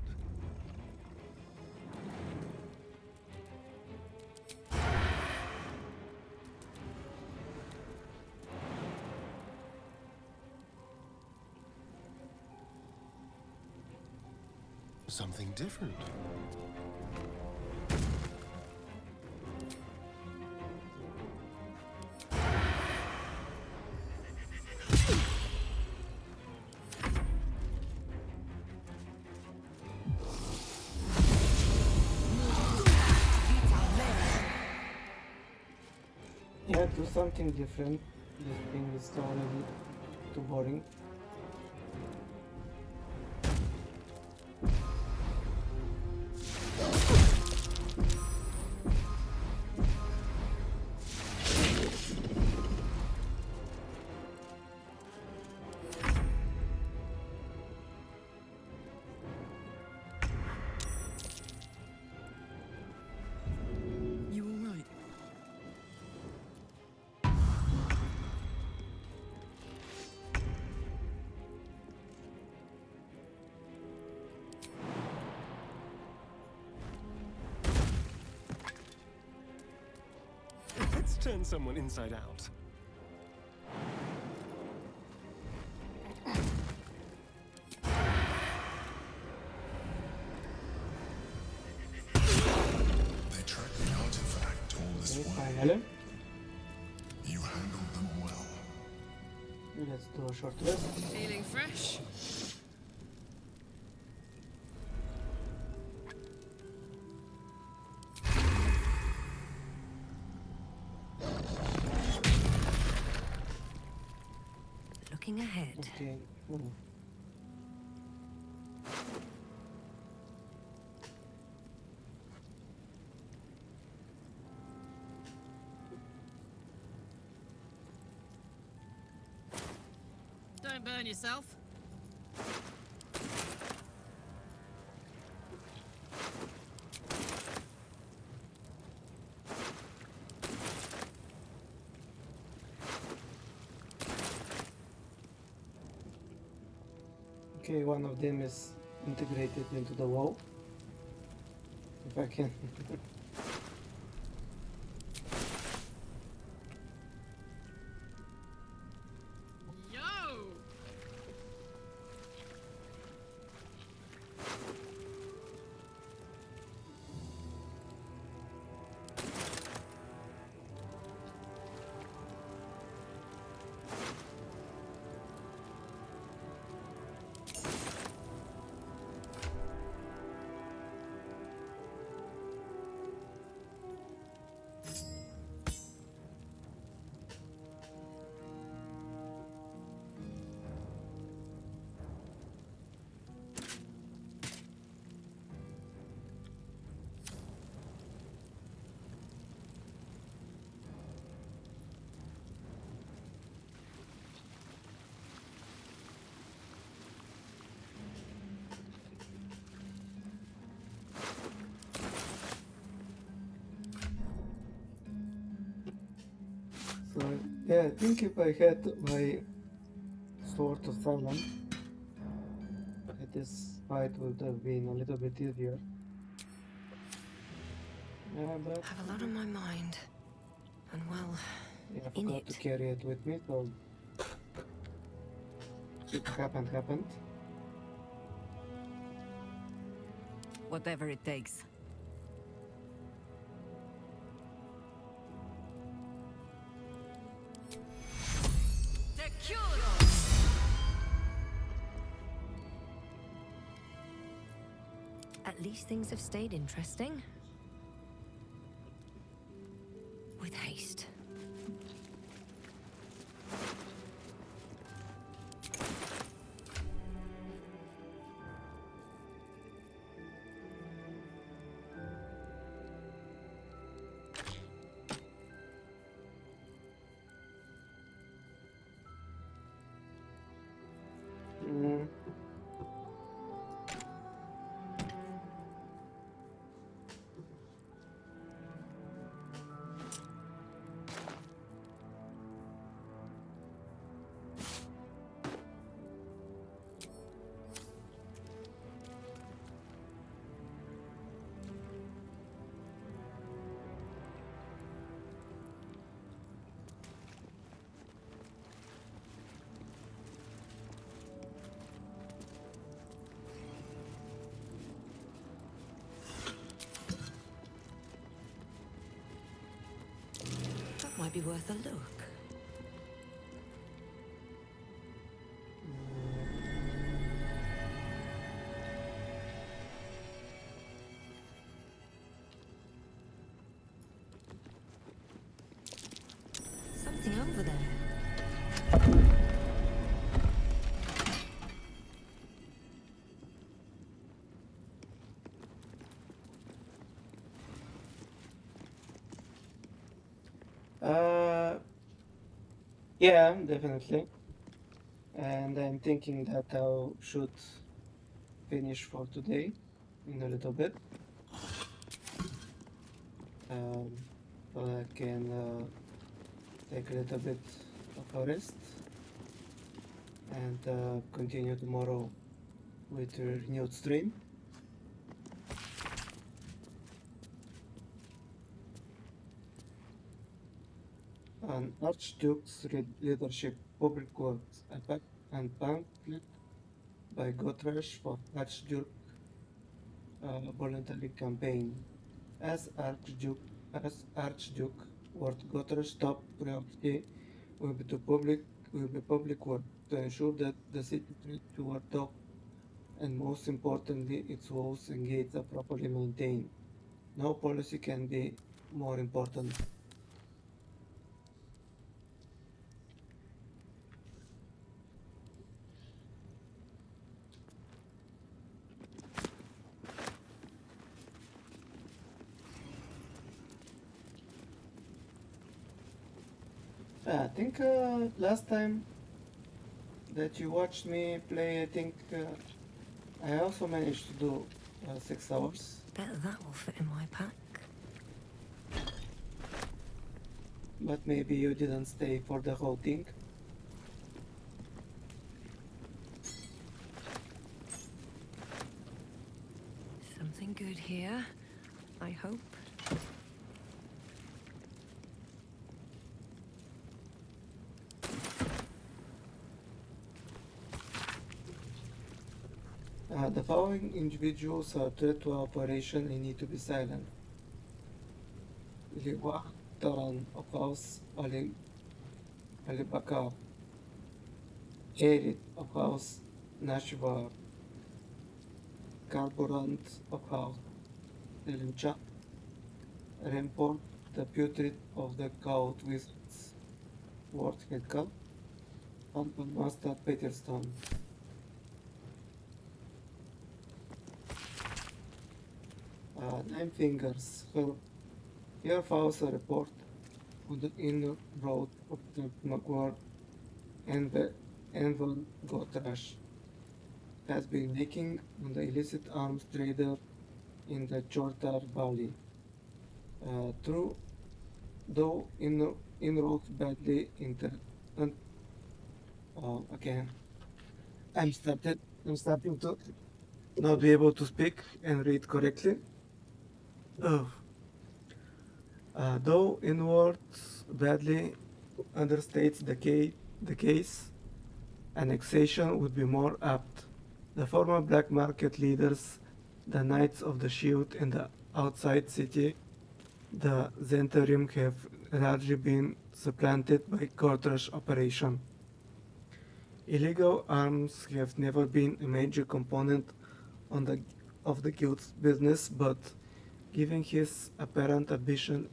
Something different. Yeah, do something different. This thing is already too boring. You all right? Let's turn someone inside out. They tracked the artifact all this Okay, while. finally. You handled them well. Let's do a short rest. Feeling fresh? Looking ahead. Okay. Don't burn yourself. Okay, one of them is integrated into the wall. If I can. Yo! So yeah, I think if I had my sword of silence, this fight would have been a little bit easier. Yeah, but Have a lot on my mind. And well, yeah, I in forgot it. to carry it with me, so it happened. Whatever it takes. At least things have stayed interesting. With haste. Mm. That might be worth a look. Something over there. Yeah, definitely. And I'm thinking that I should finish for today in a little bit. Um, so I can take a little bit of a rest and continue tomorrow with a renewed stream. An Archduke's Leadership Public Works Epic and Pamphlet by Gottresh for Archduke Voluntary Campaign. As Archduke, as Archduke, Lord Gottre's top priority will be public work to ensure that the city treated toward top and most importantly its walls and gates are properly maintained. No policy can be more important. I think last time that you watched me play, I think I also managed to do 6 hours. Bet that will fit in my pack. But maybe you didn't stay for the whole thing. Something good here, I hope. The following individuals are threat to our operation and need to be silent. Liwa Taran of House Alibakar, Erit of House Nashvar, Carburant of House Elimcha, Remport, the Putrid of the Cloud Wizards, Ward Headcup, and Master Peterstone. Nine Fingers, here follows a report on the inner road of the Magwar and the Envon Gotrash has been making on the illicit arms trader in the Chortar Valley. Through though inroads badly into again. I'm starting to not be able to speak and read correctly. Oh. Though inwards badly understates the case, annexation would be more apt. The former black market leaders, the Knights of the Shield in the outside city, the Zentarium have largely been supplanted by Gortrash operation. Illegal arms have never been a major component of the guild's business, but given his apparent ambition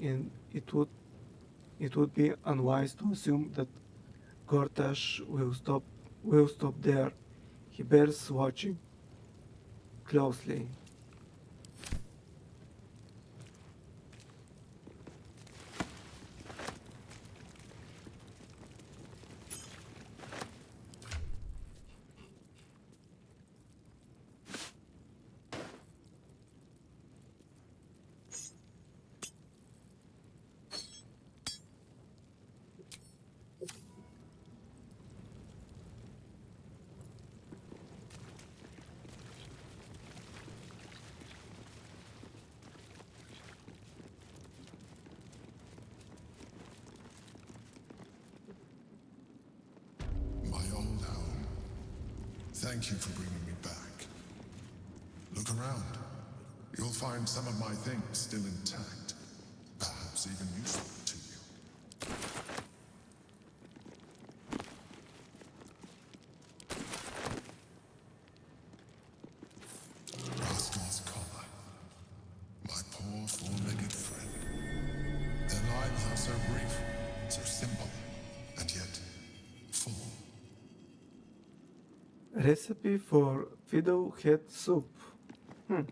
it would be unwise to assume that Gortash will stop there. He bears watching closely. My old home. Thank you for bringing me back. Look around. You'll find some of my things still intact. Perhaps even useful to you. Rascal's collar. My poor four-legged friend. Their lives are so brief, so simple, and yet full. Recipe for fiddlehead soup. A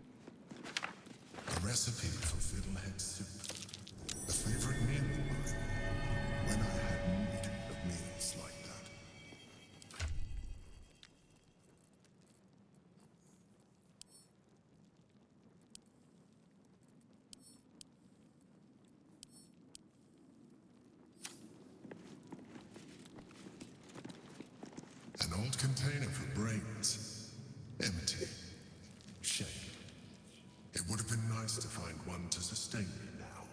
recipe for fiddlehead soup. A favorite meal of mine. When I had need of meals. container for brains. Empty. Shame. It would have been nice to find one to sustain me now.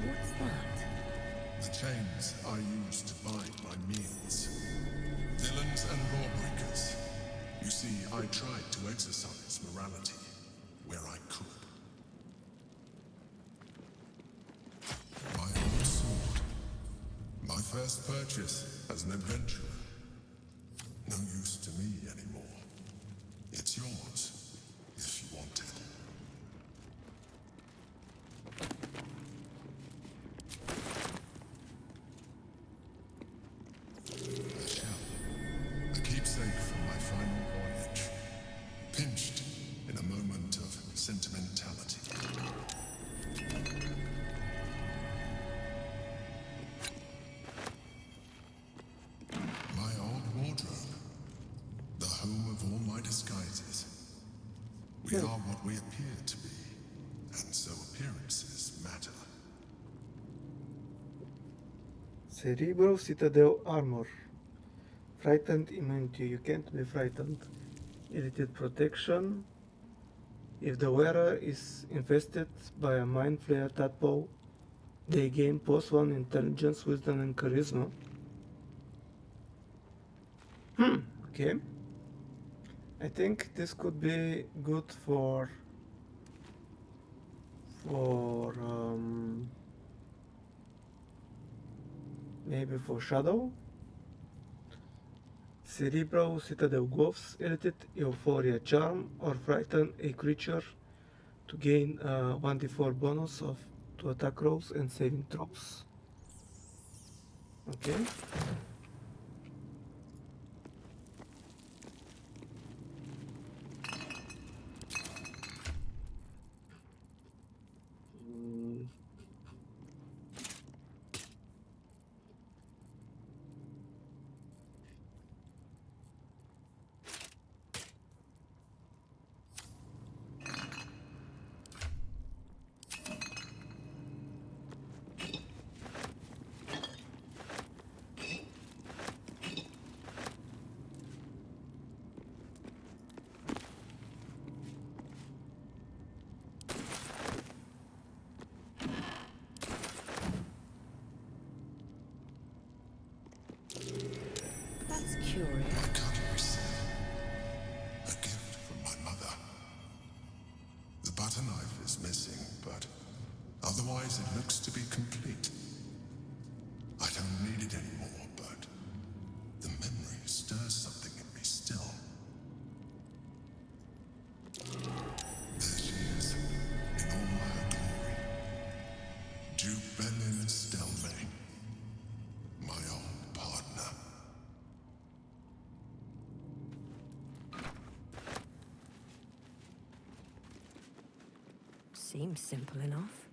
What's that? The chains I use to bind my meals. Villains and lawbreakers. You see, I tried to exercise morality where I could. My old sword. My first purchase as an adventurer. No use to me anymore. It's yours, if you want it. A shell. A keepsake from my final voyage. Pinched in a moment of sentimentality. My old wardrobe. The home of all my disguises. We are what we appear to be, and so appearances matter. Cerebral Citadel Armor. Frightened immunity. You can't be frightened. Elite protection. If the wearer is infested by a mind flayer tadpole, they gain +1 intelligence, wisdom, and charisma. Okay. I think this could be good for maybe for Shadow. Cerebral Citadel Gloves, Elite Euphoria Charm, or frighten a creature to gain 1d4 bonus to attack rolls and saving throws. Okay. That's curious. My cutlery set. A gift from my mother. The butter knife is missing, but otherwise it looks to be complete. I don't need it anymore, but the memory stirs something in me still. There she is, in all her glory. Duke Belin Stelmane, my old partner. Seems simple enough.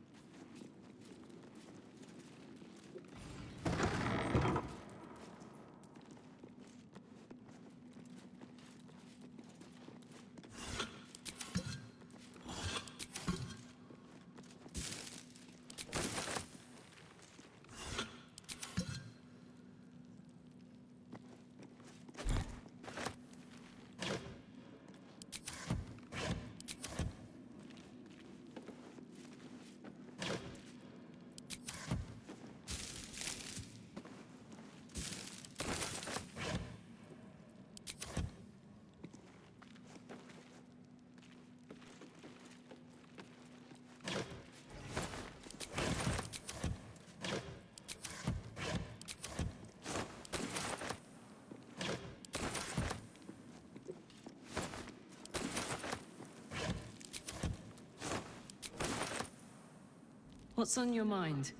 What's on your mind?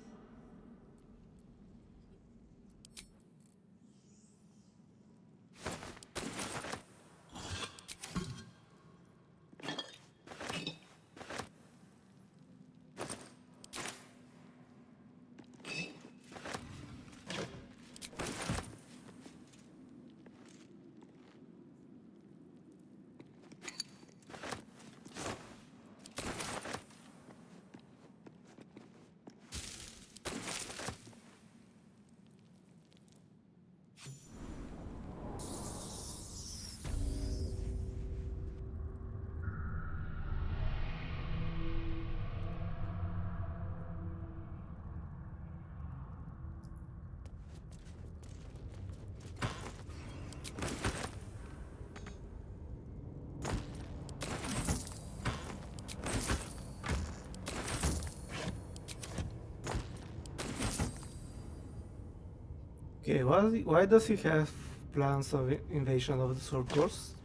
Okay, why does he have plans of invasion of the Sword Coast?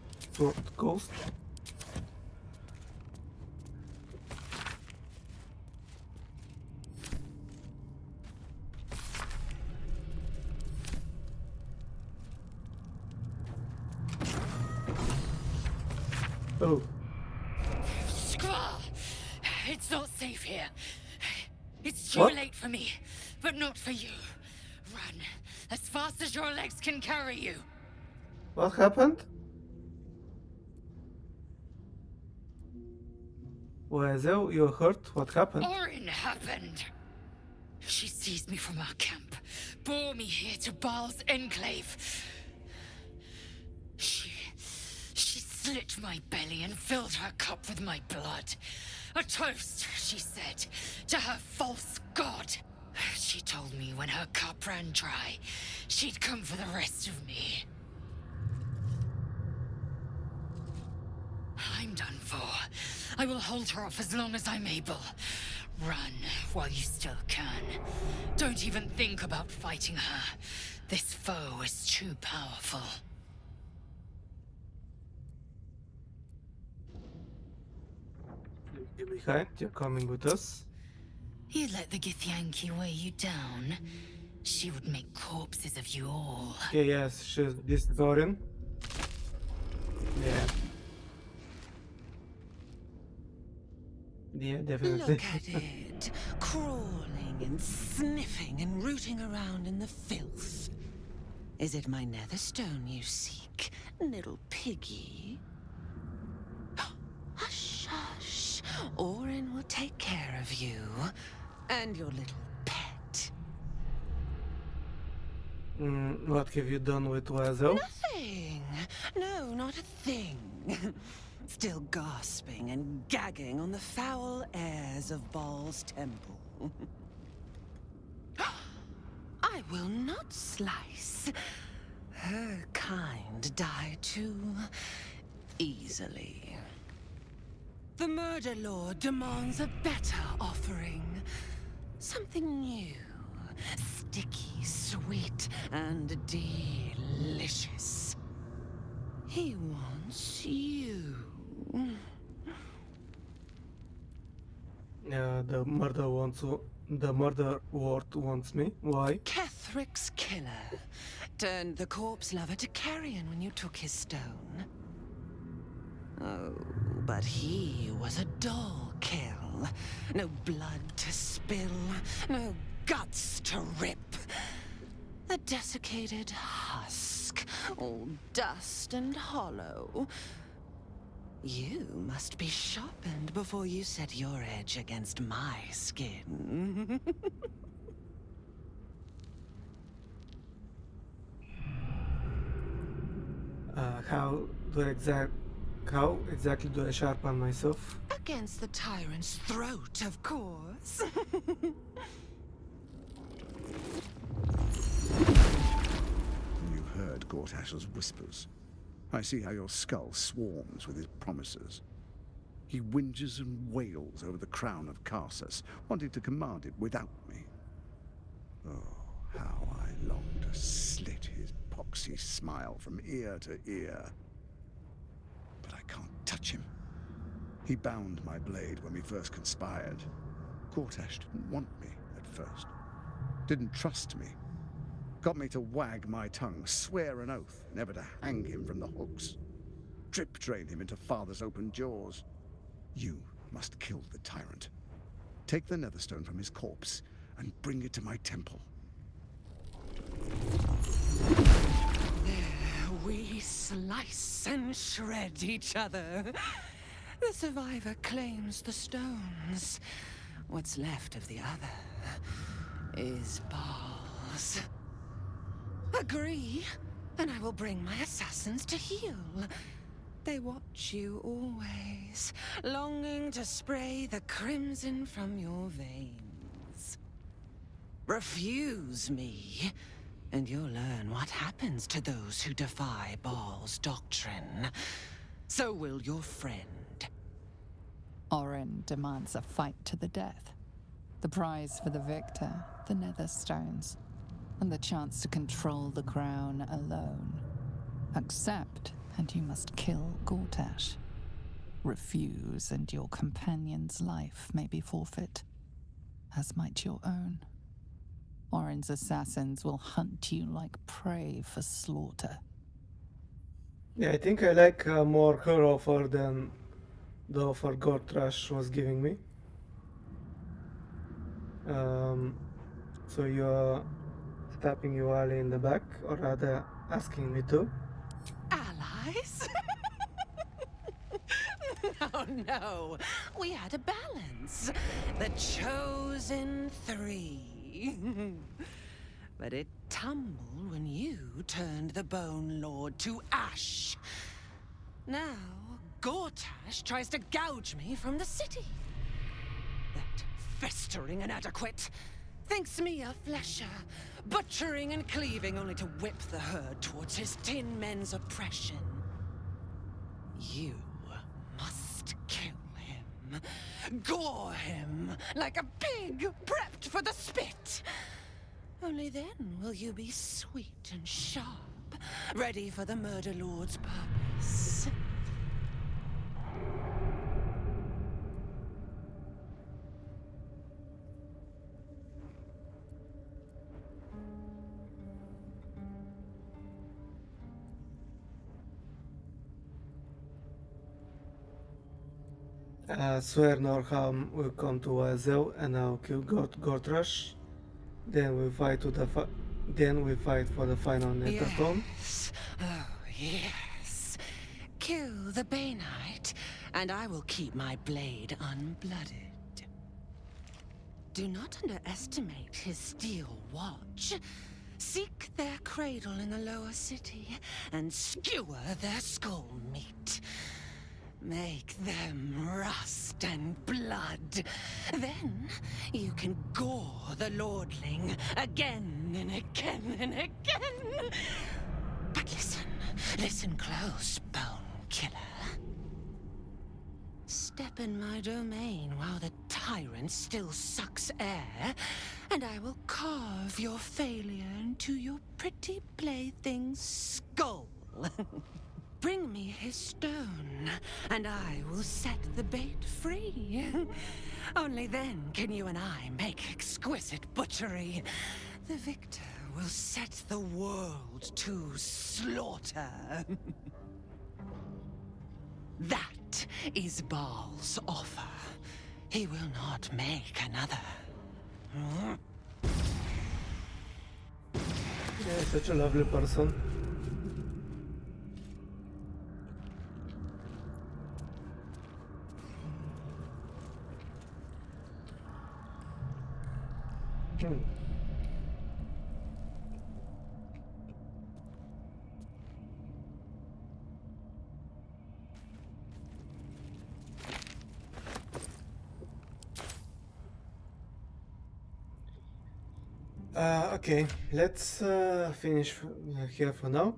Oh. Squall! It's not safe here. It's too What? late for me, but not for you. Run as fast as your legs can carry you. What happened? Well, you hurt? What happened? Orin happened. She seized me from our camp, bore me here to Baal's enclave. She slit my belly and filled her cup with my blood. A toast, she said, to her false god. She told me when her cup ran dry, she'd come for the rest of me. I'm done for. I will hold her off as long as I'm able. Run while you still can. Don't even think about fighting her. This foe is too powerful. You're behind, you're coming with us. You'd let the Githyanki weigh you down? She would make corpses of you all. Okay, yes, this is Orin. Yeah. Yeah, definitely. Look at it, crawling and sniffing and rooting around in the filth. Is it my netherstone you seek, little piggy? Hush, hush. Orin will take care of you and your little pet. What have you done with Wazel? Nothing. No, not a thing. Still gasping and gagging on the foul airs of Baal's temple. I will not slice. Her kind die too easily. The Murder Lord demands a better offering. Something new. Sticky, sweet, and delicious. He wants you. The murder lord wants me. Why? Kethric's killer turned the corpse lover to carrion when you took his stone. Oh, but he was a dull kill. No blood to spill, no guts to rip. A desiccated husk, all dust and hollow. You must be sharpened before you set your edge against my skin. How exactly do I sharpen myself? Against the tyrant's throat, of course. You heard Gortash's whispers. I see how your skull swarms with his promises. He whinges and wails over the crown of Karsus, wanting to command it without me. Oh, how I long to slit his poxy smile from ear to ear. But I can't touch him. He bound my blade when we first conspired. Gortash didn't want me at first. Didn't trust me. Got me to wag my tongue, swear an oath never to hang him from the hooks. Drip drain him into father's open jaws. You must kill the tyrant. Take the netherstone from his corpse and bring it to my temple. There we slice and shred each other. The survivor claims the stones. What's left of the other is Baal's. Agree, and I will bring my assassins to heal. They watch you always, longing to spray the crimson from your veins. Refuse me, and you'll learn what happens to those who defy Baal's doctrine. So will your friend. Orin demands a fight to the death. The prize for the victor, the Netherstones. and the chance to control the crown alone. Accept, and you must kill Gortash. Refuse, and your companion's life may be forfeit, as might your own. Orin's assassins will hunt you like prey for slaughter. Yeah, I think I like more her offer than the offer Gortrash was giving me. So you're stabbing Yuali in the back, or rather asking me to? Allies? No. We had a balance. The chosen three. But it tumbled when you turned the Bone Lord to ash. Now, Gortash tries to gouge me from the city. That festering inadequate thinks me a flesher, butchering and cleaving only to whip the herd towards his tin men's oppression. You must kill him. Gore him like a pig prepped for the spit. Only then will you be sweet and sharp, ready for the Murder Lord's purpose. Swear Norham will come to Azel and I'll kill Gortrash. Then we fight for the final Netherstone. Yes. Oh, yes. Kill the Banite, and I will keep my blade unblooded. Do not underestimate his steel watch. Seek their cradle in the lower city and skewer their skull meat. Make them rust and blood. Then you can gore the lordling again and again and again. But listen close, Bone Killer. Step in my domain while the tyrant still sucks air, and I will carve your failure into your pretty plaything's skull. Bring me his stone, and I will set the bait free. Only then can you and I make exquisite butchery. The victor will set the world to slaughter. That is Baal's offer. He will not make another. Yeah, he's such a lovely person. Okay, let's finish here for now.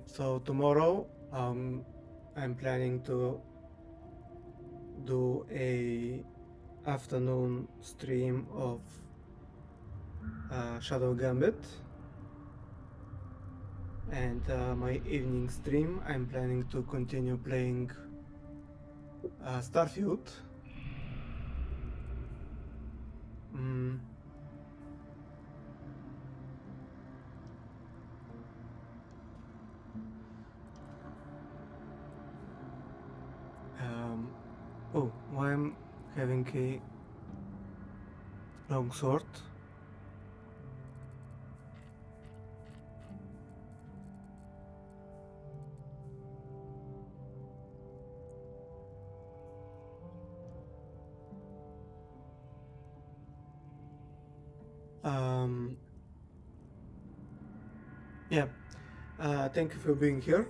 So tomorrow I'm planning to do a afternoon stream of Shadow Gambit, and my evening stream I'm planning to continue playing Starfield. Oh, why I'm having a long sword? Yeah, thank you for being here.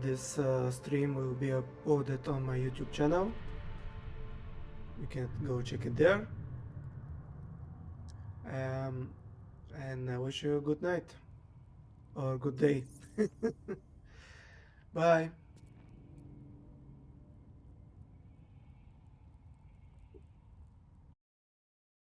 This stream will be uploaded on my YouTube channel. You can go check it there. And I wish you a good night or good day. Bye.